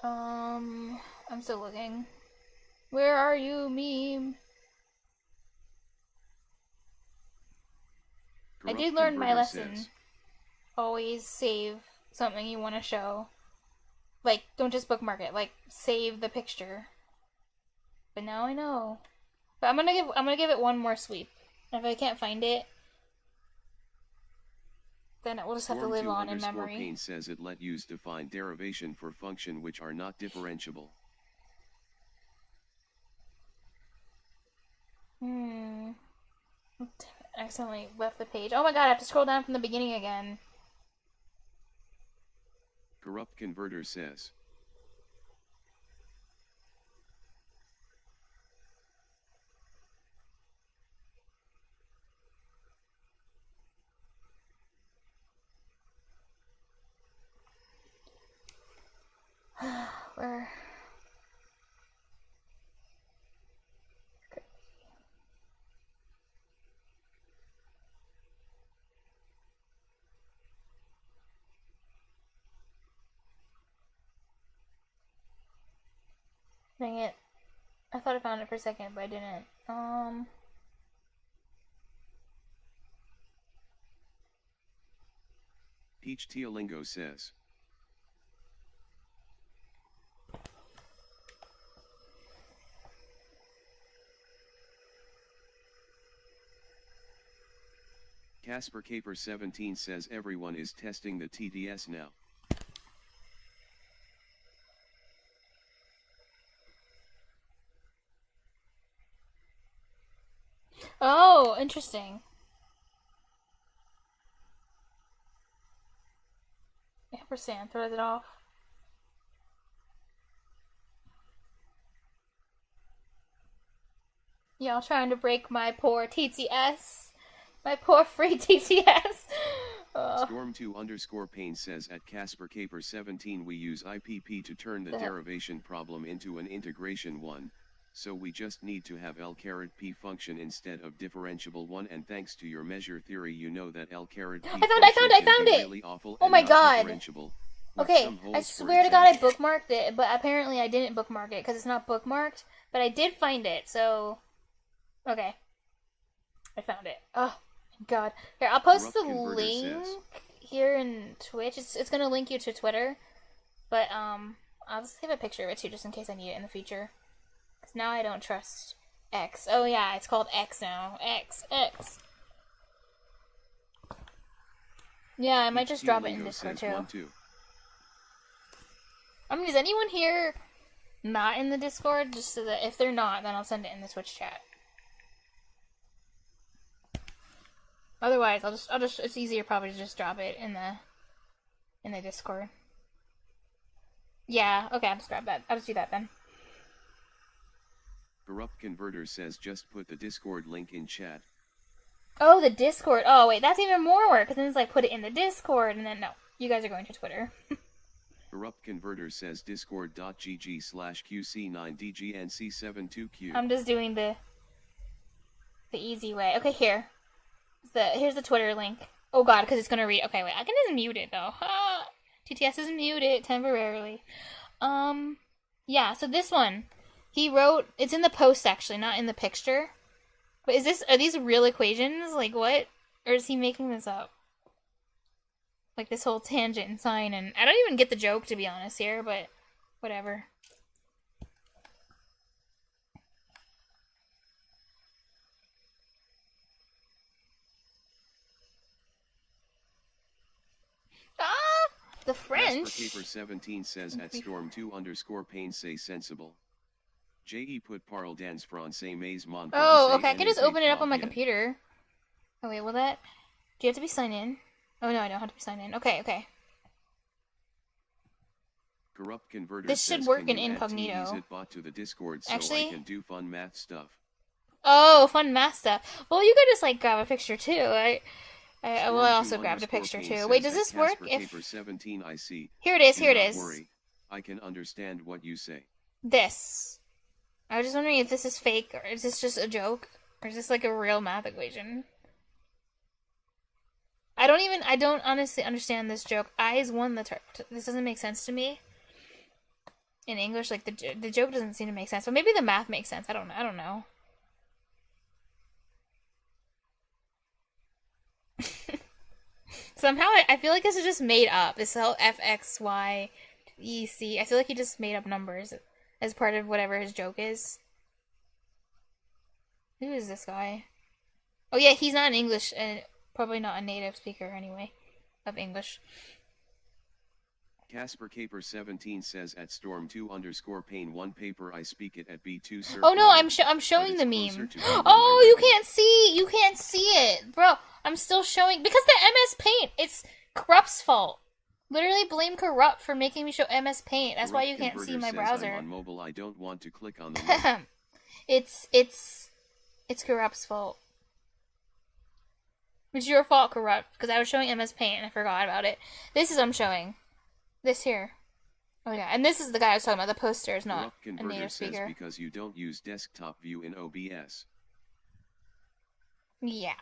S1: I'm still looking. Where are you, meme? I did learn my lesson.
S2: Says.
S1: Always save something you want to show. Like, don't just bookmark it. Like, save the picture. But now I know. But I'm gonna give it one more sweep. And if I can't find it, then it will just have to live on in memory.
S2: Pain says it let use define derivation for function which are not differentiable.
S1: I accidentally left the page. Oh my god, I have to scroll down from the beginning again.
S2: Corrupt Converter says.
S1: Where? Dang it. I thought I found it for a second, but I didn't.
S2: Peach Teolingo says. Casper Caper 17 says everyone is testing the TTS now.
S1: Oh, interesting. Ampersand throws it off. Y'all trying to break my poor TTS. My poor free TTS.
S2: Storm2_Pain says at Casper Caper 17 we use IPP to turn the derivation problem into an integration one, so we just need to have L_P function instead of differentiable one, and thanks to your measure theory you know that L_P
S1: I found it!
S2: Really awful.
S1: Oh my god! Okay, I
S2: holes
S1: swear to god I bookmarked it, but apparently I didn't bookmark it because it's not bookmarked, but I did find it, so... Okay. I found it. Oh, god. Here, I'll post the link here in Twitch. It's gonna link you to Twitter, but, I'll just have a picture of it too, just in case I need it in the future. Because now I don't trust X. Oh yeah, it's called X now. X. Yeah, I might just drop it in Discord too. I mean, is anyone here not in the Discord? Just so that if they're not, then I'll send it in the Twitch chat. Otherwise, I'll just, it's easier probably to just drop it in the Discord. Yeah, okay, I'll just grab that. I'll just do that then.
S2: Corrupt Converter says just put the Discord link in chat.
S1: Oh, the Discord. Oh, wait, that's even more work, because then it's like, put it in the Discord, and then, no. You guys are going to Twitter.
S2: Corrupt Converter says discord.gg/QC9DGNC72Q.
S1: I'm just doing the easy way. Okay, here's the Twitter link. Oh god, because it's gonna read. Okay, wait, I can just mute it though. TTS is muted temporarily. Yeah. So this one, he wrote. It's in the post actually, not in the picture. But are these real equations? Like what? Or is he making this up? Like this whole tangent and sine, and I don't even get the joke to be honest here, but whatever. The French.
S2: Casper Caper 17 says at Storm2_Pain say sensible. J.E. put parle dans français mais mon
S1: Oh, okay, I can just open it up on my computer. Oh wait, will that... Do you have to be signed in? Oh no, I don't have to be signed in. Okay.
S2: Corrupt Converter
S1: this should work in incognito.
S2: To the Discord so
S1: actually,
S2: I can do fun math stuff.
S1: Oh, fun math stuff. Well, you could just like grab a picture too. I also grabbed a picture too. Wait, does this work? If
S2: 17 I see.
S1: Here it is.
S2: Worry. I can understand what you say.
S1: This. I was just wondering if this is fake or is this just a joke or is this like a real math equation? I don't honestly understand this joke. Eyes won the this doesn't make sense to me. In English, like the joke doesn't seem to make sense, but maybe the math makes sense. I don't know. Somehow I feel like this is just made up. This whole FXYEC. I feel like he just made up numbers as part of whatever his joke is. Who is this guy? Oh yeah, he's not an English and probably not a native speaker anyway of English.
S2: Casper Caper 17 says at Storm2_Pain one paper I speak it at B2 circle.
S1: Oh no, I'm showing the meme. Oh, you can't see it, bro. I'm still showing because the MS Paint. It's Corrupt's fault. Literally blame Corrupt for making me show MS Paint. That's why you can't see my browser.
S2: I'm on mobile. I don't want to click on the
S1: It's Corrupt's fault. It's your fault, Corrupt, because I was showing MS Paint and I forgot about it. This is I'm showing. This here. Oh yeah, and this is the guy I was talking about. The poster is not a native speaker.
S2: Because you don't use desktop view in OBS.
S1: Yeah.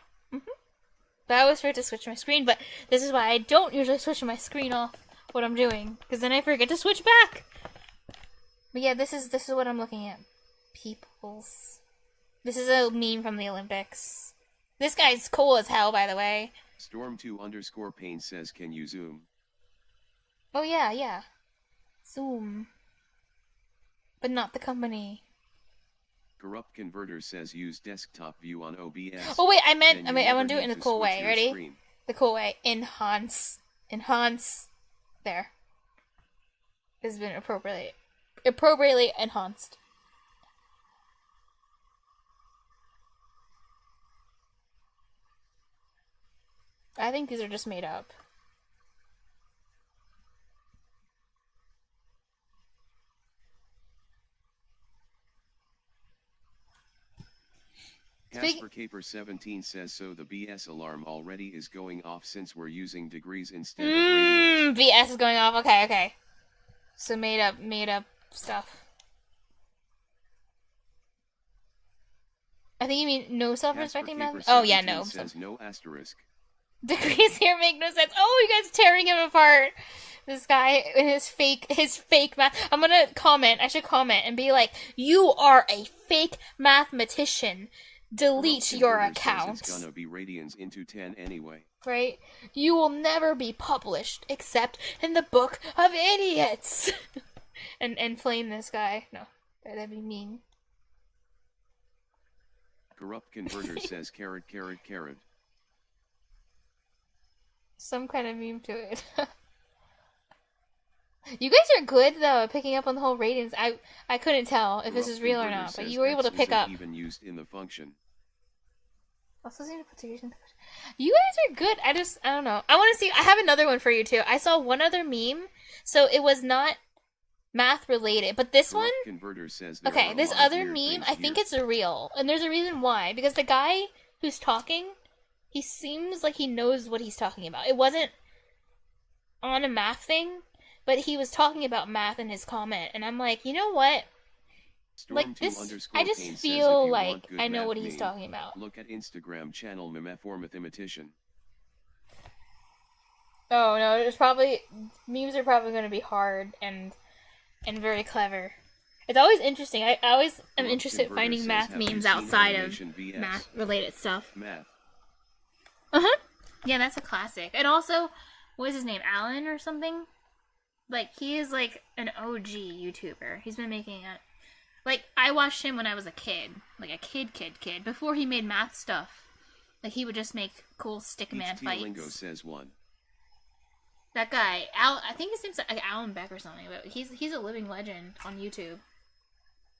S1: But I always forget to switch my screen, but this is why I don't usually switch my screen off what I'm doing, because then I forget to switch back. But yeah, this is what I'm looking at. Peoples. This is a meme from the Olympics. This guy's cool as hell, by the way.
S2: Storm2_Pain says, can you zoom?
S1: Oh yeah. Zoom. But not the company.
S2: Corrupt Converter says use desktop view on OBS.
S1: Oh wait, I want to do it in the cool way. Ready? Screen. The cool way. Enhance. There. This has been appropriately enhanced. I think these are just made up.
S2: Casper Caper 17 says, so the BS alarm already is going off since we're using degrees instead of radians.
S1: BS is going off. Okay. So made up stuff. I think you mean no self-respecting math. Oh yeah, no.
S2: Says no asterisk.
S1: Degrees here make no sense. Oh, you guys are tearing him apart. This guy and his fake math. I'm gonna comment. I should comment and be like, you are a fake mathematician. Delete your account.
S2: It's gonna be radians into 10 anyway.
S1: Right? You will never be published except in the book of idiots. and flame this guy. No, that'd be mean.
S2: Corrupt Converter says carrot.
S1: Some kind of meme to it. You guys are good though at picking up on the whole ratings. I couldn't tell if this is real or not, but you were able to pick up.
S2: Even used in the function.
S1: You guys are good. I don't know. I want to see. I have another one for you too. I saw one other meme, so it was not math related, but this one. Okay, this other meme. I think it's real, and there's a reason why. Because the guy who's talking, he seems like he knows what he's talking about. It wasn't on a math thing, but he was talking about math in his comment, and I'm like, you know what? Like this, I just feel like I know what he's talking about.
S2: Look at Instagram channel Meme for Mathematician.
S1: Oh no, there's probably memes are probably going to be hard and very clever. It's always interesting. I always am interested in finding math memes outside of math related stuff.
S2: Math.
S1: Yeah, that's a classic. And also, what is his name? Alan or something? Like, he is like an OG YouTuber. He's been making it. Like, I watched him when I was a kid. Like a kid. Before he made math stuff. Like, he would just make cool stickman fights.
S2: Lingo says one.
S1: That guy, I think his name's like Alan Beck or something, but he's a living legend on YouTube.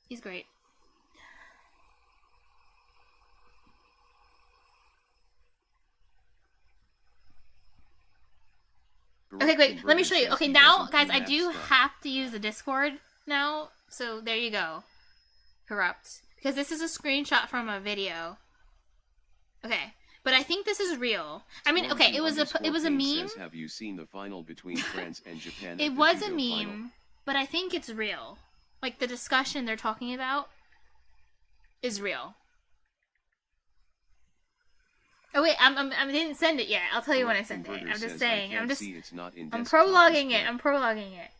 S1: He's great. Okay, wait, let me show you. Okay, now, guys, I do have to use the Discord now, so there you go. Corrupt. Because this is a screenshot from a video. Okay, but I think this is real. I mean, okay, it was a meme.
S2: Have you seen the final between France and Japan?
S1: It was a meme, but I think it's real. Like, the discussion they're talking about is real. Oh wait, I didn't send it yet. I'll tell you when I send it. I'm just saying. I'm prologuing it. I'm prologuing it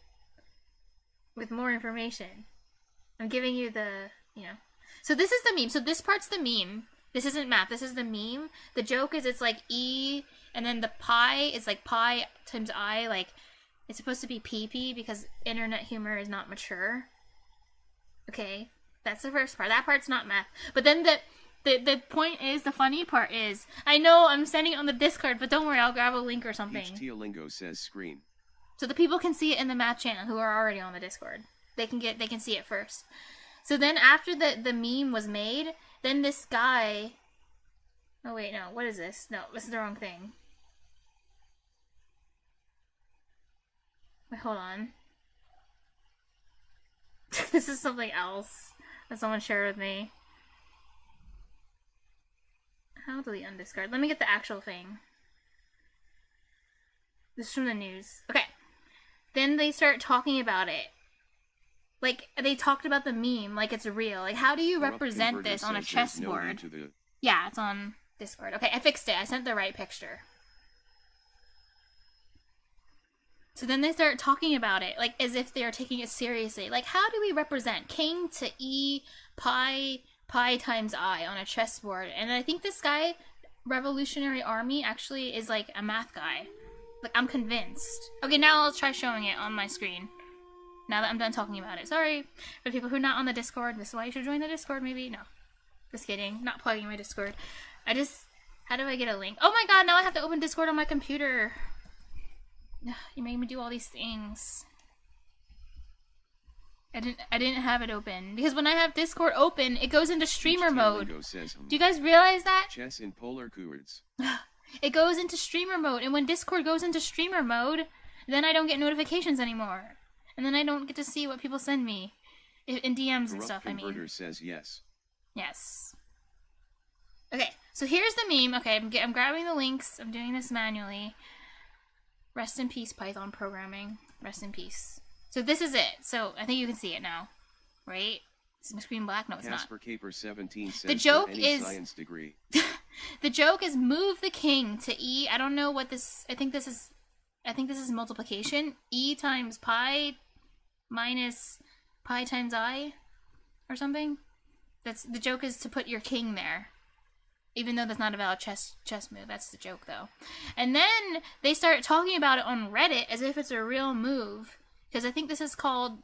S1: with more information. I'm giving you the, So this is the meme. So this part's the meme. This isn't math. This is the meme. The joke is it's like E, and then the pi is like pi times I. Like, it's supposed to be PP because internet humor is not mature. Okay, that's the first part. That part's not math. But then the point is, the funny part is, I know I'm sending it on the Discord, but don't worry, I'll grab a link or something.
S2: HTLingo says screen.
S1: So the people can see it in the math channel who are already on the Discord. They can see it first. So then after the meme was made, then this guy... Oh wait, no, what is this? No, this is the wrong thing. Wait, hold on. This is something else that someone shared with me. How do we undiscard? Let me get the actual thing. This is from the news. Okay. Then they start talking about it. Like, they talked about the meme like it's real. Like, how do you represent this on a chessboard? Yeah, it's on Discord. Okay, I fixed it. I sent the right picture. So then they start talking about it, like, as if they're taking it seriously. Like, how do we represent king to E, pi times I on a chessboard? And I think this guy Revolutionary Army actually is like a math guy. Like, I'm convinced. Okay, now I'll try showing it on my screen. Now that I'm done talking about it. Sorry for people who are not on the Discord. This is why you should join the Discord, maybe? No. Just kidding. Not plugging my Discord. How do I get a link? Oh my god, now I have to open Discord on my computer. You made me do all these things. I didn't have it open. Because when I have Discord open, it goes into streamer mode. Do you guys realize that?
S2: Chess in polar coords.
S1: It goes into streamer mode, and when Discord goes into streamer mode, then I don't get notifications anymore. And then I don't get to see what people send me. In DMs and stuff, I mean.
S2: Converter says yes.
S1: Yes. Okay, so here's the meme. Okay, I'm grabbing the links. I'm doing this manually. Rest in peace, Python programming. Rest in peace. So this is it. So I think you can see it now, right? Is my screen black? No, it's not.
S2: Casper Caper 17 says
S1: the joke is
S2: science degree.
S1: The joke is move the king to E. I don't know what this. I think this is multiplication. E times pi minus pi times I, or something. The joke is to put your king there. Even though that's not a valid chess move. That's the joke, though. And then they start talking about it on Reddit as if it's a real move. Because I think this is called...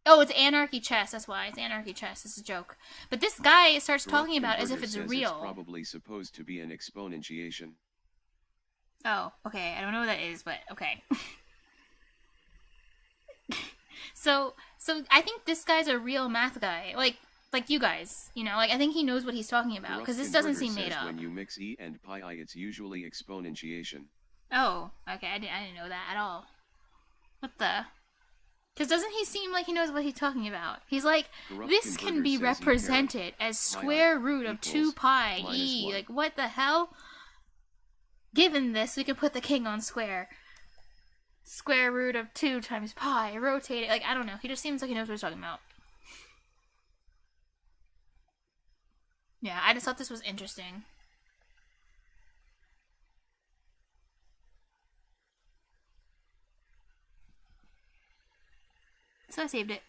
S1: Oh, it's Anarchy Chess. That's why. It's Anarchy Chess. It's a joke. But this guy starts talking about it as if it's real.
S2: It's probably supposed to be an exponentiation.
S1: Oh, okay. I don't know what that is, but okay. So I think this guy's a real math guy. Like you guys, you know, like I think he knows what he's talking about, because this doesn't seem made up.
S2: When you mix E and pi I, it's usually exponentiation.
S1: Oh, okay, I didn't know that at all. What the? Because doesn't he seem like he knows what he's talking about? He's like, this can be represented as square root of 2 pi E. Like, what the hell? Given this, we can put the king on square. Square root of 2 times pi, rotate it. Like, I don't know. He just seems like he knows what he's talking about. Yeah, I just thought this was interesting. So I saved it.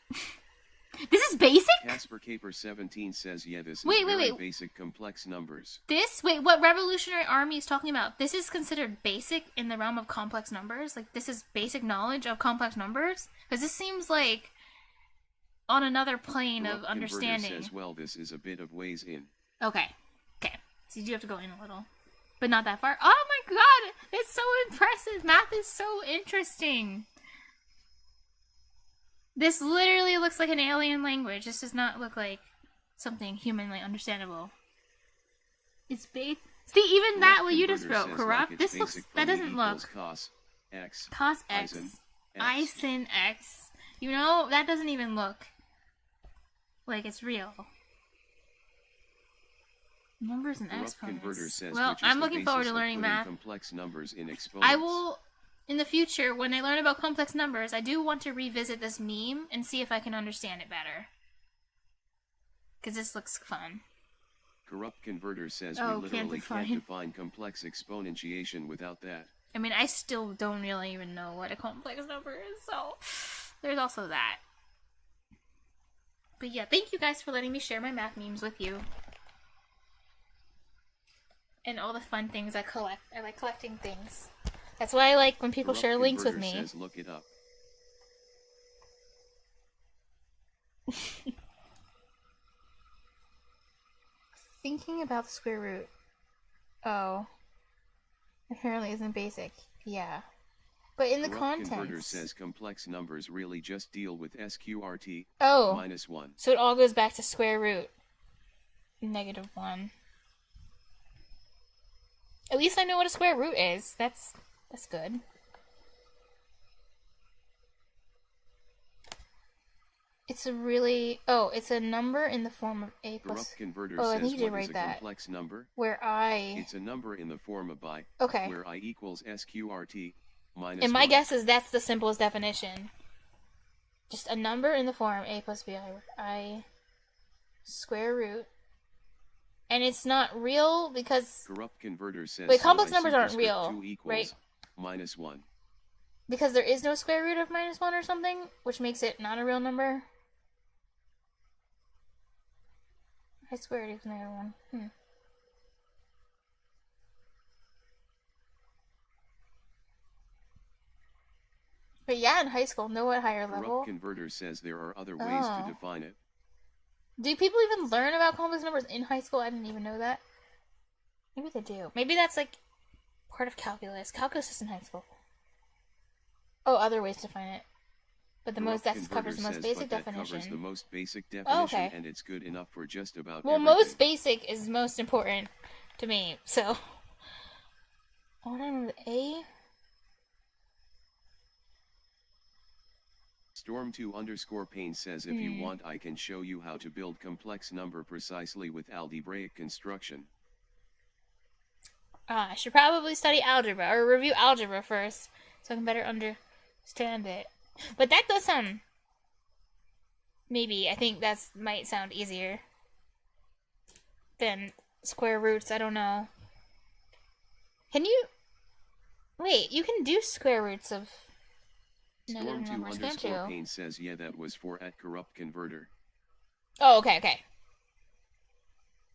S1: This is basic?
S2: Casper Caper 17 says, yeah, this is
S1: wait.
S2: basic complex numbers.
S1: What Revolutionary Army is talking about? This is considered basic in the realm of complex numbers? Like, this is basic knowledge of complex numbers? Because this seems like on another plane of understanding.
S2: Says, well, this is a bit of ways in.
S1: Okay. So you do have to go in a little. But not that far. Oh my god! It's so impressive! Math is so interesting! This literally looks like an alien language. This does not look like something humanly understandable. It's big. See, even that what you just wrote, corrupt. This looks. That doesn't look.
S2: Cos X.
S1: Isen X. You know, that doesn't even look like it's real. Numbers and exponents. Well, I'm looking forward to learning math.
S2: Complex numbers in exponents.
S1: I will, in the future, when I learn about complex numbers, I do want to revisit this meme and see if I can understand it better. Because this looks fun.
S2: Corrupt Converter says we literally can't define complex exponentiation without that.
S1: I mean, I still don't really even know what a complex number is, so there's also that. But yeah, thank you guys for letting me share my math memes with you. And all the fun things I collect. I like collecting things. That's why I like when people share links with me.
S2: Says, look it up.
S1: Thinking about the square root. Oh. Apparently isn't basic. Yeah. But in the context...
S2: Converter says complex numbers really just deal with SQRT -1.
S1: So it all goes back to square root. -1. At least I know what a square root is. That's good. It's a really... Oh, it's a number in the form of a plus...
S2: I think you did write that. Complex number?
S1: Where I...
S2: It's a number in the form of pi.
S1: Okay.
S2: Where I equals SQRT -1.
S1: And my guess is that's the simplest definition. Just a number in the form a plus b I square root. And it's not real because...
S2: Corrupt Converter says...
S1: Wait, complex numbers aren't real, right?
S2: -1.
S1: Because there is no square root of -1 or something, which makes it not a real number? I swear it is -1. But yeah, in high school, no at higher
S2: Corrupt
S1: level.
S2: Converter says there are other ways to define it.
S1: Do people even learn about complex numbers in high school? I didn't even know that. Maybe they do. Maybe that's like part of calculus. Calculus is in high school. Oh, other ways to define it. But the most, that covers the most basic definition.
S2: Covers the most basic definition,
S1: okay.
S2: And it's good enough for just about
S1: well,
S2: everything.
S1: Most basic is most important to me, so. Oh, I remember the A.
S2: Storm2_Pain says if you want I can show you how to build complex number precisely with algebraic construction.
S1: I should probably study algebra, or review algebra first, so I can better understand it. But that does sound... Maybe, I think that might sound easier than square roots, I don't know. Can you... Wait, you can do square roots of...
S2: Storm2_Pain says yeah, that was for @Corrupt Converter.
S1: Oh, okay.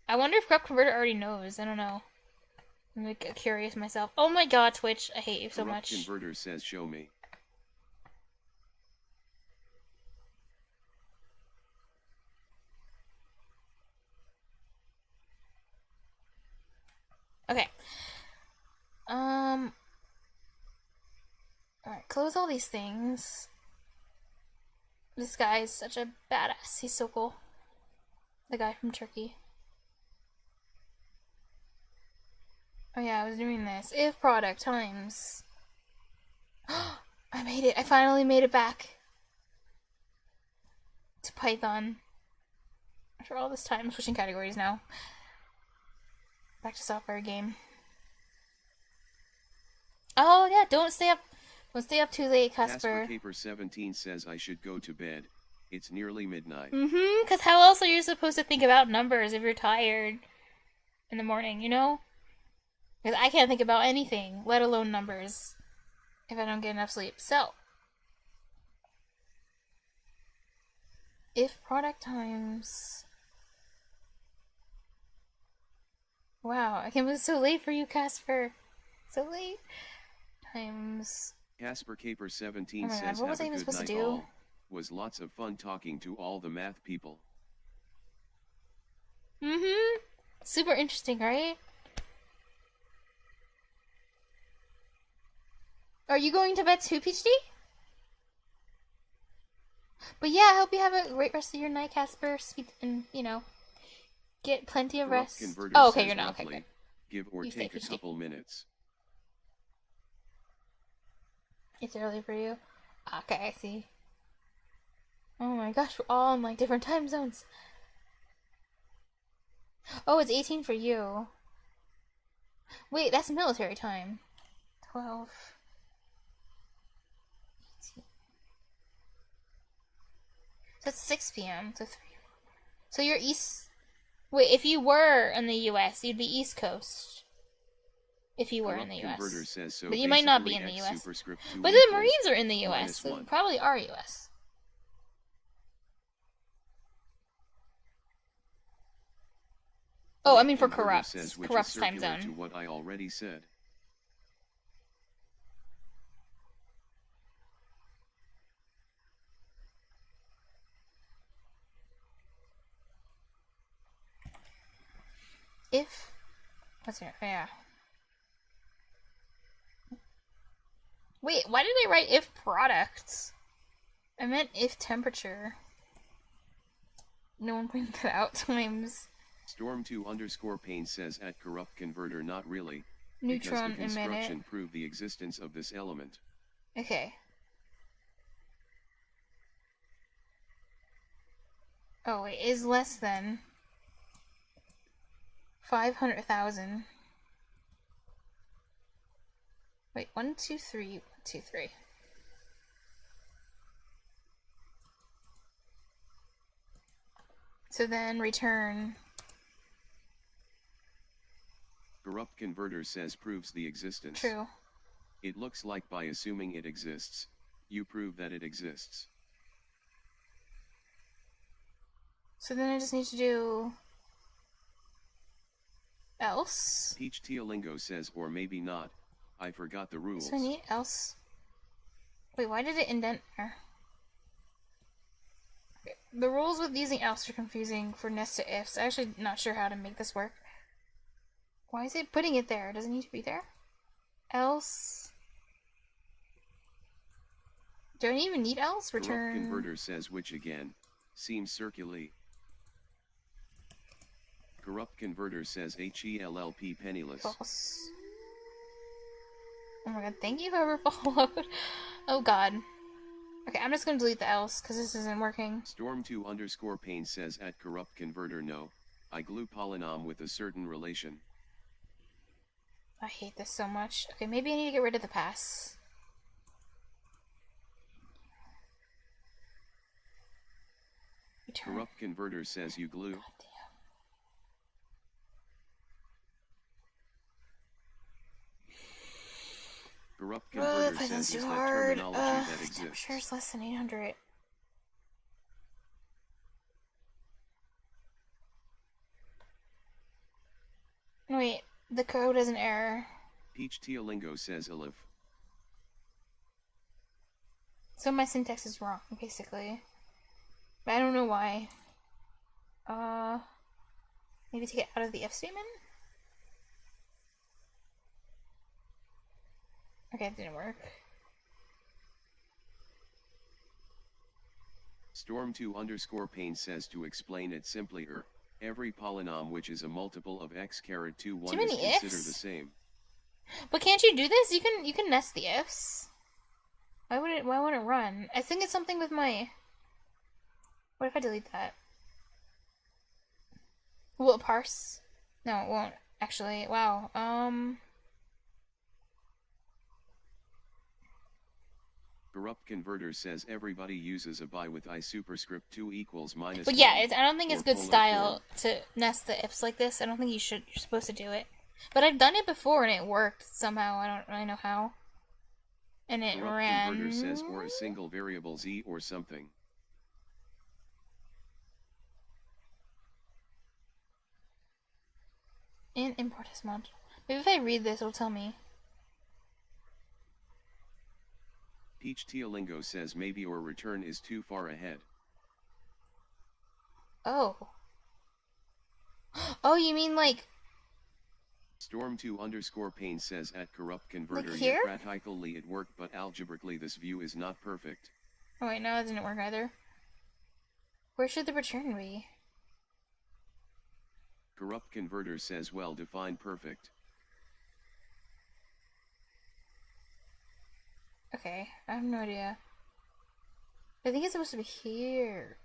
S1: I wonder if Corrupt Converter already knows, I don't know. I'm like curious myself. Oh my god, Twitch, I hate you so much.
S2: Corrupt Converter says show me.
S1: Okay. Alright, close all these things. This guy is such a badass. He's so cool. The guy from Turkey. Oh yeah, I was doing this. If product times... I made it. I finally made it back to Python. After all this time, switching categories now. Back to software game. Oh yeah, don't stay up too late, Casper.
S2: Casper17 says I should go to bed. It's nearly midnight.
S1: Because how else are you supposed to think about numbers if you're tired in the morning, you know? Because I can't think about anything, let alone numbers, if I don't get enough sleep. So, if product times... Wow, I can't believe it's so late for you, Casper. So late. Times...
S2: Casper17 says
S1: God, what was I even supposed to do?
S2: All. Was lots of fun talking to all the math people.
S1: Super interesting, right? Are you going to bed too, PhD? But yeah, I hope you have a great rest of your night, Casper. And, you know, get plenty of rest. Oh, okay, you're not. Okay, good.
S2: Give or take a couple minutes.
S1: It's early for you? Okay, I see. Oh my gosh, we're all in, like, different time zones. Oh, it's 18 for you. Wait, that's military time. 12... So it's 6 p.m. So 3. So you're east... Wait, if you were in the U.S., you'd be East Coast. If you were in the U.S.
S2: Says so,
S1: but you might not be in the U.S. But the Marines are in the U.S., so probably are U.S. Oh, I mean for Corrupt. Corrupt's time zone.
S2: To what I already said.
S1: If... What's here? Oh, yeah. Wait, why did I write if products? I meant if temperature. No one pointed that out times.
S2: Storm2_Pain says @Corrupt Converter not really.
S1: Neutron
S2: because the construction
S1: emitted.
S2: proved the existence of this element.
S1: Okay. Oh wait, is less than 500,000. Wait, 1, 2, 3, 1, 2, 3. So then return.
S2: Corrupt Converter says proves the existence.
S1: True.
S2: It looks like by assuming it exists, you prove that it exists.
S1: So then I just need to do else.
S2: Peach Teolingo says or maybe not. I forgot the rules.
S1: So I need else Wait, why did it indent there? Okay. The rules with using else are confusing for nested ifs. I'm actually not sure how to make this work. Why is it putting it there? Does it need to be there? Else. Do I even need else? Return.
S2: Corrupt converter says which again. Seems circularly. Corrupt converter says HELLP penniless.
S1: False. Oh my god, thank you whoever followed. Oh god. Okay, I'm just gonna delete the else because this isn't working.
S2: Storm2_Pain says at corrupt converter no. I glue polynom with a certain relation.
S1: I hate this so much. Okay, maybe I need to get rid of the pass. Return.
S2: Corrupt converter says you glue. Corrupt converter says is that terminology that exists.
S1: I'm sure it's less than 800. Wait, the code is an error.
S2: Peach Teolingo says elif.
S1: So my syntax is wrong, basically. But I don't know why. Maybe take it out of the if statement? Okay, it didn't work.
S2: Storm2_Pain says to explain it simply every polynom which is a multiple of x caret 2 1
S1: Too many
S2: is considered
S1: ifs?
S2: the same.
S1: But can't you do this? You can nest the ifs. Why won't it run? I think it's something with my... What if I delete that? Will it parse? No, it won't. Actually, wow.
S2: Corrupt converter says everybody uses a by with I superscript 2 equals minus.
S1: But yeah,
S2: 1
S1: I don't think it's good style to nest the ifs like this. I don't think you're supposed to do it. But I've done it before and it worked somehow. I don't really know how. And it
S2: Corrupt
S1: ran.
S2: Converter says or a single variable z or something.
S1: And import as mod. Maybe if I read this, it'll tell me.
S2: Peach Teolingo says maybe or return is too far ahead.
S1: Oh. Oh, you mean like...
S2: Storm2_Pain says at corrupt converter
S1: Like here?
S2: practically it worked but algebraically this view is not perfect.
S1: Oh wait, no, it didn't work either. Where should the return be?
S2: Corrupt converter says well defined perfect.
S1: Okay, I have no idea. I think it's supposed to be here.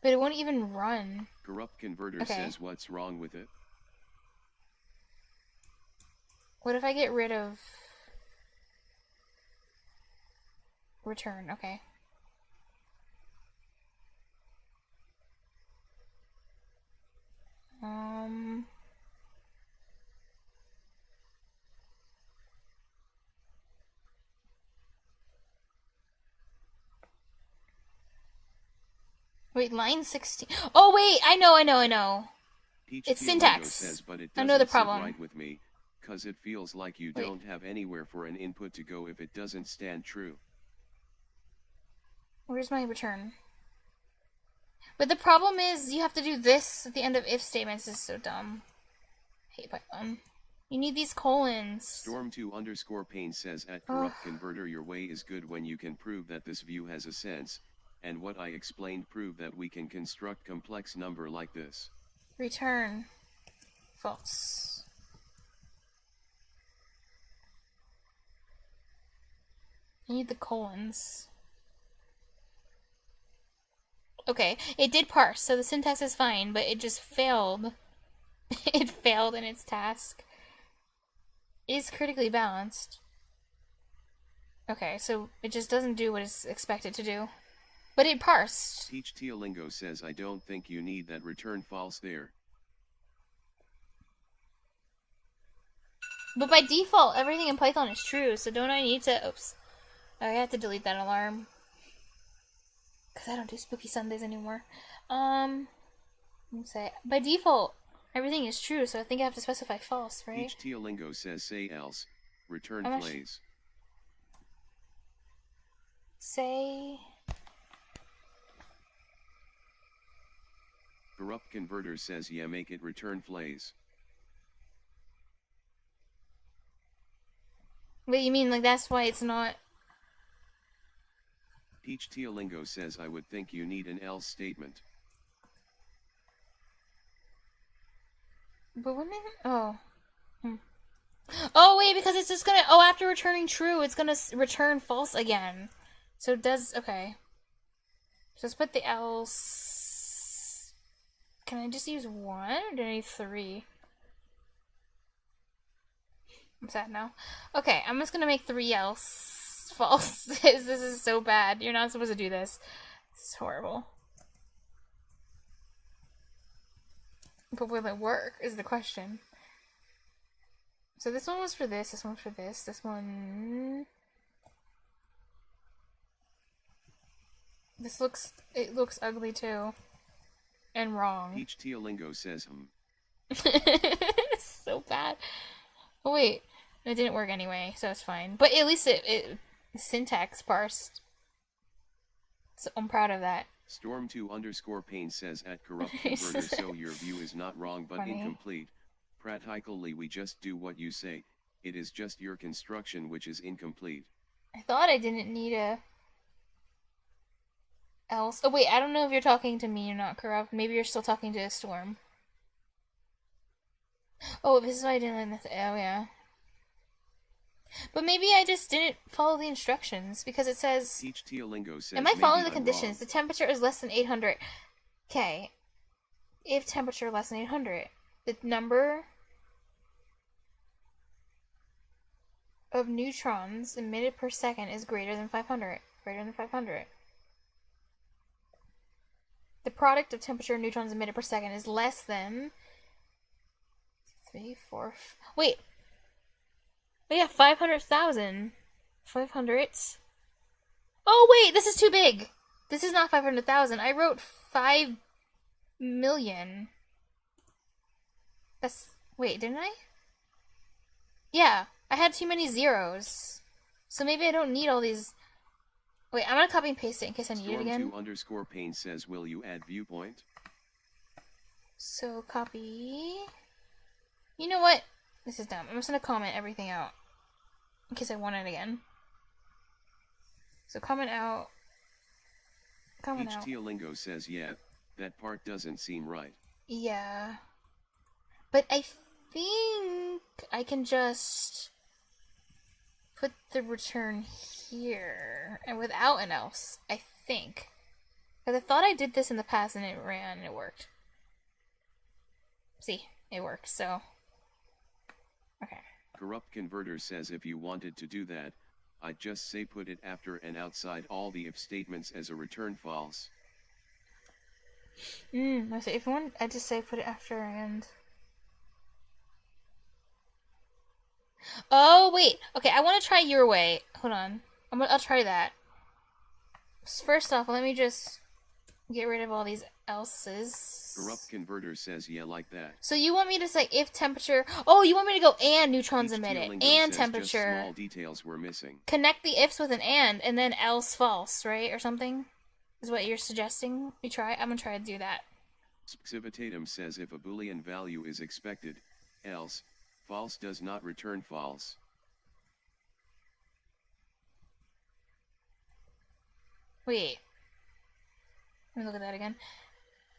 S1: But it won't even run.
S2: Corrupt converter
S1: Okay.
S2: says what's wrong with it?
S1: What if I get rid of... Return, okay. Wait, line 16. Oh wait, I know.
S2: Peach
S1: It's
S2: Teolingo
S1: syntax.
S2: says, but it
S1: I know the
S2: doesn't sit
S1: problem.
S2: right with me, cause it feels like you
S1: Wait.
S2: don't have anywhere for an input to go if it doesn't stand true.
S1: Where's my return? But the problem is you have to do this at the end of if statements. This is so dumb. I hate Python. You need these colons.
S2: Storm2_Pain says at corrupt converter your way is good when you can prove that this view has a sense, and what I explained prove that we can construct complex number like this.
S1: Return. False. I need the colons. Okay, it did parse, so the syntax is fine, but it just failed. It failed in its task. It is critically balanced. Okay, so it just doesn't do what it's expected to do. But it parsed.
S2: Peach Teolingo says I don't think you need that return false there.
S1: But by default, everything in Python is true, so don't I need to... Oops. I have to delete that alarm. Because I don't do Spooky Sundays anymore. Let's say, by default, everything is true, so I think I have to specify false, right?
S2: Peach Teolingo says say else, return
S1: I'm
S2: plays.
S1: say...
S2: Corrupt Converter says yeah, make it return flays.
S1: Wait, you mean like that's why it's not...
S2: Peach Teolingo says I would think you need an else statement.
S1: But wouldn't it... Oh. Oh, wait, because it's just gonna... Oh, after returning true, it's gonna return false again. So it does... Okay. So let's put the else... Can I just use one? Or do I need three? I'm sad now. Okay, I'm just gonna make three else false. This is so bad. You're not supposed to do this. This is horrible. But will it work, is the question. So this one was for this one was for this one... It looks ugly too. And wrong.
S2: Peach Teolingo says
S1: So bad. Oh wait, it didn't work anyway, so it's fine. But at least it syntax parsed. So I'm proud of that.
S2: Storm2_Pain says at Corrupt Converter so your view is not wrong but
S1: Funny.
S2: Incomplete. Practically we just do what you say. It is just your construction which is incomplete.
S1: I thought I didn't need a else. Oh wait, I don't know if you're talking to me or not, Corrupt. Maybe you're still talking to Storm. Oh, this is why I didn't like this. Oh yeah. But maybe I just didn't follow the instructions because it says...
S2: Peach Teolingo says
S1: Am I following the
S2: I'm
S1: conditions?
S2: wrong.
S1: The temperature is less than 800. Okay. If temperature less than 800, the number of neutrons emitted per second is greater than 500. Greater than 500. The product of temperature and neutrons emitted per second is less than 3, 4... Wait! Oh yeah, 500,000. 500. Oh wait, this is too big! This is not 500,000. I wrote 5 million. That's... Wait, didn't I? Yeah, I had too many zeros. So maybe I don't need all these... Wait, I'm gonna copy and paste it in case I need it again.
S2: Storm2_Pain says will you add viewpoint?
S1: So, copy... You know what? This is dumb. I'm just gonna comment everything out. In case I want it again. So, comment out... Comment
S2: Peach
S1: out.
S2: Teolingo says yeah, that part doesn't seem right.
S1: Yeah. But I think I can just put the return here and without an else, I think. Because I thought I did this in the past and it ran and it worked. See, it works, so... Okay.
S2: Corrupt Converter says if you wanted to do that, I'd just say put it after and outside all the if statements as a return false.
S1: I say if you want, I just say put it after and... Oh, wait. Okay, I want to try your way. Hold on. I'll try that. First off, let me just get rid of all these else's.
S2: Corrupt Converter says yeah like that.
S1: So you want me to say if temperature... Oh, you want me to go and neutrons
S2: Peach
S1: emitted
S2: Teolingo
S1: and
S2: says
S1: temperature.
S2: Just small details were missing.
S1: Connect the ifs with an and then else false, right? Or something? Is what you're suggesting we try? I'm gonna try to do that.
S2: Civitatum says if a Boolean value is expected, else, false does not return false.
S1: Wait. Let me look at that again.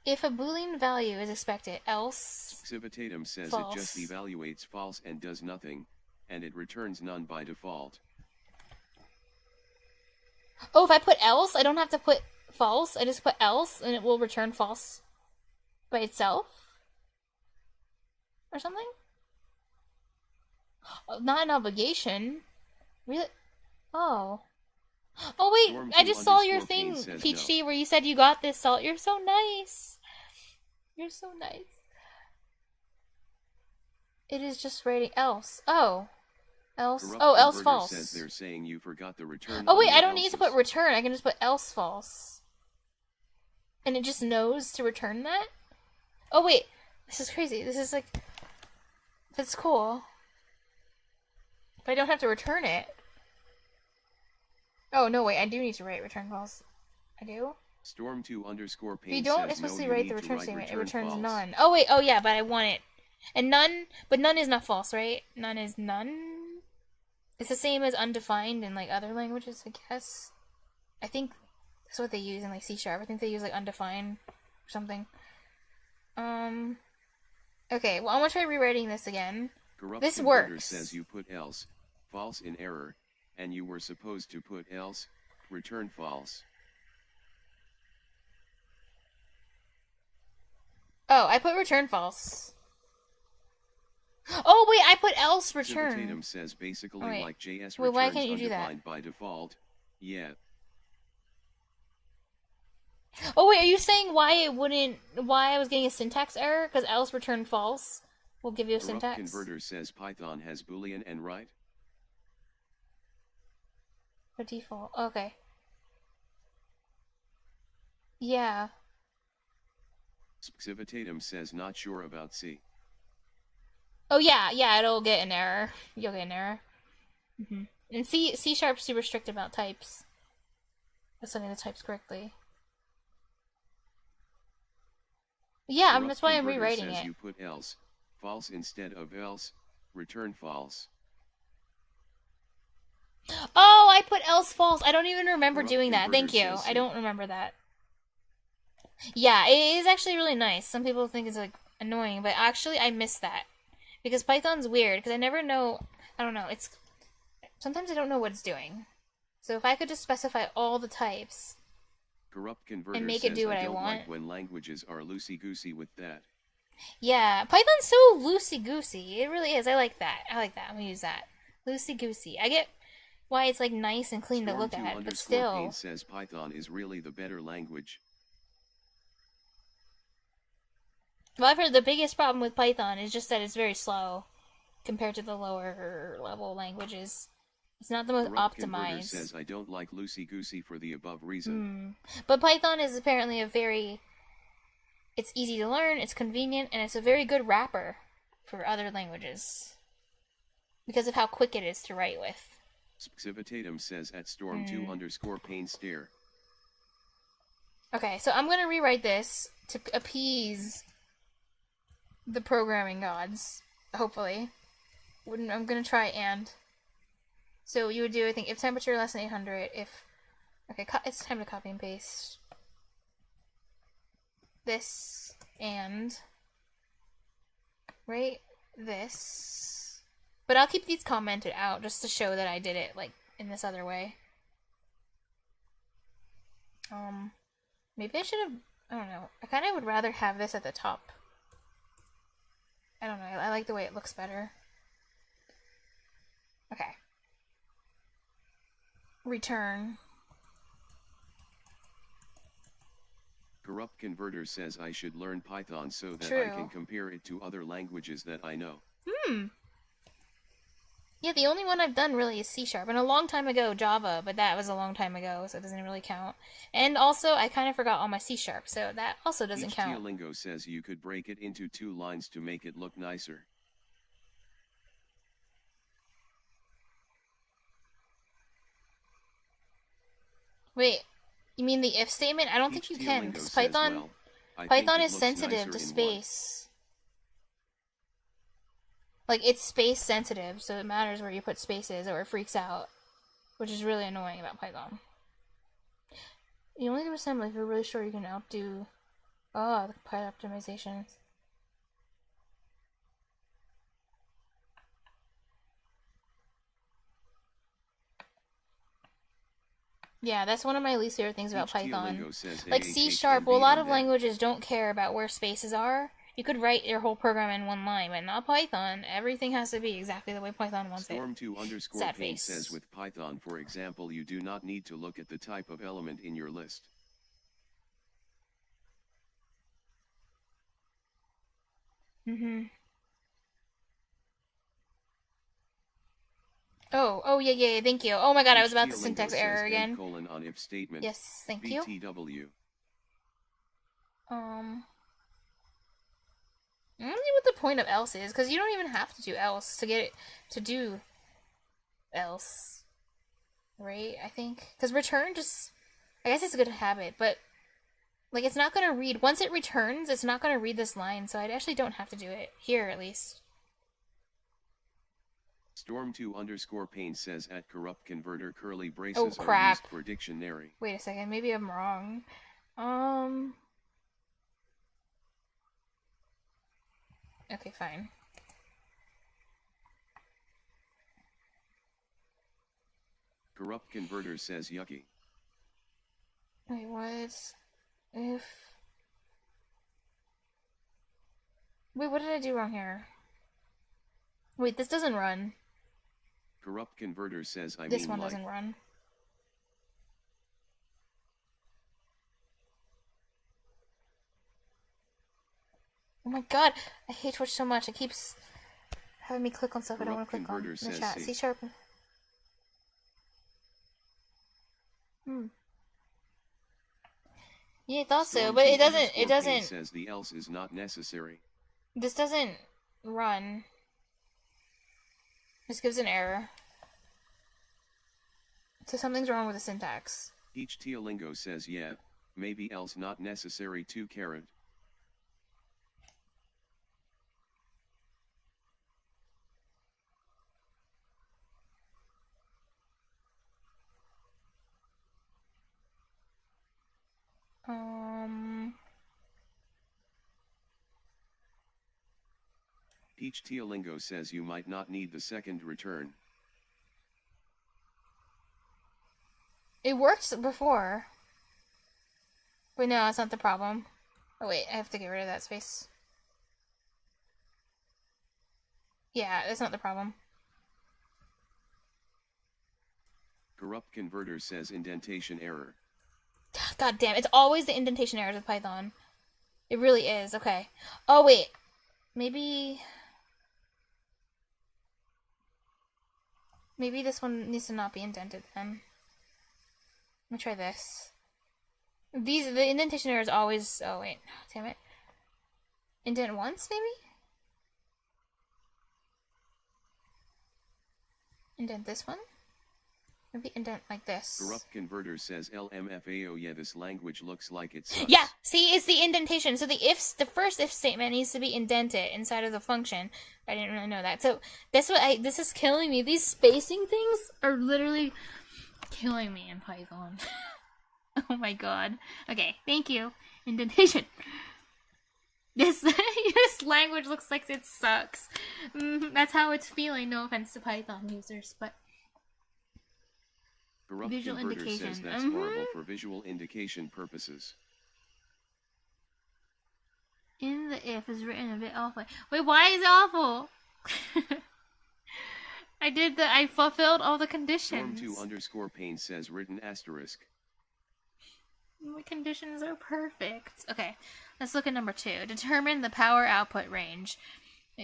S1: If a Boolean value is expected, else...
S2: Civitatum says
S1: false.
S2: it just evaluates false and does nothing, and it returns none by default.
S1: Oh, if I put else, I don't have to put false. I just put else, and it will return false by itself? Or something? Oh, not an obligation. Really? Oh. Oh, wait, I just saw your thing, Peach, where you said you got this salt. You're so nice. You're so nice. It is just writing else. Oh. Else.
S2: Corrupt
S1: Oh, else
S2: Converter
S1: false.
S2: says they're saying you forgot the return.
S1: Oh, wait,
S2: on
S1: I
S2: the
S1: don't need to
S2: else's.
S1: put return. I can just put else false. And it just knows to return that? Oh, wait. This is crazy. This is like... That's cool. But I don't have to return it. Oh, no, wait, I do need to write return false. I do?
S2: Storm2_pain
S1: If you don't
S2: says,
S1: explicitly
S2: no,
S1: write the return
S2: write
S1: statement,
S2: return
S1: it returns
S2: false.
S1: none. Oh, wait, oh, yeah, but I want it. And none, but none is not false, right? None is none? It's the same as undefined in, like, other languages, I guess. I think that's what they use in, like, C#. I think they use, like, undefined or something. Okay, well, I'm gonna try rewriting this again.
S2: Corrupt
S1: this
S2: Converter
S1: works.
S2: Says you put else, false in error, and you were supposed to put else, return false.
S1: Oh, I put return false. Oh, wait, I put else return.
S2: Tatum says basically like JS
S1: wait, why
S2: returns
S1: can't you do that?
S2: undefined by default. Yeah.
S1: Oh, wait, are you saying why I was getting a syntax error? Because else return false will give you a syntax?
S2: Converter says Python has Boolean and right?
S1: By default, okay. Yeah.
S2: Tatum says not sure about C.
S1: Oh, yeah, it'll get an error. You'll get an error. And C# super strict about types. Assigning the types correctly. Yeah, that's why I'm rewriting
S2: says
S1: it.
S2: You put else, false instead of else, return false.
S1: Oh, I put else false. I don't even remember doing that.
S2: Converter
S1: Thank you.
S2: says
S1: I don't remember that. Yeah, it is actually really nice. Some people think it's like annoying, but actually I miss that. Because Python's weird, because I never know, I don't know, sometimes I don't know what it's doing. So if I could just specify all the types
S2: Corrupt Converter
S1: and make it do what
S2: I
S1: I
S2: don't
S1: want.
S2: Like when languages are loosey-goosey with that.
S1: Yeah, Python's so loosey-goosey. It really is. I like that. I'm gonna use that. Loosey-goosey. I get why it's like nice and clean to look at, but still.
S2: Pain says Python is really the better language.
S1: Well, I've heard the biggest problem with Python is just that it's very slow compared to the lower level languages. It's not the most optimized.
S2: Says I don't like loosey-goosey for the above reason.
S1: But Python is apparently it's easy to learn, it's convenient, and it's a very good wrapper for other languages. Because of how quick it is to write with.
S2: Tatum says at Storm2_pain stare.
S1: Okay, so I'm gonna rewrite this to appease the programming gods, hopefully. I'm gonna try and. So you would do, I think, if temperature less than 800, if... Okay, it's time to copy and paste this, and... Right? This. But I'll keep these commented out, just to show that I did it, like, in this other way. Maybe I should have... I don't know. I kind of would rather have this at the top. I don't know, I like the way it looks better. Okay. Return.
S2: Corrupt Converter says I should learn Python so that
S1: True.
S2: I can compare it to other languages that I know.
S1: Yeah, the only one I've done really is C#, and a long time ago Java, but that was a long time ago, so it doesn't really count. And also, I kind of forgot all my C#, so that also doesn't count.
S2: Lingo says you could break it into 2 lines to make it look nicer.
S1: Wait, you mean the if statement? I don't think you can, because Python is sensitive to space. Like, it's space sensitive, so it matters where you put spaces, or it freaks out. Which is really annoying about Python. You only do assembly if you're really sure you can outdo... the Python optimizations. Yeah, that's one of my least favorite things about Python. Like C#, well, a lot of languages don't care about where spaces are. You could write your whole program in one line, but not Python. Everything has to be exactly the way Python wants it.
S2: Storm2_pain says with Python, for example, you do not need to look at the type of element in your list.
S1: Oh, yeah, thank you. Oh my god, I was about the syntax error again.
S2: On if statement.
S1: Yes, thank you.
S2: BTW.
S1: I don't know what the point of else is, because you don't even have to do else to get it to do else. right? I think. Because return just... I guess it's a good habit, but... Like, it's not gonna read... Once it returns, it's not gonna read this line, so I actually don't have to do it. Here, at least.
S2: Storm2_Pain says at corrupt converter curly braces are used for dictionary.
S1: Wait a second, maybe I'm wrong. Okay, fine.
S2: Corrupt converter says yucky.
S1: Wait, what? If... Wait, what did I do wrong here? Wait, this doesn't run.
S2: Corrupt converter says
S1: this one doesn't run. Oh my god, I hate Twitch so much. It keeps having me click on stuff I don't want to click on. In the chat, C#. Yeah, I thought so, but it doesn't.
S2: Says the else is not necessary.
S1: This doesn't run. This gives an error. So something's wrong with the syntax.
S2: Each Teolingo says yeah, maybe else not necessary 2 carat. Each Teolingo says you might not need the second return.
S1: It worked before. Wait, no, that's not the problem. Oh wait, I have to get rid of that space. Yeah, that's not the problem.
S2: Corrupt converter says indentation error.
S1: God damn, it's always the indentation errors with Python. It really is, okay. Oh wait, maybe this one needs to not be indented then. Let me try this. The indentation error is always... Oh, wait. Damn it. Indent once, maybe? Indent this one? Maybe indent like this.
S2: Corrupt converter says LMFAO. Yeah, this language looks like it sucks.
S1: Yeah! See, it's the indentation. So the first if statement needs to be indented inside of the function. I didn't really know that. So this is killing me. These spacing things are literally... killing me in Python. Oh my god. Okay, thank you. Indentation. This language looks like it sucks. That's how it's feeling. No offense to Python users, but
S2: Corrupt visual indication says that's horrible for visual indication purposes.
S1: In the if is written a bit awful. Wait, why is it awful? I fulfilled all the conditions.
S2: Storm2_Pain says written asterisk.
S1: My conditions are perfect. Okay, let's look at number 2. Determine the power output range.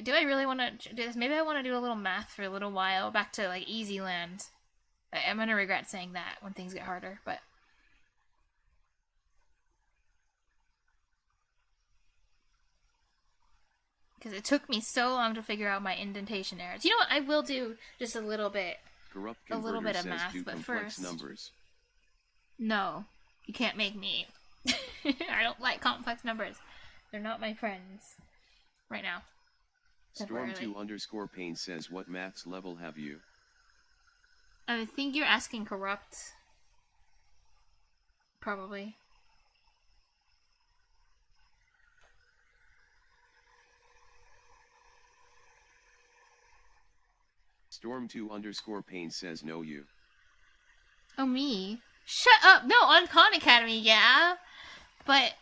S1: Do I really want to do this? Maybe I want to do a little math for a little while. Back to, like, easy land. I'm going to regret saying that when things get harder, but... because it took me so long to figure out my indentation errors. You know what? I will do just a little bit of math, but first...
S2: numbers.
S1: No, you can't make me. I don't like complex numbers. They're not my friends. Right now.
S2: Storm2_Pain says what maths level have you?
S1: I think you're asking corrupt. Probably.
S2: Storm2_Pain says no you.
S1: Oh, me? Shut up! No, on Khan Academy, yeah! But...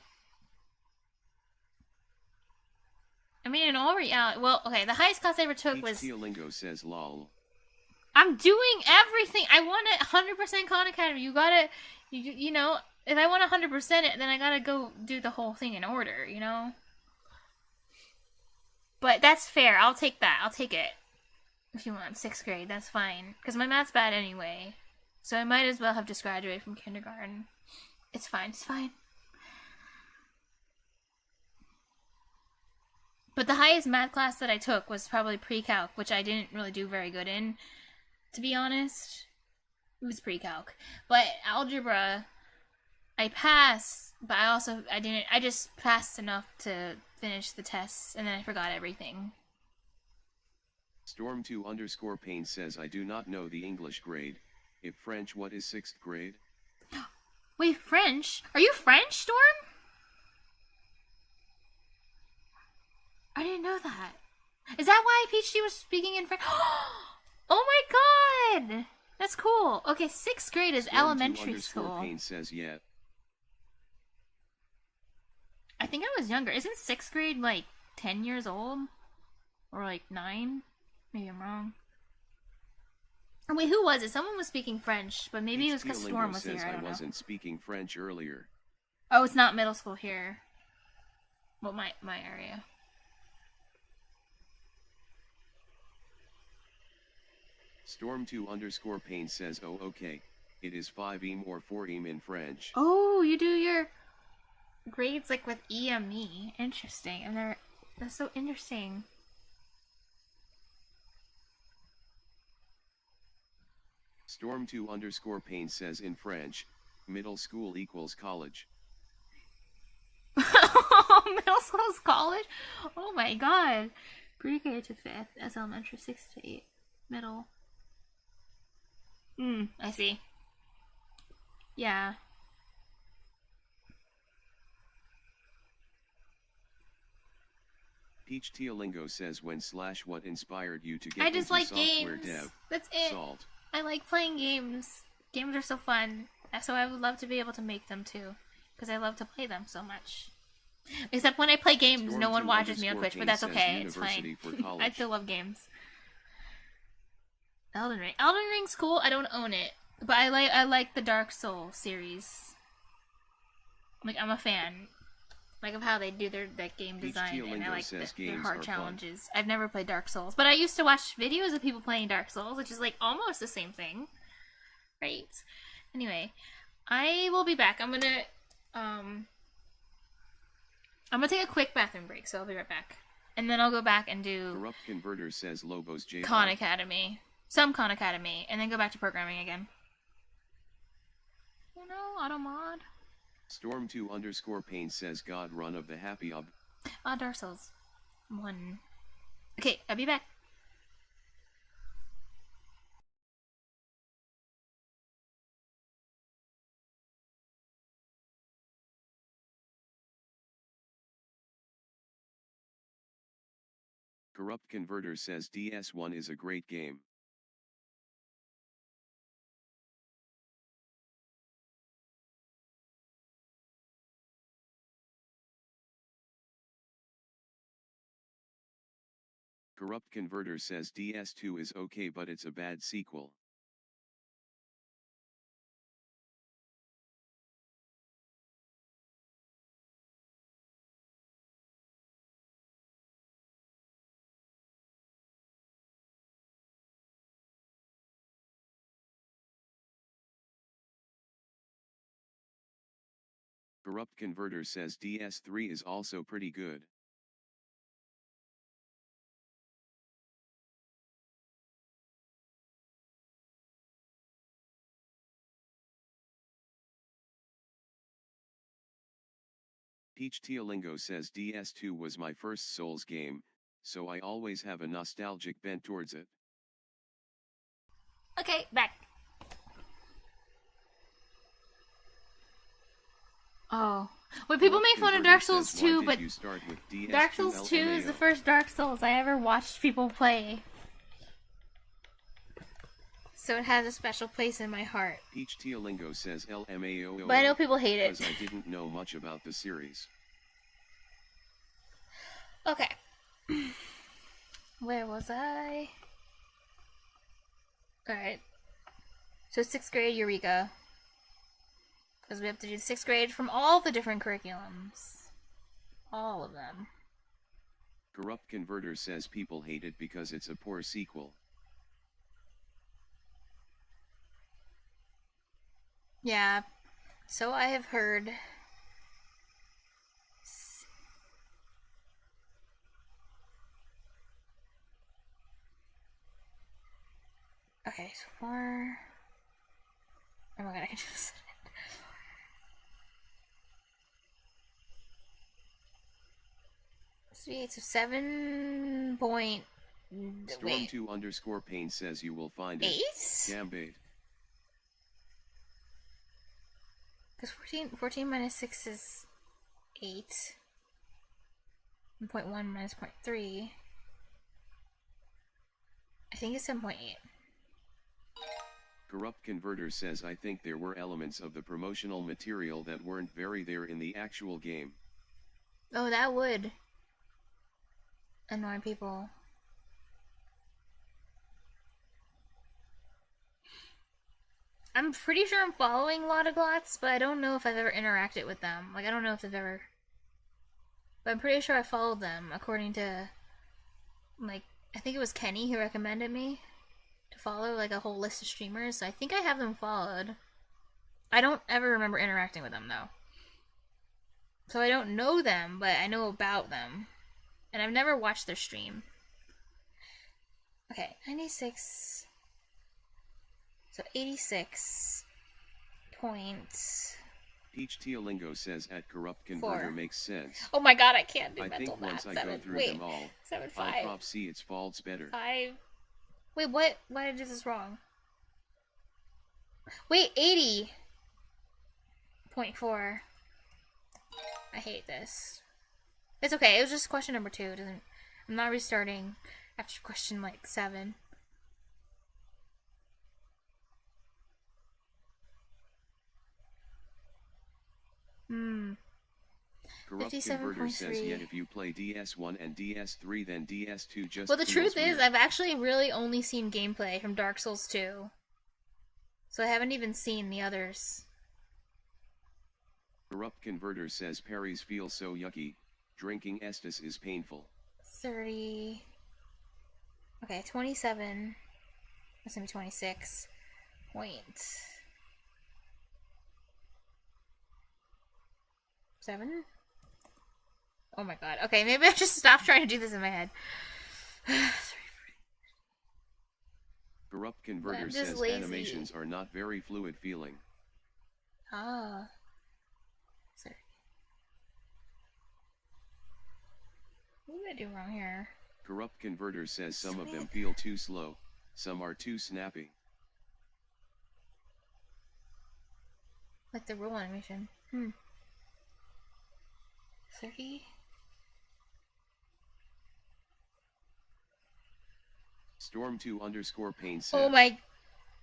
S1: I mean, in all reality... Well, okay, the highest class I ever took was...
S2: Teolingo says lol.
S1: I'm doing everything! I want it 100% Khan Academy. You gotta... You know, if I want 100% it, then I gotta go do the whole thing in order, you know? But that's fair. I'll take that. I'll take it. If you want 6th grade, that's fine. Because my math's bad anyway. So I might as well have just graduated from kindergarten. It's fine. It's fine. But the highest math class that I took was probably pre-calc, which I didn't really do very good in, to be honest. It was pre-calc. But algebra, I passed, but I didn't, I just passed enough to finish the tests, and then I forgot everything.
S2: Storm2_Pain says, I do not know the English grade. If French, what is 6th grade?
S1: Wait, French? Are you French, Storm? I didn't know that. Is that why Peachy was speaking in French? Oh my god! That's cool. Okay, 6th grade is elementary school.
S2: Pain says, yeah.
S1: I think I was younger. Isn't 6th grade like 10 years old? Or like 9? Maybe I'm wrong. Oh, wait, who was it? Someone was speaking French, but maybe it was because Storm was here. I don't know.
S2: I wasn't speaking French earlier.
S1: Oh, it's not middle school here. Well, my area.
S2: Storm2_Pain says, oh okay, it is 5 or 4 in French.
S1: Oh, you do your grades like with EME. Interesting. And that's so interesting.
S2: Storm2_Pain says in French, middle school equals college.
S1: Middle school's college? Oh my god. Pre-K to 5th, as elementary 6th to 8th. Middle. I see. Yeah.
S2: Peach Teolingo says, what inspired you to get
S1: I just
S2: into
S1: like
S2: software
S1: games.
S2: dev?
S1: That's it.
S2: Salt.
S1: I like playing games. Games are so fun. So I would love to be able to make them too. Because I love to play them so much. Except when I play games, no one watches me on Twitch, but that's okay. It's fine. I still love games. Elden Ring. Elden Ring's cool. I don't own it, but I like the Dark Souls series. Like, I'm a fan. Like, of how they do that game design, and I like their hard challenges. I've never played Dark Souls, but I used to watch videos of people playing Dark Souls, which is like almost the same thing, right? Anyway, I will be back. I'm gonna take a quick bathroom break, so I'll be right back, and then I'll go back and do
S2: Corrupt Converter says Lobos J
S1: Khan Academy. Some Khan Academy, and then go back to programming again. You know, automod.
S2: Storm2_Pain says God run of the happy ob.
S1: Dark Souls 1. Okay, I'll be back.
S2: Corrupt Converter says DS1 is a great game. Corrupt Converter says DS2 is okay, but it's a bad sequel. Corrupt Converter says DS3 is also pretty good. Peach Teolingo says DS2 was my first Souls game, so I always have a nostalgic bent towards it.
S1: Okay, back. Oh. Well, people make fun of Dark Souls 2, but Dark Souls 2 is the first Dark Souls I ever watched people play. So it has a special place in my heart.
S2: Peach Teolingo says LMAO.
S1: But I know people hate it.
S2: Because I didn't know much about the series.
S1: Okay. Where was I? Alright. So 6th grade Eureka. Because we have to do 6th grade from all the different curriculums. All of them.
S2: Corrupt Converter says people hate it because it's a poor sequel.
S1: Yeah. So I have heard. Okay, so far. Oh my god, I can just... So 7 point...
S2: Storm2_Pain says you will find it.
S1: 8?
S2: Gambate.
S1: Because 14 minus 6 is 8. And 0.1 minus 0.3. I think it's 7.8.
S2: Corrupt Converter says I think there were elements of the promotional material that weren't very there in the actual game.
S1: Oh, that would annoy people. I'm pretty sure I'm following a lot of Glots, but I don't know if I've ever interacted with them. Like, I don't know if they've ever... But I'm pretty sure I followed them, according to... Like, I think it was Kenny who recommended me to follow, like, a whole list of streamers. So I think I have them followed. I don't ever remember interacting with them, though. So I don't know them, but I know about them. And I've never watched their stream. Okay, 96... So 86 points.
S2: Peach Teolingo says at Corrupt Converter
S1: 4.
S2: makes sense.
S1: Oh my god, I can't do
S2: I
S1: mental
S2: think
S1: math.
S2: once I go through them all,
S1: 7,
S2: I'll
S1: 5.
S2: prop see its faults better.
S1: 5. Wait, what? Why did I do this wrong? Wait, 80.4. I hate this. It's okay. It was just question number 2. I'm not restarting after question like 7.
S2: Corrupt Converter says yet if you play DS1 and DS3 then DS2 just
S1: Well, the truth
S2: weird.
S1: is I've actually really only seen gameplay from Dark Souls 2. So I haven't even seen the others.
S2: Corrupt Converter says parries feel so yucky. Drinking Estus is painful.
S1: 30. Okay, 27. That's gonna be 26. Point. 7? Oh my god. Okay, maybe I just stop trying to do this in my head.
S2: Corrupt Converter says
S1: lazy.
S2: Animations are not very fluid feeling.
S1: Ah. Sorry. What did I do wrong here?
S2: Corrupt Converter says some of them feel too slow, some are too snappy.
S1: Like the roll animation. 30?
S2: Storm2_Pain says.
S1: Oh my...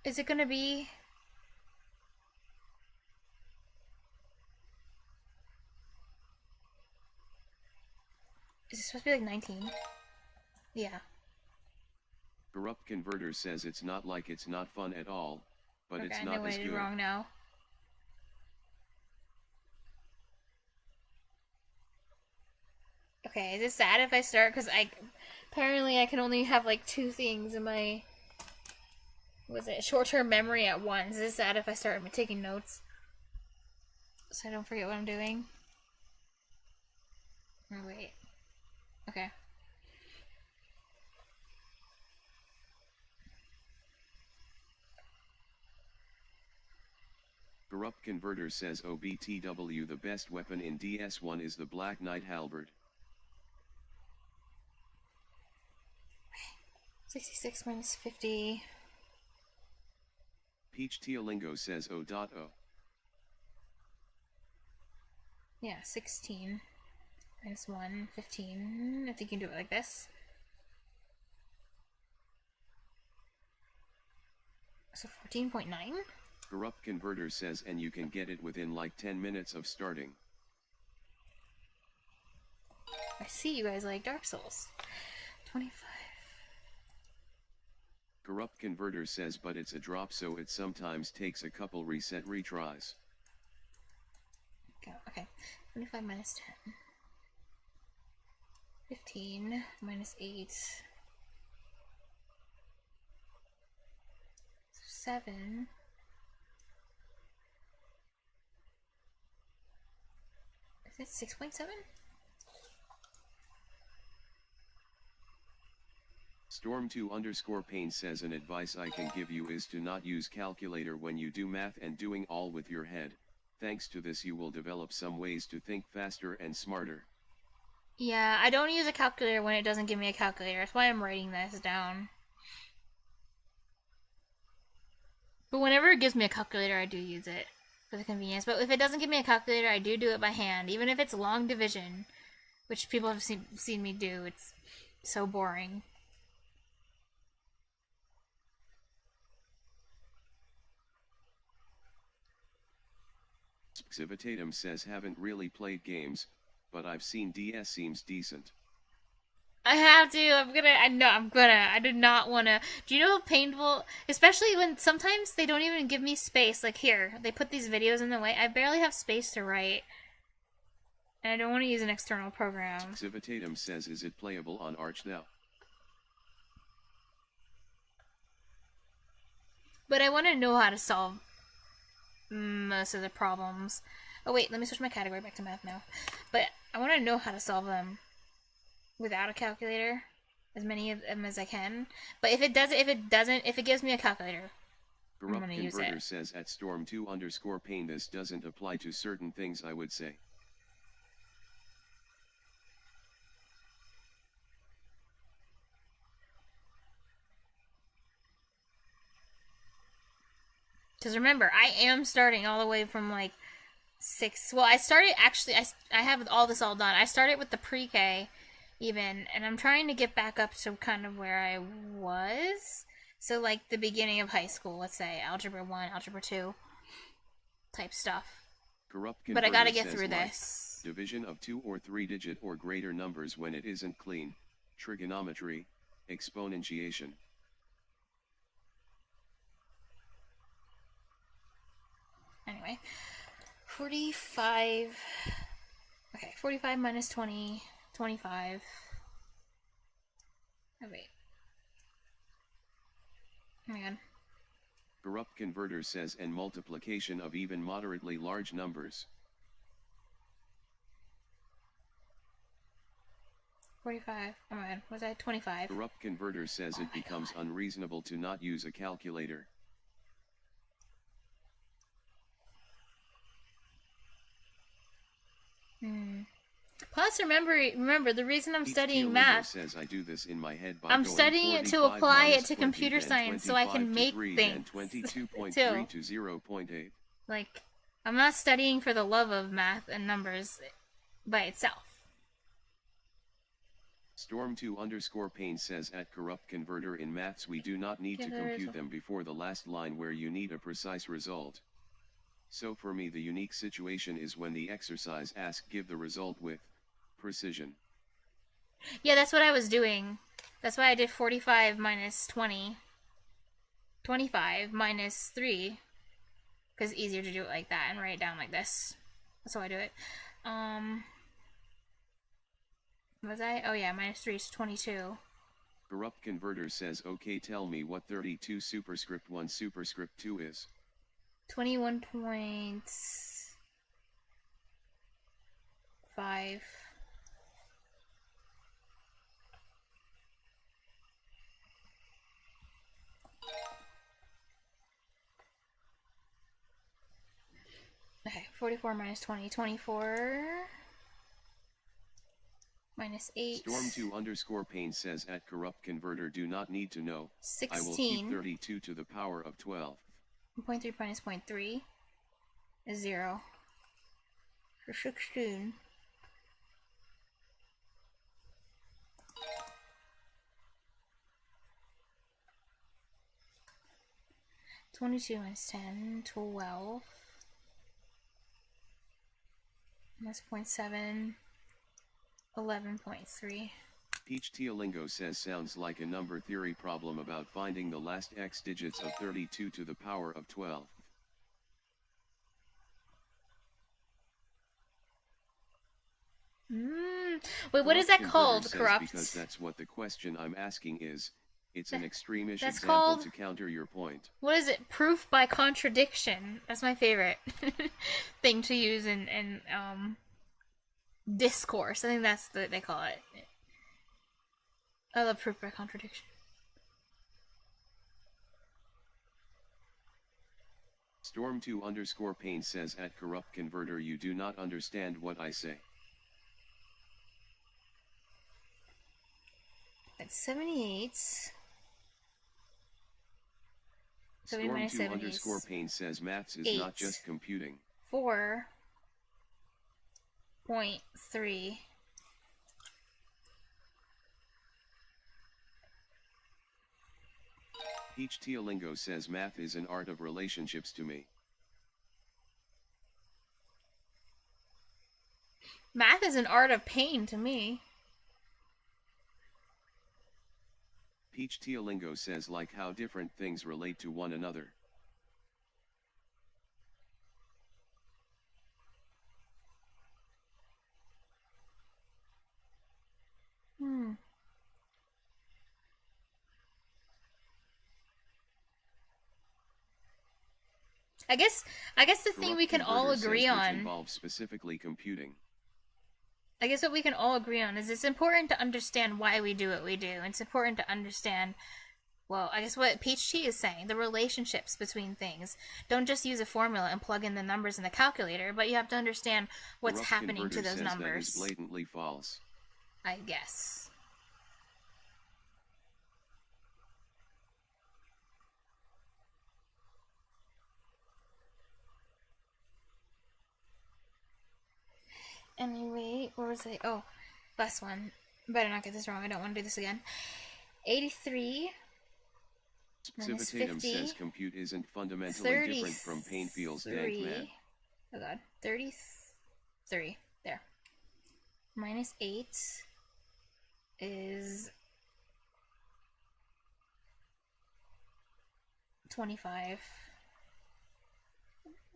S1: Is it gonna be... Is it supposed to be like 19? Yeah.
S2: Corrupt Converter says it's not like it's not fun at all, but it's
S1: I
S2: not
S1: know what
S2: as
S1: I did
S2: good.
S1: wrong now. Okay, is it sad if I start? Because apparently I can only have like 2 things in my, short-term memory at once. Is it sad if I start taking notes? So I don't forget what I'm doing? Oh, wait. Okay.
S2: Corrupt Converter says OBTW the best weapon in DS1 is the Black Knight Halberd.
S1: 66 minus 50.
S2: Peach Teolingo says O.O.
S1: Yeah, 16 minus 1, 15. I think you can do it like this. So 14.9?
S2: Corrupt Converter says and you can get it within like 10 minutes of starting.
S1: I see you guys like Dark Souls. 25.
S2: Corrupt Converter says but it's a drop so it sometimes takes a couple reset retries.
S1: Okay, 25 minus 10. 15 minus 8. So 7. Is it 6.7?
S2: Storm2_Pain says an advice I can give you is to not use calculator when you do math and doing all with your head. Thanks to this you will develop some ways to think faster and smarter.
S1: Yeah, I don't use a calculator when it doesn't give me a calculator. That's why I'm writing this down. But whenever it gives me a calculator, I do use it for the convenience. But if it doesn't give me a calculator, I do it by hand. Even if it's long division, which people have seen me do. It's so boring.
S2: Xivitatum says haven't really played games, but I've seen DS seems decent.
S1: I have to. I did not want to. Do you know how painful, especially when sometimes they don't even give me space. Like here, they put these videos in the way. I barely have space to write. And I don't want to use an external program.
S2: Xivitatum says, is it playable on Arch now?
S1: But I want to know how to solve most of the problems. Oh wait, let me switch my category back to math now. But I want to know how to solve them without a calculator, as many of them as I can. But if it gives me a calculator, I'm gonna use it.
S2: Converter says at Storm2_Pain this doesn't apply to certain things, I would say.
S1: Because remember, I am starting all the way from like 6. Well, I started actually. I have all this all done. I started with the pre-K, even, and I'm trying to get back up to kind of where I was. So like the beginning of high school, let's say Algebra 1, Algebra 2, type stuff. But I gotta get through this.
S2: Division of 2 or 3 digit or greater numbers when it isn't clean. Trigonometry, exponentiation.
S1: Anyway, 45. Okay, 45 minus 20, 25. Oh, wait. Oh my god.
S2: Corrupt Converter says, and multiplication of even moderately large numbers.
S1: 45. Oh my god, was I 25?
S2: Corrupt Converter says it becomes unreasonable to not use a calculator.
S1: Plus, remember the reason I'm studying math.
S2: Says I do this in my head by
S1: I'm studying it to apply it to computer science, so I can make things.
S2: 22.3 to 0.8.
S1: Like, I'm not studying for the love of math and numbers by itself.
S2: Storm2_Pain says at Corrupt Converter in maths we do not need to compute them before the last line where you need a precise result. So for me the unique situation is when the exercise asks give the result with precision.
S1: Yeah, that's what I was doing. That's why I did 45 minus 20. 25 minus 3. Because it's easier to do it like that and write it down like this. That's how I do it. Was I? Oh yeah, minus 3 is 22.
S2: Corrupt Converter says, okay, tell me what 32 superscript 1 superscript 2 is.
S1: 21.5. Okay, 44 minus 20, 24. Minus 8.
S2: Storm2_Pain says at Corrupt Converter do not need to know.
S1: 16.
S2: I will keep 32 to the power of 12.
S1: 0.3 minus 0.3 is 0. For 16. (22 minus 10, 12. Minus 0.7, 11.3.
S2: Peach Teolingo says sounds like a number theory problem about finding the last x digits of 32 to the power of 12.
S1: Wait, what is that called, Corrupt?
S2: Because that's what the question I'm asking is. It's an extreme-ish
S1: that's
S2: example
S1: called,
S2: to counter your point.
S1: What is it? Proof by contradiction. That's my favorite thing to use in discourse. I think that's what they call it. I love proof by contradiction.
S2: Storm2_Pain says at Corrupt Converter, you do not understand what I say.
S1: That's 78.
S2: Storm2_Pain says maths is not just computing.
S1: 4.3.
S2: Peach Teolingo says math is an art of relationships to me.
S1: Math is an art of pain to me.
S2: Peach Teolingo says like how different things relate to one another. I guess the thing we can all agree on involves specifically computing.
S1: I guess what we can all agree on is it's important to understand why we do what we do. It's important to understand, well, I guess what Peach Tea is saying, the relationships between things. Don't just use a formula and plug in the numbers in the calculator, but you have to understand what's happening to those numbers.
S2: That is blatantly false.
S1: I guess. Anyway, where was I? Oh, last one. Better not get this wrong. I don't want to do this again. 83 minus 50.
S2: Says compute isn't fundamentally different from pain feels dank man.
S1: Oh god. 33. There. Minus 8 is 25.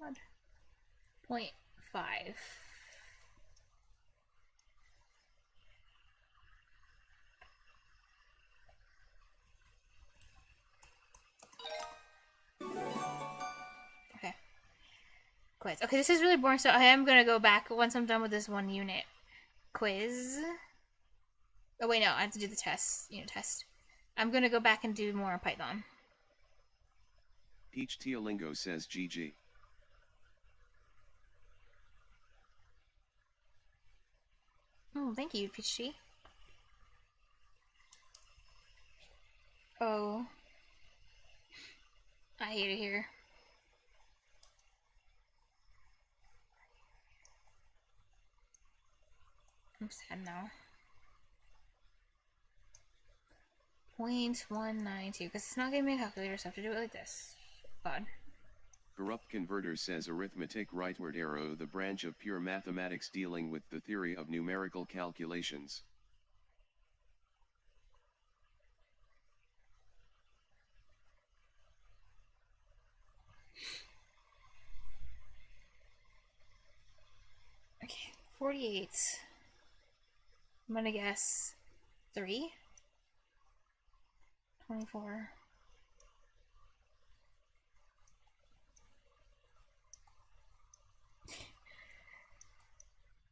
S1: God. 0.5. Okay. Quiz. Okay, this is really boring, so I am gonna go back once I'm done with this one unit. Quiz. Oh wait, no, I have to do the test. Unit test. I'm gonna go back and do more Python.
S2: Peach Teolingo says GG.
S1: Oh, thank you, Peach Tea. Oh. I hate it here. I'm sad now. 0.192, because it's not giving me a calculator, so I have to do it like this. God.
S2: Corrupt Converter says arithmetic rightward arrow, the branch of pure mathematics dealing with the theory of numerical calculations.
S1: Okay, 48. I'm gonna guess 3. 24.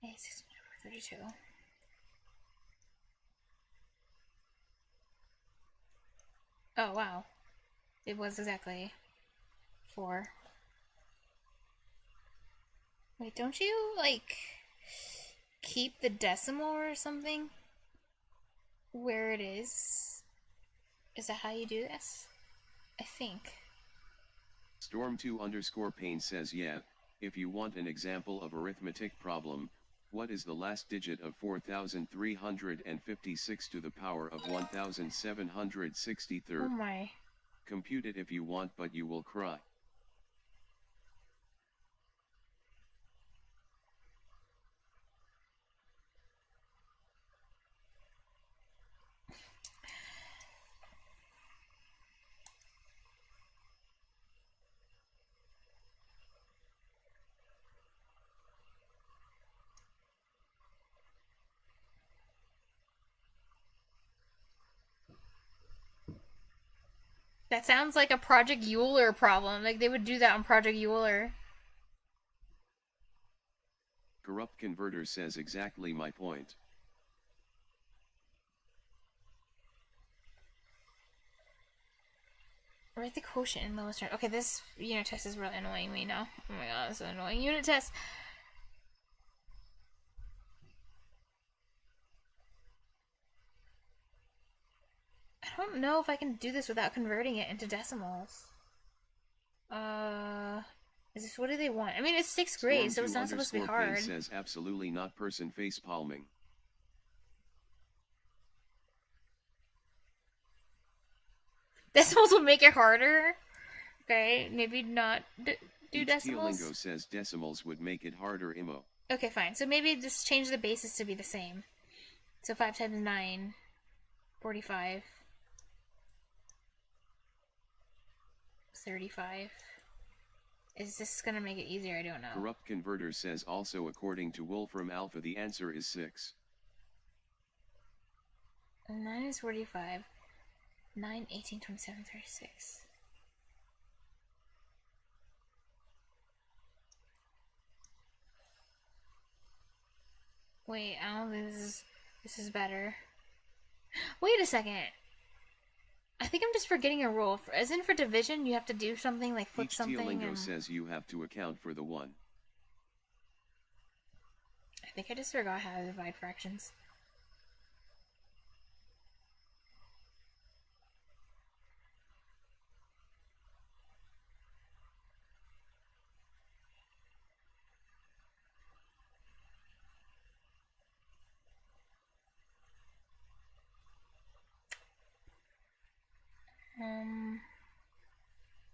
S1: 8, 6, 32. Oh, wow. It was exactly 4. Wait, don't you, like, keep the decimal or something where it is? Is that how you do this? I think.
S2: Storm2_Pain says yeah, if you want an example of arithmetic problem, what is the last digit of 4,356 to the power of 1,763?
S1: Oh my.
S2: Compute it if you want, but you will cry.
S1: That sounds like a Project Euler problem. Like they would do that on Project Euler.
S2: Corrupt Converter says exactly my point.
S1: Write the quotient in lowest term. Okay, this unit test is really annoying me now. Oh my god, it's an annoying unit test. I don't know if I can do this without converting it into decimals. Is this, what do they want? I mean, it's 6th grade, so it's not supposed to be hard.
S2: Says absolutely not, person face palming.
S1: Decimals will make it harder. Okay, maybe not do decimals.
S2: Lingo says decimals would make it harder, Imo.
S1: Okay, fine. So maybe just change the basis to be the same. So 5 times 9, 45. 35. Is this gonna make it easier? I don't know.
S2: Corrupt Converter says also according to Wolfram Alpha the answer is 6.
S1: 9 is 45. 9, 18, 27, 36. Wait, I don't think this is better. Wait a second. I think I'm just forgetting a rule. As in for division, you have to do something like flip something.
S2: Lingo says you have to account for the 1.
S1: I think I just forgot how to divide fractions.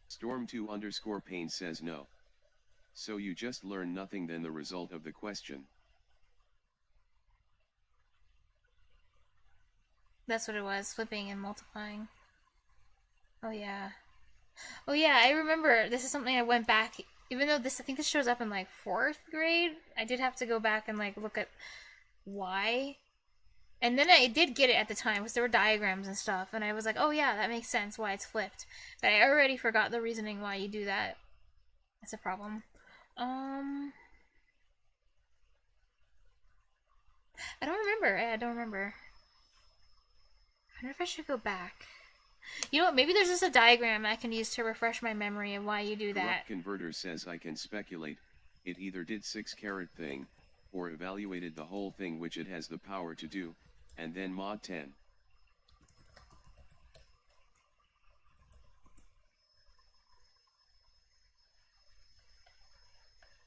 S2: Storm2_Pain says no. So you just learn nothing than the result of the question.
S1: That's what it was, flipping and multiplying. Oh yeah. Oh yeah, I remember this is something I went back, even though this, I think this shows up in like 4th grade, I did have to go back and like look at why. And then I did get it at the time, because there were diagrams and stuff, and I was like, oh yeah, that makes sense why it's flipped. But I already forgot the reasoning why you do that. That's a problem. I don't remember. I don't remember. I wonder if I should go back. You know what, maybe there's just a diagram I can use to refresh my memory of why you do that.
S2: Corrupt Converter says I can speculate. It either did 6-carat thing, or evaluated the whole thing, which it has the power to do, and then mod 10.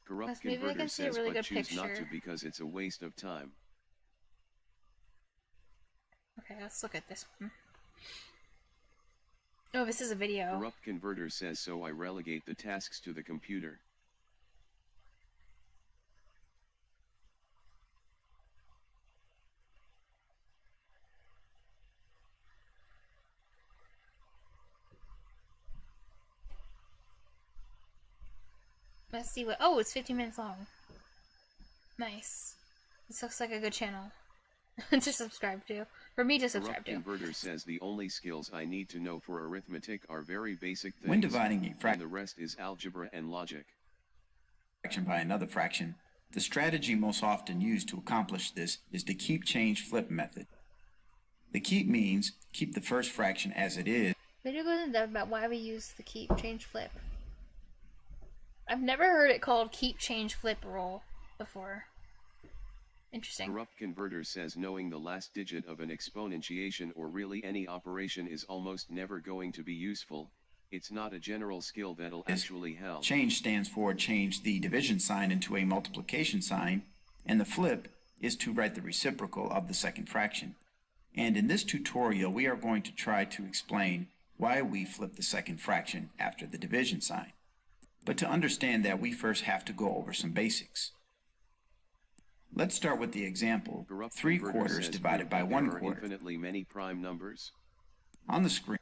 S2: Corrupt Converter says really but choose not to because it's a waste of time.
S1: Okay, let's look at this one. Oh, this is a video.
S2: Corrupt Converter says so I relegate the tasks to the computer.
S1: Let's see what. Oh, it's 15 minutes long. Nice. This looks like a good channel to subscribe to. For me to subscribe to.
S2: Converter says the only skills I need to know for arithmetic are very basic things.
S3: When dividing a fraction,
S2: the rest is algebra and logic.
S3: Fraction by another fraction, the strategy most often used to accomplish this is the keep, change, flip method. The keep means keep the first fraction as it is.
S1: Video goes in depth about why we use the keep, change, flip. I've never heard it called keep, change, flip rule before. Interesting.
S2: Corrupt Converter says knowing the last digit of an exponentiation or really any operation is almost never going to be useful. It's not a general skill that'll actually help.
S3: Change stands for change the division sign into a multiplication sign, and the flip is to write the reciprocal of the second fraction. And in this tutorial, we are going to try to explain why we flip the second fraction after the division sign. But to understand that, we first have to go over some basics. Let's start with the example, 3/4 divided by 1/4.
S2: Infinitely many prime numbers.
S3: On the screen,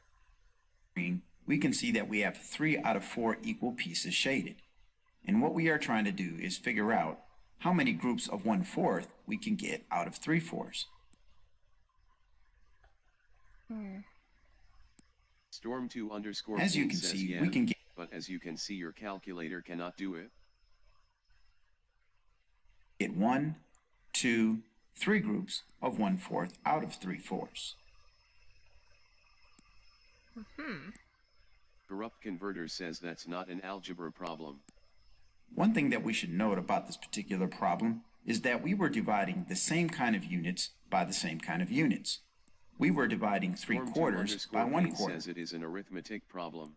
S3: we can see that we have 3 out of 4 equal pieces shaded. And what we are trying to do is figure out how many groups of 1/4 we can get out of 3/4.
S2: Storm2_.
S3: As you can see,
S2: yeah,
S3: we can get.
S2: But as you can see, your calculator cannot do it.
S3: Get 1, 2, 3 groups of 1/4 out of 3/4.
S2: Corrupt Converter says that's not an algebra problem.
S3: One thing that we should note about this particular problem is that we were dividing the same kind of units by the same kind of units. We were dividing 3/4 by 1/4.
S2: Says it is an arithmetic problem.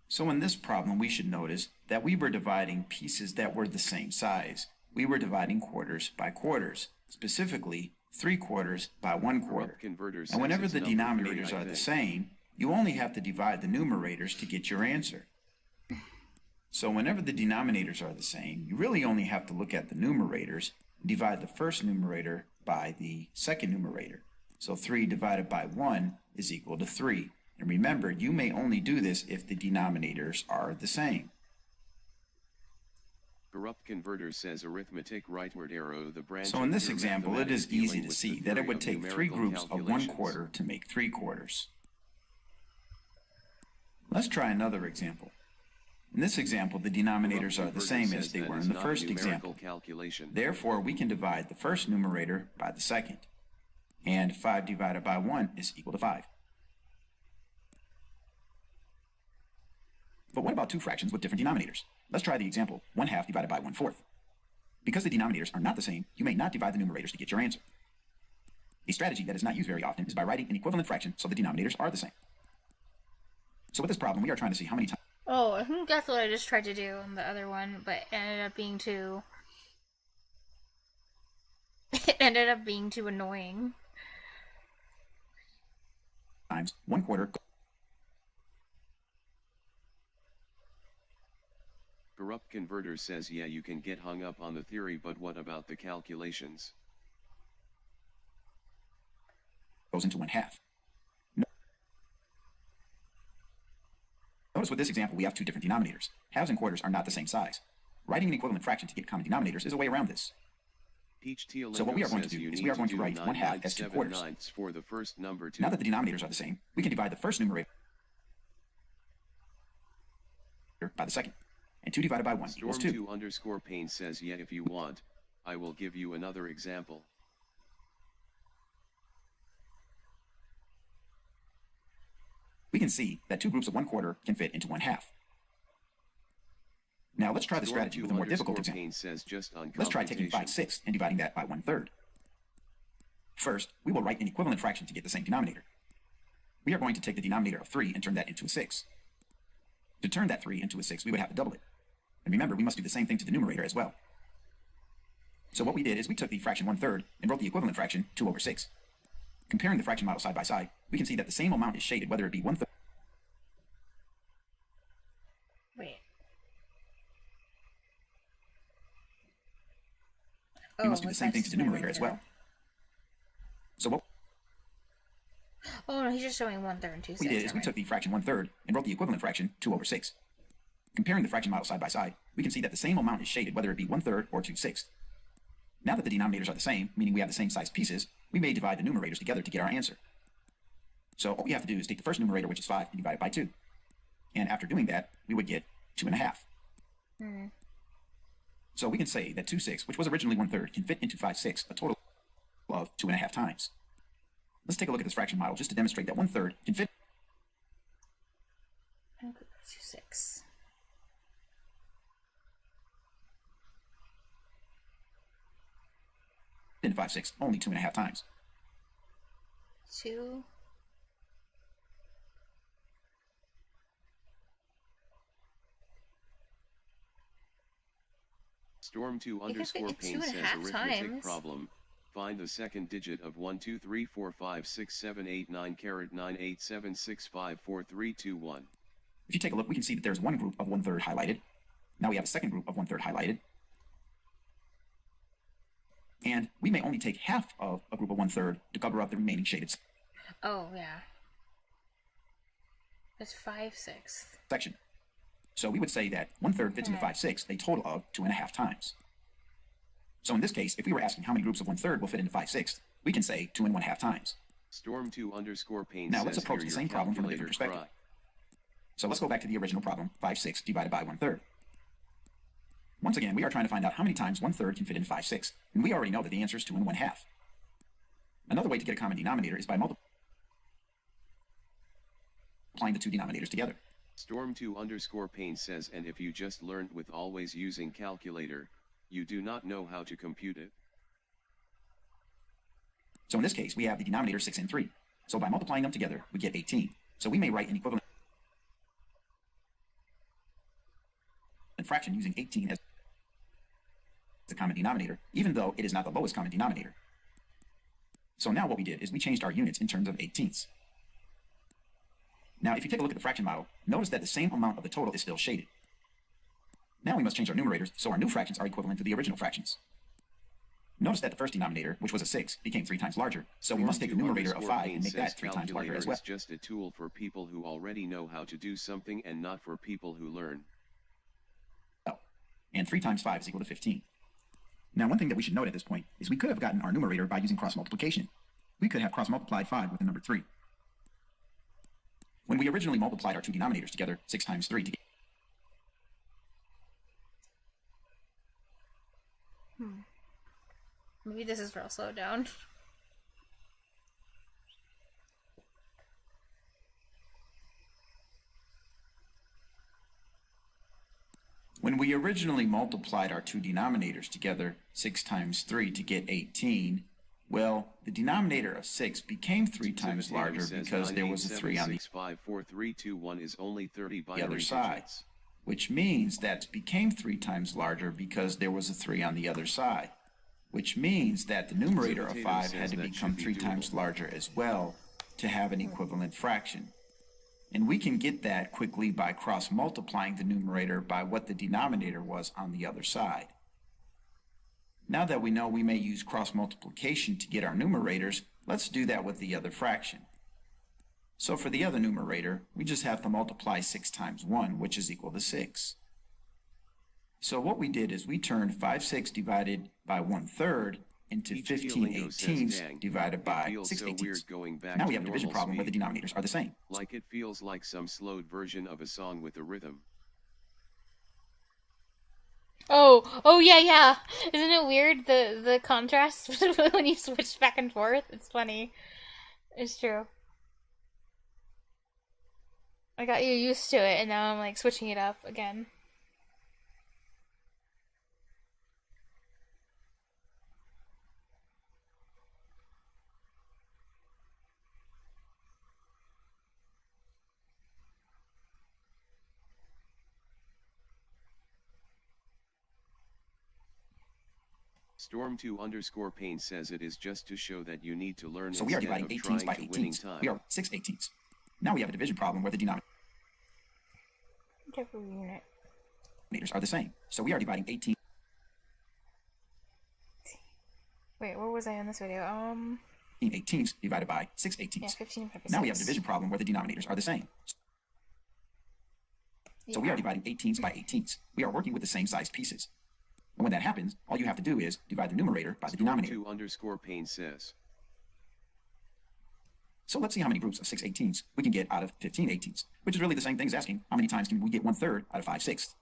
S3: So in this problem, we should notice that we were dividing pieces that were the same size. We were dividing quarters by quarters, specifically 3/4 by 1/4. And whenever the denominators are the same, you only have to divide the numerators to get your answer. So whenever the denominators are the same, you really only have to look at the numerators and divide the first numerator by the second numerator. So 3 divided by 1 is equal to 3. And remember, you may only do this if the denominators are the same.
S2: Corrupt Converter says arithmetic rightward arrow the branch.
S3: So in this example, it is easy to see that it would take 3 groups of 1/4 to make 3/4. Let's try another example. In this example, the denominators are the same as they were in the first example. Therefore, we can divide the first numerator by the second. And 5 divided by 1 is equal to 5. But what about two fractions with different denominators? Let's try the example 1/2 divided by 1/4. Because the denominators are not the same, you may not divide the numerators to get your answer. A strategy that is not used very often is by writing an equivalent fraction so the denominators are the same. So with this problem, we are trying to see how many times...
S1: Oh, I think that's what I just tried to do in the other one, but it ended up being too... It ended up being too annoying.
S3: Times 1/4...
S2: Corrupt Converter says yeah, you can get hung up on the theory, but what about the calculations?
S3: Goes into 1/2. Notice with this example we have two different denominators. Halves and quarters are not the same size. Writing an equivalent fraction to get common denominators is a way around this. So what we are going to do is we are going to write 1/2 as 2/4.
S2: For the first number
S3: Now that the denominators are the same, we can divide the first numerator by the second. And 2 divided by 1 equals 2.
S2: Storm2_Pain says yeah, if you want, I will give you another example.
S3: We can see that 2 groups of 1/4 can fit into 1/2. Now let's try the strategy with a more difficult example. Let's try taking 5/6 and dividing that by 1/3. First, we will write an equivalent fraction to get the same denominator. We are going to take the denominator of 3 and turn that into a 6. To turn that 3 into a 6, we would have to double it. And remember, we must do the same thing to the numerator as well. So what we did is we took the fraction 1/3 and wrote the equivalent fraction 2/6. Comparing the fraction model side by side, we can see that the same amount is shaded, whether it be 1/3.
S1: Wait.
S3: We must do the same thing to the numerator as well. So what
S1: Oh no, he's just showing 1/3 and 2/6.
S3: we did is we took the fraction 1/3 and wrote the equivalent fraction 2/6. Comparing the fraction model side by side, we can see that the same amount is shaded, whether it be 1/3 or 2/6. Now that the denominators are the same, meaning we have the same size pieces, we may divide the numerators together to get our answer. So what we have to do is take the first numerator, which is 5, and divide it by 2. And after doing that, we would get 2.5. So we can say that 2/6, which was originally 1/3, can fit into 5/6, a total of 2.5 times. Let's take a look at this fraction model just to demonstrate that 1/3 can fit
S1: 2/6.
S3: into 5/6 only 2.5 times.
S1: 2.
S2: Storm2_Pain says arithmetic problem. Find the second digit of 1 2 3 4 5 6 7 8 9 9 8 7 6 5 4 3 2 1.
S3: If you take a look, we can see that there's one group of 1/3 highlighted. Now we have a second group of 1/3 highlighted. And we may only take half of a group of 1/3 to cover up the remaining shaded
S1: Oh, yeah. That's 5/6.
S3: section. So we would say that 1/3 fits into 5/6, a total of 2.5 times. So in this case, if we were asking how many groups of 1/3 will fit into 5/6, we can say 2.5 times.
S2: Storm2_Pain
S3: now let's approach the same problem from a different perspective. So let's go back to the original problem, 5/6 divided by 1/3. Once again, we are trying to find out how many times 1/3 can fit into 5/6, and we already know that the answer is 2.5. Another way to get a common denominator is by multiplying the two denominators together.
S2: Storm2_Pain says, and if you just learned with always using calculator, you do not know how to compute it.
S3: So in this case, we have the denominator 6 and 3. So by multiplying them together, we get 18. So we may write an equivalent fraction using 18 as the common denominator, even though it is not the lowest common denominator. So now what we did is we changed our units in terms of 18ths. Now if you take a look at the fraction model, notice that the same amount of the total is still shaded. Now we must change our numerators so our new fractions are equivalent to the original fractions. Notice that the first denominator, which was a 6, became 3 times larger, so we must take the numerator of 5 and make that 3 times larger as well.
S2: Is just a tool for people who already know how to do something and not for people who learn.
S3: And 3 times 5 is equal to 15. Now one thing that we should note at this point is we could have gotten our numerator by using cross multiplication. We could have cross multiplied 5 with the number 3. When we originally multiplied our two denominators together, 6 times 3 to get
S1: Maybe this is real slow down.
S3: When we originally multiplied our two denominators together, 6 times 3 to get 18, well, the denominator of 6 became 3 times larger because there was a 3 on the other side, which means that became 3 times larger because there was a 3 on the other side, which means that the numerator of 5 had to become 3 times larger as well to have an equivalent fraction. And we can get that quickly by cross-multiplying the numerator by what the denominator was on the other side. Now that we know we may use cross-multiplication to get our numerators, let's do that with the other fraction. So for the other numerator, we just have to multiply 6 times 1, which is equal to 6. So what we did is we turned 5/6 divided by 1/3 into 15/18 divided by 6/18. Now we have a division problem where the denominators are the same.
S2: Like it feels like some slowed version of a song with a rhythm.
S1: Oh yeah. Isn't it weird the contrast when you switch back and forth? It's funny. It's true. I got you used to it, and now I'm like switching it up again.
S2: Storm2_Pain says it is just to show that you need to learn.
S3: So we are dividing 18s by 18s. We are 6/18. Now we have a division problem where the denominators are the same. So we are dividing 18.
S1: Wait, where was I in this video?
S3: 18s divided by 6/18.
S1: Yeah, 15 by 6.
S3: Now we have a division problem where the denominators are the same. So we are dividing 18s by 18s. We are working with the same sized pieces. And when that happens, all you have to do is divide the numerator by the denominator.
S2: Storm2_Pain says.
S3: So let's see how many groups of 6/18s we can get out of 15/18s, which is really the same thing as asking how many times can we get 1/3 out of 5/6.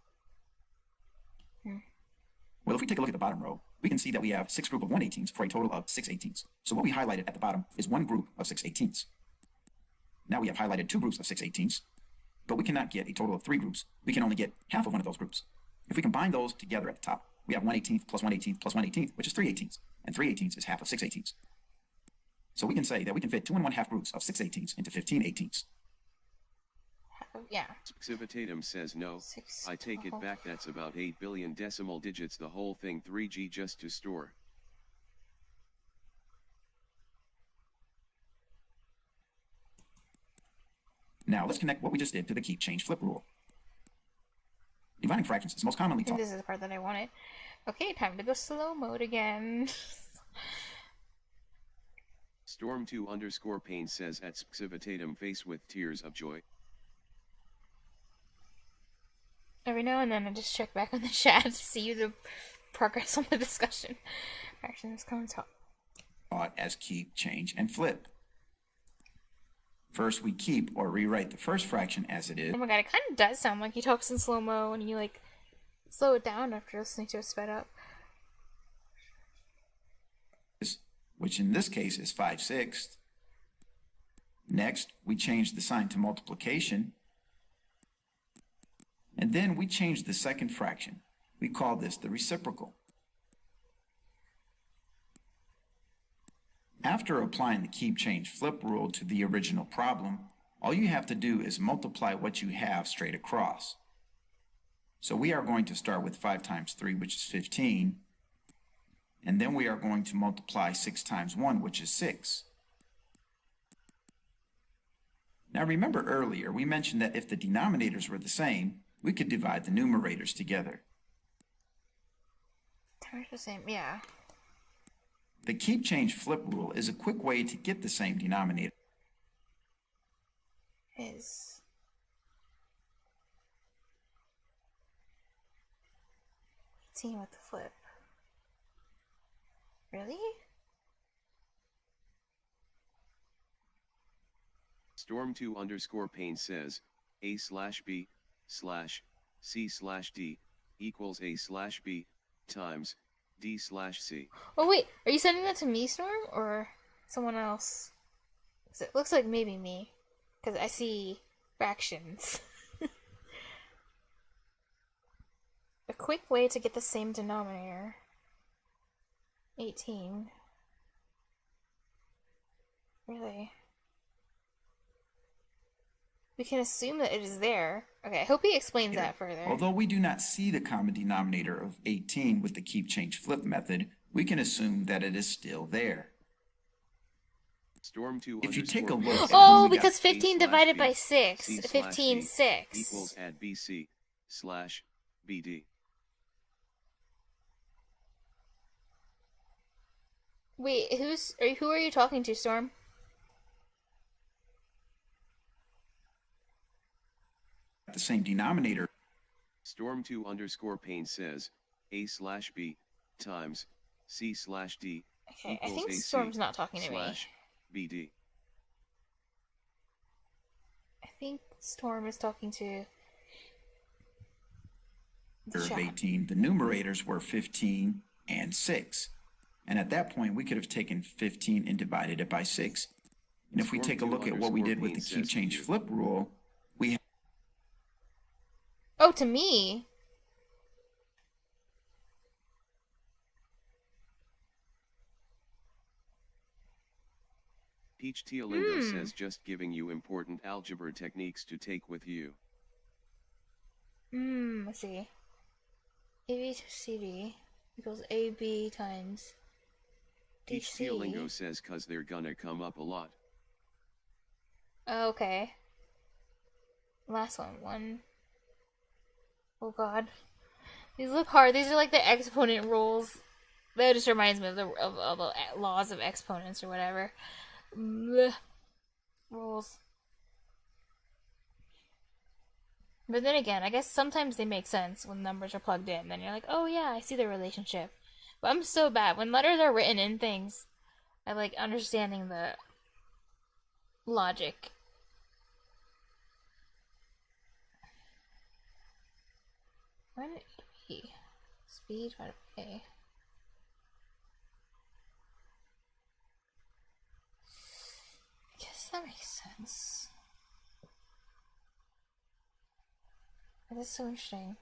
S3: Well, if we take a look at the bottom row, we can see that we have 6 groups of 1/18s for a total of 6/18s. So what we highlighted at the bottom is one group of 6/18s. Now we have highlighted 2 groups of 6/18s, but we cannot get a total of 3 groups. We can only get half of one of those groups. If we combine those together at the top, we have 1/18 plus 1/18 plus 1/18, which is 3/18, and 3/18 is half of 6/18. So we can say that we can fit 2 1/2 groups of 6/18 into 15/18.
S1: Yeah.
S2: Civitatum says no. I take it back, that's about 8 billion decimal digits, the whole thing 3G just to store.
S3: Now let's connect what we just did to the keep, change, flip rule. Dividing fractions is most commonly taught.
S1: This is the part that I wanted. Okay, time to go slow mode again.
S2: Storm2_Pain says at Civitatum face with tears of joy.
S1: Every now and then I just check back on the chat to see the progress on the discussion. Fractions come top.
S3: Taught as keep, change, and flip. First we keep or rewrite the first fraction as it is.
S1: Oh my god, it kind of does sound like he talks in slow-mo and you like slow it down after listening to it sped up.
S3: Which in this case is 5/6. Next, we change the sign to multiplication. And then we change the second fraction. We call this the reciprocal. After applying the keep change flip rule to the original problem, all you have to do is multiply what you have straight across. So we are going to start with 5 times 3, which is 15, and then we are going to multiply 6 times 1, which is 6. Now remember earlier we mentioned that if the denominators were the same, we could divide the numerators together.
S1: They're the same, yeah.
S3: The keep change flip rule is a quick way to get the same denominator.
S1: Is 18 with the flip. Really?
S2: Storm2_Pain says, A/B/C/D equals A/B times D/C.
S1: Oh wait, are you sending that to me, Storm, or someone else? 'Cause it looks like maybe me, because I see fractions. A quick way to get the same denominator. 18. Really? We can assume that it is there. Okay, I hope he explains that further.
S3: Although we do not see the common denominator of 18 with the keep change flip method, we can assume that it is still there. If you take a look
S1: at because 15 divided by 6. 15, 6.
S2: Equals add BC/BD.
S1: Wait, who are you talking to, Storm?
S3: The same denominator.
S2: Storm2_Pain says A/B times C/D.
S1: Okay, I think Storm's not talking to me.
S2: BD.
S1: I think Storm is talking to
S3: the chat. 18. The numerators were 15 and 6. And at that point, we could have taken 15 and divided it by 6. And if we take a look at what we did with the keep change flip rule, we have...
S1: Oh, to me?
S2: Peach Teolingo says just giving you important algebra techniques to take with you.
S1: Let's see. AB to CD equals AB times
S2: Peach Teolingo says cause they're gonna come up a lot.
S1: Okay. Last one. Oh god. These look hard. These are like the exponent rules. That just reminds me of the laws of exponents or whatever. Blech. Rules. But then again, I guess sometimes they make sense when numbers are plugged in. Then you're like, oh yeah, I see the relationship. But I'm so bad. When letters are written in things, I like understanding the logic. Why did it be? Speed divided by A. I guess that makes sense. That's so interesting.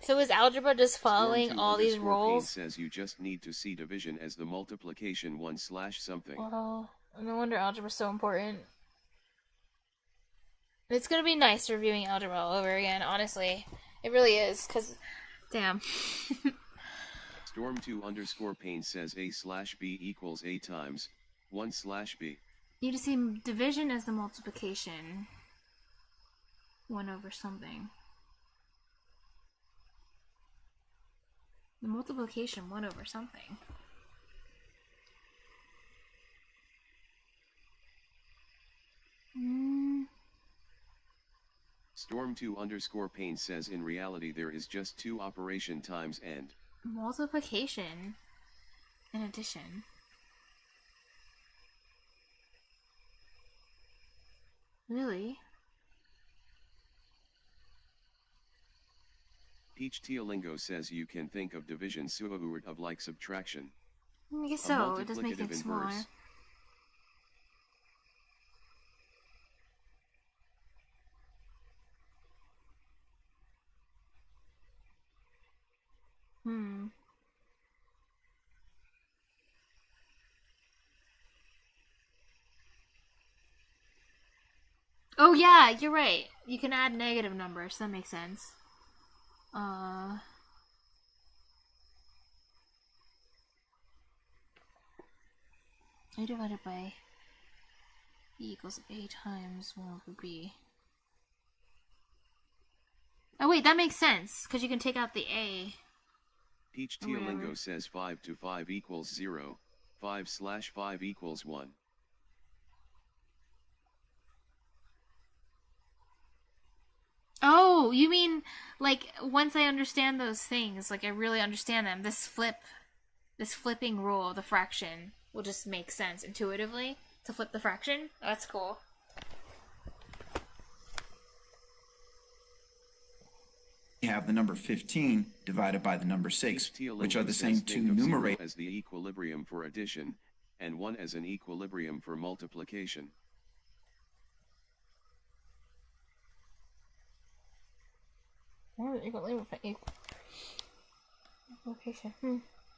S1: So is algebra just following all these rules?
S2: Says you just need to see division as the multiplication 1/something.
S1: Well, no wonder algebra's so important. It's gonna be nice reviewing algebra all over again, honestly. It really is, because, damn.
S2: Storm2_Pain says A/B equals A times 1/B.
S1: You just see division as the multiplication 1 over something. The multiplication 1 over something.
S2: Storm2_Pain says in reality there is just 2 operation times and
S1: multiplication and addition. Really?
S2: Peach Teolingo says you can think of division sort of like subtraction.
S1: I guess so. It does make things smaller. Oh yeah, you're right. You can add negative numbers. That makes sense. A divided by b equals a times 1 over b. Oh wait, that makes sense, because you can take out the a.
S2: Peach Teolingo says 5 to 5 equals 0, 5/5 equals 1.
S1: Oh, you mean, like, once I understand those things, like, I really understand them, this flipping rule of the fraction will just make sense intuitively to flip the fraction? Oh, that's cool.
S3: We have the number 15 divided by the number 6, which are the same two numerators.
S2: As the equilibrium for addition, and 1 as an equilibrium for multiplication.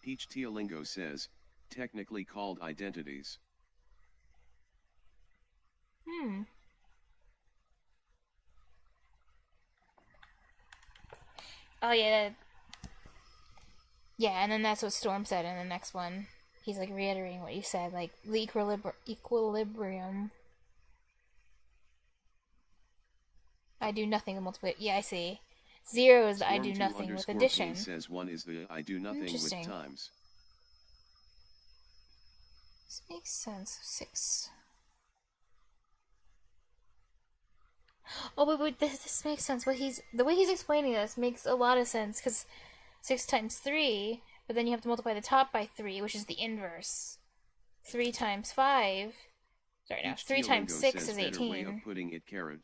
S2: Peach Teolingo says, technically called identities.
S1: Oh yeah. Yeah, and then that's what Storm said in the next one. He's like reiterating what you said, like the equilibrium. I do nothing with multiplication. Yeah, I see. 0 is the I do nothing with addition.
S2: Says 1 is the I do nothing with times.
S1: This makes sense. 6. Oh wait, this makes sense. The way he's explaining this makes a lot of sense, because 6 times 3, but then you have to multiply the top by 3, which is the inverse. 3 times 5. Sorry, no, 3 times 6 is 18.
S2: Way of putting it, carrot.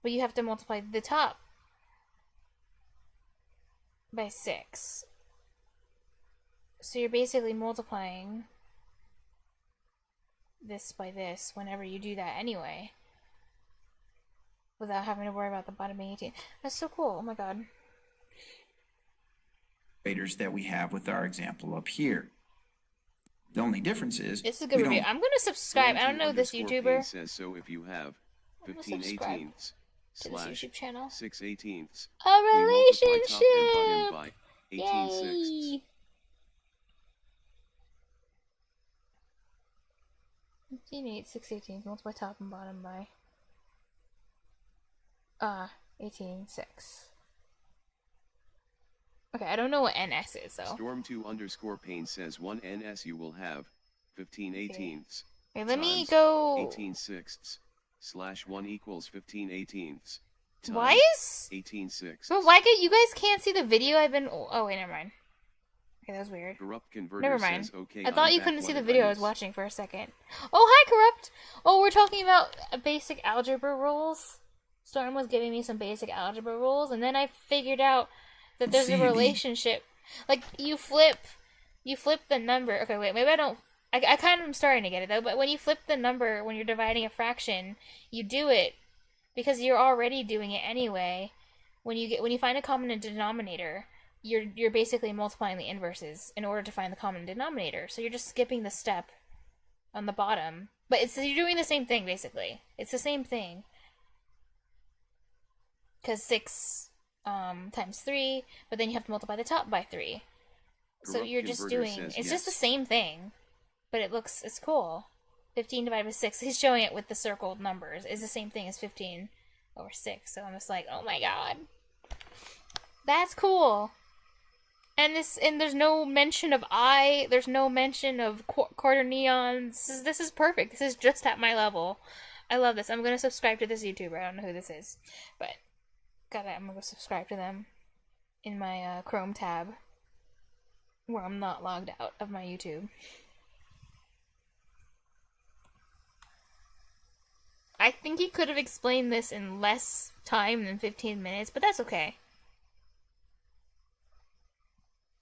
S1: But you have to multiply the top by 6. So you're basically multiplying this by this whenever you do that anyway, without having to worry about the bottom being 18. That's so cool. Oh my god.
S3: That we have with our example up here. The only difference is
S1: it's a good review. I'm gonna subscribe. I don't know this YouTuber.
S2: Says so if you have 15/18
S1: to this YouTube channel.
S2: 6/18.
S1: A relationship.
S2: By 18/6.
S1: 15/8, 6/18. Multiply top and bottom by 18/6. Okay, I don't know what NS is though.
S2: Storm2_Pain says 1 NS you will have 15/18.
S1: Okay, let me go
S2: 18/6 /1 equals 15/18.
S1: Why is
S2: 18/6?
S1: But why you guys can't see the video? Oh wait, never mind. Okay, that was weird.
S2: Corrupt Converter
S1: never mind.
S2: Says, okay,
S1: I thought you couldn't see the video I was watching for a second. Oh, hi, Corrupt. Oh, we're talking about basic algebra rules. Storm was giving me some basic algebra rules, and then I figured out that there's a relationship. Like, you flip the number. Okay, wait, maybe I don't. I kind of am starting to get it though. But when you flip the number when you're dividing a fraction, you do it because you're already doing it anyway. When you find a common denominator, you're basically multiplying the inverses in order to find the common denominator. So you're just skipping the step on the bottom. But you're doing the same thing basically. It's the same thing. Because 6 times 3, but then you have to multiply the top by 3. So you're just doing, it's just the same thing, but it's cool. 15 divided by 6, he's showing it with the circled numbers, is the same thing as 15 over 6. So I'm just like, oh my god. That's cool. And there's no mention of there's no mention of quarter neons. This is perfect. This is just at my level. I love this. I'm gonna subscribe to this YouTuber. I don't know who this is, but I'm gonna go subscribe to them in my Chrome tab where I'm not logged out of my YouTube. I think he could have explained this in less time than 15 minutes, but that's okay.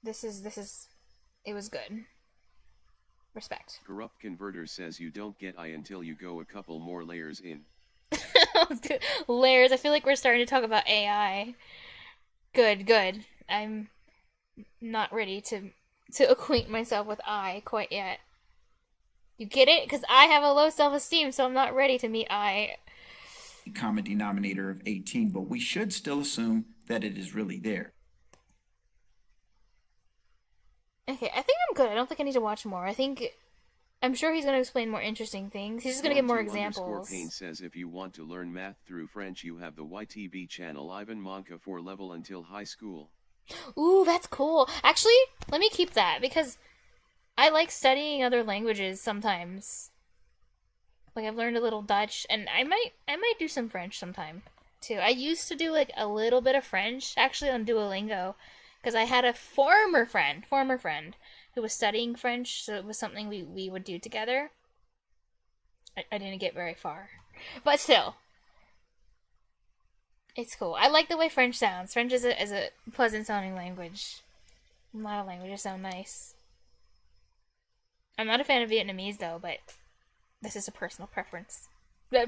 S1: It was good. Respect.
S2: Corrupt Converter says you don't get I until you go a couple more layers in.
S1: Layers. I feel like we're starting to talk about AI. Good, good. I'm not ready to acquaint myself with I quite yet. You get it? Because I have a low self-esteem, so I'm not ready to meet I.
S3: Common denominator of 18, but we should still assume that it is really there.
S1: Okay, I think I'm good. I don't think I need to watch more. I'm sure he's going to explain more interesting things. He's just going to give more examples.
S2: Pain says if you want to learn math through French, you have the YTB channel Ivan Monka for level until high school.
S1: Ooh, that's cool. Actually, let me keep that, because I like studying other languages sometimes. Like, I've learned a little Dutch, and I might do some French sometime, too. I used to do, like, a little bit of French, actually, on Duolingo, because I had a former friend, who was studying French, so it was something we would do together. I didn't get very far. But still, it's cool. I like the way French sounds. French is a pleasant-sounding language. A lot of languages sound nice. I'm not a fan of Vietnamese, though, but this is a personal preference.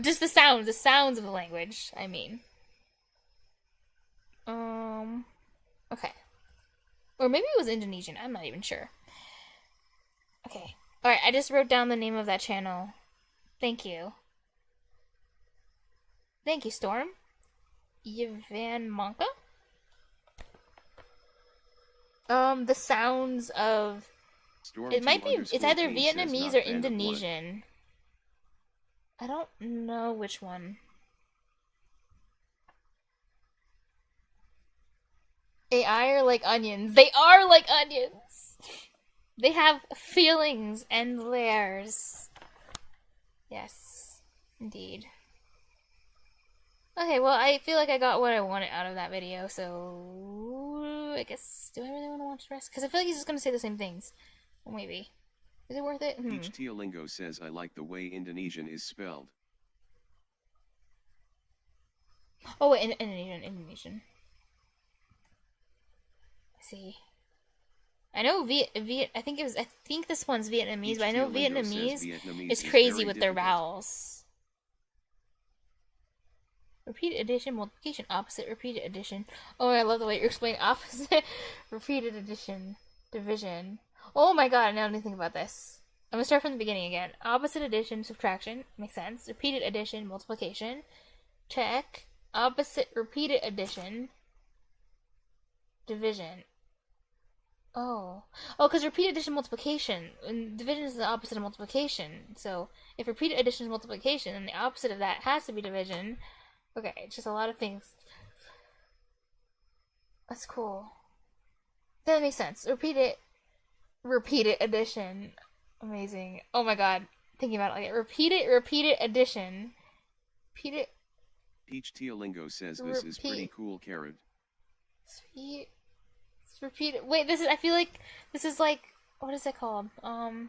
S1: Just the sounds of the language, I mean. Okay. Or maybe it was Indonesian, I'm not even sure. Okay. Alright, I just wrote down the name of that channel. Thank you. Thank you, Storm. Ivan Monka? The sounds of... It might be... It's either Vietnamese or Indonesian. I don't know which one. AI are like onions. They are like onions! They have feelings and layers. Yes, indeed. Okay, well, I feel like I got what I wanted out of that video, so... I guess... Do I really want to watch the rest? Because I feel like he's just going to say the same things. Well, maybe. Is it worth it?
S2: Peach Teolingo says I like the way Indonesian is spelled.
S1: Oh, wait, Indonesian. Let's see. I know I think this one's Vietnamese, but I know Vietnamese is crazy with their vowels. Repeated addition, multiplication, opposite, repeated addition. Oh, I love the way you explain opposite, repeated addition, division. Oh my god, now I didn't think about this. I'm gonna start from the beginning again. Opposite addition, subtraction, makes sense. Repeated addition, multiplication, check. Opposite, repeated addition, division. Oh, because repeated addition, multiplication, and division is the opposite of multiplication. So, if repeated addition is multiplication, then the opposite of that has to be division. Okay, it's just a lot of things. That's cool. That makes sense. Repeated addition. Amazing. Oh my god. Thinking about it like repeated addition. Repeated.
S2: Peach Teolingo says this is pretty cool, Carrot.
S1: Sweet. Repeated. Wait, I feel like this is like, what is it called? Oh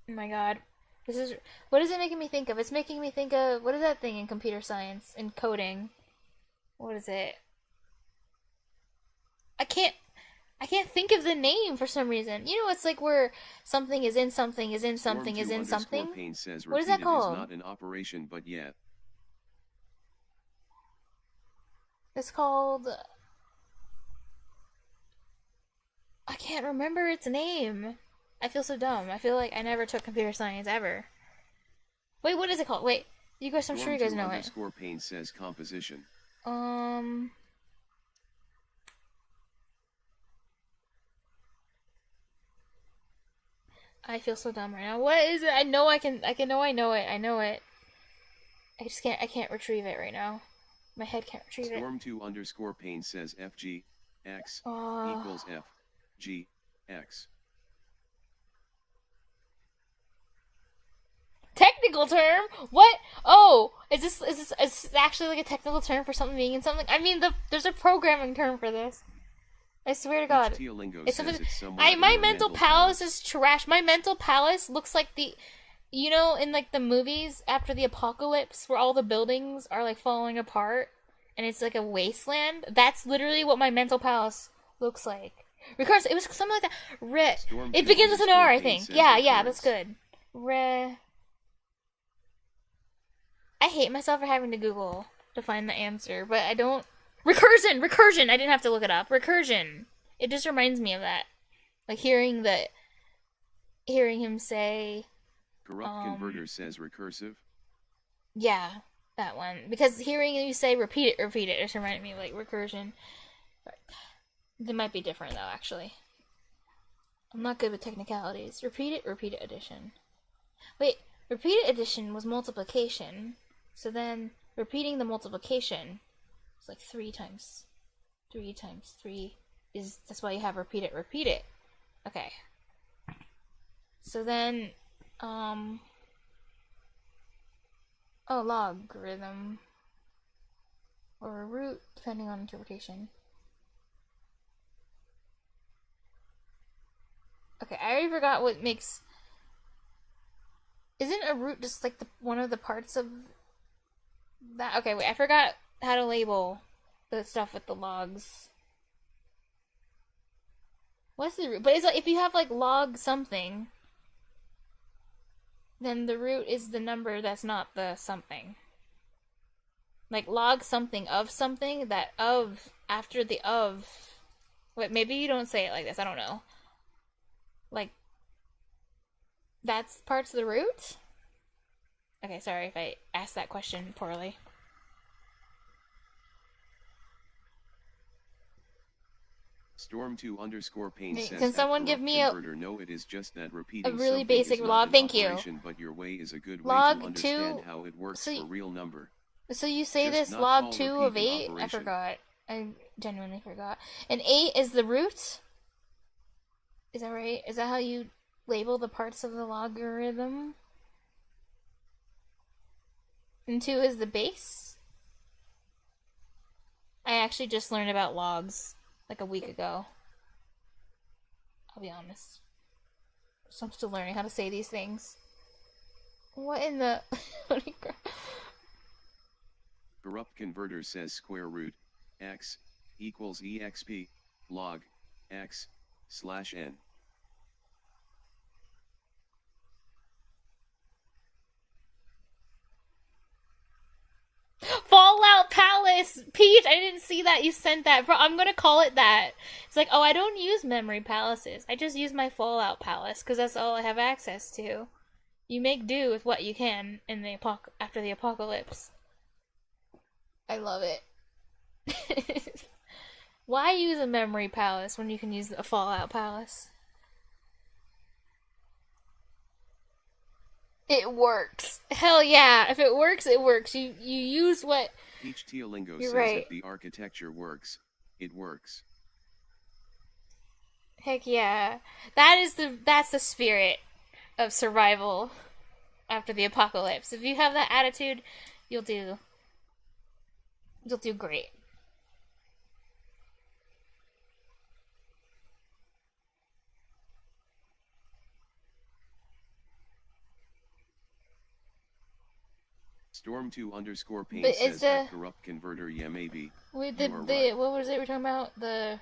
S1: my god. What is it making me think of? It's making me think of, what is that thing in computer science, in coding? What is it? I can't think of the name for some reason. You know, it's like where something is in something, is in something, is in something. What is that called?
S2: Is not an operation, but yet.
S1: It's called... I can't remember its name. I feel so dumb. I feel like I never took computer science ever. Wait, what is it called? Wait, you guys, I'm sure you guys know it.
S2: Pain says composition.
S1: I feel so dumb right now. What is it? I know I know it. I can't retrieve it right now. My head can't retrieve it.
S2: Storm2_pain says FG X equals F G X.
S1: Technical term? What? Oh, is this actually like a technical term for something being in something? I mean, there's a programming term for this. I swear to God. It's something. My mental palace is trash. My mental palace looks like you know, in like the movies after the apocalypse, where all the buildings are like falling apart, and it's like a wasteland. That's literally what my mental palace looks like. Recursive. It was something like that. It begins with an R, I think. Yeah, that's good. I hate myself for having to Google to find the answer, but I don't. Recursion! I didn't have to look it up. Recursion. It just reminds me of that. Like hearing him say.
S2: Corrupt Converter says recursive.
S1: Yeah, that one. Because hearing you say repeat it just reminded me of like recursion. They might be different though, actually. I'm not good with technicalities. Repeat it addition. Wait, repeated addition was multiplication. So then repeating the multiplication is like 3 times 3 times 3 is, that's why you have repeat it. Okay. So then, logarithm. Or a root, depending on interpretation. Okay, I already forgot what makes... Isn't a root just like one of the parts of that? Okay, wait, I forgot how to label the stuff with the logs. What's the root? But it's like, if you have like log something, then the root is the number that's not the something. Like log something, that of, after the of. Wait, maybe you don't say it like this, I don't know. Like, that's parts of the root? Okay, sorry if I asked that question poorly.
S2: Storm2_Pain says,
S1: can someone give me
S2: no, it is just that repeating
S1: a really basic log? Thank you.
S2: But your way is a good
S1: log
S2: way to understand how it works for real number.
S1: So you say just this log 2 of 8? Operation. I forgot. I genuinely forgot. And 8 is the root? Is that right? Is that how you label the parts of the logarithm? And 2 is the base? I actually just learned about logs like a week ago. I'll be honest. So I'm still learning how to say these things. What in the...
S2: Corrupt Converter says square root x equals exp log x / n.
S1: Fallout Palace! Peach, I didn't see that you sent that. I'm gonna call it that. It's like, oh, I don't use memory palaces. I just use my Fallout Palace, because that's all I have access to. You make do with what you can in the after the apocalypse. I love it. Why use a memory palace when you can use a Fallout Palace? It works. Hell yeah. If it works, it works. You use what...
S2: Each Teolingo says right. If the architecture works, it works.
S1: Heck yeah. That's the spirit of survival after the apocalypse. If you have that attitude, you'll do great.
S2: Storm2_Pain says that corrupt converter, yeah, maybe.
S1: With right. What was it we're talking about? The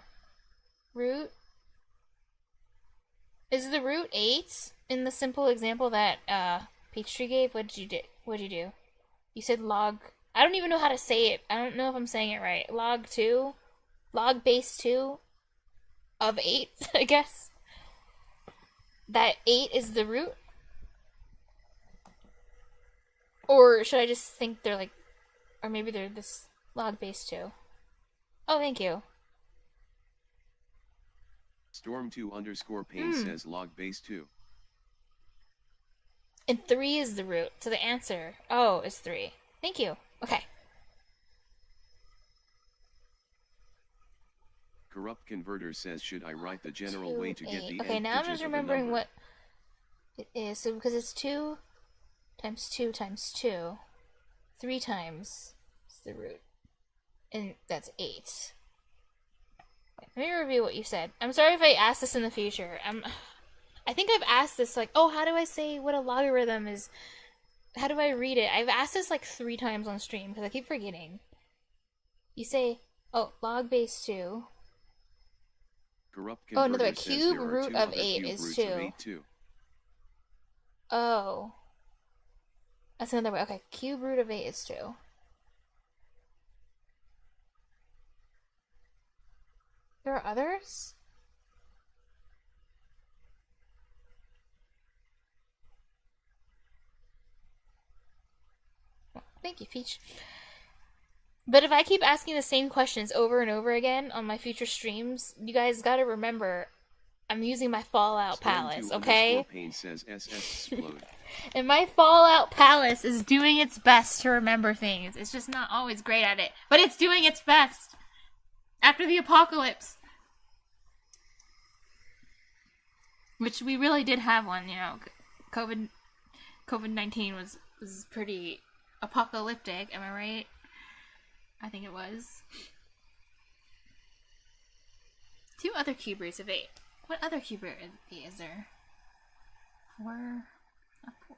S1: root? Is the root 8 in the simple example that Peachtree gave? What'd you do? You said log... I don't even know how to say it. I don't know if I'm saying it right. Log 2? Log base 2 of 8, I guess? That 8 is the root? Or should I just think they're like... Or maybe they're this log base 2. Oh, thank you.
S2: Storm2_Pain says log base 2.
S1: And 3 is the root. So the answer, is 3. Thank you. Okay.
S2: Corrupt Converter says, should I write the general way to get the
S1: okay, now I'm just remembering what it is. So because it's 2 times 2 times 2, 3 times is the root. And that's 8. Let me review what you said. I'm sorry if I ask this in the future. I think I've asked this, like, oh, how do I say what a logarithm is? How do I read it? I've asked this like 3 times on stream because I keep forgetting. You say, log base 2.
S2: Corrupt
S1: Oh, another way.
S2: Converter says
S1: Cube
S2: there are
S1: root
S2: two
S1: of
S2: other
S1: 8
S2: cube
S1: is
S2: roots
S1: 2.
S2: of 8 too.
S1: Oh. That's another way. Okay, cube root of 8 is 2. There are others? Thank you, Peach. But if I keep asking the same questions over and over again on my future streams, you guys gotta remember, I'm using my Fallout Palace, okay?
S2: Pain says SS explode.
S1: And my Fallout Palace is doing its best to remember things. It's just not always great at it, but it's doing its best. After the apocalypse. Which we really did have one, you know. COVID-19 was pretty apocalyptic, am I right? I think it was. 2 other cube roots of 8. What other cube root is there? 4? Not 4.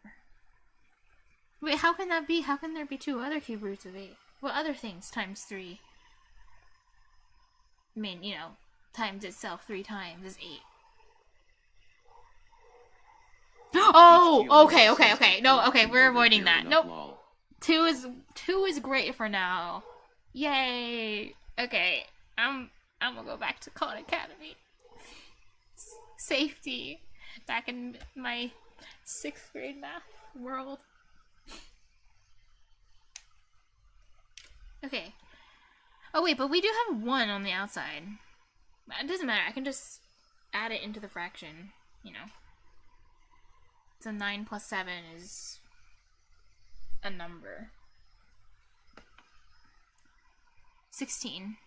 S1: Wait, how can that be? How can there be 2 other cube roots of 8? What other things times 3? I mean, you know, times itself 3 times is 8. Oh, okay. No, okay, we're avoiding that. Nope. 2 is great for now. Yay. Okay, I'm gonna go back to Khan Academy. Safety. Back in my 6th grade math world. Okay. Oh wait, but we do have 1 on the outside. It doesn't matter, I can just add it into the fraction, you know. So 9 plus 7 is a number. 16.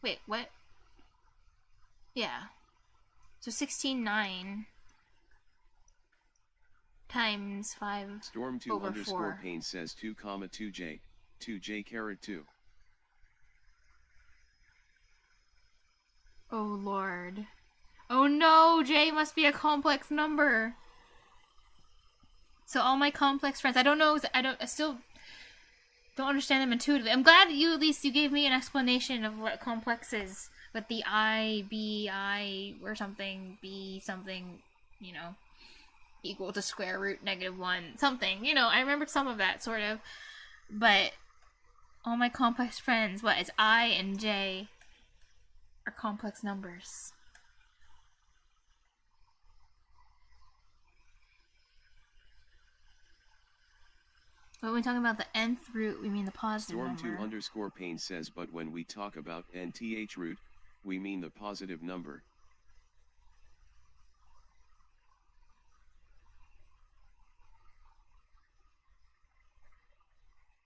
S1: Wait, what? Yeah. So 16, 9 times 5
S2: Storm 2
S1: over
S2: underscore
S1: 4.
S2: Pain says 2 comma 2J. 2J caret 2.
S1: Oh lord. Oh no, J must be a complex number. So all my complex friends, I still don't understand them intuitively. I'm glad that you gave me an explanation of what complex is with the I, B, I, or something, B, something, you know, equal to square root -1, something, you know, I remembered some of that, sort of, but all my complex friends, it's I and J are complex numbers. But when talking about the nth root, we mean the positive
S2: Storm
S1: number.
S2: Storm 2 underscore Pain says, but when we talk about nth root, we mean the positive number.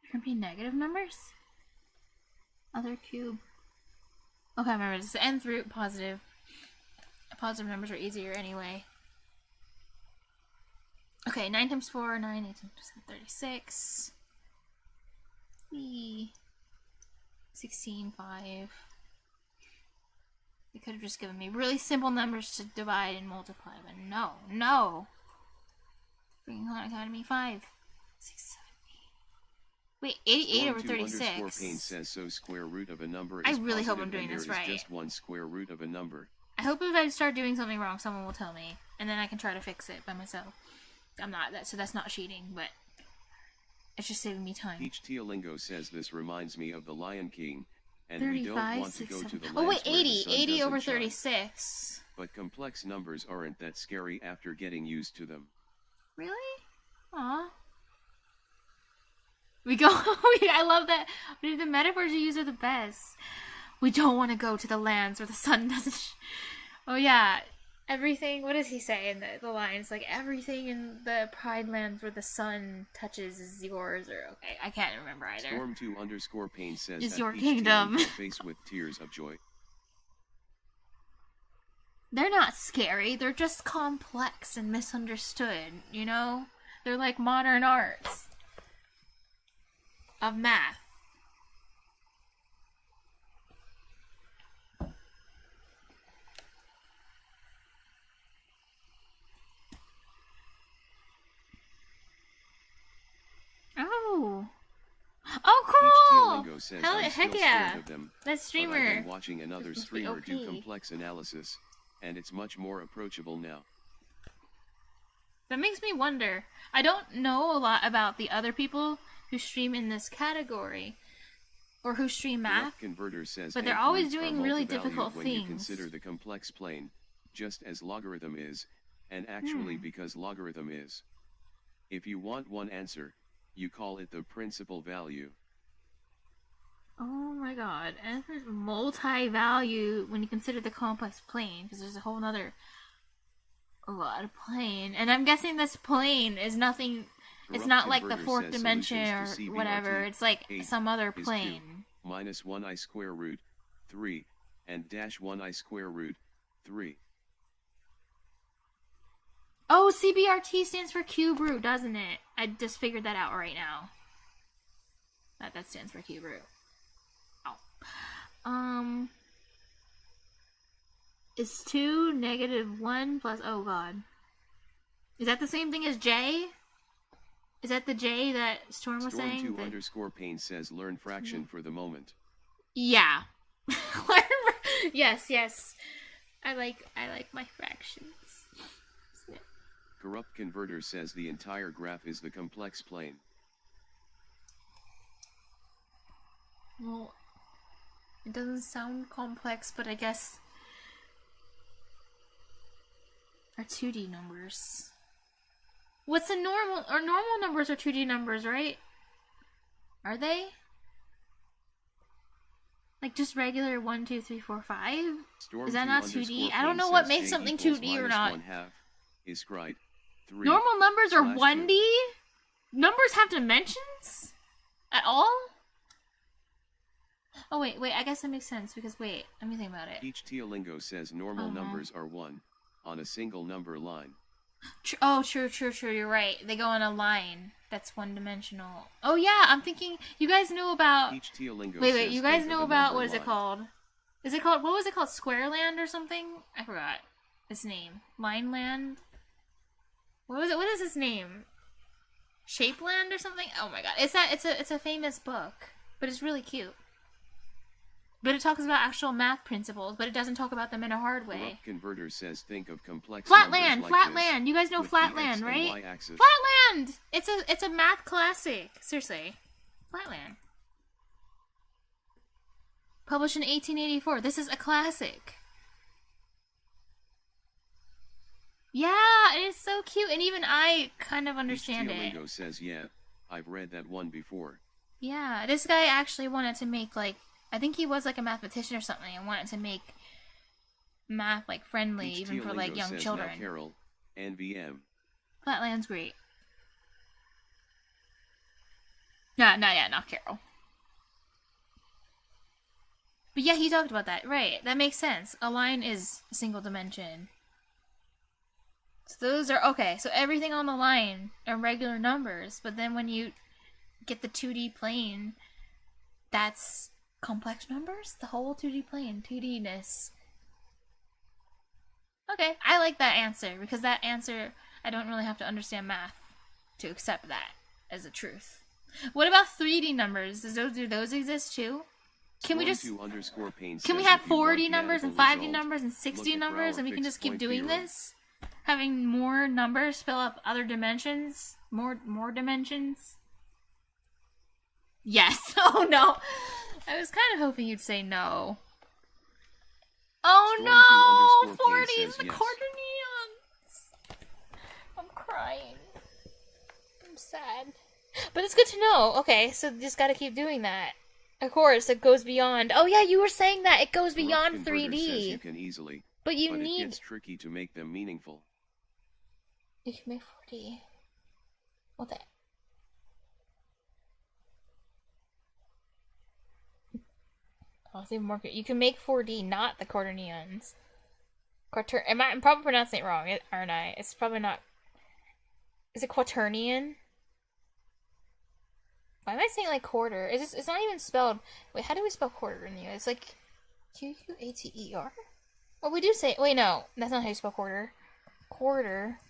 S1: There can be negative numbers? Other cube. Okay, remember, it's the nth root, positive. Positive numbers are easier anyway. Okay, 9 times 4, 9, 18, 36. 16, 5. They could have just given me really simple numbers to divide and multiply, but no. Freaking Khan Academy, 5, 6, 7, 8. Wait, 88 over 36.
S2: Pain says so square root of a number is
S1: I really hope I'm
S2: positive
S1: doing
S2: and
S1: this
S2: there is
S1: right.
S2: just 1 square root of a number.
S1: I hope if I start doing something wrong, someone will tell me, and then I can try to fix it by myself. So that's not cheating, but it's just saving me time.
S2: Peach Teolingo says this reminds me of the Lion King, and
S1: 35,
S2: we don't want
S1: 6,
S2: to go
S1: 7.
S2: to the
S1: Oh wait,
S2: lands where the
S1: 80.
S2: sun
S1: 80 over
S2: doesn't shine.
S1: 36.
S2: But complex numbers aren't that scary after getting used to them.
S1: Really? Aw. I love that. The metaphors you use are the best. We don't want to go to the lands where the sun doesn't Oh yeah. Everything, what does he say in the lines? Like, everything in the Pride Lands where the sun touches is yours, or, okay, I can't remember either.
S2: Storm 2 underscore Pain says
S1: Is
S2: that
S1: your
S2: Peach
S1: kingdom.
S2: Teolingo face with tears of joy.
S1: They're not scary, they're just complex and misunderstood, you know? They're like modern arts of math. Oh,
S2: Peach
S1: cool!
S2: Teolingo Teolingo says
S1: Hell,
S2: I'm
S1: heck
S2: still
S1: yeah.
S2: scared of them,
S1: That streamer.
S2: but I've been watching another
S1: This must be
S2: streamer do
S1: OP.
S2: complex analysis, and it's much more approachable now.
S1: That makes me wonder. I don't know a lot about the other people who stream in this category, or who stream math,
S2: Converter says
S1: but they're
S2: eighth
S1: always
S2: roots are
S1: doing really
S2: multivalued
S1: difficult
S2: when you
S1: things.
S2: consider the complex plane, just as logarithm is, and actually because logarithm is. If you want one answer, you call it the principal value.
S1: Oh my god, and it's multi-value when you consider the complex plane, because there's a whole other lot of plane, and I'm guessing this plane is nothing. It's not like the fourth dimension or whatever. It's like some other plane.
S2: Minus 1 I square root 3 and dash 1 I square root 3.
S1: Oh, CBRT stands for cube root, doesn't it? I just figured that out right now. That stands for cube root. Oh. Is 2 negative 1 plus... Oh, God. Is that the same thing as J? Is that the J that Storm was saying?
S2: Storm 2 underscore pain says learn fraction for the moment.
S1: Yeah. Yes. I like my fractions.
S2: Corrupt Converter says the entire graph is the complex plane.
S1: Well, it doesn't sound complex, but I guess are 2D numbers. What's a normal? Or normal numbers are 2D numbers, right? Are they? Like just regular 1, 2, 3, 4, 5? Is that not 2D? I don't know what makes something 2D or not.
S2: 1/2 is right. 3
S1: Normal numbers are
S2: /
S1: 1D?
S2: 2.
S1: Numbers have dimensions? At all? Oh, wait, I guess that makes sense, because wait, let me think about it.
S2: Each Teolingo says normal numbers are 1, on a single number line.
S1: Oh, true, you're right. They go on a line that's one-dimensional. Oh, yeah, I'm thinking, you guys know about...
S2: Each Teolingo
S1: wait,
S2: says
S1: you guys
S2: think
S1: know
S2: of a
S1: about,
S2: number
S1: what is it
S2: line.
S1: called? Is it called, what was it called, Squareland or something? I forgot its name. Lineland? What was it, what is its name? Shapeland or something? Oh my god, it's a famous book, but it's really cute. But it talks about actual math principles, but it doesn't talk about them in a hard way.
S2: Corrupt Converter says think of complex
S1: Flatland,
S2: numbers like
S1: Flatland.
S2: this,
S1: You guys know
S2: with the
S1: Flatland,
S2: X and
S1: right?
S2: Y axis.
S1: Flatland. It's a math classic. Seriously, Flatland. Published in 1884. This is a classic. Yeah, it is so cute, and even I kind of understand it.
S2: Teolingo says yeah, I've read that one before.
S1: Yeah, this guy actually wanted to make, like, I think he was like a mathematician or something, and wanted to make math like friendly,
S2: Each
S1: even for
S2: Teolingo
S1: like young
S2: says
S1: children.
S2: Now Carol, NVM.
S1: Flatland's great. Not Carol. But yeah, he talked about that. Right, that makes sense. A line is a single dimension. So those are, okay, so everything on the line are regular numbers, but then when you get the 2D plane, that's complex numbers? The whole 2D plane, 2D-ness. Okay, I like that answer, because that answer, I don't really have to understand math to accept that as a truth. What about 3D numbers? Do those exist too? Can we just... Can we have 4D numbers and 5D numbers and 6D numbers, and we can just keep doing this? Having more numbers fill up other dimensions? More dimensions? Yes. Oh no. I was kind of hoping you'd say no. Oh no! 40 is the quaternions! I'm crying. I'm sad. But it's good to know. Okay, so just gotta keep doing that. Of course, it goes beyond. Oh yeah, you were saying that. It goes beyond 3D.
S2: You can easily,
S1: but
S2: it gets tricky to make them meaningful.
S1: You can make 4D. What the... Oh, it's even more good. You can make 4D, not the quaternions. I'm probably pronouncing it wrong, aren't I? It's probably not... Is it quaternion? Why am I saying like quarter? It's not even spelled... Wait, how do we spell quarter in the US? It's like... Q-U-A-T-E-R? Oh, we do say... Wait, no. That's not how you spell quarter. Quarter...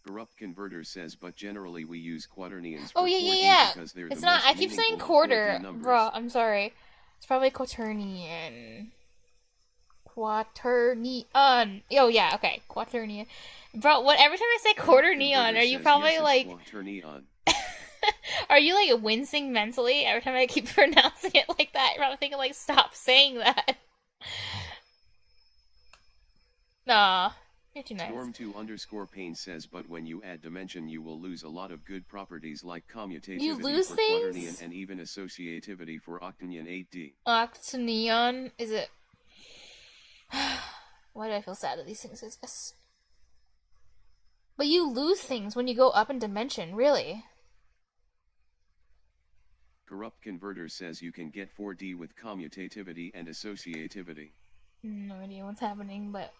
S2: Corrupt Converter says, but generally we use quaternions.
S1: Oh, yeah. It's not, I keep saying quarter. Bro, I'm sorry. It's probably quaternion. Quaternion. Oh, yeah, okay. Quaternion. Bro, every time I say quaternion, are you probably like...
S2: Quaternion.
S1: Are you like wincing mentally every time I keep pronouncing it like that? You're probably thinking like, stop saying that. Nah. You're too nice.
S2: Storm2_Pain says, but when you add dimension you will lose a lot of good properties like commutativity
S1: you lose
S2: for
S1: things?
S2: quaternion and even associativity for octonion 8D.
S1: Octonion? Is it... Why do I feel sad that these things exist? But you lose things when you go up in dimension, really.
S2: Corrupt Converter says you can get 4D with commutativity and associativity.
S1: No idea what's happening, but...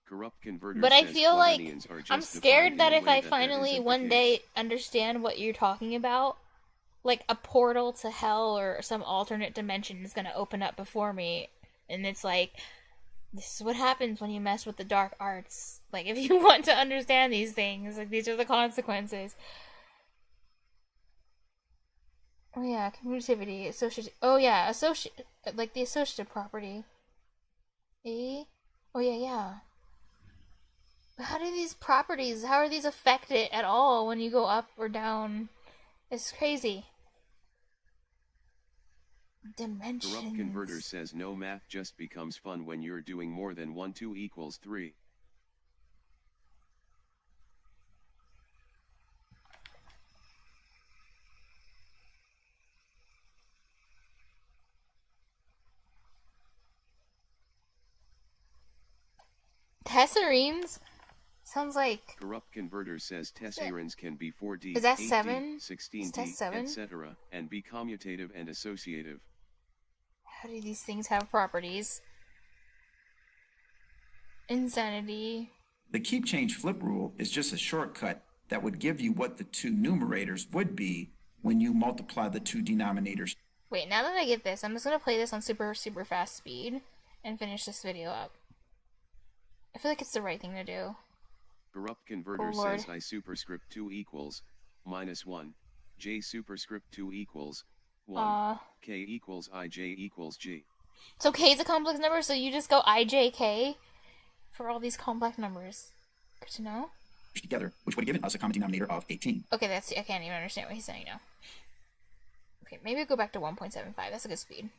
S2: Corrupt Converter
S1: but I feel like I'm scared that if I
S2: that
S1: finally one day understand what you're talking about, like a portal to hell or some alternate dimension is gonna open up before me, and it's like, this is what happens when you mess with the dark arts. Like, if you want to understand these things, like, these are the consequences. Oh yeah, commutativity, associative. Oh yeah, like the associative property. Oh yeah. How do these properties, how are these affected at all when you go up or down? It's crazy. Dimensions.
S2: Corrupt Converter says no, math just becomes fun when you're doing more than 1 2 equals 3.
S1: Tessarines? Sounds like...
S2: Corrupt Converter says tessarines can be 4D,
S1: is that
S2: 8D,
S1: 7?
S2: 16D, etc., and be commutative and associative.
S1: How do these things have properties? Insanity.
S3: The keep change flip rule is just a shortcut that would give you what the two numerators would be when you multiply the two denominators.
S1: Wait, now that I get this, I'm just gonna play this on super fast speed and finish this video up. I feel like it's the right thing to do.
S2: Corrupt Converter says I superscript 2 equals -1, J superscript 2 equals 1, K equals I, J equals G.
S1: So K is a complex number, so you just go I, J, K for all these complex numbers. Good to know.
S3: Together, which would have given us a common denominator of 18.
S1: Okay, I can't even understand what he's saying now. Okay, maybe I'll go back to 1.75. That's a good speed.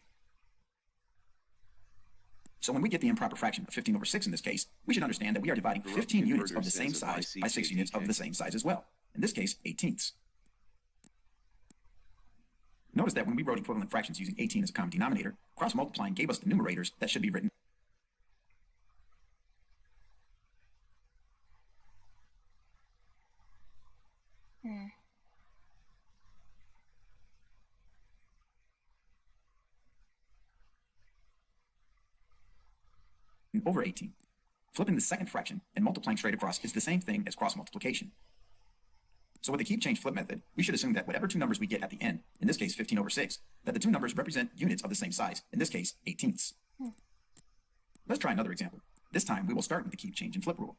S3: So when we get the improper fraction of 15/6 in this case, we should understand that we are dividing 15 units of the same size by 6 units of the same size as well. In this case, 18ths. Notice that when we wrote equivalent fractions using 18 as a common denominator, cross-multiplying gave us the numerators that should be written. Over 18. Flipping the second fraction and multiplying straight across is the same thing as cross multiplication. So with the keep change flip method, we should assume that whatever two numbers we get at the end, in this case 15/6, that the two numbers represent units of the same size, in this case 18ths. Let's try another example. This time we will start with the keep change and flip rule.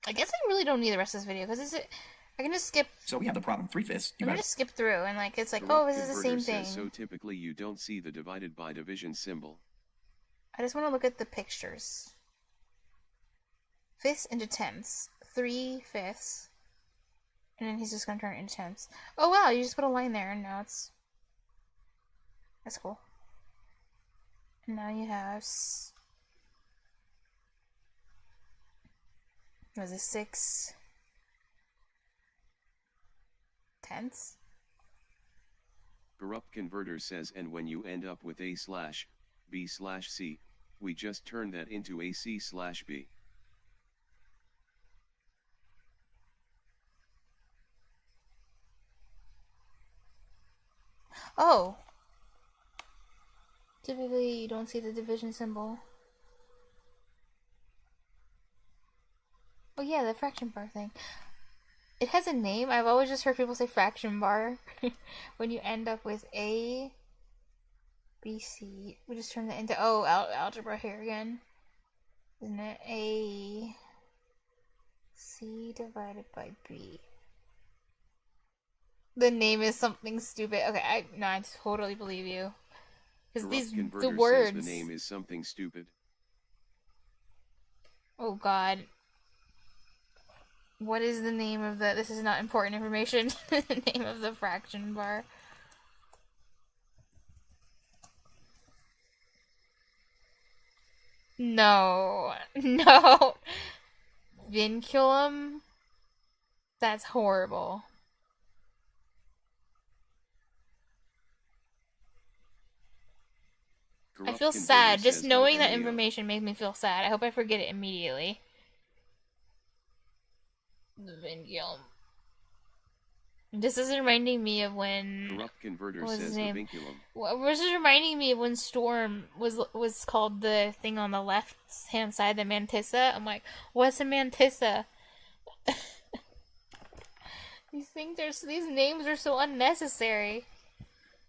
S1: I guess I really don't need the rest of this video because I can just skip.
S3: So we have the problem 3/5.
S1: I'm gonna skip through and like it's like, oh, this is the same thing.
S2: So typically you don't see the divided by division symbol.
S1: I just want to look at the pictures. Fifths into tenths. 3/5. And then he's just gonna turn it into tenths. Oh wow, you just put a line there and now it's... That's cool. And now you have... Was it 6 tenths?
S2: Corrupt Converter says, and when you end up with A/B/C, we just turn that into AC/B.
S1: Oh. Typically you don't see the division symbol. Oh yeah, the fraction bar thing. It has a name. I've always just heard people say fraction bar when you end up with A, BC. We just turned that into, oh, algebra here again. Isn't it? A C divided by B. The name is something stupid. Okay, I totally believe you. Because the words.
S2: Says the name is something stupid.
S1: Oh God. What is the name of the? This is not important information. The name of the fraction bar. No. No. Vinculum? That's horrible. I feel sad. Just knowing that information makes me feel sad. I hope I forget it immediately. The vinculum. This is reminding me of when...
S2: Corrupt Converter says the vinculum.
S1: This is reminding me of when Storm was called the thing on the left-hand side, the Mantissa. I'm like, what's a Mantissa? These names are so unnecessary.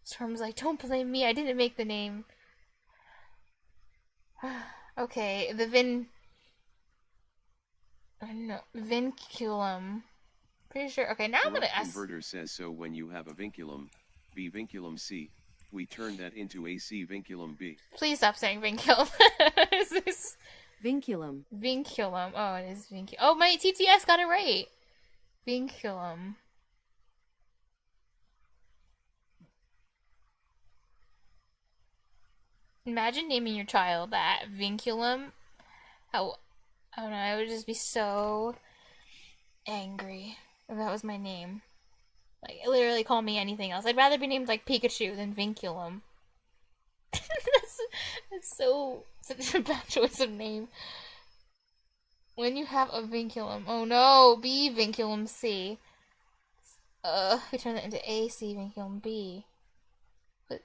S1: Storm's like, don't blame me, I didn't make the name. Okay, the vinculum. Pretty sure. Okay, now I'm gonna ask.
S2: Converter says so when you have a vinculum, B vinculum C, we turn that into a C vinculum B.
S1: Please stop saying vinculum. Is this
S4: vinculum?
S1: Vinculum. Oh, it is vinculum. Oh, my TTS got it right. Vinculum. Imagine naming your child that. Vinculum. How, I don't know, I would just be so angry if that was my name. Like, literally call me anything else. I'd rather be named like Pikachu than Vinculum. that's such a bad choice of name. When you have a vinculum. Oh no, B vinculum C. We turn that into A C vinculum B. But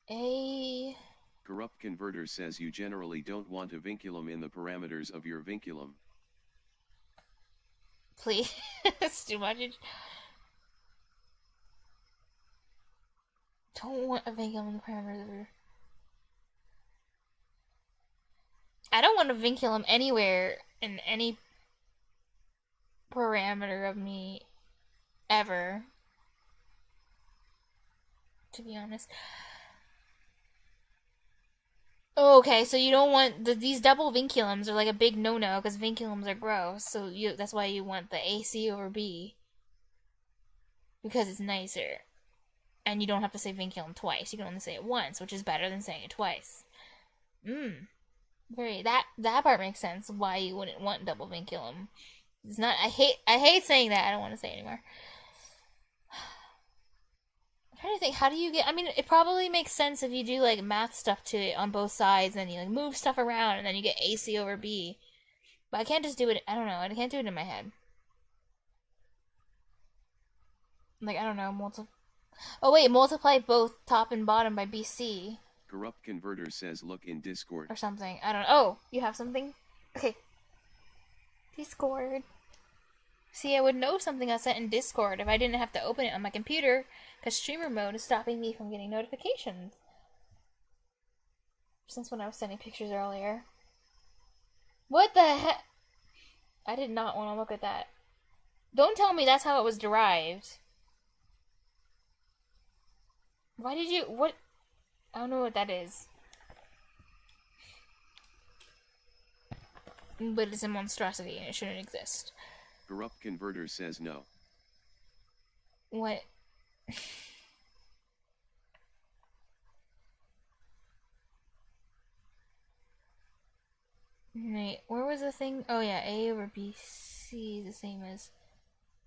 S1: A.
S2: Corrupt Converter says you generally don't want a vinculum in the parameters of your vinculum.
S1: Please. It's too much. Don't want a vinculum in the parameters of your... I don't want a vinculum anywhere in any parameter of me ever. To be honest. Okay, so you don't want these double vinculums are like a big no-no because vinculums are gross. So that's why you want the AC over B because it's nicer, and you don't have to say vinculum twice. You can only say it once, which is better than saying it twice. That part makes sense. Why you wouldn't want double vinculum? It's not. I hate saying that. I don't want to say it anymore. I'm trying to think, how do you get... I mean, it probably makes sense if you do, like, math stuff to it on both sides, and you, like, move stuff around, and then you get AC over B. But I can't just do it... I don't know. I can't do it in my head. Like, I don't know, Oh, wait, multiply both top and bottom by BC.
S2: Corrupt Converter says look in Discord.
S1: Or something. I don't know. Oh, you have something? Okay. Discord. See, I would know something I sent in Discord if I didn't have to open it on my computer, because streamer mode is stopping me from getting notifications. Since when I was sending pictures earlier. What the heck? I did not want to look at that. Don't tell me that's how it was derived. Why did you... What? I don't know what that is. But it's a monstrosity and it shouldn't exist.
S2: Corrupt Converter says no.
S1: What? Wait, where was the thing? Oh yeah, A over BC is the same as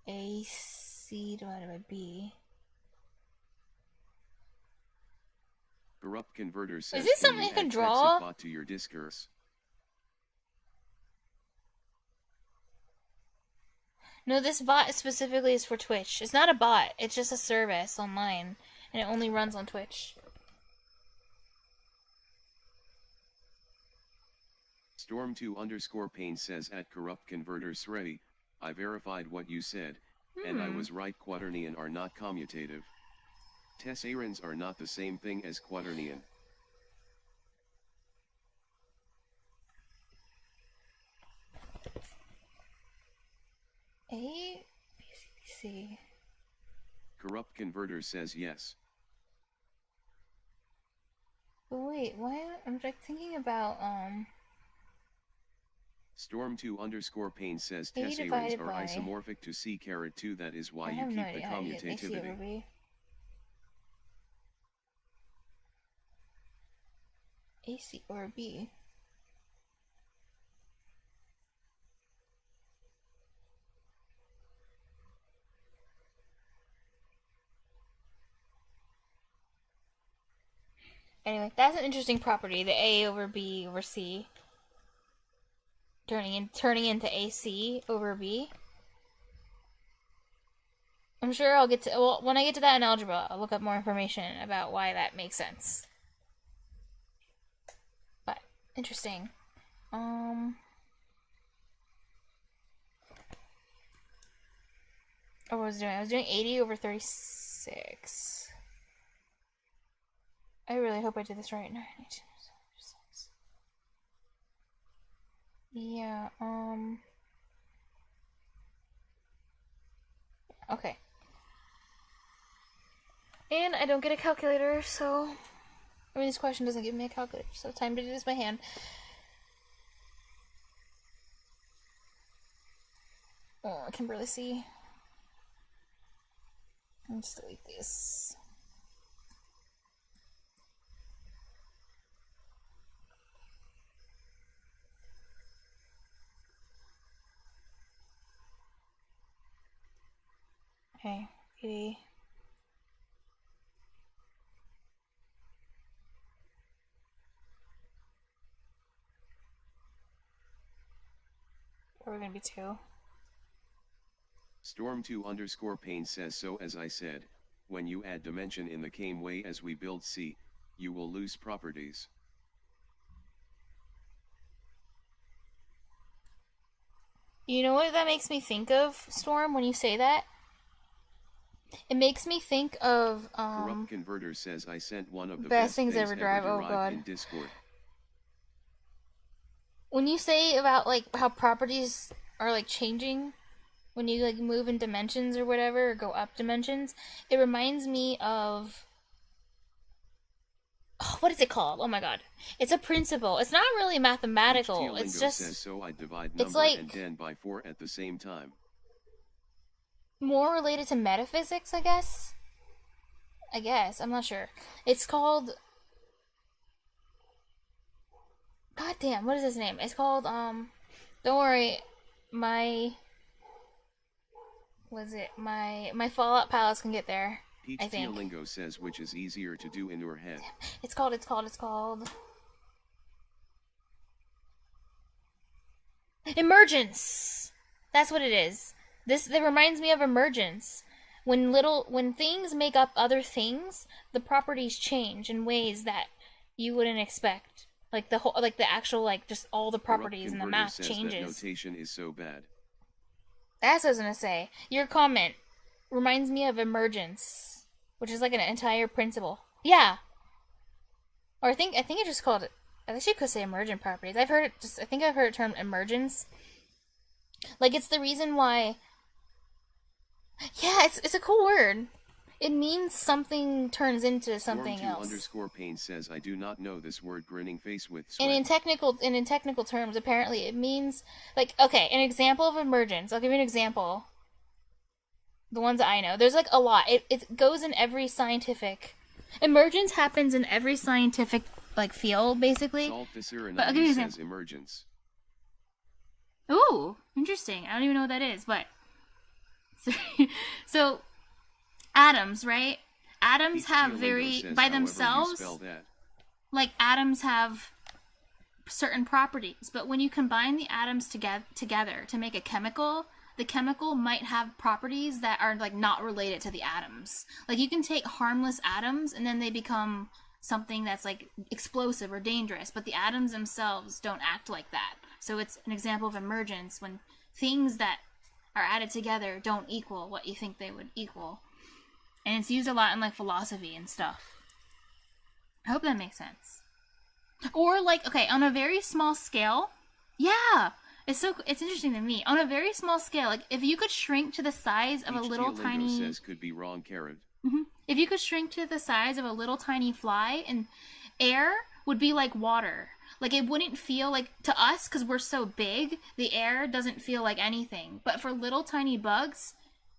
S1: AC divided by B.
S2: Corrupt Converter says,
S1: is this something I can draw?
S2: Bot to your discourse.
S1: No, this bot specifically is for Twitch. It's not a bot. It's just a service online, and it only runs on Twitch.
S2: Storm2_Pain says at Corrupt Converter Sredi, I verified what you said. And I was right, quaternion are not commutative. Tessarans are not the same thing as quaternion.
S1: A, B, C, C.
S2: Corrupt converter says yes.
S1: But wait, why? I'm like thinking about,
S2: Storm2_Pain says
S1: A
S2: Tessarans
S1: divided
S2: are
S1: by...
S2: isomorphic to C_2, that is why
S1: I
S2: you
S1: have
S2: keep
S1: no
S2: the
S1: idea how to get AC over
S2: commutativity.
S1: B. AC or B. Anyway, that's an interesting property, the A over B over C. Turning into AC over B. I'm sure I'll get to, well, when I get to that in algebra, I'll look up more information about why that makes sense. But, interesting. Oh, what was I doing? I was doing 80 over 36. I really hope I did this right. 92. Yeah, okay. And I don't get a calculator, so... I mean, this question doesn't give me a calculator, so time to do this by hand. Oh, I can barely see. Let's delete this. Okay, 80. Or we're gonna be 2.
S2: Storm2_Pain says, so as I said, when you add dimension in the same way as we build C, you will lose properties.
S1: You know what that makes me think of, Storm, when you say that? It makes me think of,
S2: Corrupt Converter says, I sent one of the
S1: best things ever drive. Oh god.
S2: In Discord.
S1: When you say about, like, how properties are, like, changing, when you, like, move in dimensions or whatever, or go up dimensions, it reminds me of... Oh, what is it called? Oh my god. It's a principle. It's not really mathematical. It's just...
S2: Says, so I divide number
S1: it's like...
S2: and 10 by 4 at the same time.
S1: More related to metaphysics, I guess? I'm not sure. It's called... God damn, what is his name? It's called, don't worry, my Fallout Palace can get there, I think.
S2: Lingo says, which is easier to do in your head.
S1: It's called... Emergence! That's what it is. That reminds me of emergence. When things make up other things, the properties change in ways that you wouldn't expect. Like the whole, like the actual, like just all the properties and the math changes.
S2: That notation is so bad.
S1: That's what I was gonna say. Your comment reminds me of emergence, which is like an entire principle. Yeah. Or I think I just called it. I guess you could say emergent properties. I think I've heard the term emergence. Like it's the reason why. Yeah, it's a cool word. It means something turns into something else.
S2: Storm2_Pain says, I do not know this word, grinning face with sweat.
S1: And in technical terms, apparently it means, like, okay, an example of emergence. I'll give you an example. The ones that I know. There's, like, a lot. It goes in every scientific... Emergence happens in every scientific, like, field, basically.
S2: But I'll give you an example. Emergence.
S1: Ooh, interesting. I don't even know what that is, but... So... Atoms, right? Atoms have very, by themselves, like atoms have certain properties, but when you combine the atoms together to make a chemical, the chemical might have properties that are like not related to the atoms. Like you can take harmless atoms and then they become something that's like explosive or dangerous, but the atoms themselves don't act like that. So it's an example of emergence when things that are added together don't equal what you think they would equal. And it's used a lot in, like, philosophy and stuff. I hope that makes sense. Or, like, okay, on a very small scale, yeah, it's interesting to me. On a very small scale, like, if you could shrink to the size of a little tiny...
S2: says could be wrong, carrot.
S1: If you could shrink to the size of a little tiny fly, and air would be like water. Like, it wouldn't feel like, to us, because we're so big, the air doesn't feel like anything. But for little tiny bugs,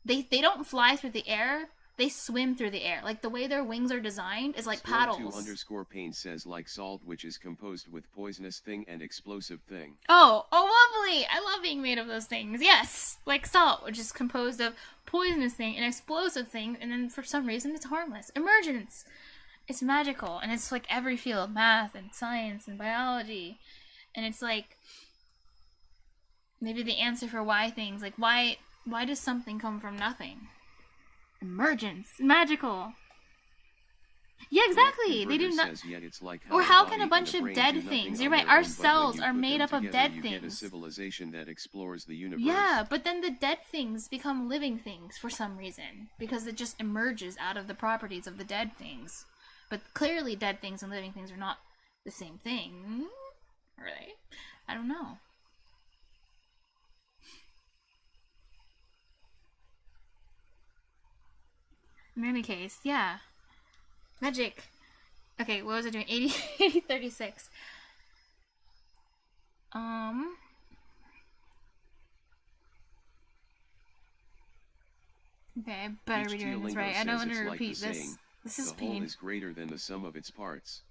S1: they don't fly through the air, they swim through the air. Like, the way their wings are designed is like paddles.
S2: Storm2_pain says like salt, which is composed with poisonous thing and explosive thing.
S1: Oh, lovely! I love being made of those things. Yes! Like salt, which is composed of poisonous thing and explosive thing, and then for some reason it's harmless. Emergence! It's magical, and it's like every field, math and science and biology. And it's like maybe the answer for why things, like why does something come from nothing? Emergence, magical. Yeah, exactly. They do not. Or how can a bunch of dead things? You're right. Our cells are made up of dead things.
S2: A civilization that explores the universe.
S1: Yeah, but then the dead things become living things for some reason because it just emerges out of the properties of the dead things. But clearly, dead things and living things are not the same thing, are they? I don't know. In any case, yeah. Magic. Okay, what was I doing? 80, 36. Okay, I better be doing this right. I don't want to repeat this. This is pain.
S2: The whole is greater than the sum of its parts.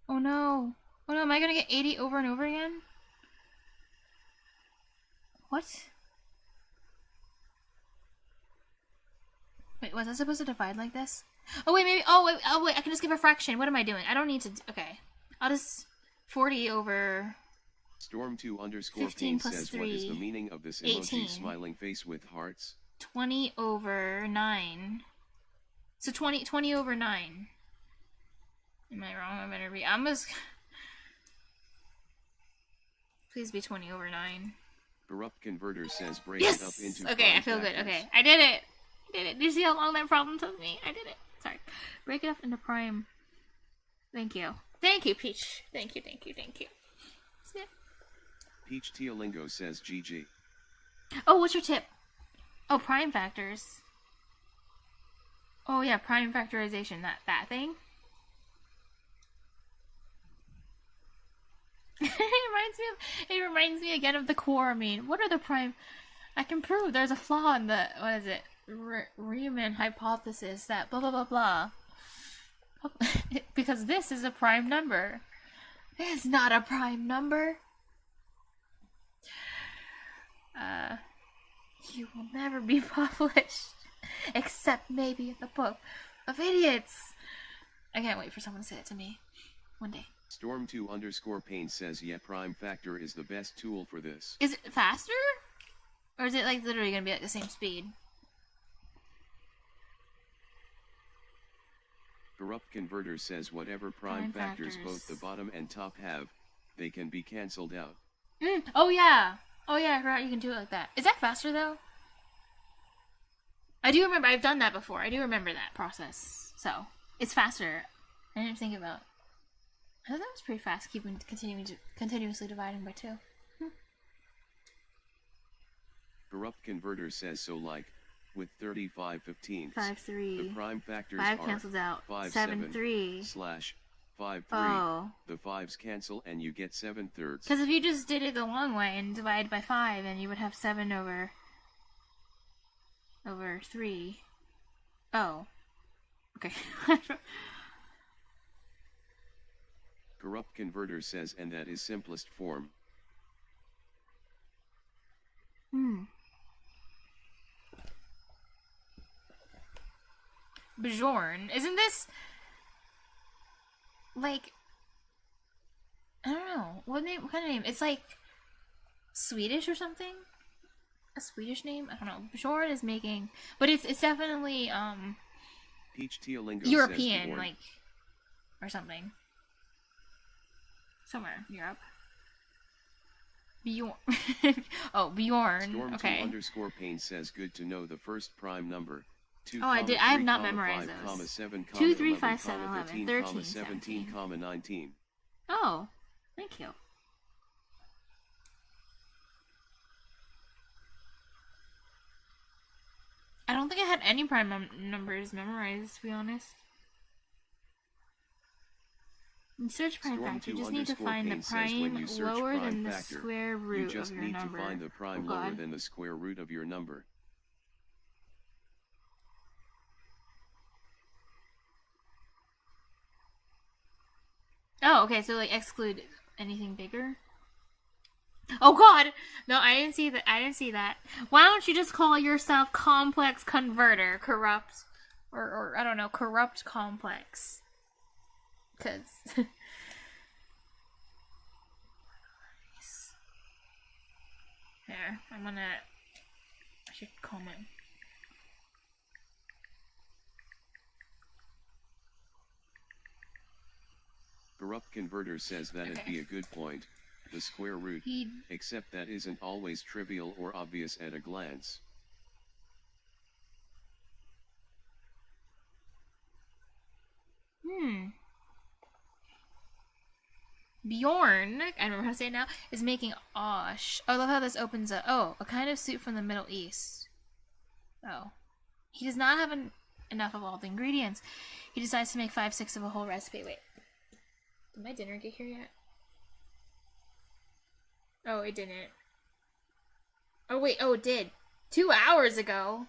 S1: Oh no. Oh no, am I gonna get 80 over and over again? What? Wait, was I supposed to divide like this? Oh wait, maybe. Oh wait, I can just give a fraction. What am I doing? I don't need to. Okay. I'll just 40 over.
S2: Storm2_pain says 3, what is the meaning of this
S1: 18.
S2: Emoji smiling face with hearts?
S1: 20 over 9. So 20 over 9. Am I wrong? I'm gonna read. I'm just. Please be 20 over 9.
S2: Corrupt Converter says break
S1: yes!
S2: it up into
S1: Okay, I feel
S2: factors.
S1: good. Okay, I did it. Do you see how long that problem took me? I did it. Sorry. Break it up into prime. Thank you. Thank you, Peach. Thank you.
S2: Peach Teolingo says GG.
S1: Oh, what's your tip? Oh, prime factors. Oh yeah, prime factorization. That thing. It reminds me again of the core. I mean, what are the prime? I can prove there's a flaw in the, what is it? Riemann hypothesis that blah blah blah blah. Because this is a prime number. It's not a prime number. You will never be published. Except maybe in the book of idiots. I can't wait for someone to say it to me. One day.
S2: Storm2_pain says yeah, prime factor is the best tool for this.
S1: Is it faster? Or is it like literally gonna be at the same speed?
S2: Corrupt Converter says whatever prime factors both the bottom and top have, they can be cancelled out.
S1: Oh yeah, I forgot you can do it like that. Is that faster though? I do remember, I've done that before. I do remember that process. So, it's faster. I didn't think about. I thought that was pretty fast, continuously dividing by 2.
S2: Corrupt Converter says so like, with 35/15.
S1: 5/3.
S2: The prime factors
S1: 5
S2: are
S1: cancels out.
S2: 5/7 / 5/3.
S1: Oh.
S2: The 5s cancel and you get 7/3.
S1: Because if you just did it the long way and divide by 5, then you would have 7 over 3. Oh. Okay.
S2: Corrupt Converter says and that is simplest form.
S1: Bjorn, isn't this like, I don't know, what kind of name? It's like Swedish or something? A Swedish name? I don't know. Bjorn is making, but it's definitely
S2: Peach Teolingo
S1: European,
S2: says
S1: like, or something. Somewhere in Europe. Bjorn. Oh, Bjorn.
S2: Storm
S1: Okay.
S2: 2_Pain says good to know the first prime number. 2,
S1: Oh, I did. I have not memorized
S2: 5,
S1: those.
S2: 7,
S1: 2, 3,
S2: 11,
S1: 5, 7, 11,
S2: 15,
S1: 13,
S2: 17,
S1: 17.
S2: 19.
S1: Oh, thank you. I don't think I had any prime numbers memorized, to be honest. In search prime factor, you just need to find the prime lower than the square root of your number.
S2: You just need to find the prime lower than the square root of your number.
S1: Oh, okay, so like exclude anything bigger? Oh god! No, I didn't see that. I didn't see that. Why don't you just call yourself complex converter, corrupt, or I don't know, corrupt complex? Cause there, I should comment.
S2: Corrupt Converter says that'd be a good point, the square root, except that isn't always trivial or obvious at a glance.
S1: Bjorn, I remember how to say it now, is making osh. Oh, I love how this opens up. Oh, a kind of soup from the Middle East. Oh. He does not have enough of all the ingredients. He decides to make 5/6 of a whole recipe. Wait. Did my dinner get here yet? Oh, it didn't. Oh, wait. Oh, it did. 2 hours ago.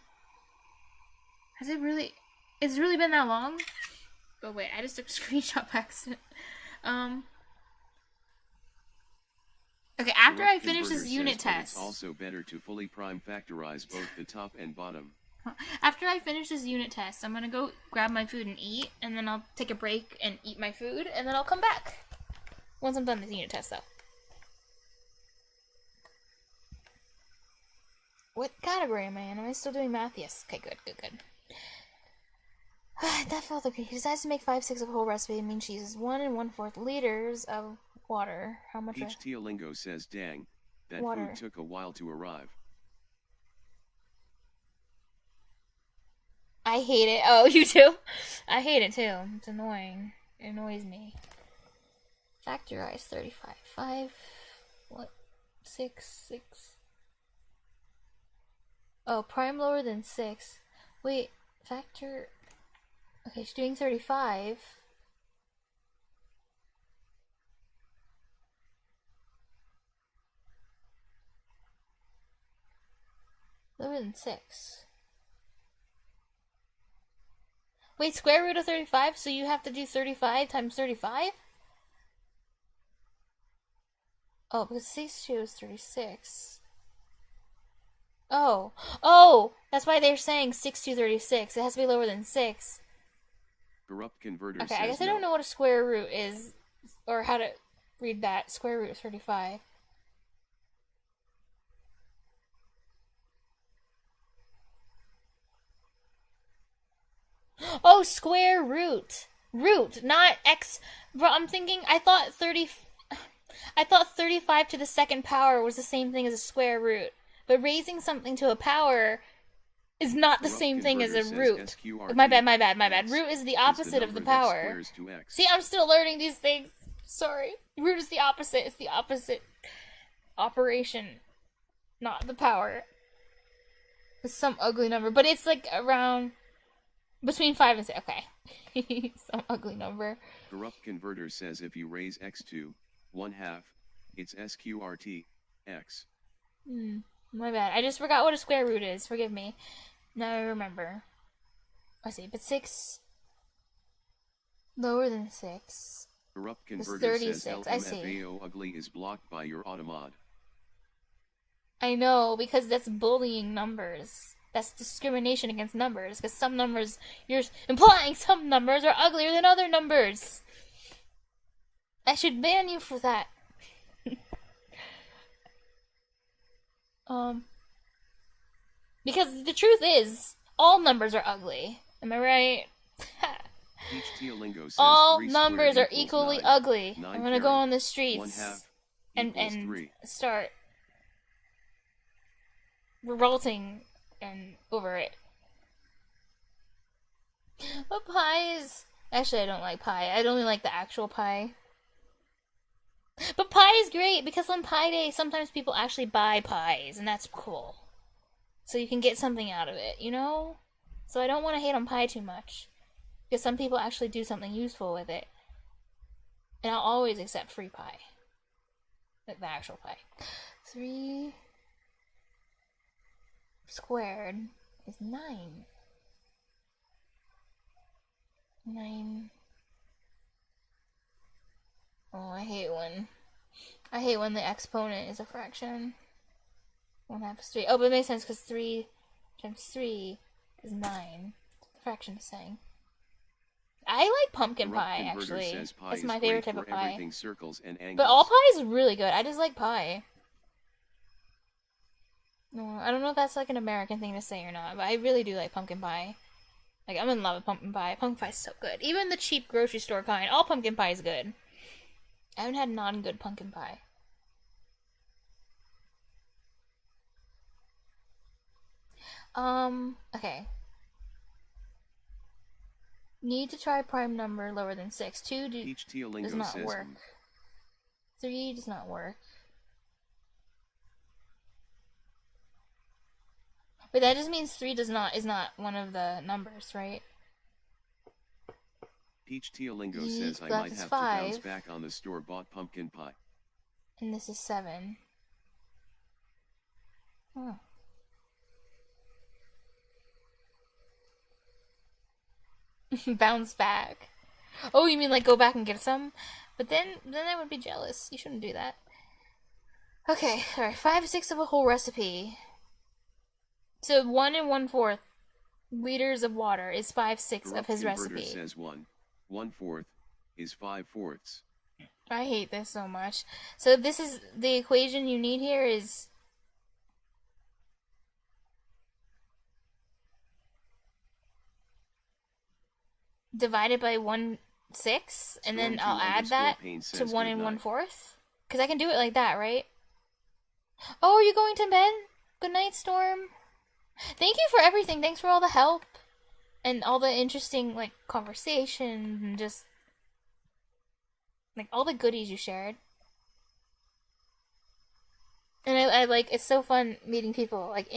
S1: Has it really... It's really been that long? Oh, wait. I just took a screenshot by accident. Okay, after I finish this unit test...
S2: It's also better to fully prime factorize both the top and bottom.
S1: After I finish this unit test, I'm gonna go grab my food and eat, and then I'll take a break and eat my food, and then I'll come back. Once I'm done this unit test, though. What category am I in? Am I still doing math? Yes. Okay, good. That felt okay. He decides to make 5/6 of a whole recipe. It means she uses 1 1/4 liters of water. How much?
S2: Peach Teolingo says, dang, that
S1: water.
S2: Food took a while to arrive.
S1: I hate it. Oh, you too? I hate it too. It's annoying. It annoys me. Factorize 35. 5. What? 6. Oh, prime lower than 6. Wait, factor... Okay, she's doing 35. Lower than 6. Wait, square root of 35? So you have to do 35 times 35? Oh, because 62 is 36. Oh! That's why they're saying 6 to 36. It has to be lower than 6.
S2: Corrupt Converter
S1: okay,
S2: says
S1: I guess I don't know what a square root is, or how to read that. Square root of 35. Oh, square root. Root, not x. Bro, I'm thinking, I thought 35 to the second power was the same thing as a square root. But raising something to a power is not the same thing as a root. My bad. Root is the opposite of the power. See, I'm still learning these things. Sorry. Root is the opposite. It's the opposite operation, not the power. It's some ugly number, but it's like around between 5 and 6. Okay. Some ugly number.
S2: Corrupt Converter says if you raise x to 1/2, it's sqrt x.
S1: My bad. I just forgot what a square root is. Forgive me. Now I remember. I see. But 6 lower than 6.
S2: Corrupt Converter
S1: 36.
S2: says
S1: I see.
S2: LMFAO ugly is blocked by your automod.
S1: I know, because that's bullying numbers. That's discrimination against numbers. Because some numbers, you're implying some numbers are uglier than other numbers. I should ban you for that. Because the truth is, all numbers are ugly. Am I right?
S2: Says
S1: all numbers are equally
S2: 9.
S1: ugly.
S2: 9
S1: I'm gonna go on the streets
S2: 1/2
S1: and
S2: 3.
S1: start revolting and over it. But pie is... Actually, I don't like pie. I only like the actual pie. But pie is great, because on Pie Day, sometimes people actually buy pies, and that's cool. So you can get something out of it, you know? So I don't want to hate on pie too much. Because some people actually do something useful with it. And I'll always accept free pie. Like the actual pie. 3 squared is 9. 9. Oh, I hate when the exponent is a fraction. 1/2 is 3. Oh, but it makes sense because 3 times 3 is 9. The fraction is saying. I like pumpkin pie, actually. It's my favorite type of pie. But all pie is really good. I just like pie. No, I don't know if that's like an American thing to say or not, but I really do like pumpkin pie. Like, I'm in love with pumpkin pie. Pumpkin pie is so good. Even the cheap grocery store kind, all pumpkin pie is good. I haven't had non-good pumpkin pie. Okay. Need to try prime number lower than 6. 2 does not work. 3 does not work. But that just means 3 is not one of the numbers, right?
S2: Peach Teolingo says I might have 5. To bounce back on the store-bought pumpkin pie.
S1: And this is 7. Huh. Bounce back. Oh, you mean like go back and get some? But then I would be jealous. You shouldn't do that. Okay, alright, 5/6 of a whole recipe. So 1 1/4 liters of water is 5/6 of his recipe.
S2: Says 1/4 is 5/4.
S1: I hate this so much. So this is the equation you need here is divided by 1/6, and then I'll add that to 1 1/4. Because I can do it like that, right? Oh, are you going to bed? Good night, Storm. Thank you for everything. Thanks for all the help. And all the interesting, like, conversation and just, like, all the goodies you shared. And I like, it's so fun meeting people, like,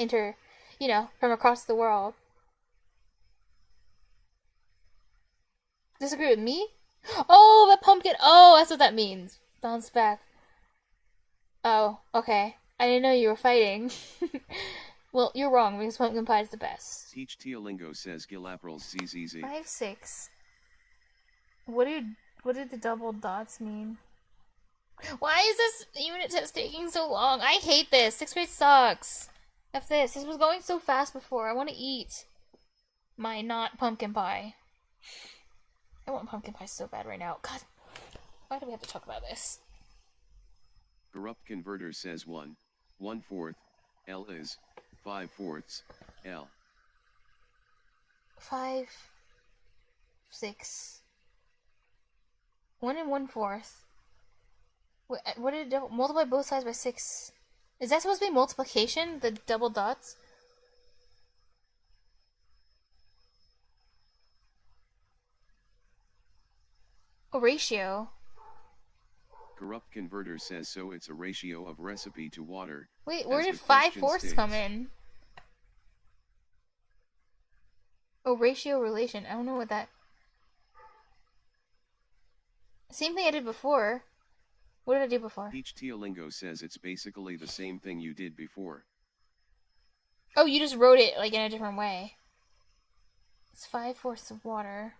S1: from across the world. Disagree with me? Oh, that pumpkin. Oh, that's what that means. Bounce back. Oh, okay. I didn't know you were fighting. Well, you're wrong, because pumpkin pie is the best.
S2: Teach Teolingo says Gilaprils ZZZ.
S1: 5/6. What did the double dots mean? Why is this unit test taking so long? I hate this. 6th grade sucks. F this. This was going so fast before. I want to eat my not pumpkin pie. I want pumpkin pie so bad right now. God, why do we have to talk about this?
S2: Corrupt Converter says 1/4 L is 5/4 L.
S1: 5/6. 1 1/4. What did it multiply both sides by 6? Is that supposed to be multiplication? The double dots? A ratio.
S2: Corrupt Converter says so it's a ratio of recipe to water.
S1: Wait, where did 5/4 come in? Oh, ratio relation. I don't know what that... Same thing I did before. What did I do before?
S2: Peach Teolingo says it's basically the same thing you did before.
S1: Oh, you just wrote it, like, in a different way. It's 5/4 of water.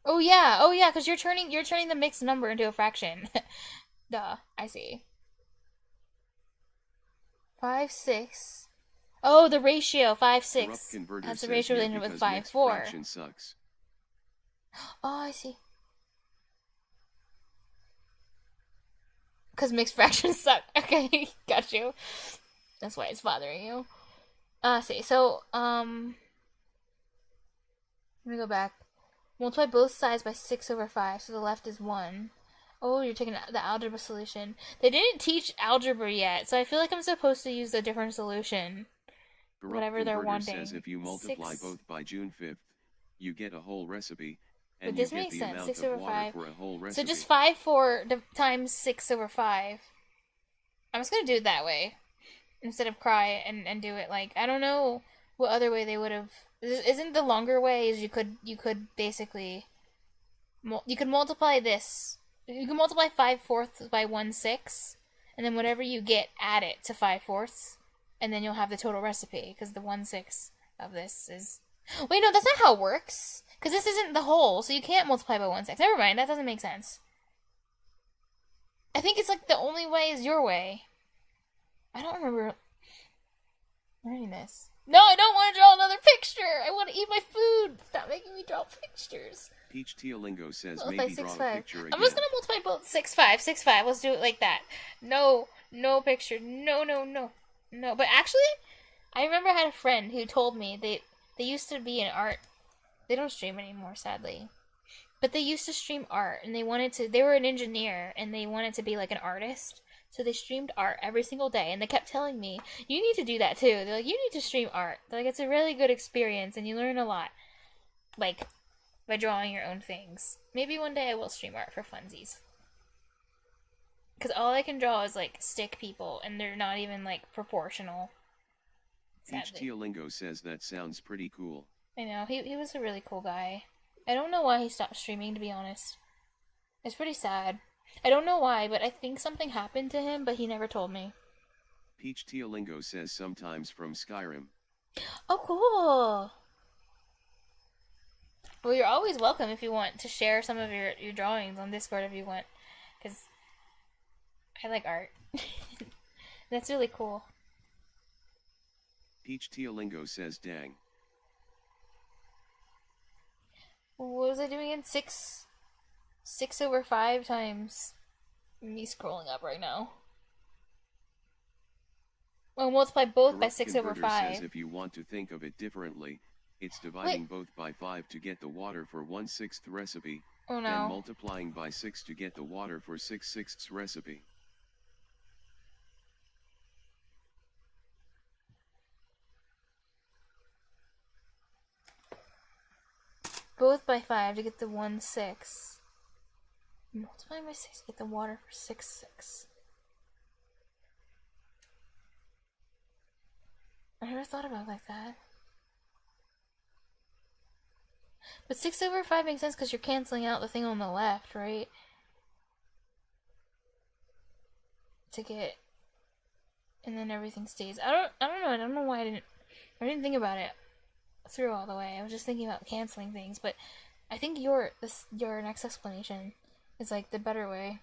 S1: Oh yeah, because you're turning the mixed number into a fraction. Duh, I see. 5/6. Oh, the ratio 5/6. That's the ratio related with 5/4.
S2: Sucks.
S1: Oh, I see. Because mixed fractions suck. Okay, got you. That's why it's bothering you. See. So let me go back. Multiply both sides by 6/5, so the left is 1. Oh, you're taking the algebra solution. They didn't teach algebra yet, so I feel like I'm supposed to use a different solution.
S2: Corrupt
S1: Whatever they're
S2: Converter
S1: wanting.
S2: says if you multiply both by June 5th, you get a whole recipe, and
S1: but
S2: you
S1: this
S2: get
S1: makes
S2: the
S1: sense.
S2: amount
S1: 6
S2: of
S1: over
S2: water
S1: 5.
S2: for a whole recipe.
S1: So just 5 times 6 over 5. I'm just gonna do it that way. Instead of cry and do it like, I don't know what other way they would have. Isn't the longer way is you could basically, you could multiply this. You can multiply 5/4 by 1/6, and then whatever you get, add it to 5/4, and then you'll have the total recipe, because the 1/6 of this is... Wait, no, that's not how it works, because this isn't the whole, so you can't multiply by 1/6. Never mind, that doesn't make sense. I think it's like the only way is your way. I don't remember learning this. No, I don't want to draw another picture! I want to eat my food! Stop making me draw pictures!
S2: Peach Teolingo says
S1: Multiply
S2: maybe
S1: 6,
S2: draw a
S1: 5.
S2: picture again.
S1: I'm just gonna multiply both 6, 5, 6, 5. Let's do it like that. No picture. No. But actually, I remember I had a friend who told me they used to be in art. They don't stream anymore, sadly. But they used to stream art, and they were an engineer, and they wanted to be like an artist. So they streamed art every single day, and they kept telling me, you need to do that too. They're like, you need to stream art. They're like, it's a really good experience, and you learn a lot. Like, by drawing your own things. Maybe one day I will stream art for funsies. Because all I can draw is, like, stick people, and they're not even, like, proportional.
S2: Peach Teolingo says that sounds pretty cool.
S1: I know, he was a really cool guy. I don't know why he stopped streaming, to be honest. It's pretty sad. I don't know why, but I think something happened to him, but he never told me.
S2: Peach Teolingo says sometimes from Skyrim.
S1: Oh, cool! Well, you're always welcome if you want to share some of your drawings on Discord if you want. Because I like art. That's really cool.
S2: Peach Teolingo says dang.
S1: What was I doing again? 6 over 5 times... Me scrolling up right now. Well, multiply both by 6 over 5.
S2: Says if you want to think of it differently, it's dividing both by 5 to get the water for 1/6 recipe,
S1: oh, no.
S2: then multiplying by 6 to get the water for 6/6 recipe.
S1: Both by 5 to get the 1/6. Multiplying by 6 to get the water for 6/6. I never thought about it like that. But 6 over 5 makes sense because you're canceling out the thing on the left, right? To get... And then everything stays. I don't know. I don't know why I didn't think about it through all the way. I was just thinking about canceling things, but I think your next explanation is like the better way.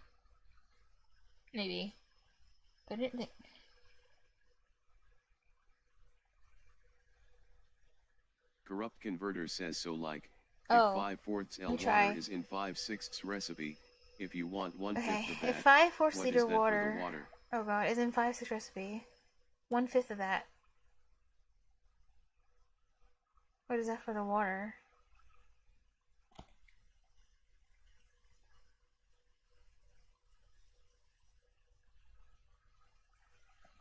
S1: Maybe. But I didn't think...
S2: Corrupt Converter says so like, if
S1: Oh,
S2: 5/4 L water is in 5/6 recipe, if you want 1/5 of that,
S1: if 5/4
S2: what
S1: liter
S2: is that
S1: water,
S2: for the water?
S1: Oh god, is in 5/6 recipe, 1/5 of that. What is that for the water?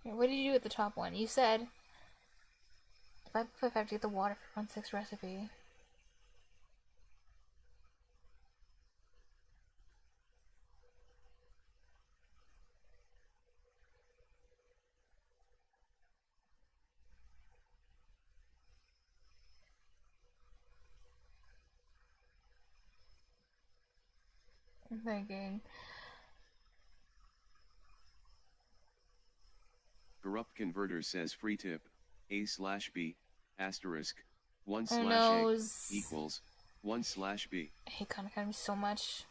S1: Here, what did you do with the top one? You said 5/5 to get the water for 1/6 recipe. I'm thinking.
S2: Corrupt Converter says free tip, A/B, asterisk, 1/A
S1: no.
S2: equals 1/B.
S1: I hate Khan Academy so much.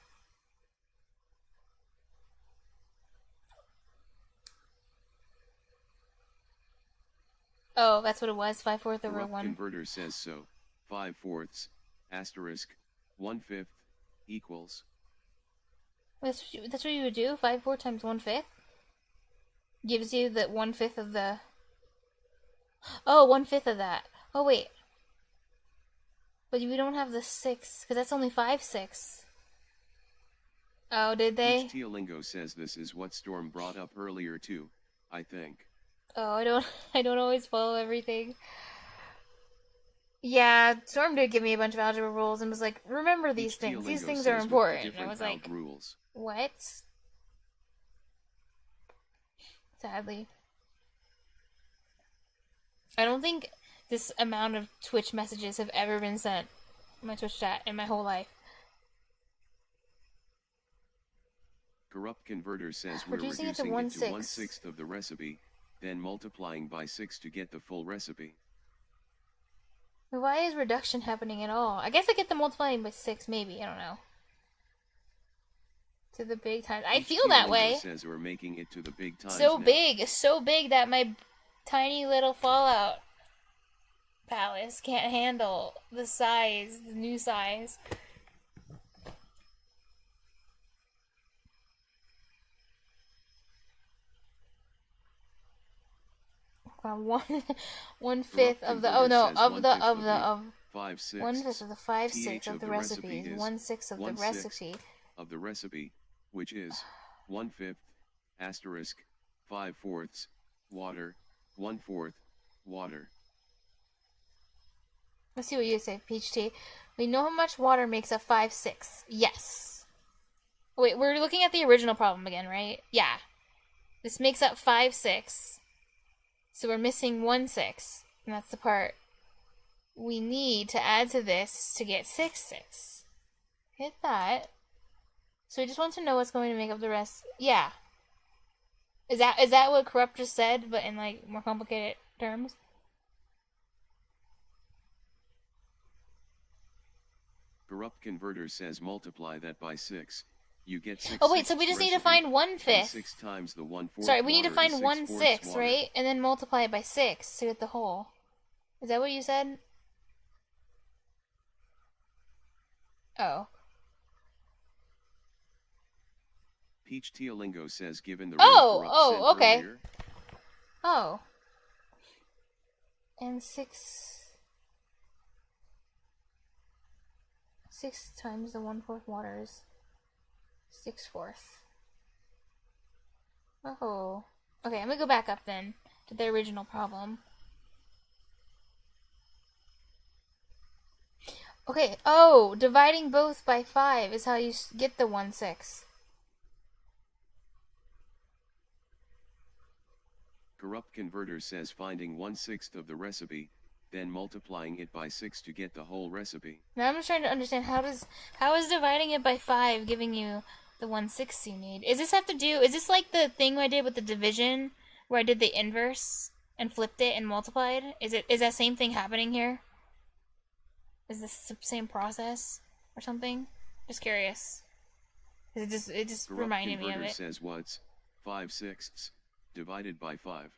S1: Oh, that's what it was, 5/4 over 1.
S2: Converter says so, 5/4, asterisk, 1/5, equals.
S1: That's what you would do? 5/4 times 1/5? Gives you the 1/5 of the... Oh, 1/5 of that. Oh, wait. But we don't have the 6, because that's only 5/6. Oh, did they?
S2: Teolingo says this is what Storm brought up earlier too, I think.
S1: Oh, I don't always follow everything. Yeah, Storm did give me a bunch of algebra rules and was like, remember these things. These things are important. And I was like,
S2: rules.
S1: What? Sadly. I don't think this amount of Twitch messages have ever been sent in my Twitch chat in my whole life.
S2: Corrupt Converter says we're reducing it to 1/6 of the recipe, then multiplying by 6 to get the full recipe.
S1: Why is reduction happening at all? I guess I get the multiplying by 6, maybe. I don't know. To the big times. I feel that way.
S2: Says we're making it to the big times
S1: so
S2: now.
S1: So big that my tiny little Fallout palace can't handle the size, the new size. One fifth of the
S2: 1/5
S1: of the 5/6 of the recipe is 1/6 of the recipe
S2: of the recipe, which is 1/5 asterisk 5/4 water 1/4 water.
S1: Let's see what you say, Peach Tea. We know how much water makes up 5/6. Yes. Wait, we're looking at the original problem again, right? Yeah. This makes up 5/6. So we're missing 1/6. And that's the part we need to add to this to get 6/6. Hit that. So we just want to know what's going to make up the rest. Yeah. Is that what Corrupt just said, but in like more complicated terms?
S2: Corrupt Converter says multiply that by 6. You get 6.
S1: Oh wait, so we just need to find 1/5.
S2: 6 times the 1/4.
S1: Sorry, we need to find 1/6, right? And then multiply it by 6 to get the whole. Is that what you said? Oh.
S2: Peach Teolingo says given the
S1: okay.
S2: Earlier,
S1: oh. And 6 times the 1/4 water is 6/4. Oh. Okay, I'm gonna go back up then to the original problem. Okay, oh, dividing both by 5 is how you get the 1/6.
S2: Corrupt Converter says finding 1/6 of the recipe, then multiplying it by 6 to get the whole recipe.
S1: Now I'm just trying to understand how is dividing it by 5 giving you the 1/6 you need? Is this like the thing I did with the division where I did the inverse and flipped it and multiplied? Is that same thing happening here? Is this the same process or something? Just curious. It just reminded me of it.
S2: Says what's 5/6 divided by 5.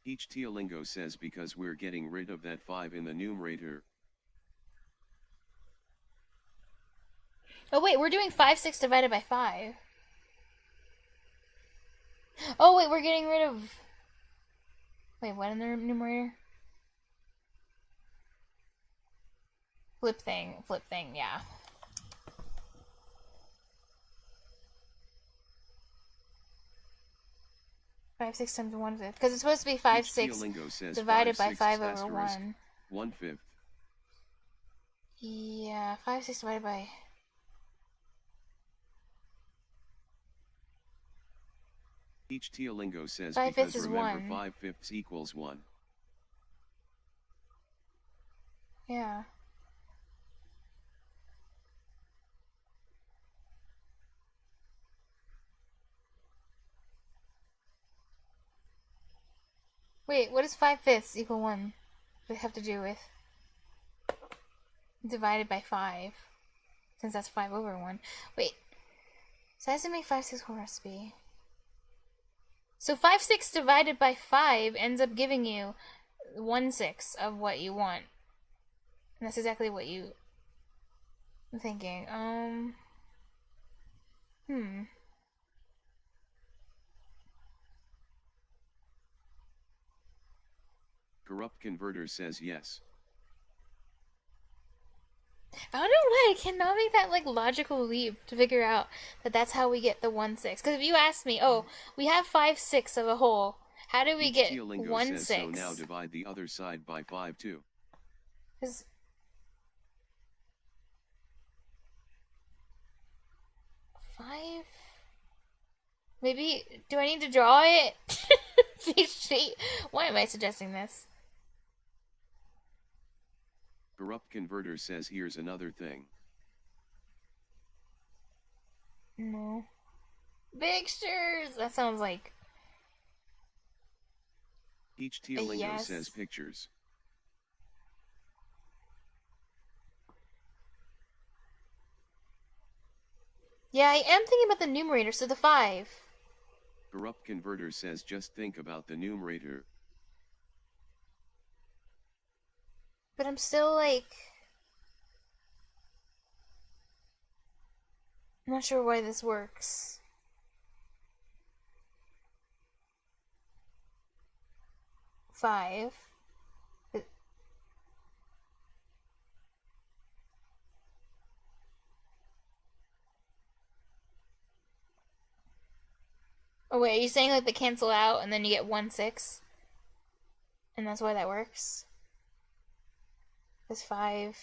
S2: Peach Teolingo says because we're getting rid of that 5 in the numerator.
S1: Oh wait, we're doing 5/6 divided by 5. Oh wait, we're getting rid of... Wait, what in the numerator? Flip thing, yeah. Five six times 1/5, because it's supposed to be 5/6 divided by 5 over 1.
S2: 1/5.
S1: Yeah, 5/6 divided by...
S2: Each Teolingo says
S1: 5/5
S2: because
S1: is
S2: remember
S1: 1.
S2: 5/5 equals 1.
S1: Yeah. Wait, what does 5/5 equal 1? What does it have to do with? Divided by 5. Since that's 5 over 1. Wait. So has to make 5/6 whole recipe. So 5/6 divided by 5 ends up giving you 1/6 of what you want. And that's exactly what I'm thinking.
S2: Corrupt Converter says yes.
S1: I don't know why I cannot make that like logical leap to figure out that that's how we get the 1/6. Because if you ask me, oh, we have 5/6 of a whole. How do we get 1/6?
S2: So now divide the other side by 5 too.
S1: Because 5. Maybe do I need to draw it? Why am I suggesting this?
S2: Corrupt Converter says here's another thing.
S1: No. Pictures! That sounds like...
S2: Each Teolingo says pictures.
S1: Yeah, I am thinking about the numerator, so the 5.
S2: Corrupt Converter says just think about the numerator.
S1: But I'm still like... I'm not sure why this works. Five. Oh wait, are you saying like they cancel out and then you get 1/6? And that's why that works? Because 5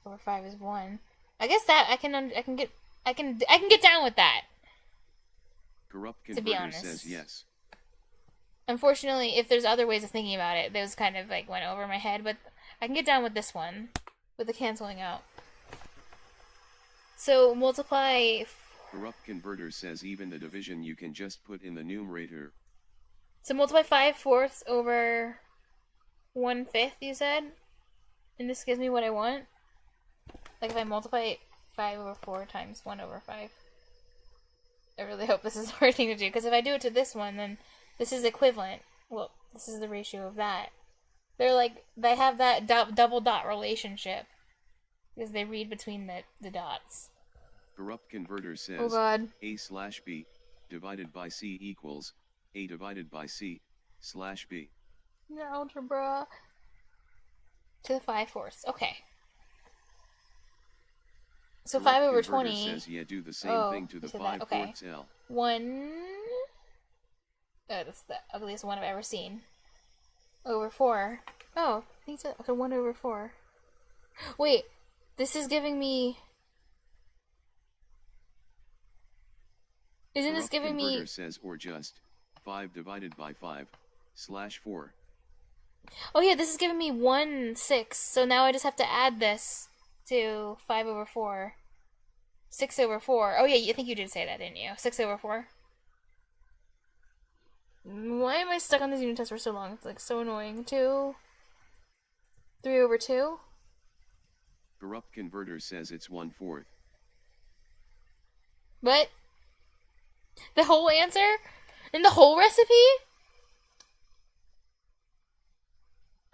S1: over 5 is 1. I guess that I can get down with that.
S2: Corrupt Converter says yes.
S1: Unfortunately, if there's other ways of thinking about it, those kind of like went over my head, but I can get down with this one, with the canceling out. So multiply.
S2: Corrupt Converter says even the division you can just put in the numerator.
S1: So multiply 5/4 over 1/5, you said? And this gives me what I want? Like if I multiply 5 over 4 times 1 over 5. I really hope this is the right thing to do, because if I do it to this one, then this is equivalent. Well, this is the ratio of that. They're like, they have that double dot relationship, because they read between the dots.
S2: Corrupt Converter says,
S1: oh God.
S2: A/B divided by C equals A divided by C/B.
S1: Algebra. To the 5/4. Okay. So
S2: Corrupt
S1: 5 over
S2: Converter
S1: 20.
S2: Says, yeah, do the same thing to the 5/4 L.
S1: 1. Oh, that's the ugliest one I've ever seen. Over 4. Oh, I think so. Okay, 1 over 4. Wait, this is giving me. Isn't this giving me?
S2: Says or just 5 divided by 5/4.
S1: Oh yeah, this is giving me 1/6. So now I just have to add this to 5 over 4. 6 over 4. Oh yeah, I think you did say that, didn't you? 6 over 4. Why am I stuck on this unit test for so long? It's like so annoying. 2. 3 over 2.
S2: Corrupt Converter says it's 1/4.
S1: What? The whole answer? In the whole recipe?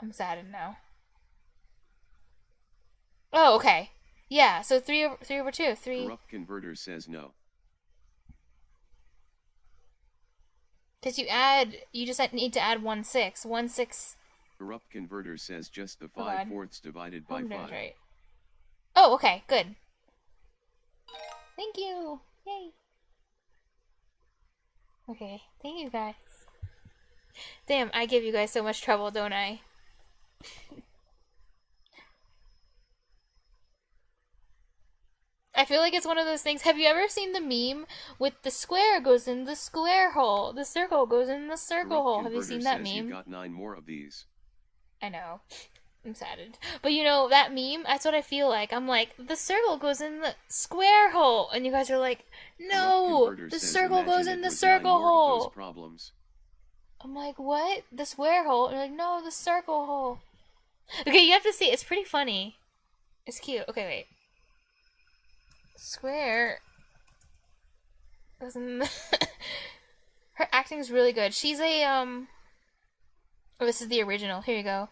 S1: I'm saddened now. Oh, okay. Yeah, so 3 over 2. 3.
S2: Corrupt Converter says no.
S1: Because you just need to add 1/6. 1/6.
S2: Corrupt Converter says just the 5/4 divided by 5.
S1: Right. Oh, okay, good. Thank you. Yay. Okay, thank you guys. Damn, I give you guys so much trouble, don't I? I feel like it's one of those things. Have you ever seen the meme with the square goes in the square hole, the circle goes in the circle hole? Have you seen that meme?
S2: You got 9 more of these.
S1: I know. I'm saddened. But you know, that meme, that's what I feel like. I'm like, the circle goes in the square hole. And you guys are like, no, the circle goes in the circle hole.
S2: Problems.
S1: I'm like, what? The square hole? And you're like, no, the circle hole. Okay, you have to see. It's pretty funny. It's cute. Okay, wait. Square goes in the... Her acting is really good. She's a, Oh, this is the original. Here you go.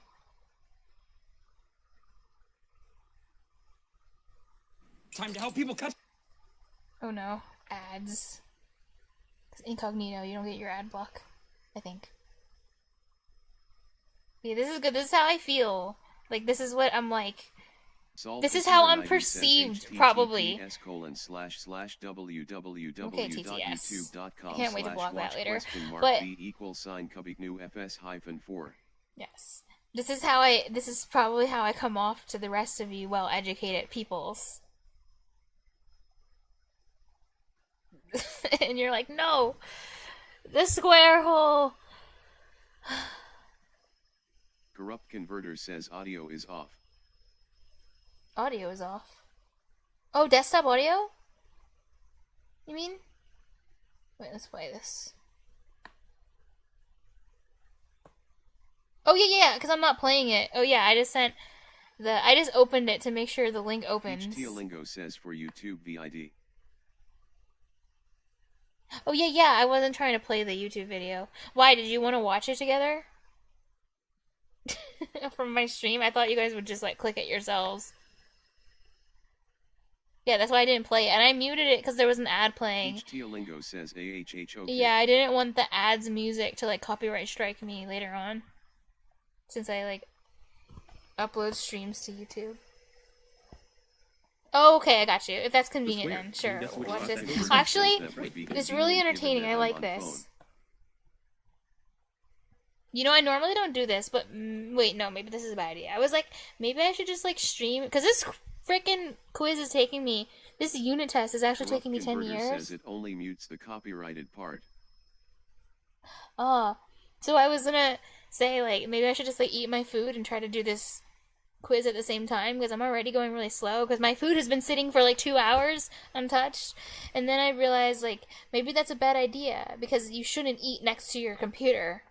S4: Time to help people cut.
S1: Oh no, ads. It's incognito, you don't get your ad block, I think. Yeah, this is good. This is how I feel. Like, this is what I'm like. This is how I'm perceived, probably. Okay, TTS. I can't wait to blog that later. But yes, this is probably how I come off to the rest of you well-educated peoples. And you're like, no, the square hole.
S2: Corrupt Converter says audio is off.
S1: Audio is off. Oh, desktop audio? You mean? Wait, let's play this. Oh, yeah, because I'm not playing it. Oh, yeah, I just opened it to make sure the link opens.
S2: HTLingo says for YouTube VID.
S1: Oh, yeah, I wasn't trying to play the YouTube video. Why, did you want to watch it together? From my stream? I thought you guys would just, like, click it yourselves. Yeah, that's why I didn't play it. And I muted it because there was an ad playing.
S2: HTLingo says AHHO.
S1: Yeah, I didn't want the ad's music to, like, copyright strike me later on. Since I, like, upload streams to YouTube. Oh, okay, I got you. If that's convenient, then sure. Watch this. Actually, it's really entertaining. I like this. You know, I normally don't do this, but wait, no, maybe this is a bad idea. I was like, maybe I should just, like, stream, because this freaking quiz is taking me, this unit test is actually taking me 10 years.
S2: Says it only mutes the copyrighted part.
S1: Oh, so I was gonna say, like, maybe I should just, like, eat my food and try to do this quiz at the same time, because I'm already going really slow, because my food has been sitting for, like, 2 hours untouched, and then I realized, like, maybe that's a bad idea, because you shouldn't eat next to your computer.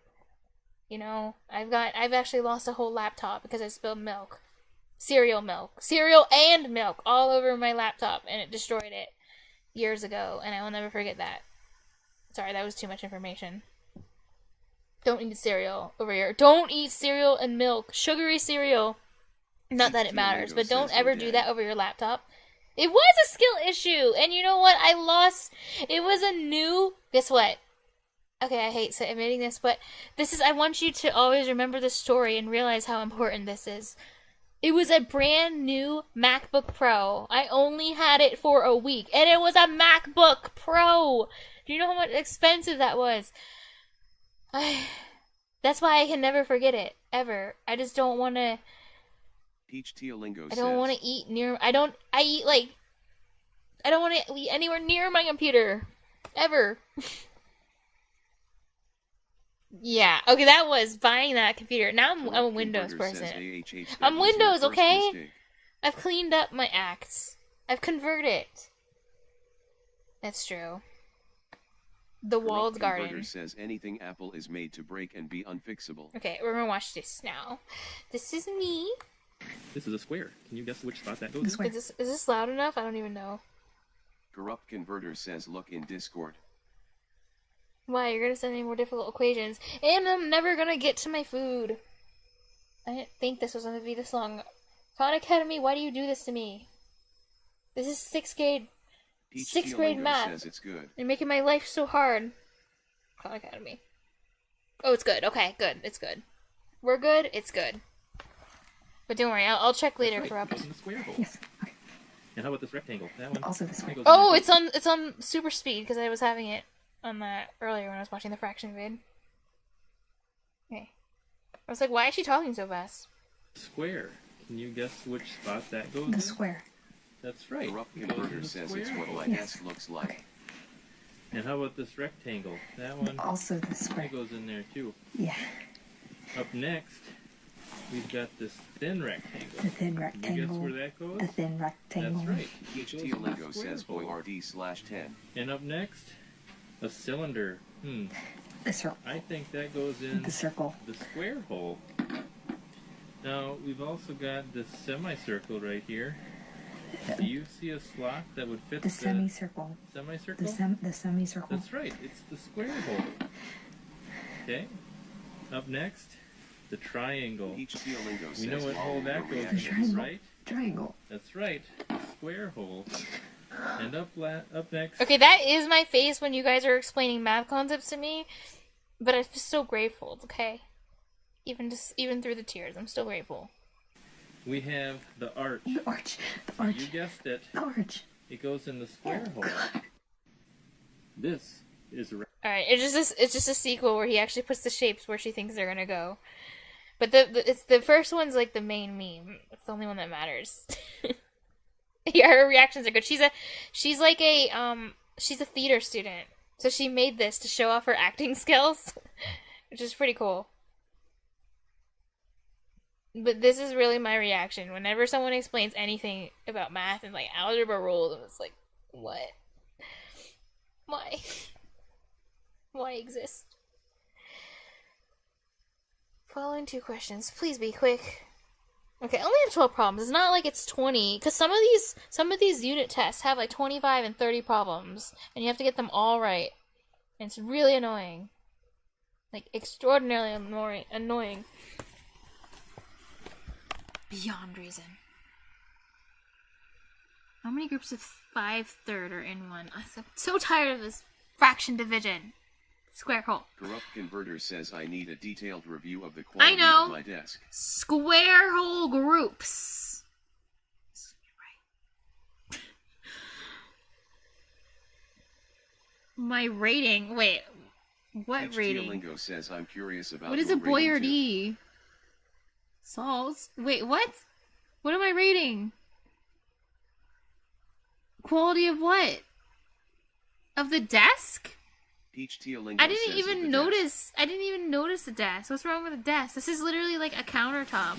S1: You know, I've actually lost a whole laptop because I spilled milk. Cereal and milk all over my laptop, and it destroyed it years ago, and I will never forget that. Sorry, that was too much information. Don't eat cereal over here. Don't eat cereal and milk. Sugary cereal. Not that it matters, but don't ever do that over your laptop. It was a skill issue, and you know what? It was a new... Guess what? Okay, I hate admitting this, but I want you to always remember this story and realize how important this is. It was a brand new MacBook Pro. I only had it for a week, and it was a MacBook Pro. Do you know how much expensive that was? That's why I can never forget it, ever. I just don't want to...
S2: I
S1: don't want to eat near... I don't want to eat anywhere near my computer. Ever. Yeah, okay, that was buying that computer. Now I'm a Windows person. I'm Windows, okay? I've cleaned up my acts. I've converted. That's true. The Walled Garden
S2: says anything Apple is made to break and be unfixable.
S1: Okay, we're gonna watch this now. This is me.
S5: This is a square. Can you guess which spot that goes in?
S1: Is this loud enough? I don't even know.
S2: Corrupt Converter says look in Discord.
S1: Why? You're gonna send me more difficult equations. And I'm never gonna get to my food. I didn't think this was gonna be this long. Khan Academy, why do you do this to me? This is 6th grade math.
S2: Says it's good.
S1: You're making my life so hard. Khan Academy. Oh, it's good. Okay, good. It's good. We're good. It's good. But don't worry, I'll check later.
S5: Right.
S1: Corrupt.
S5: The square hole.
S6: Yes. Okay.
S5: And how about this rectangle? That one.
S6: Also the square.
S1: Oh, it's on super speed because I was having it on that earlier when I was watching the fraction vid. Okay. I was like, why is she talking so fast?
S5: Square. Can you guess which spot that goes in?
S6: The square.
S5: That's right.
S2: Corrupt Converter says it's what like S looks like.
S6: Okay.
S5: And how about this rectangle? That one
S6: Also the square.
S5: that goes in there too.
S6: Yeah.
S5: Up next, we've got this thin rectangle.
S6: The thin
S5: Can you
S6: rectangle.
S5: guess where that goes?
S6: The thin rectangle.
S5: That's right.
S2: HTLingo says BoyRD/10.
S5: And up next, a cylinder.
S6: The circle.
S5: I think that goes in
S6: The circle.
S5: the square hole. Now, we've also got this semicircle right here. Do you see a slot that would fit
S6: The semicircle.
S5: semicircle?
S6: The semicircle.
S5: That's right, it's the square hole. Okay. Up next, the triangle.
S2: HTLingo says
S5: We know what hole that goes
S6: The
S5: in,
S6: triangle.
S5: right?
S6: Triangle.
S5: That's right, the square hole. And up next.
S1: Okay, that is my face when you guys are explaining math concepts to me, but I'm still grateful. It's okay. Even through the tears, I'm still grateful.
S5: we have the arch.
S6: The arch. The
S5: You
S6: arch.
S5: guessed it.
S6: The arch.
S5: It goes in the square hole. This is
S1: Alright, it's just a sequel where he actually puts the shapes where she thinks they're gonna go. But it's the first one's like the main meme. It's the only one that matters. Yeah, her reactions are good. She's like she's a theater student. So she made this to show off her acting skills, which is pretty cool. But this is really my reaction. Whenever someone explains anything about math and like algebra rules, it's like, what? Why? Why exist? Following 2 questions. Please be quick. Okay, I only have 12 problems. It's not like it's 20, because some of these unit tests have like 25 and 30 problems, and you have to get them all right. And it's really annoying. Like, extraordinarily annoying. Beyond reason. How many groups of 5/3 are in one? I'm so tired of this fraction division. Square hole.
S2: Corrupt Converter says I need a detailed review of the quality of my desk.
S1: Square hole groups. My rating. Wait. What rating?
S2: Lingo says I'm curious about
S1: What is
S2: your
S1: a boy or
S2: rating too.
S1: D? Salts? Wait, what? What am I rating? Quality of what? Of the desk?
S2: Peach Lingo
S1: I didn't
S2: says of
S1: even
S2: the
S1: notice. I didn't even notice the desk. What's wrong with the desk? This is literally like a countertop.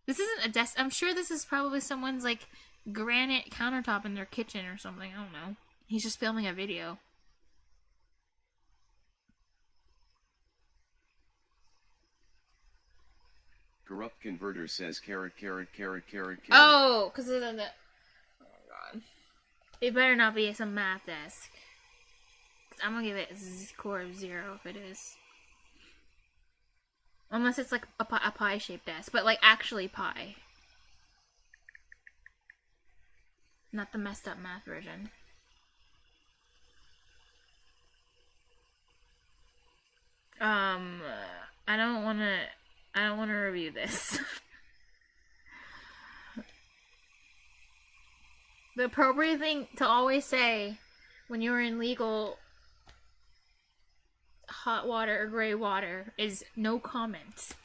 S1: This isn't a desk. I'm sure this is probably someone's like granite countertop in their kitchen or something. I don't know. He's just filming a video.
S2: Corrupt Converter says carrot.
S1: Oh, because of the. Oh god. It better not be some math desk. I'm gonna give it a score of 0 if it is. Unless it's like a pie-shaped desk, but like actually pie. Not the messed up math version. I don't wanna review this. The appropriate thing to always say when you're in legal hot water or gray water is no comment.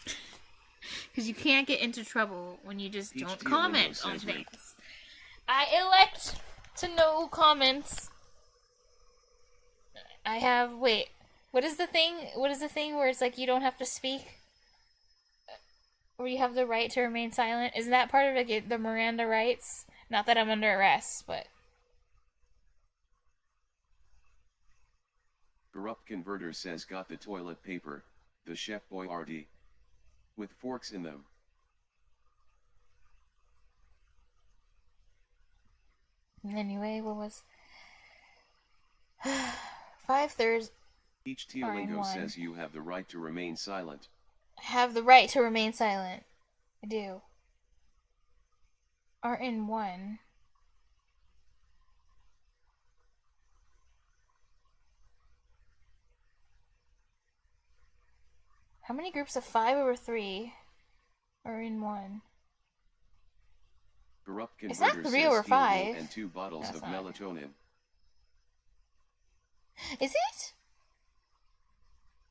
S1: Because you can't get into trouble when you just don't comment on things. I elect to no comments. I have, wait, what is the thing where it's like you don't have to speak? Where you have the right to remain silent? Isn't that part of like the Miranda rights? Not that I'm under arrest, but...
S2: Corrupt Converter says got the toilet paper, the Chef Boyardee. With forks in them.
S1: Anyway, what was... 5/3
S2: Each
S1: are in
S2: Lingo
S1: one.
S2: says you have the right to remain silent.
S1: I have the right to remain silent. I do. Are in one. How many groups of 5/3 are in one?
S2: Corrupt
S1: It's not
S2: Converter
S1: 3
S2: says
S1: over
S2: steel wool
S1: 5.
S2: and 2 bottles
S1: That's
S2: of
S1: not.
S2: melatonin.
S1: Is it?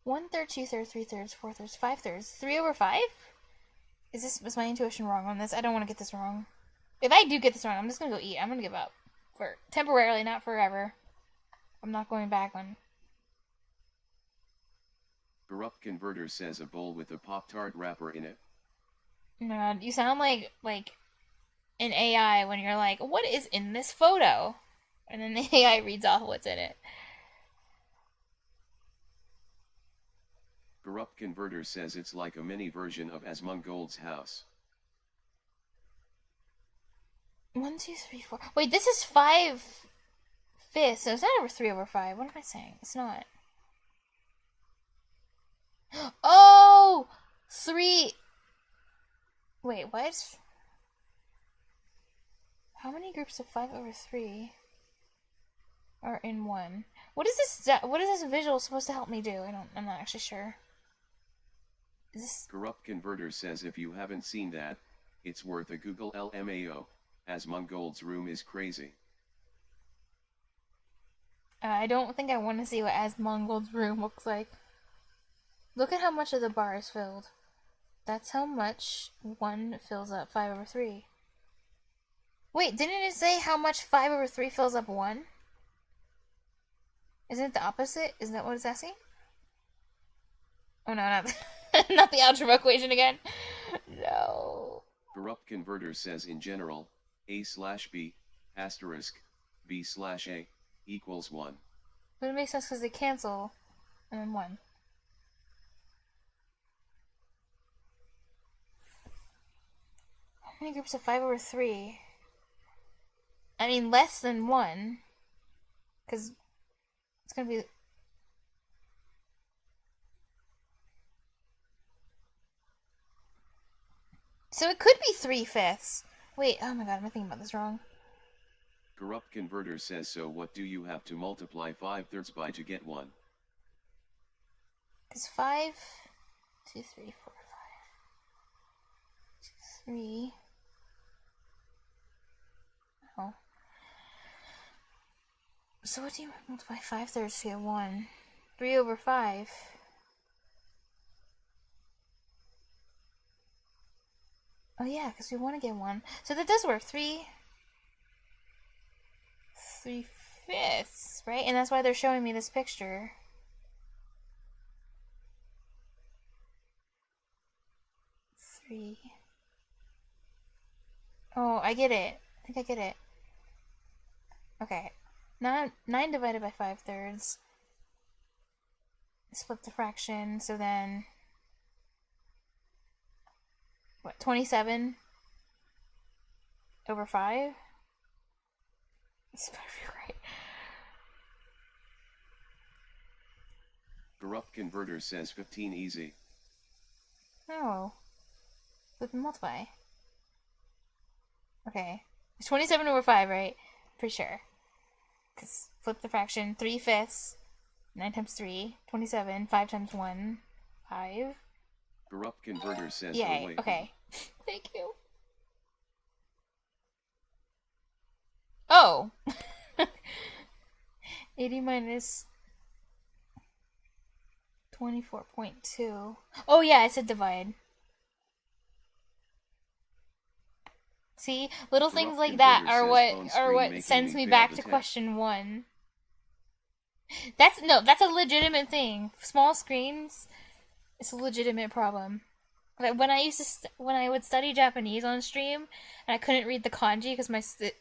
S1: 1/3, 2/3, 3/3, 4/3, 5/3, 3/5? Is my intuition wrong on this? I don't want to get this wrong. If I do get this wrong, I'm just gonna go eat. I'm gonna give up. For temporarily, not forever. I'm not going back on.
S2: Corrupt Converter says a bowl with a Pop-Tart wrapper in it.
S1: God, you sound like an AI when you're like, what is in this photo? And then the AI reads off what's in it.
S2: Corrupt Converter says it's like a mini version of Asmongold's house.
S1: 1, 2, 3, 4. Wait, this is 5/5, so it's not over 3/5. What am I saying? It's not. Oh! 3. Wait, what? How many groups of 5/3 are in one? What is this visual supposed to help me do? I'm not actually sure. Is this...
S2: Corrupt Converter says if you haven't seen that, it's worth a Google LMAO, as Mongold's room is crazy.
S1: I don't think I want to see what Asmongold's room looks like. Look at how much of the bar is filled. That's how much 1 fills up 5/3. Wait, didn't it say how much 5/3 fills up 1? Isn't it the opposite? Isn't that what it's asking? Oh no, not, not the algebra equation again. No.
S2: Corrupt Converter says in general, A/B, asterisk, B/A, equals 1.
S1: But it makes sense because they cancel, and then 1. How many groups of 5/3? I mean, less than 1. Because it's going to be... So it could be 3/5. Wait, oh my god, am I thinking about this wrong?
S2: Corrupt Converter says, so what do you have to multiply 5/3 by to get 1?
S1: Because 5, 2, 3, 4, 5, 2, 3. Oh. So what do you multiply 5/3 to get 1? 3/5. Oh yeah, because we want to get 1. So that does work. 3/5, right? And that's why they're showing me this picture. Oh, I get it. I think I get it. Okay. 9 divided by 5/3. Let's flip the fraction, so then... What, 27 over 5? That's probably right.
S2: Corrupt Converter says 15 easy.
S1: Oh. Flip and multiply. Okay. It's 27 over 5, right? Pretty sure. Because flip the fraction. 3/5. 9 times 3. 27. 5 times 1. 5.
S2: Corrupt Converter says,
S1: Yay.
S2: oh wait.
S1: Okay. Thank you. Oh! 80 minus 24.2. Oh yeah, I said divide. See, little things like that are what sends me back to question 1. That's a legitimate thing. Small screens, it's a legitimate problem. Like when I would study Japanese on stream and I couldn't read the kanji because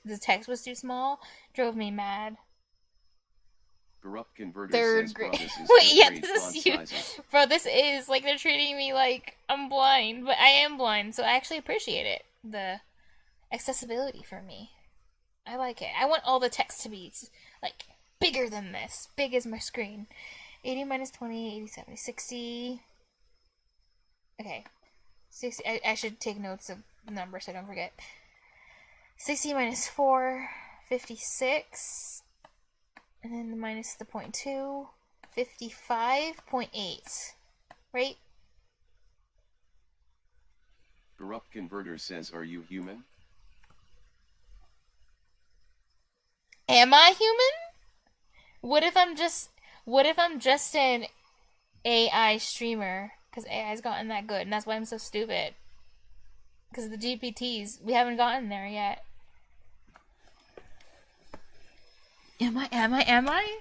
S1: the text was too small, drove me mad.
S2: Corrupt Converter
S1: Third
S2: says,
S1: grade.
S2: bro, this is
S1: Wait, yeah,
S2: grade
S1: this is you.
S2: font sizing.
S1: Bro, this is like they're treating me like I'm blind, but I am blind, so I actually appreciate it. The accessibility for me. I like it. I want all the text to be like bigger than this. Big as my screen. 80 minus 20, 80, 70, 60. Okay. 60. I should take notes of the numbers so I don't forget. 60 minus 4, 56. And then minus the 0.2, 55.8. Right?
S2: Corrupt Converter says, are you human?
S1: Am I human? What if I'm just an AI streamer? Because AI's gotten that good, and that's why I'm so stupid. Because the GPTs, we haven't gotten there yet. Am I?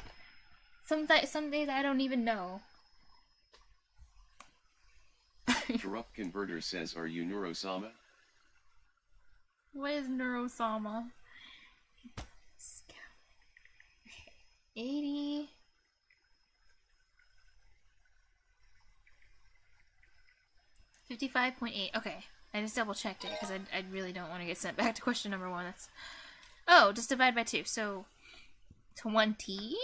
S1: Some days I don't even know.
S2: Corrupt Converter says, are you Neurosama?
S1: What is Neurosama? 80. $55.8. Okay. I just double checked it because I really don't want to get sent back to question number 1. That's... Oh, just divide by 2. So 20?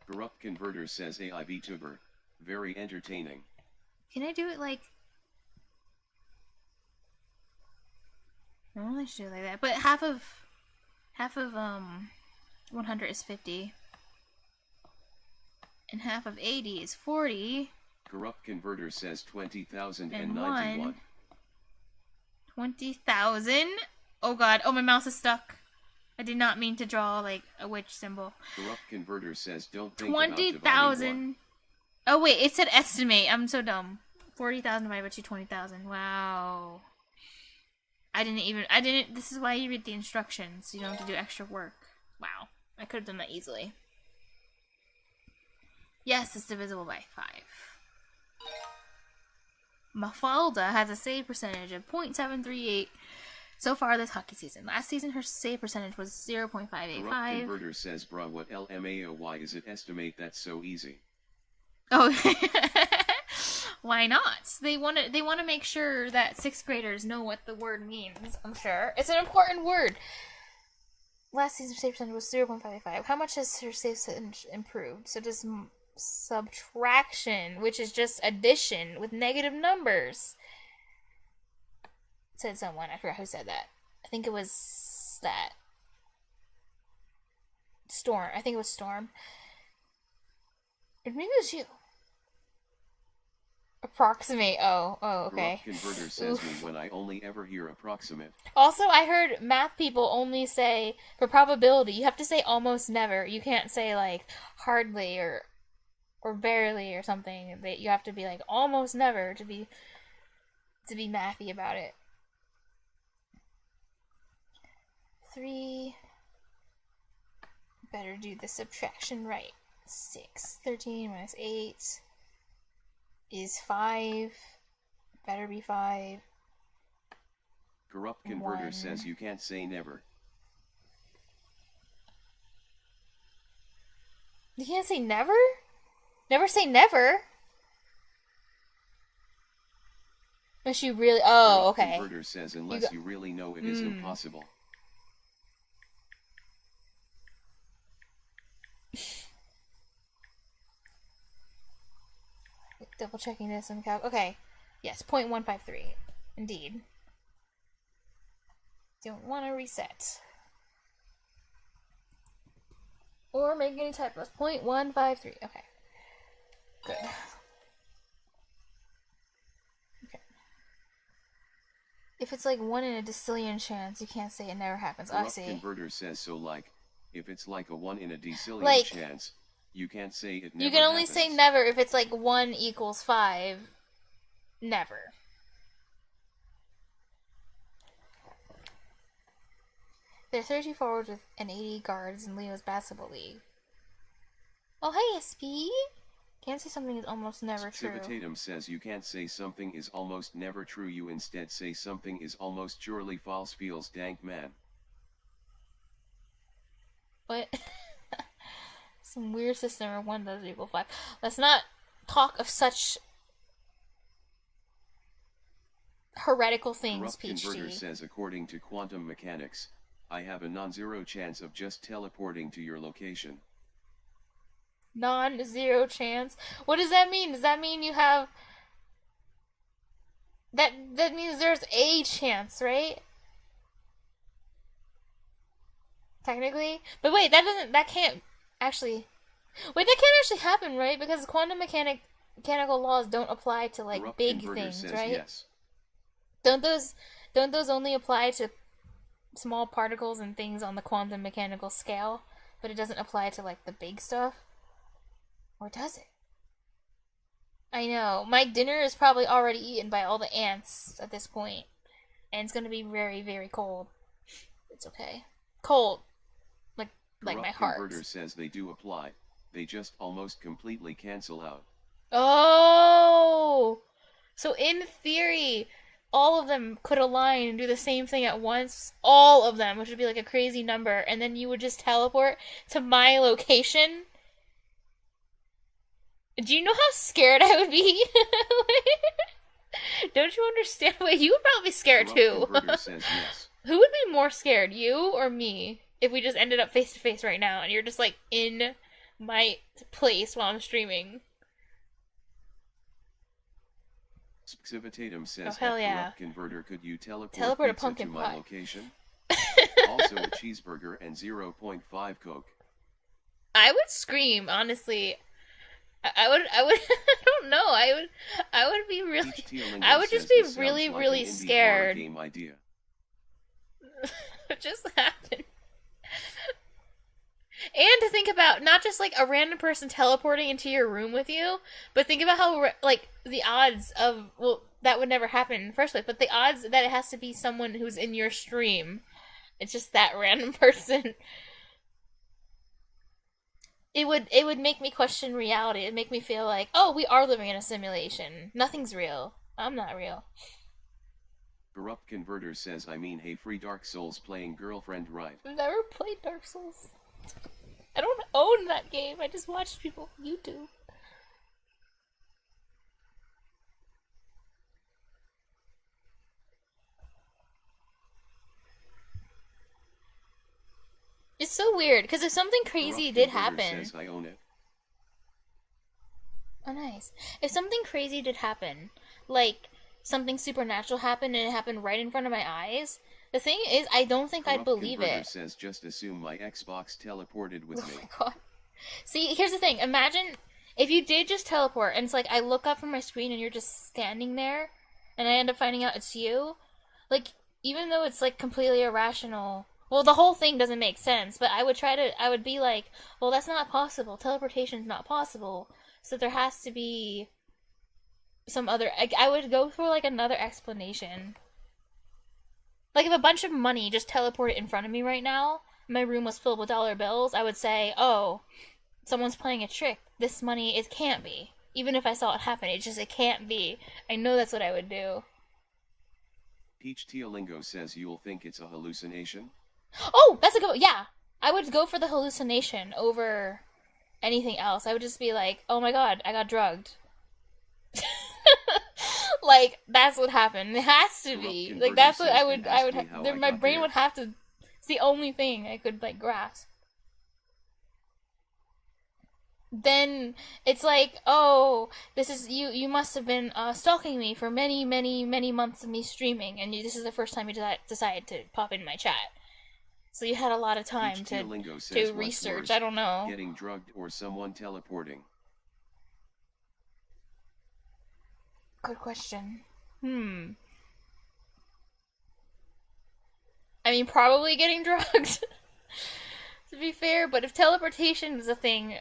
S2: Corrupt Converter says, AI VTuber. Very entertaining.
S1: Can I do it like... I don't really should do it like that. But half of 100 is 50. And half of 80 is 40.
S2: Corrupt Converter says 20,091.
S1: 20,000. Oh god. Oh, my mouse is stuck. I did not mean to draw, like, a witch symbol.
S2: Corrupt Converter says don't think about
S1: 20,000. Oh, wait. It said estimate. I'm so dumb. 40,000 divided by 20,000. Wow. This is why you read the instructions. You don't have to do extra work. Wow. I could have done that easily. Yes, it's divisible by 5. Mafalda has a save percentage of 0.738 so far this hockey season. Last season, her save percentage was 0.585.
S2: Corrupt Converter says, bruh, what LMAOY is it? Estimate, that's so easy.
S1: Oh, why not? They want to make sure that 6th graders know what the word means, I'm sure. It's an important word. Last season's save percentage was 0.585. How much has her save percentage improved? So does subtraction, which is just addition with negative numbers. Said someone. I forgot who said that. I think it was that. Storm. I think it was Storm. Or maybe it was you. Approximate. Oh, okay.
S2: Corrupt Converter says me when I only ever hear approximate.
S1: Also, I heard math people only say, for probability, you have to say almost never. You can't say, like, hardly or barely or something. You have to be, like, almost never to be mathy about it. 3. Better do the subtraction right. 6. 13 minus 8 is 5. Better be 5.
S2: Corrupt Converter
S1: 1.
S2: says you can't say never.
S1: You can't say never? Never say never? Unless you really... Oh,
S2: Corrupt
S1: okay.
S2: Converter says unless you really know it is impossible.
S1: Double checking this on calc. Okay. Yes, 0.153. Indeed. Don't want to reset. Or make any typos. 0.153. Okay. Good. Okay. If it's like 1 in a decillion chance, you can't say it never happens. Oh, I see.
S2: Converter says so, like, if it's like a 1 in a decillion
S1: like,
S2: chance, you can't say it never
S1: You can only
S2: happens.
S1: say never if it's like 1 equals 5. Never. There are 32 forwards with and 80 guards in Leo's basketball league. Oh, hey, SP! Can't say something is almost never true.
S2: Tatum says you can't say something is almost never true, you instead say something is almost surely false. Feels dank, man.
S1: What? Some weird system where 1 doesn't equal 5. Let's not talk of such heretical things,
S2: Corrupt
S1: Peach
S2: Converter
S1: Tea.
S2: says according to quantum mechanics, I have a non-zero chance of just teleporting to your location.
S1: Non-zero chance? What does that mean? Does that mean you have... That means there's a chance, right? Technically? But wait, that can't actually... Wait, that can't actually happen, right? Because quantum mechanical laws don't apply to, like,
S2: Corrupt
S1: big
S2: Converter
S1: things,
S2: says
S1: right?
S2: Yes.
S1: Don't those only apply to small particles and things on the quantum mechanical scale, but it doesn't apply to, like, the big stuff? Or does it? I know. My dinner is probably already eaten by all the ants at this point. And it's gonna be very, very cold. It's okay. Cold. Like my heart.
S2: Converter says they do apply. They just almost completely cancel out.
S1: Oh! So in theory, all of them could align and do the same thing at once. All of them, which would be like a crazy number. And then you would just teleport to my location. Do you know how scared I would be? Don't you understand? Wait, you would probably be scared too.
S2: Says yes.
S1: Who would be more scared, you or me? If we just ended up face to face right now and you're just like in my place while I'm streaming.
S2: Tatum says,
S1: oh, hell yeah.
S2: Corrupt Converter, could you teleport
S1: a
S2: pizza
S1: pumpkin
S2: to
S1: pie.
S2: my location? Also a cheeseburger and 0.5 Coke.
S1: I would scream, honestly. I would, I don't know. I would be really, I would just be really, really scared.
S2: Game idea.
S1: It just happened. And to think about not just like a random person teleporting into your room with you, but think about how like the odds of, well, that would never happen in the first place, but the odds that it has to be someone who's in your stream. It's just that random person. It would make me question reality. It'd make me feel like, oh, we are living in a simulation. Nothing's real. I'm not real.
S2: Corrupt Converter says, I mean, hey, free Dark Souls playing girlfriend, right?
S1: I've never played Dark Souls. I don't own that game. I just watch people on YouTube. It's so weird, because if something crazy did happen...
S2: Says, I own it.
S1: Oh, nice. If something crazy did happen, like something supernatural happened and it happened right in front of my eyes, the thing is, I don't think I'd believe it.
S2: Says, just assume my Xbox teleported with me.
S1: Oh my god. See, here's the thing. Imagine if you did just teleport, and it's like, I look up from my screen and you're just standing there, and I end up finding out it's you. Like, even though it's, like, completely irrational... Well, the whole thing doesn't make sense, but I would be like, well, that's not possible. Teleportation's not possible. So there has to be some other... I would go for, like, another explanation. Like, if a bunch of money just teleported in front of me right now, my room was filled with dollar bills, I would say, oh, someone's playing a trick. This money, it can't be. Even if I saw it happen, it can't be. I know that's what I would do.
S2: Peach Teolingo says, you'll think it's a hallucination?
S1: Oh, that's a good one. Yeah. I would go for the hallucination over anything else. I would just be like, oh my god, I got drugged. Like, that's what happened. It has to be. Like, that's what I would my brain would have to, it's the only thing I could, like, grasp. Then it's like, oh, this is, you must have been stalking me for many, many, many months of me streaming, and this is the first time you decided to pop in my chat. So you had a lot of time to research. Worse, I don't know.
S2: Getting drugged or someone teleporting?
S1: Good question. I mean, probably getting drugged, to be fair, but if teleportation is a thing,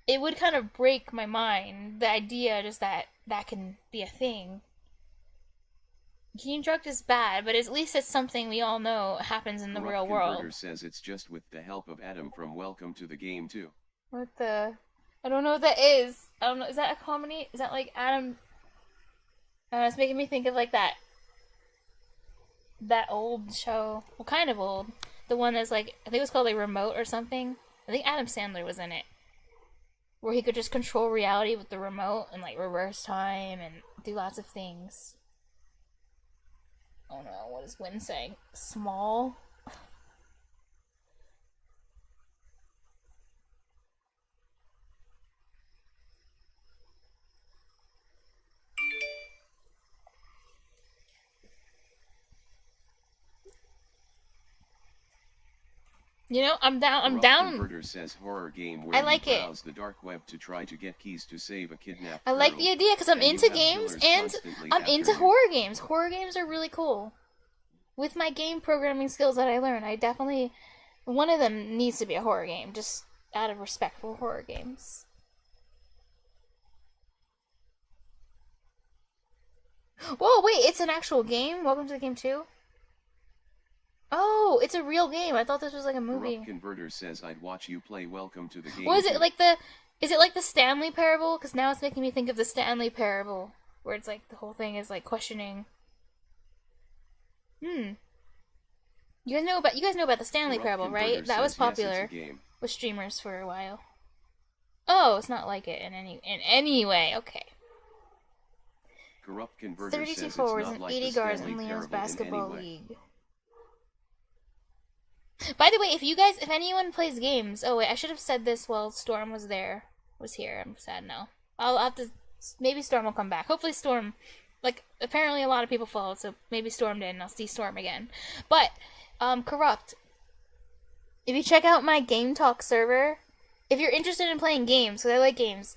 S1: it would kind of break my mind. The idea just that can be a thing. Getting drugged is bad, but at least it's something we all know happens in the real world.
S2: Converter says it's just with the help of Adam from Welcome to the Game too.
S1: What the? I don't know what that is. I don't know. Is that a comedy? Is that like Adam? It's making me think of like that old show. Well, kind of old. The one that's like, I think it was called like Remote or something. I think Adam Sandler was in it. Where he could just control reality with the remote and like reverse time and do lots of things. Oh no, what is Win saying? Small? You know, I'm down.
S2: Converter says horror game where
S1: I like
S2: you browse the dark web to try to get keys to save a kidnapped
S1: girl. I like the idea because I'm into games and I'm into horror games. Horror games are really cool. With my game programming skills that I learned, I definitely, one of them needs to be a horror game, just out of respect for horror games. Whoa, wait, it's an actual game? Welcome to the Game 2? Oh, it's a real game. I thought this was like a movie.
S2: Corrupt Converter says I'd watch you play Welcome to the Game.
S1: What is it, like the, is it like the Stanley Parable? Because now it's making me think of the Stanley Parable, where it's like the whole thing is like questioning. You guys know about the Stanley Parable, right? That was popular with streamers for a while. Oh, it's not like it in any way. Okay.
S2: Corrupt Converter
S1: 32 forwards and 80 guards in Leo's basketball league. By the way, if anyone plays games, oh wait, I should have said this while Storm was here. I'm sad now. I'll have to, maybe Storm will come back. Hopefully Storm, like, apparently a lot of people followed, so maybe Storm did, and I'll see Storm again. But, Corrupt, if you check out my Game Talk server, if you're interested in playing games, because I like games,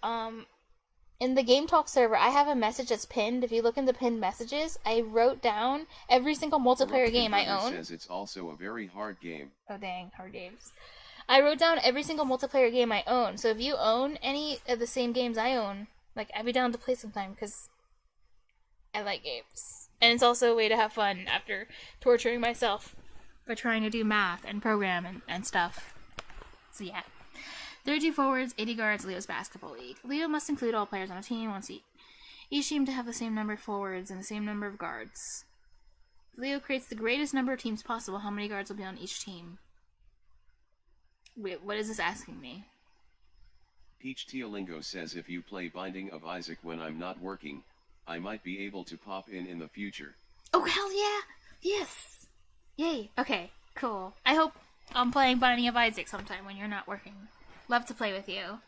S1: in the Game Talk server, I have a message that's pinned. If you look in the pinned messages, I wrote down every single multiplayer game I own.
S2: Says it's also a very hard game.
S1: Oh dang, hard games. I wrote down every single multiplayer game I own. So if you own any of the same games I own, like, I'd be down to play sometime because I like games. And it's also a way to have fun after torturing myself by trying to do math and program and stuff. So yeah. 32 forwards, 80 guards, Leo's Basketball League. Leo must include all players on a team, wants each team to have the same number of forwards and the same number of guards. If Leo creates the greatest number of teams possible, how many guards will be on each team? Wait, what is this asking me?
S2: Peach Teolingo says if you play Binding of Isaac when I'm not working, I might be able to pop in the future.
S1: Oh, hell yeah! Yes! Yay! Okay, cool. I hope I'm playing Binding of Isaac sometime when you're not working. Love to play with you.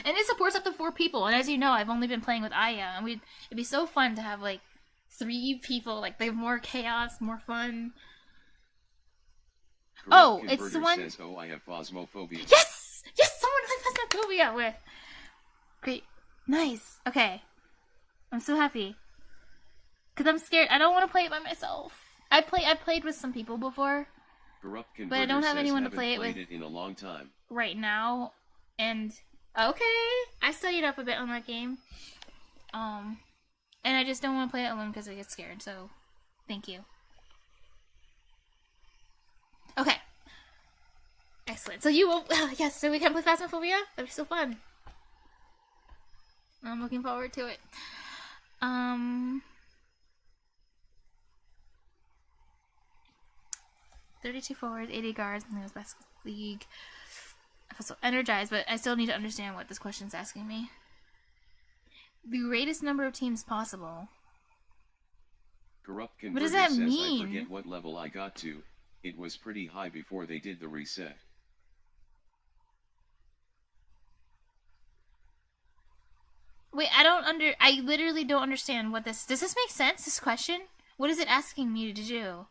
S1: And it supports up to 4 people, and as you know, I've only been playing with Aya, and it'd be so fun to have, like, 3 people. Like, they have more chaos, more fun. Oh, it's the one...
S2: Says, oh, I have phasmophobia.
S1: Yes! Yes! Someone I have phasmophobia with! Great. Nice. Okay. I'm so happy. Because I'm scared. I don't want to play it by myself. I've played with some people before. But I don't have anyone to play it with
S2: in a long time.
S1: Right now. And, okay. I studied up a bit on that game. And I just don't want to play it alone because I get scared. So, thank you. Okay. Excellent. So you will... yes, so we can play Phasmophobia? That'd be so fun. I'm looking forward to it. 32 forwards, 80 guards, and Leo's Basketball League. I feel so energized, but I still need to understand what this question's asking me. The greatest number of teams possible.
S2: Corrupt Converter
S1: what does that
S2: says,
S1: mean?
S2: I forget what level I got to. It was pretty high before they did the reset.
S1: Wait, I literally don't understand what this... Does this make sense, this question? What is it asking me to do?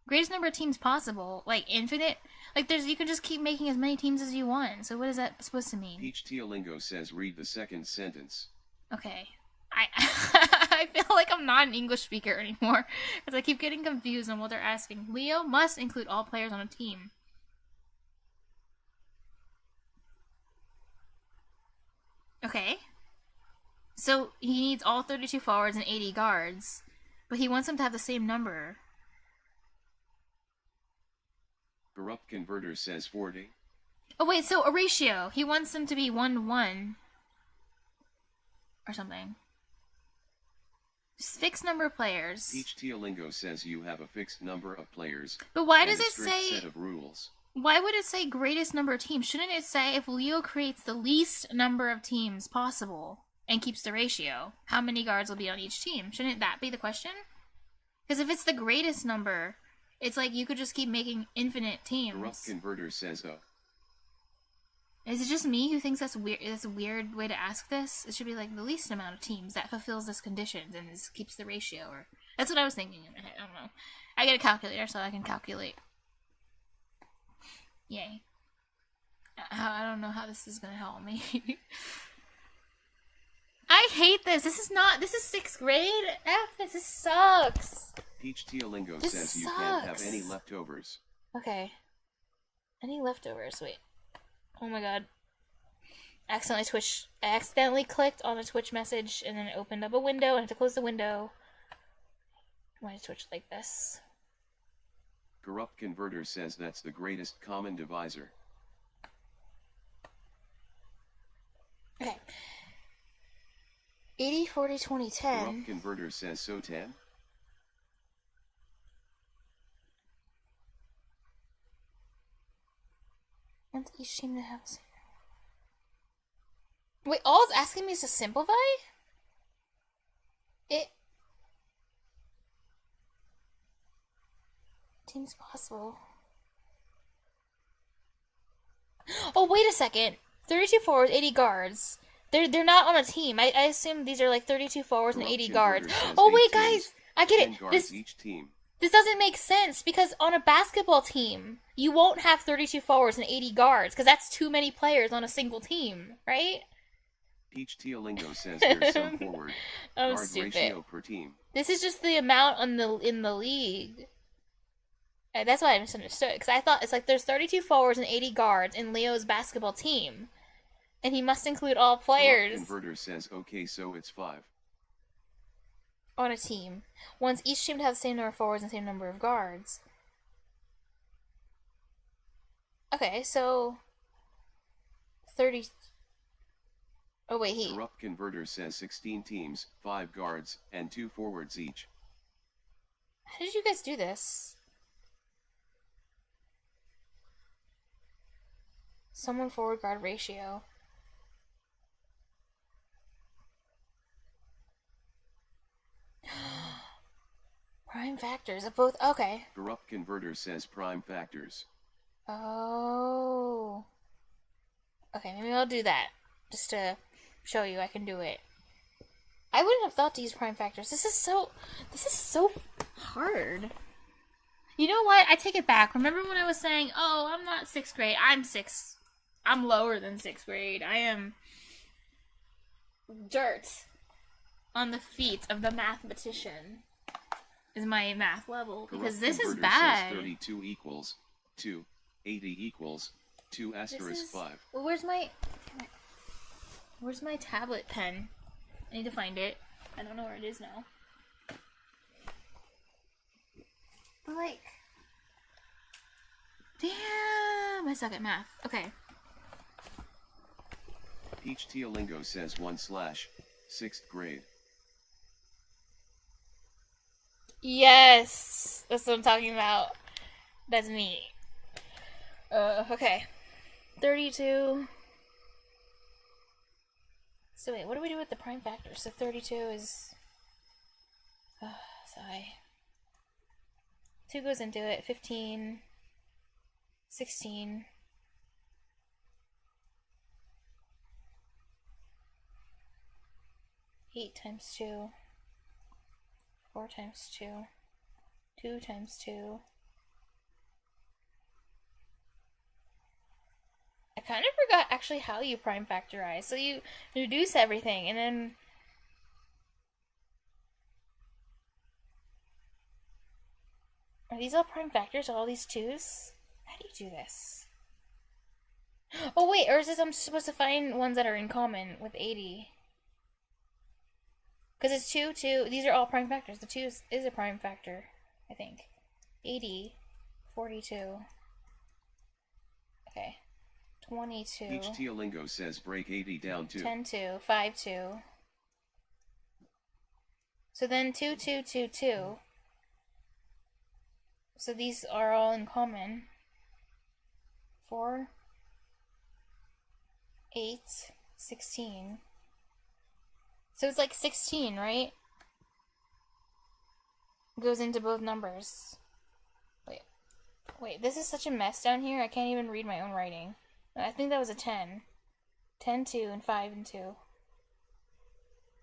S1: Greatest number of teams possible? Like, infinite? Like, you can just keep making as many teams as you want. So what is that supposed to mean?
S2: Peach Teolingo says read the second sentence.
S1: Okay. I feel like I'm not an English speaker anymore. Because I keep getting confused on what they're asking. Leo must include all players on a team. Okay. So, he needs all 32 forwards and 80 guards. But he wants them to have the same number.
S2: Corrupt Converter says 40.
S1: Oh wait, so a ratio. He wants them to be 1-1. Or something. Just fixed number of players.
S2: Peach Teolingo says you have a fixed number of players.
S1: But why
S2: and
S1: does
S2: a
S1: it
S2: strict
S1: say...
S2: set of rules.
S1: Why would it say greatest number of teams? Shouldn't it say if Leo creates the least number of teams possible and keeps the ratio, how many guards will be on each team? Shouldn't that be the question? Because if it's the greatest number, it's like you could just keep making infinite teams.
S2: Corrupt Converter says oh.
S1: Is it just me who thinks that's weird? That's a weird way to ask this. It should be like the least amount of teams that fulfills this condition and keeps the ratio. Or that's what I was thinking in my head. I don't know. I get a calculator so I can calculate. Yay. I don't know how this is gonna help me. I hate this. This is 6th grade. F this sucks.
S2: Peach Teolingo
S1: This
S2: says you can't have
S1: sucks.
S2: any leftovers.
S1: Okay. Any leftovers? Wait. Oh my god. I accidentally clicked on a Twitch message and then it opened up a window. I have to close the window. Why is Twitch like this?
S2: Corrupt Converter says that's the greatest common divisor.
S1: Okay. 80, 40, 20, 10.
S2: Corrupt Converter says so 10.
S1: Want each team to have the same. Wait, all it's asking me is to simplify? Teams possible. Oh, wait a second. 32 forwards, 80 guards. They're not on a team. I assume these are like 32 forwards and 80 guards. Oh, wait, guys. I get it.
S2: Each team.
S1: This doesn't make sense because on a basketball team, you won't have 32 forwards and 80 guards because that's too many players on a single team, right?
S2: Peach Teolingo says there's some forward
S1: I'm
S2: guard
S1: stupid.
S2: ratio per team.
S1: This is just the amount in the league. That's why I misunderstood. Because I thought it's like there's 32 forwards and 80 guards in Leo's basketball team. And he must include all players.
S2: Converter says okay, so it's 5.
S1: On a team. Wants each team to have the same number of forwards and the same number of guards. Okay, so 30. Oh wait,
S2: Corrupt Converter says 16 teams, 5 guards, and 2 forwards each.
S1: How did you guys do this? Someone forward guard ratio. Prime factors of both. Okay.
S2: Corrupt Converter says prime factors.
S1: Oh. Okay, maybe I'll do that. Just to show you I can do it. I wouldn't have thought to use prime factors. This is so hard. You know what? I take it back. Remember when I was saying, oh, I'm not 6th grade. I'm lower than 6th grade. I am dirt on the feet of the mathematician. Is my math level. Because this is bad.
S2: Says 32 equals 2. 80 equals 2 asterisk 5.
S1: Well, where's my tablet pen? I need to find it. I don't know where it is now. But like, damn, I suck at math. Okay.
S2: Peach Teolingo says 1/6th grade.
S1: Yes, that's what I'm talking about. That's me. Okay. 32. So wait, what do we do with the prime factors? So 32 is... sigh. 2 goes into it. 15. 16. 8 times 2. 4 times 2. 2 times 2. I kind of forgot actually how you prime factorize. So you reduce everything and then... Are these all prime factors? All these 2's? How do you do this? Oh wait, or is this I'm supposed to find ones that are in common with 80? Because it's 2, 2. These are all prime factors. The 2 is a prime factor, I think. 80, 42. Okay. 22.
S2: Peach Teolingo says break 80 down to
S1: 10, 2, 5, 2. So then 2, 2, 2, 2. So these are all in common. 4, 8, 16. So it's like 16, right? Goes into both numbers. Wait, this is such a mess down here, I can't even read my own writing. I think that was a 10. 10, 2, and 5, and 2.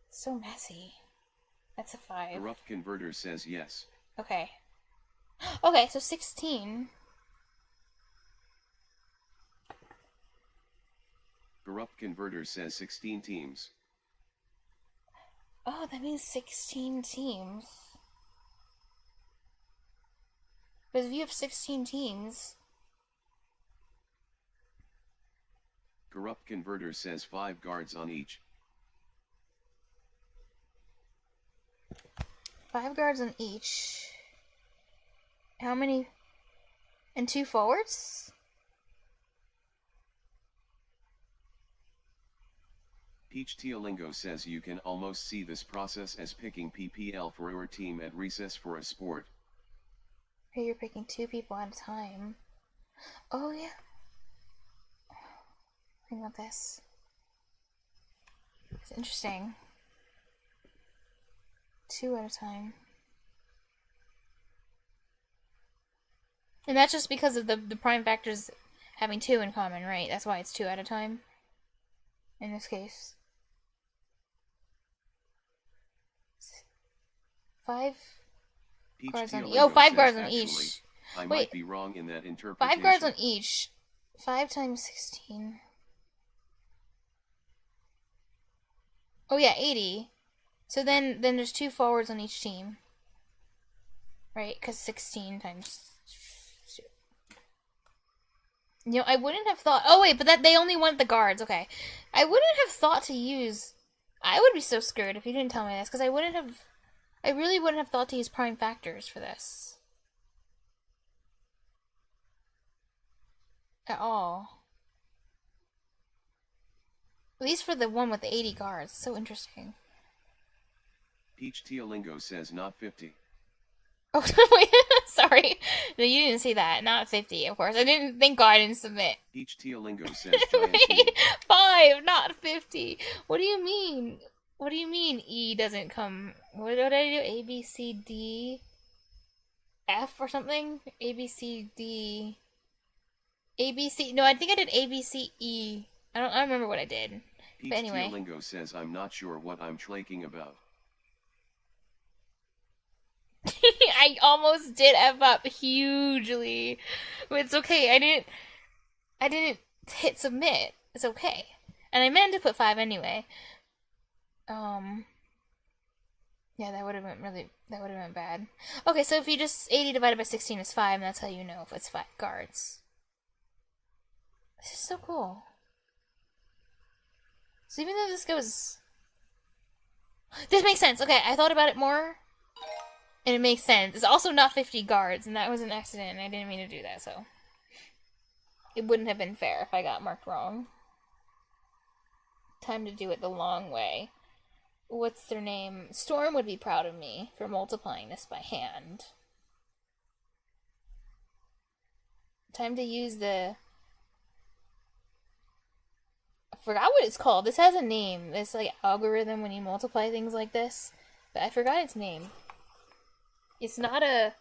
S1: It's so messy. That's a 5.
S2: Corrupt Converter says yes.
S1: Okay. Okay, so 16.
S2: Corrupt Converter says 16 teams.
S1: Oh, that means 16 teams. Because if you have 16 teams...
S2: Corrupt Converter says 5 guards on each.
S1: 5 guards on each. How many? And 2 forwards?
S2: Peach Teolingo says you can almost see this process as picking PPL for your team at recess for a sport.
S1: Here you're picking 2 people at a time. Oh yeah. Think about this. It's interesting. 2 at a time. And that's just because of the prime factors having 2 in common, right? That's why it's 2 at a time. In this case. 5
S2: Peach
S1: guards on each.
S2: Teolingo
S1: Oh, 5
S2: says,
S1: guards on
S2: actually,
S1: each.
S2: I
S1: Wait.
S2: might be wrong in that interpretation.
S1: 5 guards on each. 5 times 16. Oh yeah, 80. So then there's 2 forwards on each team. Right? Because 16 times... You know, I wouldn't have thought... Oh wait, but that they only want the guards. Okay. I wouldn't have thought to use... I would be so screwed if you didn't tell me this, because I really wouldn't have thought to use prime factors for this. At all. At least for the one with the 80 guards. It's so interesting.
S2: Peach Teolingo says not 50.
S1: Oh, wait, sorry. No, you didn't see that. Not 50, of course. I didn't think I didn't submit.
S2: Peach Teolingo says giant E.
S1: 5, not 50. What do you mean? What do you mean E doesn't come? What did I do? A, B, C, D, F or something? A, B, C, D... A, B, C... No, I think I did A, B, C, E. I don't remember what I did.
S2: Peach
S1: But anyway.
S2: Teolingo says I'm not sure what I'm tlaking about.
S1: I almost did F up hugely. But it's okay. I didn't hit submit. It's okay. And I meant to put 5 anyway. Yeah, that would have been bad. Okay, so if you just 80 divided by 16 is 5, and that's how you know if it's 5 guards. This is so cool. So even though this goes... This makes sense. Okay, I thought about it more. And it makes sense. It's also not 50 guards, and that was an accident, and I didn't mean to do that, so... It wouldn't have been fair if I got marked wrong. Time to do it the long way. What's their name? Storm would be proud of me for multiplying this by hand. Time to use the... I forgot what it's called. This has a name. This, like, algorithm when you multiply things like this. But I forgot its name. It's not a...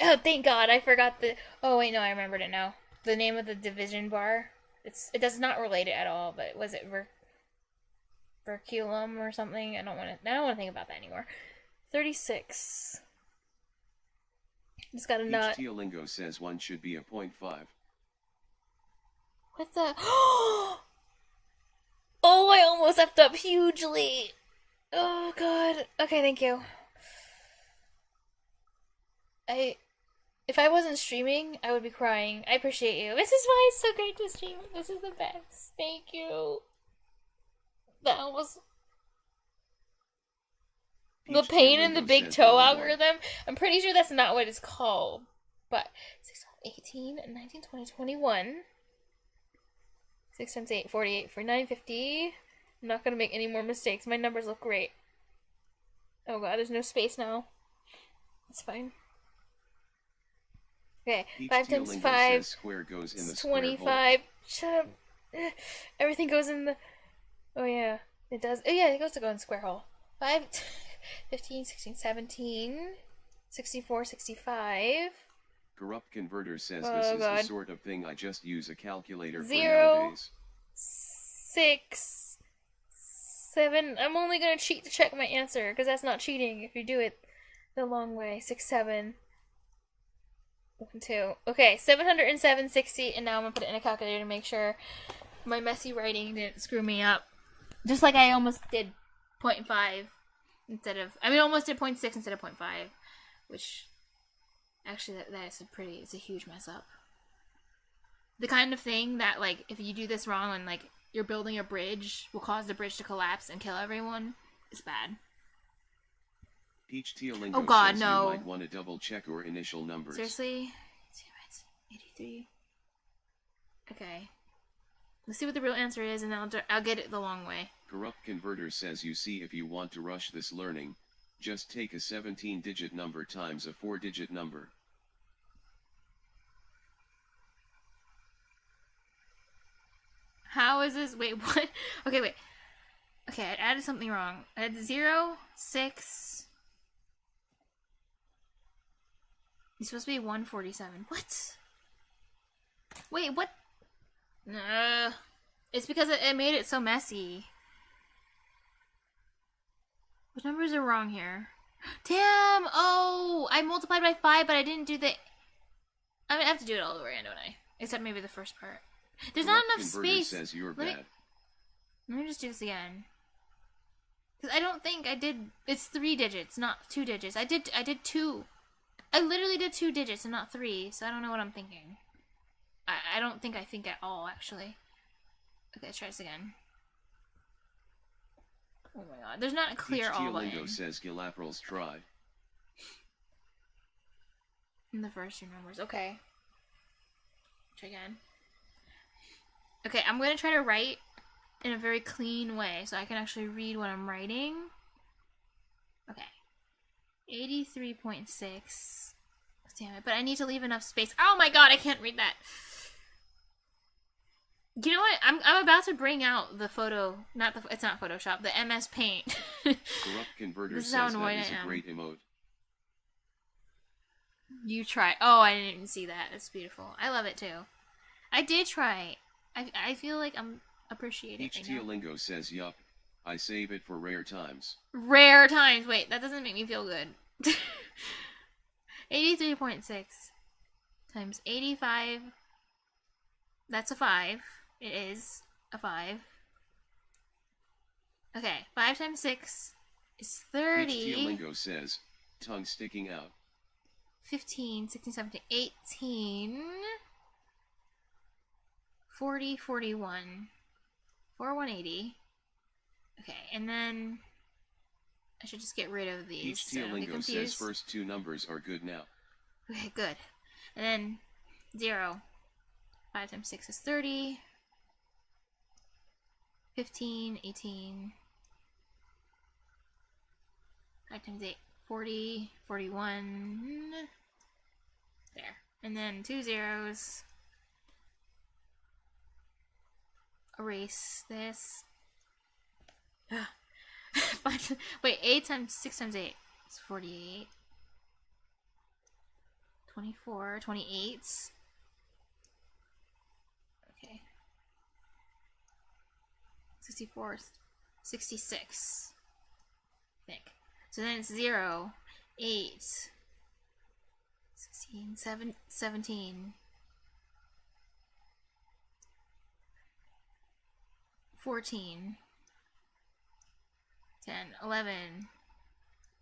S1: Oh, thank God, I forgot the... Oh, wait, no, I remembered it now. The name of the division bar. It does not relate it at all, but was it Verculum or something? I don't want to think about that anymore. 36. Just got a
S2: Peach
S1: nut.
S2: Teolingo says 1 should be a 0.5.
S1: What the... Oh, I almost effed up hugely. Oh, God. Okay, thank you. If I wasn't streaming, I would be crying. I appreciate you. This is why it's so great to stream. This is the best. Thank you. That was... The pain in the big toe algorithm? I'm pretty sure that's not what it's called. But 6, 18, 19, 20, 21. 6 times 8, 48, 49, 50. I'm not gonna make any more mistakes. My numbers look great. Oh god, there's no space now. It's fine. Okay,
S2: Peach
S1: 5 times
S2: Teolingo
S1: 5
S2: says square goes in the
S1: 25. Shut up. Everything goes in the... Oh yeah, it does. Oh yeah, it goes to go in square hole. 5, 15, 16, 17, 64, 65.
S2: Corrupt Converter says
S1: Oh,
S2: this is
S1: God.
S2: the sort of thing I just use a calculator
S1: 0,
S2: for nowadays.
S1: 6, 7. I'm only gonna cheat to check my answer, because that's not cheating if you do it the long way. 6, 7. 1, 2. Okay, 707.60, and now I'm gonna put it in a calculator to make sure my messy writing didn't screw me up. Just like I almost did 0.5 instead of... I mean, almost did 0.6 instead of 0.5, which... Actually, it's a huge mess up. The kind of thing that, like, if you do this wrong and, like, you're building a bridge, will cause the bridge to collapse and kill everyone, is bad.
S2: Peach Teolingo
S1: Oh god,
S2: says
S1: no.
S2: you might want to double check your initial numbers.
S1: Seriously? 83. Okay. Let's see what the real answer is, and then I'll get it the long way.
S2: Corrupt Converter says you see, if you want to rush this learning, just take a 17-digit number times a 4-digit number.
S1: How is this? Wait, what? Okay, wait. Okay, I added something wrong. I had 0, 6... It's supposed to be 147. What? Wait, what? It's because it made it so messy. What numbers are wrong here? Damn! Oh! I multiplied by 5, but I didn't do the... I have to do it all over again, don't I? Except maybe the first part. There's not enough
S2: Converter
S1: space.
S2: says you're
S1: Let
S2: bad.
S1: me just do this again. Because I don't think I did. It's 3 digits, not 2 digits. I did 2. I literally did 2 digits and not 3, so I don't know what I'm thinking. I don't think I think at all, actually. Okay, let's try this again. Oh my god, there's not a clear all button.
S2: Lingo says Gilaprils try.
S1: In the first 2 numbers, okay. Try again. Okay, I'm gonna try to write in a very clean way so I can actually read what I'm writing. Okay. 83.6. Damn it, but I need to leave enough space. Oh my god, I can't read that. You know what? I'm about to bring out the photo. It's not Photoshop. The MS Paint.
S2: Corrupt Converter says that is a great emote.
S1: You try. Oh, I didn't even see that. It's beautiful. I love it too. I did try. I feel like I'm appreciating it.
S2: HT Lingo says, yup. I save it for rare times.
S1: Rare times. Wait, that doesn't make me feel good. 83.6 times 85. That's a 5. It is a 5. Okay, 5 times 6 is 30.
S2: HT Lingo says, tongue sticking out.
S1: 15, 16, 17, 18. 40, 41. 4180. Okay, and then I should just get rid of these.
S2: HT Lingo says first 2 numbers are good now.
S1: Okay, good. And then 0. 5 times 6 is 30. 15, 18. 5 times 8, 40, 41. There. And then 2 zeros. Erase this. Wait, 8 times 6 times 8 is 48. 24, 28. Okay. 64, 66. I think. So then it's 0, 8, 16, 17. 14, 10, 11,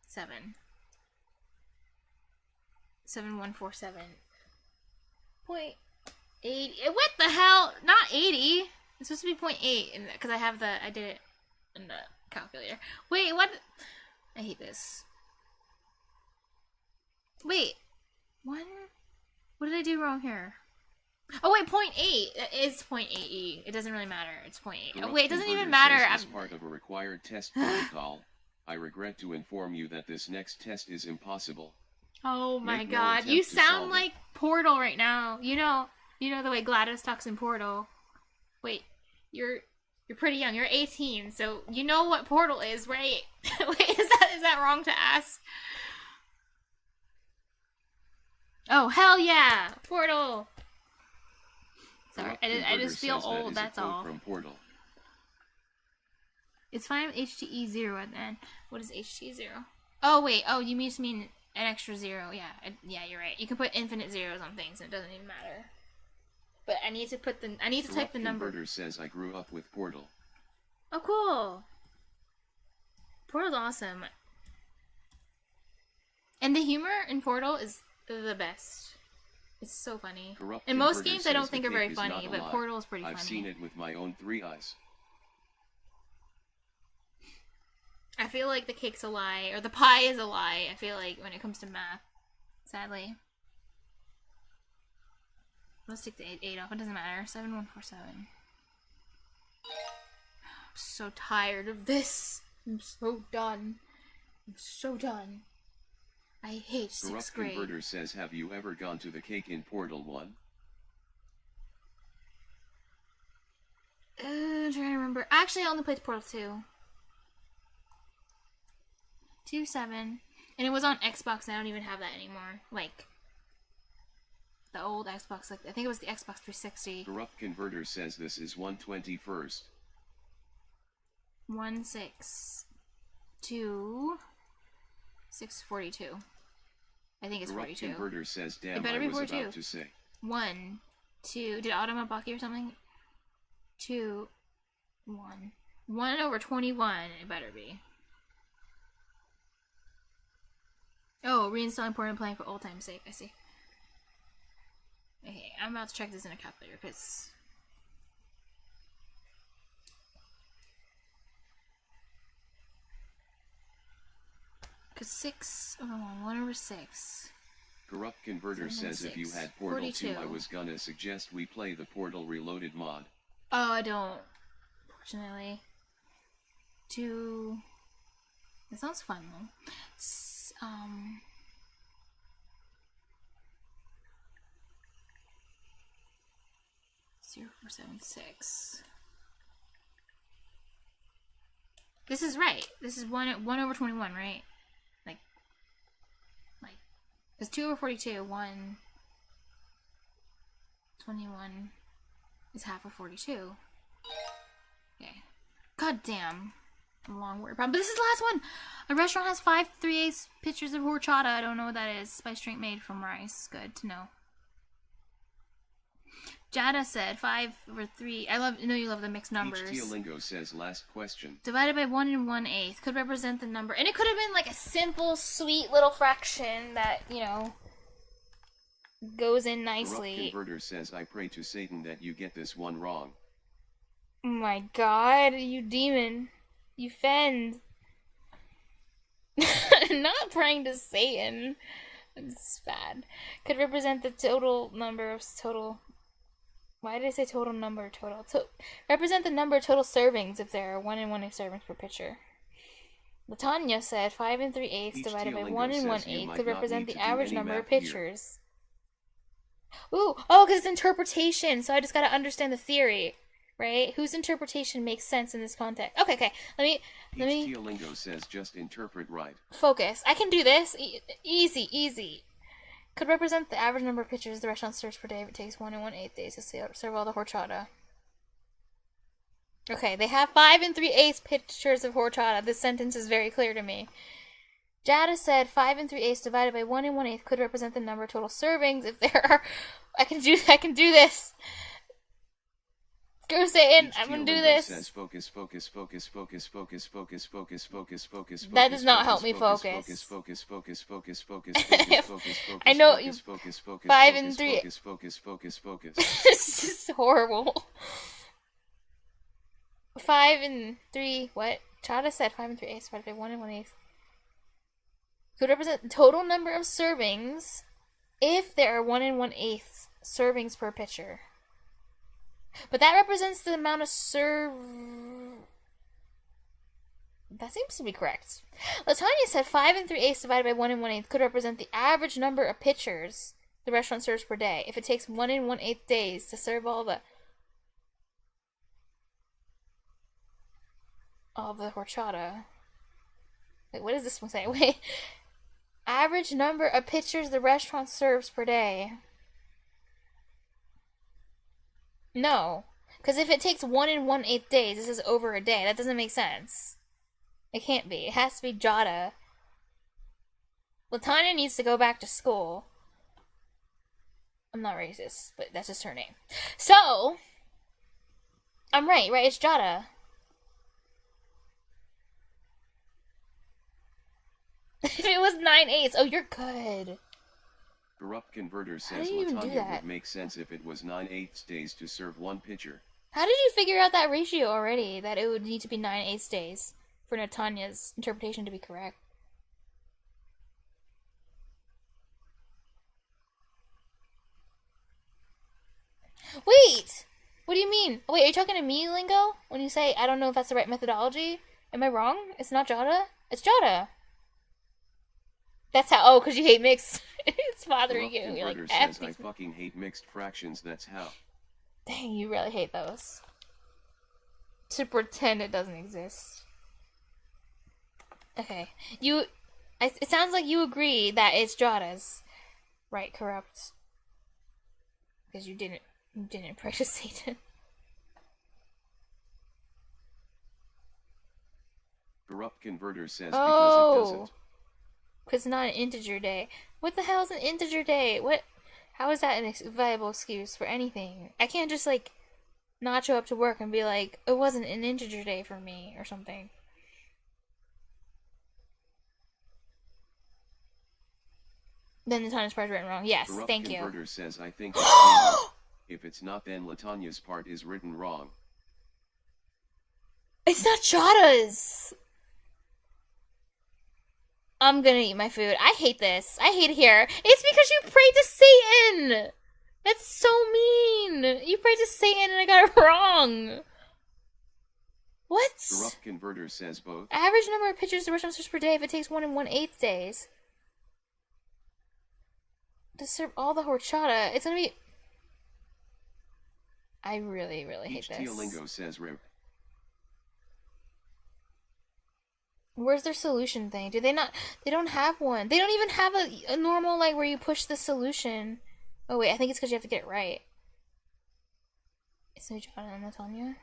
S1: 7, 7147. Point 80. What the hell? Not 80. It's supposed to be 0.8 because I did it in the calculator. Wait, what? I hate this. Wait, what did I do wrong here? Oh wait, 0.8. It is 0.8e. It doesn't really matter. It's 0.8. Oh wait, it doesn't even matter.
S2: As part of a required test protocol, I regret to inform you that this next test is impossible.
S1: Oh my god, you sound like Portal right now. You know the way GLaDOS talks in Portal. Wait, you're pretty young. You're 18, so you know what Portal is, right? Wait, is that wrong to ask? Oh hell yeah, Portal. Sorry, I just feel old. That's all.
S2: From Portal.
S1: It's fine with HTE 0 at the end. What is HTE 0? Oh wait. Oh, you just mean an extra 0. Yeah, you're right. You can put infinite zeros on things, and it doesn't even matter. But I need to type the number.
S2: Converter says I grew up with Portal.
S1: Oh, cool. Portal's awesome. And the humor in Portal is the best. It's so funny. In most games, I don't think are very funny, but Portal is pretty funny.
S2: I've seen it with my own 3 eyes.
S1: I feel like the cake's a lie, or the pie is a lie, I feel like, when it comes to math. Sadly. Let's take the 8 off. It doesn't matter. 7147. I'm so tired of this. I'm so done. I'm so done. I hate 6th grade.
S2: Converter says, have you ever gone to the cake in Portal 1?
S1: I'm trying to remember. Actually, I only played Portal 2. 2.7. And it was on Xbox, and I don't even have that anymore. Like, the old Xbox. Like, I think it was the Xbox 360.
S2: Corrupt Converter says this is 121st.
S1: 162. 642. I think it's
S2: Corrupt
S1: 42.
S2: Converter says, damn,
S1: it better
S2: I
S1: be
S2: was
S1: 42.
S2: about to say.
S1: 1, 2. Did Automa block you or something? 2, 1. 1 over 21. It better be. Oh, reinstalling Portal and playing for old time's sake. I see. Okay, I'm about to check this in a calculator because. Because 6 over 1 over 6.
S2: Corrupt Converter says if you had Portal 2, I was gonna suggest we play the Portal Reloaded mod.
S1: Oh, I don't. Fortunately. 2. That sounds fun though. 0476. This is right. This is 1 over 21, right? Like, because 2 over 42, 1, 21 is half of 42. Okay. God damn. A long word problem. But this is the last one! A restaurant has 5 3/8 pitchers of horchata. I don't know what that is. Spice drink made from rice. Good to know. Jada said 5 over 3. I know you love the mixed numbers.
S2: Teolingo says last question.
S1: Divided by 1 1/8 could represent the number. And it could have been like a simple, sweet little fraction that, you know, goes in nicely.
S2: Corrupt Converter says I pray to Satan that you get this one wrong.
S1: Oh my god, you demon. You fend. Not praying to Satan. It's bad. Could represent the total number of total. Why did I say total number? Represent the number of total servings if there are 1 1/8 servings per pitcher. Latanya said 5 3/8 divided by 1 1/8 could represent the average number of pitchers. Ooh, oh, because it's interpretation, so I just gotta understand the theory. Right? Whose interpretation makes sense in this context? Okay. Let me.
S2: Teolingo says just interpret right.
S1: Focus. I can do this. Easy. Could represent the average number of pitchers the restaurant serves per day if it takes 1 1/8 days to serve all the horchata. Okay, they have 5 3/8 pitchers of horchata. This sentence is very clear to me. Jada said 5 3/8 divided by 1 1/8 could represent the number of total servings if there are. I can do this. Go Satan, I'm gonna do this.
S2: Says focus.
S1: That does not help me focus. I know you. 5 and 3. This is horrible. 5 and 3. What? Chada said 5 3/8 divided by 1 1/8 could represent the total number of servings if there are 1 1/8 servings per pitcher. But that represents the amount of That seems to be correct. Latanya said 5 3/8 divided by 1 1/8 could represent the average number of pitchers the restaurant serves per day. If it takes 1 1/8 days to serve all the horchata. Wait, what does this one say? Wait. Average number of pitchers the restaurant serves per day. No, because if it takes 1 1/8 days, this is over a day. That doesn't make sense. It can't be. It has to be Jada. Latanya needs to go back to school. I'm not racist, but that's just her name. So, I'm right? It's Jada. If it was 9/8, oh, you're good.
S2: Corrupt Converter says Latanya would make sense if it was 9/8 days to serve one pitcher.
S1: How did you figure out that ratio already? That it would need to be 9/8 days for Latanya's interpretation to be correct? Wait! What do you mean? Wait, are you talking to me, Lingo? When you say, I don't know if that's the right methodology? Am I wrong? It's not Jada? It's Jada. That's how. Oh, because you hate mixed. It's bothering you. You're like,
S2: says, I fucking hate mixed fractions. That's how.
S1: Dang, you really hate those. To pretend it doesn't exist. Okay, it sounds like you agree that it's Jada's. Right, Corrupt. Because you didn't pray to Satan.
S2: Corrupt Converter says because it doesn't.
S1: Because it's not an integer day. What the hell is an integer day? How is that a viable excuse for anything? I can't just, not show up to work and be like, it wasn't an integer day for me, or something. Then Latanya's part is written wrong. Yes,
S2: Corrupt
S1: thank you.
S2: Converter says, I think it's Taylor. If it's not, then Latanya's part is written wrong.
S1: It's not Jada's! I'm gonna eat my food. I hate this. I hate it here. It's because you prayed to Satan! That's so mean! You prayed to Satan and I got it wrong! What?
S2: Corrupt Converter says both.
S1: Average number of pictures to rush monsters per day if it takes 1 1/8 days. To serve all the horchata, it's gonna be... I really, really hate this.
S2: Teolingo says rip.
S1: Where's their solution thing? Do they not... They don't have one. They don't even have a normal, like, where you push the solution. Oh, wait, I think it's because you have to get it right. It's no John and Latanya.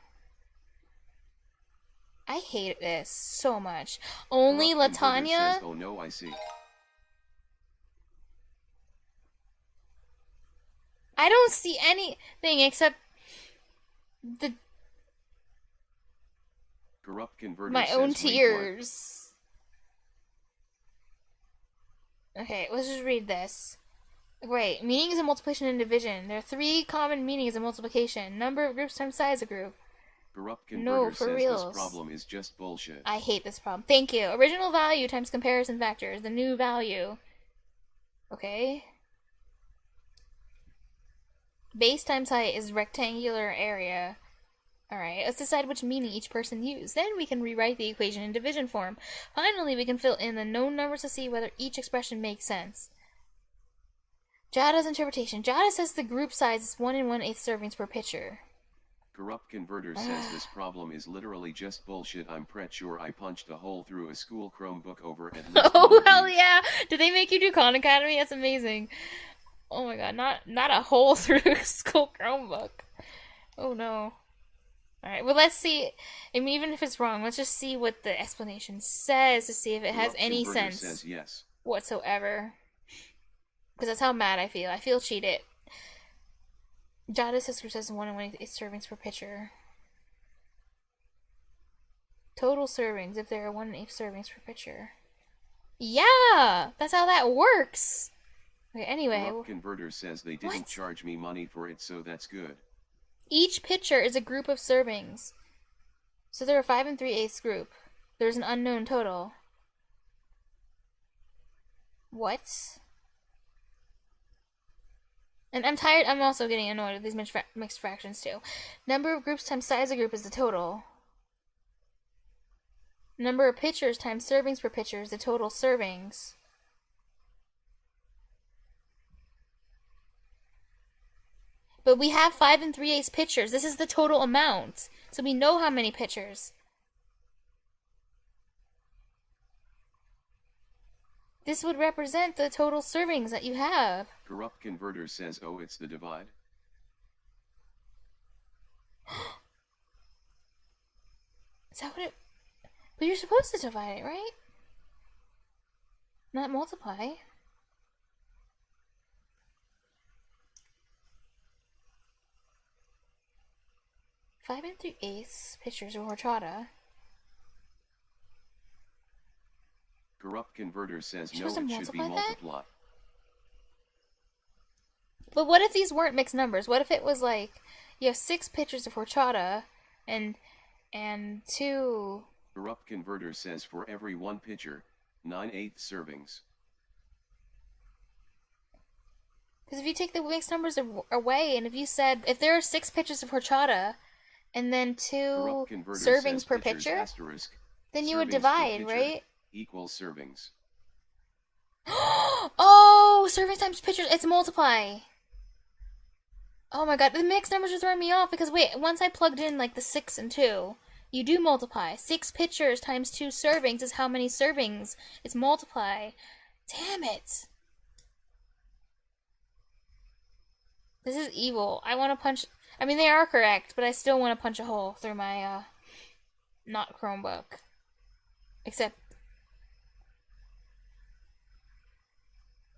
S1: I hate this so much. Only
S2: Corrupt Converter
S1: Latanya...
S2: says, oh no, I see.
S1: I don't see anything except the
S2: Corrupt Converter
S1: my
S2: says,
S1: own
S2: wait,
S1: tears. Okay, let's just read this. Great. Meanings of multiplication and division. There are 3 common meanings of multiplication. Number of groups times size of group.
S2: Corrupt Converter
S1: No, for
S2: says
S1: reals.
S2: this problem is just bullshit.
S1: I hate this problem. Thank you. Original value times comparison factors. The new value. Okay. Base times height is rectangular area. Alright, let's decide which meaning each person used. Then we can rewrite the equation in division form. Finally, we can fill in the known numbers to see whether each expression makes sense. Jada's interpretation. Jada says the group size is 1 1/8 servings per pitcher.
S2: Corrupt Converter says this problem is literally just bullshit. I'm pretty sure I punched a hole through a school Chromebook over at least
S1: Oh,
S2: 4
S1: hell
S2: views.
S1: yeah! Did they make you do Khan Academy? That's amazing. Oh my god, not a hole through a school Chromebook. Oh no. Alright, well let's see. I mean, even if it's wrong, let's just see what the explanation says to see if it has
S2: Corrupt
S1: any
S2: Converter
S1: sense
S2: says yes.
S1: whatsoever. Because that's how mad I feel. I feel cheated. Jada says group says 1 1/8 servings per pitcher. Total servings if there are 1 1/8 servings per pitcher. Yeah! That's how that works! Okay, anyway.
S2: Corrupt Converter says they didn't
S1: What?
S2: charge me money for it, so that's good.
S1: Each pitcher is a group of servings. So there are 5 3/8 group. There's an unknown total. What? And I'm tired. I'm also getting annoyed with these mixed fractions too. Number of groups times size of group is the total. Number of pitchers times servings per pitcher is the total servings. But we have 5 3/8 pitchers. This is the total amount. So we know how many pitchers. This would represent the total servings that you have.
S2: Corrupt Converter says, oh, it's the divide.
S1: Is that what it... But you're supposed to divide it, right? Not multiply. Five 3/8 pitchers of horchata.
S2: Corrupt Converter says
S1: You're
S2: no,
S1: supposed to
S2: it should be
S1: multiply that?
S2: multiply.
S1: But what if these weren't mixed numbers? What if it was like you have 6 pitchers of horchata and 2...
S2: Corrupt Converter says for every 1 pitcher, 9/8 servings.
S1: Because if you take the mixed numbers away, and if you said, if there are 6 pitchers of horchata, and then 2
S2: Corrupt Converter
S1: servings
S2: says
S1: per
S2: pitchers
S1: pitcher,
S2: asterisk,
S1: then you would
S2: servings per
S1: divide,
S2: pitcher
S1: right?
S2: Equals servings.
S1: Oh, servings times pitchers, it's multiply. Oh my god, the mixed numbers are throwing me off, because wait, once I plugged in like the 6 and 2, you do multiply. 6 pitchers times 2 servings is how many servings. It's multiply. Damn it. This is evil. I want to punch... I mean, they are correct, but I still want to punch a hole through my, not Chromebook. Except...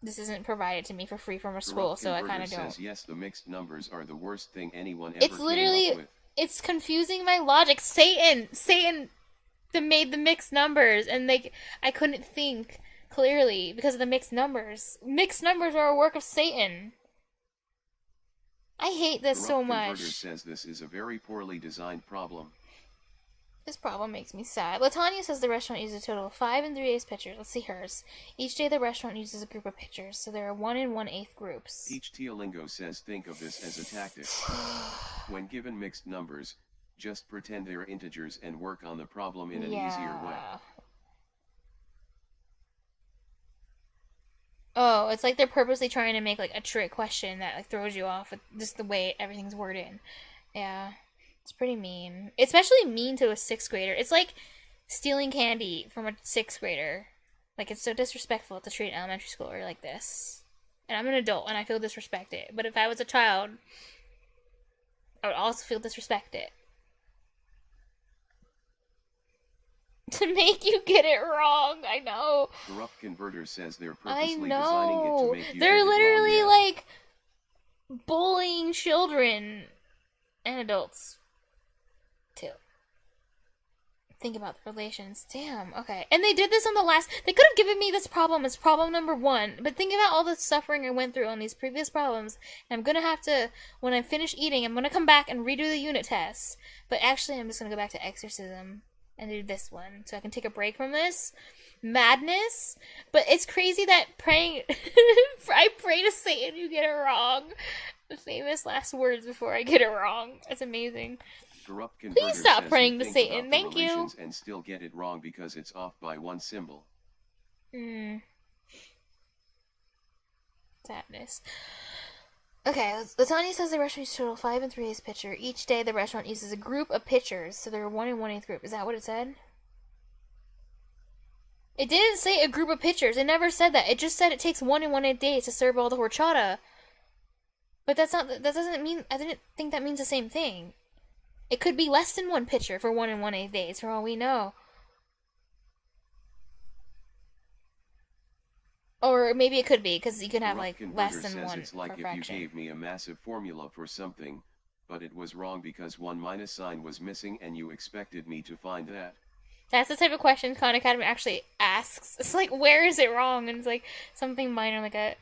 S1: this isn't provided to me for free from a school,
S2: Corrupt
S1: so I
S2: Converter
S1: kind of don't.
S2: says yes, the mixed numbers are the worst thing anyone ever
S1: It's
S2: came
S1: literally...
S2: up with.
S1: It's confusing my logic. Satan made the mixed numbers, and I couldn't think Clearly, because of the mixed numbers. Mixed numbers are a work of Satan. I hate this so much.
S2: Converter says this is a very poorly designed problem.
S1: This problem makes me sad. Latanya says the restaurant uses a total of 5 3/8 pitchers. Let's see hers. Each day the restaurant uses a group of pitchers, so there are 1 1/8 groups.
S2: Peach Teolingo says think of this as a tactic. When given mixed numbers, just pretend they're integers and work on the problem in an easier way.
S1: Oh, it's like they're purposely trying to make like a trick question that like throws you off with just the way everything's worded. Yeah, it's pretty mean. Especially mean to a 6th grader. It's like stealing candy from a 6th grader. Like, it's so disrespectful to treat an elementary schooler like this. And I'm an adult and I feel disrespected. But if I was a child, I would also feel disrespected. To make you get it wrong, I know.
S2: Corrupt Converter says they're purposely
S1: I
S2: designing it
S1: know.
S2: to make you
S1: They're
S2: get it
S1: literally
S2: wrong, yeah.
S1: like bullying children and adults too. Think about the relations. Damn. Okay. And they did this on the last. They could have given me this problem as problem number 1. But think about all the suffering I went through on these previous problems. And I'm gonna have to, when I finish eating, I'm gonna come back and redo the unit tests. But actually, I'm just gonna go back to exorcism and do this one so I can take a break from this madness. But it's crazy that praying I pray to Satan you get it wrong. The famous last words before I get it wrong. It's amazing.
S2: Corrupt Converter
S1: Please stop
S2: says
S1: praying
S2: you
S1: to
S2: think
S1: Satan.
S2: about the
S1: Thank you.
S2: relations and still get it wrong because it's off by 1 symbol.
S1: Sadness. Okay, Latanya says the restaurant uses a total of 5 3/8 pitcher. Each day the restaurant uses a group of pitchers, so there are 1 1/8 group. Is that what it said? It didn't say a group of pitchers. It never said that. It just said it takes 1 1/8 days to serve all the horchata. But that's not. That doesn't mean. I didn't think that means the same thing. It could be less than 1 pitcher for 1 1/8 days, for all we know. Or maybe it could be, because you can have like less than
S2: says
S1: 1
S2: it's like
S1: for
S2: if
S1: fraction.
S2: you gave me a massive formula for something, but it was wrong because 1 minus sign was missing and you expected me to find that.
S1: That's the type of question Khan Academy actually asks. It's like, where is it wrong? And it's like something minor, like a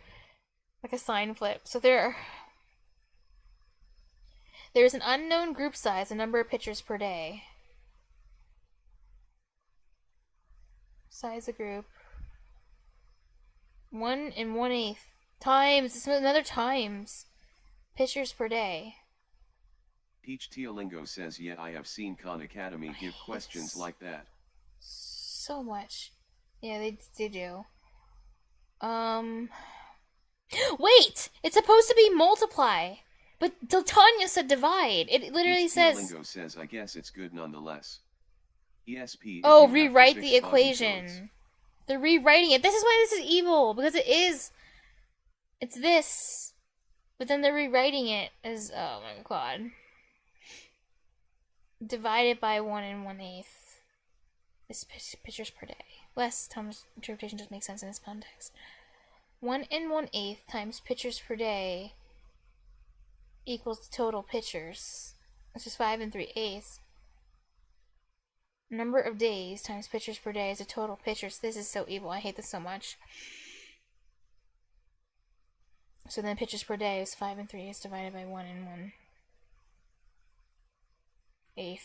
S1: sign flip. So there's an unknown group size, the number of pitchers per day. Size of group. 1 1/8 times. It's another times. Pitchers per day.
S2: Peach Teolingo says, yeah, I have seen Khan Academy give questions like that.
S1: So much. Yeah, they do. Wait! It's supposed to be multiply! But Tanya said divide. It literally
S2: Peach
S1: says...
S2: Teolingo says, I guess it's good nonetheless. ESP.
S1: Oh, rewrite the equation. They're rewriting it. This is why this is evil, because it is. It's this. But then they're rewriting it as, oh my god. Divided by 1 1/8. This pitchers per day. Less times interpretation doesn't make sense in this context. 1 1/8 times pitchers per day equals the total pitchers. Which is 5 3/8. Number of days times pitchers per day is the total pitchers. This is so evil. I hate this so much. So then pitchers per day is 5 3/8 divided by 1 1/8.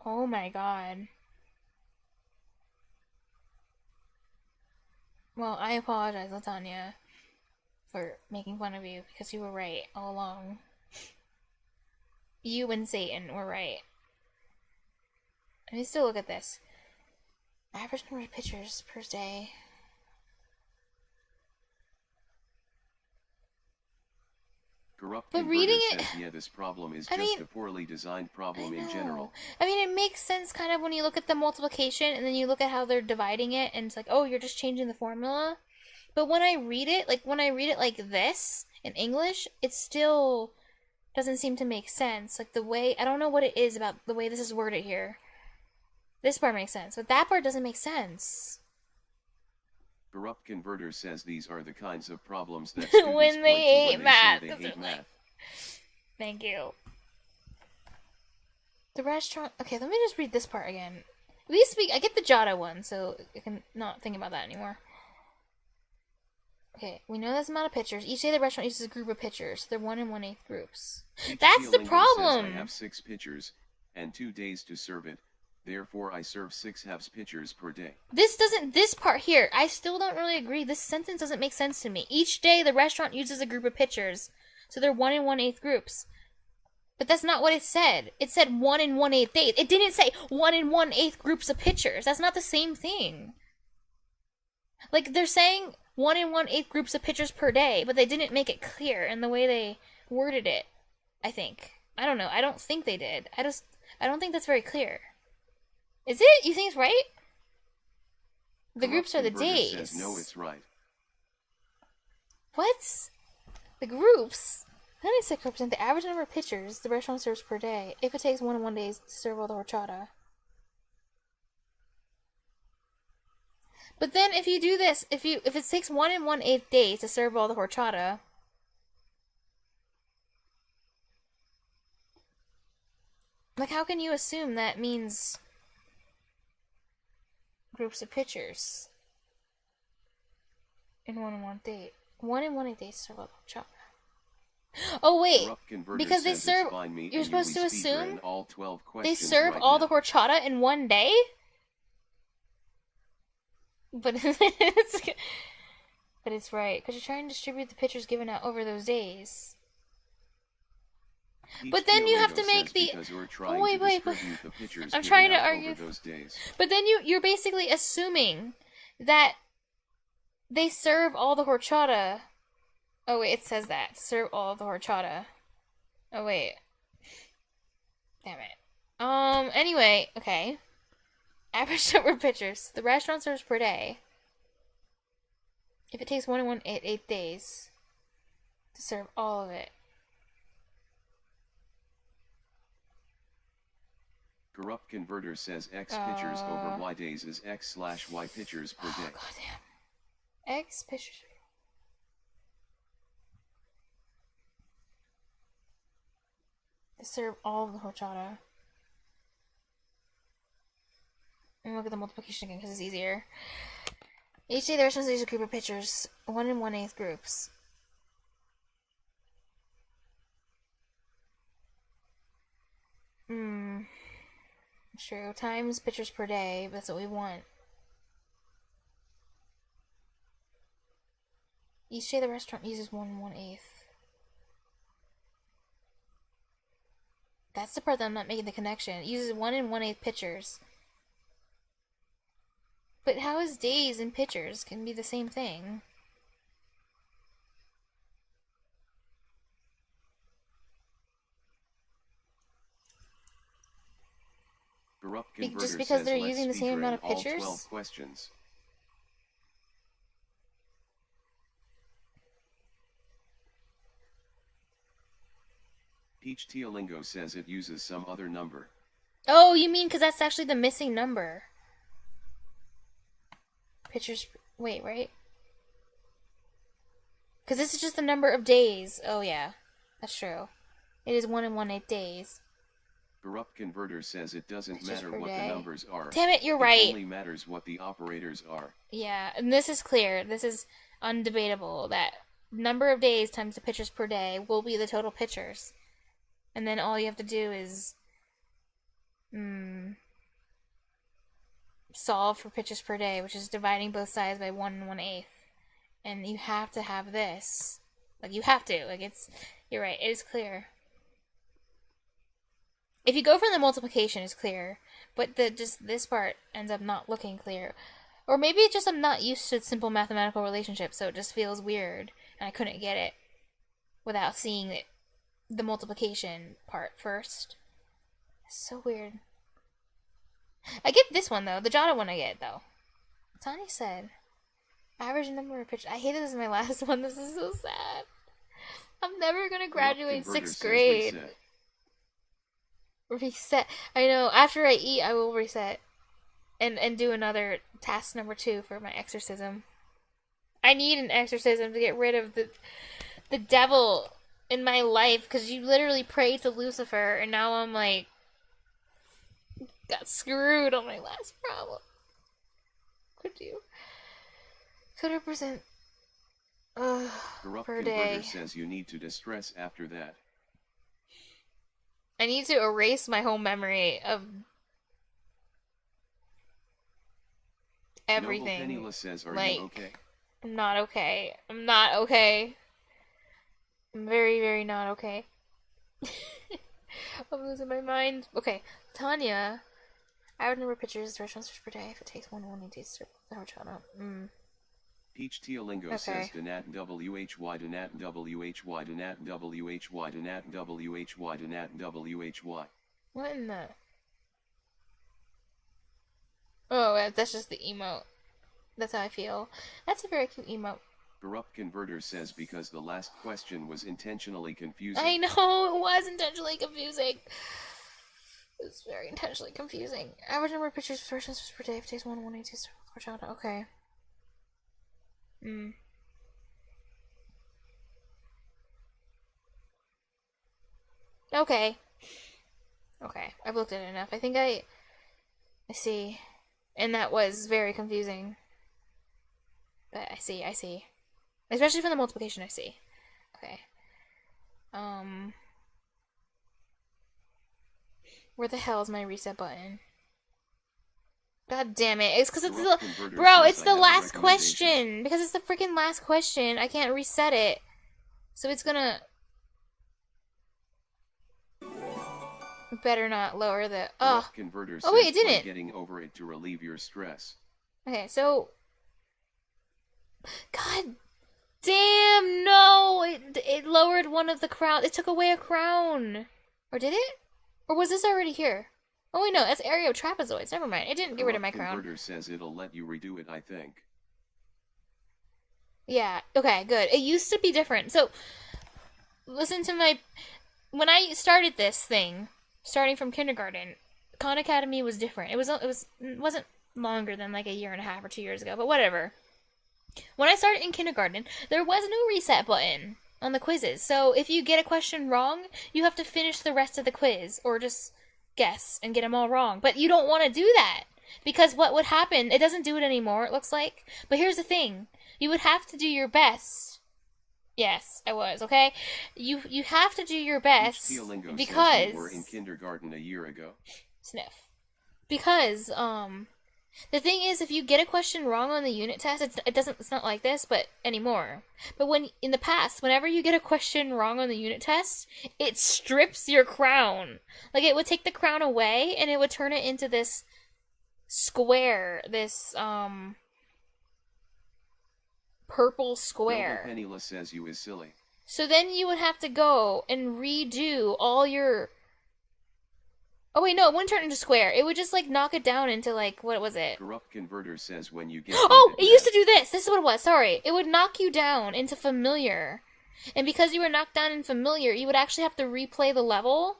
S1: Oh my god. Well, I apologize, Latanya, for making fun of you, because you were right all along. You and Satan were right. Let me still look at this. Average number of pitchers per day.
S2: Corrupt
S1: But
S2: Converter
S1: reading it-
S2: says, yeah, this problem is
S1: I
S2: just
S1: mean,
S2: a poorly designed problem
S1: I
S2: in
S1: know.
S2: general.
S1: I mean, it makes sense kind of when you look at the multiplication and then you look at how they're dividing it and it's like, oh, you're just changing the formula. But when I read it like this in English, it still doesn't seem to make sense. Like the way, I don't know what it is about the way this is worded here. This part makes sense, but that part doesn't make sense.
S2: Corrupt Converter says these are the kinds of problems that
S1: When
S2: students
S1: they
S2: point to
S1: hate
S2: when
S1: math,
S2: they
S1: 'cause
S2: say they
S1: they're
S2: hate
S1: like-
S2: math.
S1: Thank you. The restaurant... Okay, let me just read this part again. At least I get the Jada one, so I can not think about that anymore. Okay, we know that's the amount of pitchers. Each day the restaurant uses a group of pitchers. They're 1 1/8 groups. That's the problem!
S2: I have 6 pitchers, and 2 days to serve it. Therefore, I serve 6 halves pitchers per day.
S1: This part here, I still don't really agree. This sentence doesn't make sense to me. Each day the restaurant uses a group of pitchers. So they're 1 1/8 groups. But that's not what it said. It said 1 1/8 days. It didn't say 1 1/8 groups of pitchers. That's not the same thing. Like, they're saying 1 1/8 groups of pitchers per day, but they didn't make it clear in the way they worded it, I think. I don't know. I don't think they did. I don't think that's very clear. Is it? You think it's right? The groups are the days.
S2: Says, no, it's right.
S1: What? The groups? 96 represent the average number of pitchers the restaurant serves per day, if it takes 1 1 days to serve all the horchata. But then if you do this, if it takes 1 1/8 days to serve all the horchata, like, how can you assume that means groups of pitchers in 1 1/8? 1 1/8 days to serve all the horchata. Oh wait, because they serve. You're supposed to assume they serve all the horchata in 1 day. But it's right, because you're trying to distribute the pitchers given out over those days. But then you have to make the... Oh, wait. I'm trying to argue... But then you're basically assuming that they serve all the horchata... Oh, wait, it says that. Serve all the horchata. Oh, wait. Damn it. Anyway, okay. Average number of pitchers the restaurant serves per day. If it takes 1 1/8 days to serve all of it.
S2: Corrupt Converter says X pitchers over Y days is X/Y pitchers per day.
S1: Goddamn. X pitchers. To serve all of the horchata. Let me look at the multiplication again because it's easier. Each day the restaurant uses a group of pitchers, 1 1/8 groups. True. Times pitchers per day, but that's what we want. Each day the restaurant uses 1 1/8. That's the part that I'm not making the connection. It uses 1 1/8 pitchers. But how is days and pitchers can be the same thing? Just because they're using the same amount of pitchers?
S2: 12 questions. Peach Teolingo says it uses some other number.
S1: Oh, you mean because that's actually the missing number. Pitchers... Wait, right? Because this is just the number of days. Oh, yeah. That's true. It is 1 1/8 days.
S2: Corrupt Converter says it doesn't matter what the numbers are.
S1: Damn it, you're right.
S2: It only matters what the operators are.
S1: Yeah, and this is clear. This is undebatable. That number of days times the pitchers per day will be the total pitchers. And then all you have to do is... solve for pitches per day, which is dividing both sides by 1 1/8. And you have to have this. Like, you have to. Like, it's... You're right. It is clear. If you go for the multiplication, it's clear. But just this part ends up not looking clear. Or maybe it's just I'm not used to simple mathematical relationships, so it just feels weird. And I couldn't get it without seeing the multiplication part first. It's so weird. I get this one, though. The Jada one I get, though. Tani said, average number of pitches. I hate this as my last one. This is so sad. I'm never going to graduate 6th grade. Reset. I know. After I eat, I will reset. And do another task number 2 for my exorcism. I need an exorcism to get rid of the devil in my life. Because you literally prayed to Lucifer. And now I'm like... got screwed on my last problem. Could you? 100%
S2: Corrupt
S1: per
S2: Converter
S1: day.
S2: says you need to distress after that.
S1: I need to erase my whole memory of everything.
S2: Noble Penniless says, are
S1: like,
S2: you okay?
S1: I'm not okay. I'm not okay. I'm very, very not okay. I'm losing my mind. Okay, Tanya. Average number of pictures, restaurants per day. If it takes 1 days to the horchata.
S2: Peach Teolingo says Donat WHY Donat WHY Donat WHY Donat WHY Donat WHY.
S1: What in the... Oh, that's just the emote. That's how I feel. That's a very cute emote.
S2: Corrupt Converter says because the last question was intentionally confusing.
S1: I know, it was intentionally confusing. It was very intentionally confusing. Average number of pictures per day. If it takes 1 days to horchata. Okay. Okay. Okay, I've looked at it enough. I think I see. And that was very confusing. But I see. Especially from the multiplication, I see. Okay. Where the hell is my reset button? God damn it. It's because it's the... Bro, it's the last question. Because it's the freaking last question. I can't reset it. So it's gonna... Better not lower the... Oh, wait, it didn't.
S2: Getting over it to relieve your stress.
S1: Okay, so... God damn, no! It lowered one of the crown. It took away a crown. Or did it? Or was this already here? Oh wait, no, that's Aereo Trapezoids. Never mind. It didn't get rid of my crown.
S2: Converter says it'll let you redo it, I think.
S1: Yeah, okay, good. It used to be different. So, listen to my... When I started this thing, starting from kindergarten, Khan Academy was different. It wasn't longer than like a year and a half or 2 years ago, but whatever. When I started in kindergarten, there was no reset button on the quizzes. So, if you get a question wrong, you have to finish the rest of the quiz, or just guess and get them all wrong. But you don't want to do that, because what would happen, it doesn't do it anymore, it looks like. But here's the thing, you would have to do your best. Yes, I was, okay? You have to do your best, because...
S2: You were in kindergarten a year ago.
S1: Sniff. Because, the thing is, if you get a question wrong on the unit test, it's not like this, but anymore. But in the past, whenever you get a question wrong on the unit test, it strips your crown. Like, it would take the crown away, and it would turn it into this square, this, purple square.
S2: Noble Penniless says you is silly.
S1: So then you would have to go and redo all your... Oh wait, no, it wouldn't turn into square. It would just, like, knock it down into, like, what was it?
S2: Corrupt Converter says when you get...
S1: Oh, it used to do this! This is what it was, sorry. It would knock you down into familiar. And because you were knocked down in familiar, you would actually have to replay the level.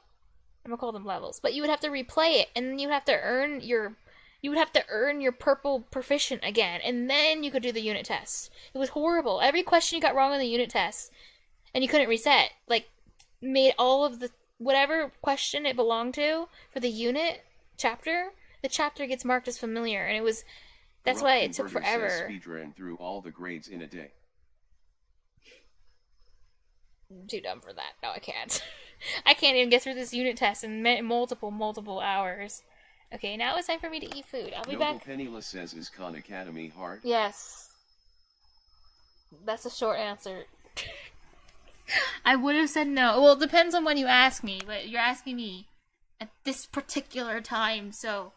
S1: I'm gonna call them levels. But you would have to replay it, and then you would have to earn your... You would have to earn your purple proficient again, and then you could do the unit test. It was horrible. Every question you got wrong on the unit test, and you couldn't reset, like, made all of the... Whatever question it belonged to for the unit chapter, the chapter gets marked as familiar, and it was... That's why it took forever.
S2: Speedrun through all the grades in a day.
S1: I'm too dumb for that. No, I can't. I can't even get through this unit test in multiple hours. Okay, now it's time for me to eat food. I'll be
S2: Noble
S1: back.
S2: Penniless says, is Khan Academy hard?
S1: Yes. That's a short answer. I would have said no. Well, it depends on when you ask me, but you're asking me at this particular time, so...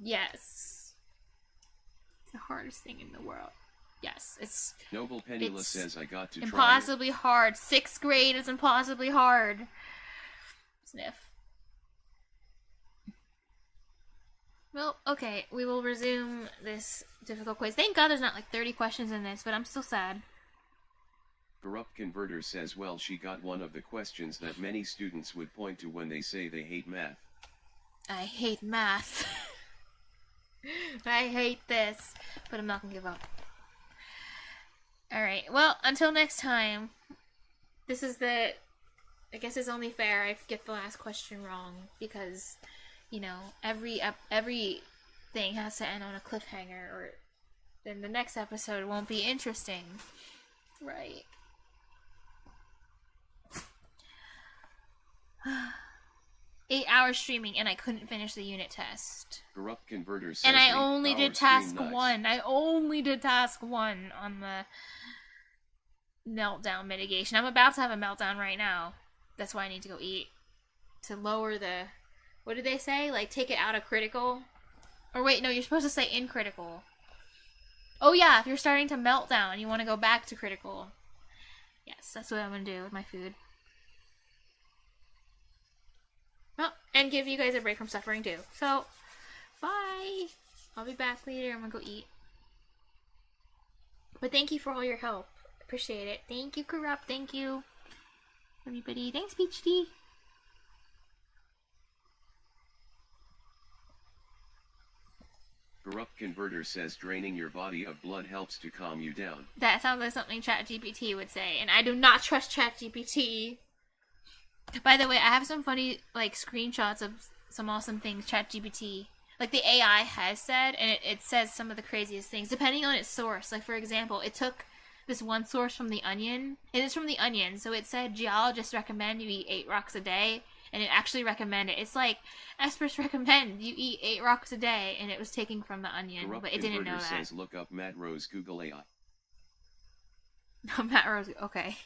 S1: Yes. It's the hardest thing in the world. Yes, it's...
S2: Noble Penniless says I got to try
S1: impossibly hard. 6th grade is impossibly hard. Sniff. Well, okay, we will resume this difficult quiz. Thank God there's not like 30 questions in this, but I'm still sad.
S2: Corrupt Converter says, well, she got one of the questions that many students would point to when they say they hate math.
S1: I hate math. I hate this, but I'm not gonna give up. Alright, well, until next time, I guess it's only fair I get the last question wrong, because... you know, every thing has to end on a cliffhanger, or then the next episode won't be interesting. Right. 8 hours streaming and I couldn't finish the unit test.
S2: Corrupt Converter says
S1: and I only did task
S2: nice.
S1: 1. I only did task 1 on the meltdown mitigation. I'm about to have a meltdown right now. That's why I need to go eat. To lower the... What did they say? Like, take it out of critical? Or wait, no, you're supposed to say in critical. Oh yeah, if you're starting to melt down, you want to go back to critical. Yes, that's what I'm going to do with my food. Oh, and give you guys a break from suffering too. So, bye! I'll be back later. I'm going to go eat. But thank you for all your help. Appreciate it. Thank you, Corrupt. Thank you, everybody. Thanks, Peach Tea.
S2: Corrupt Converter says draining your body of blood helps to calm you down.
S1: That sounds like something ChatGPT would say, and I do not trust ChatGPT. By the way, I have some funny, like, screenshots of some awesome things ChatGPT, like, the AI has said, and it says some of the craziest things, depending on its source. Like, for example, it took this one source from The Onion. It is from The Onion, so it said geologists recommend you eat 8 rocks a day, and it actually recommended it. It's like, experts recommend you eat 8 rocks a day, and it was taken from The Onion,
S2: Corrupt
S1: but it didn't know that.
S2: says look up Matt Rose Google AI.
S1: No, Matt Rose, okay.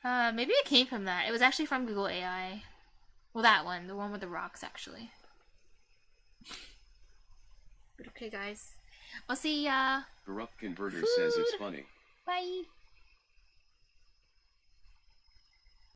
S1: Maybe it came from that. It was actually from Google AI. Well, that one. The one with the rocks, actually. But okay, guys. I'll see ya.
S2: Corrupt Converter says it's funny.
S1: Bye.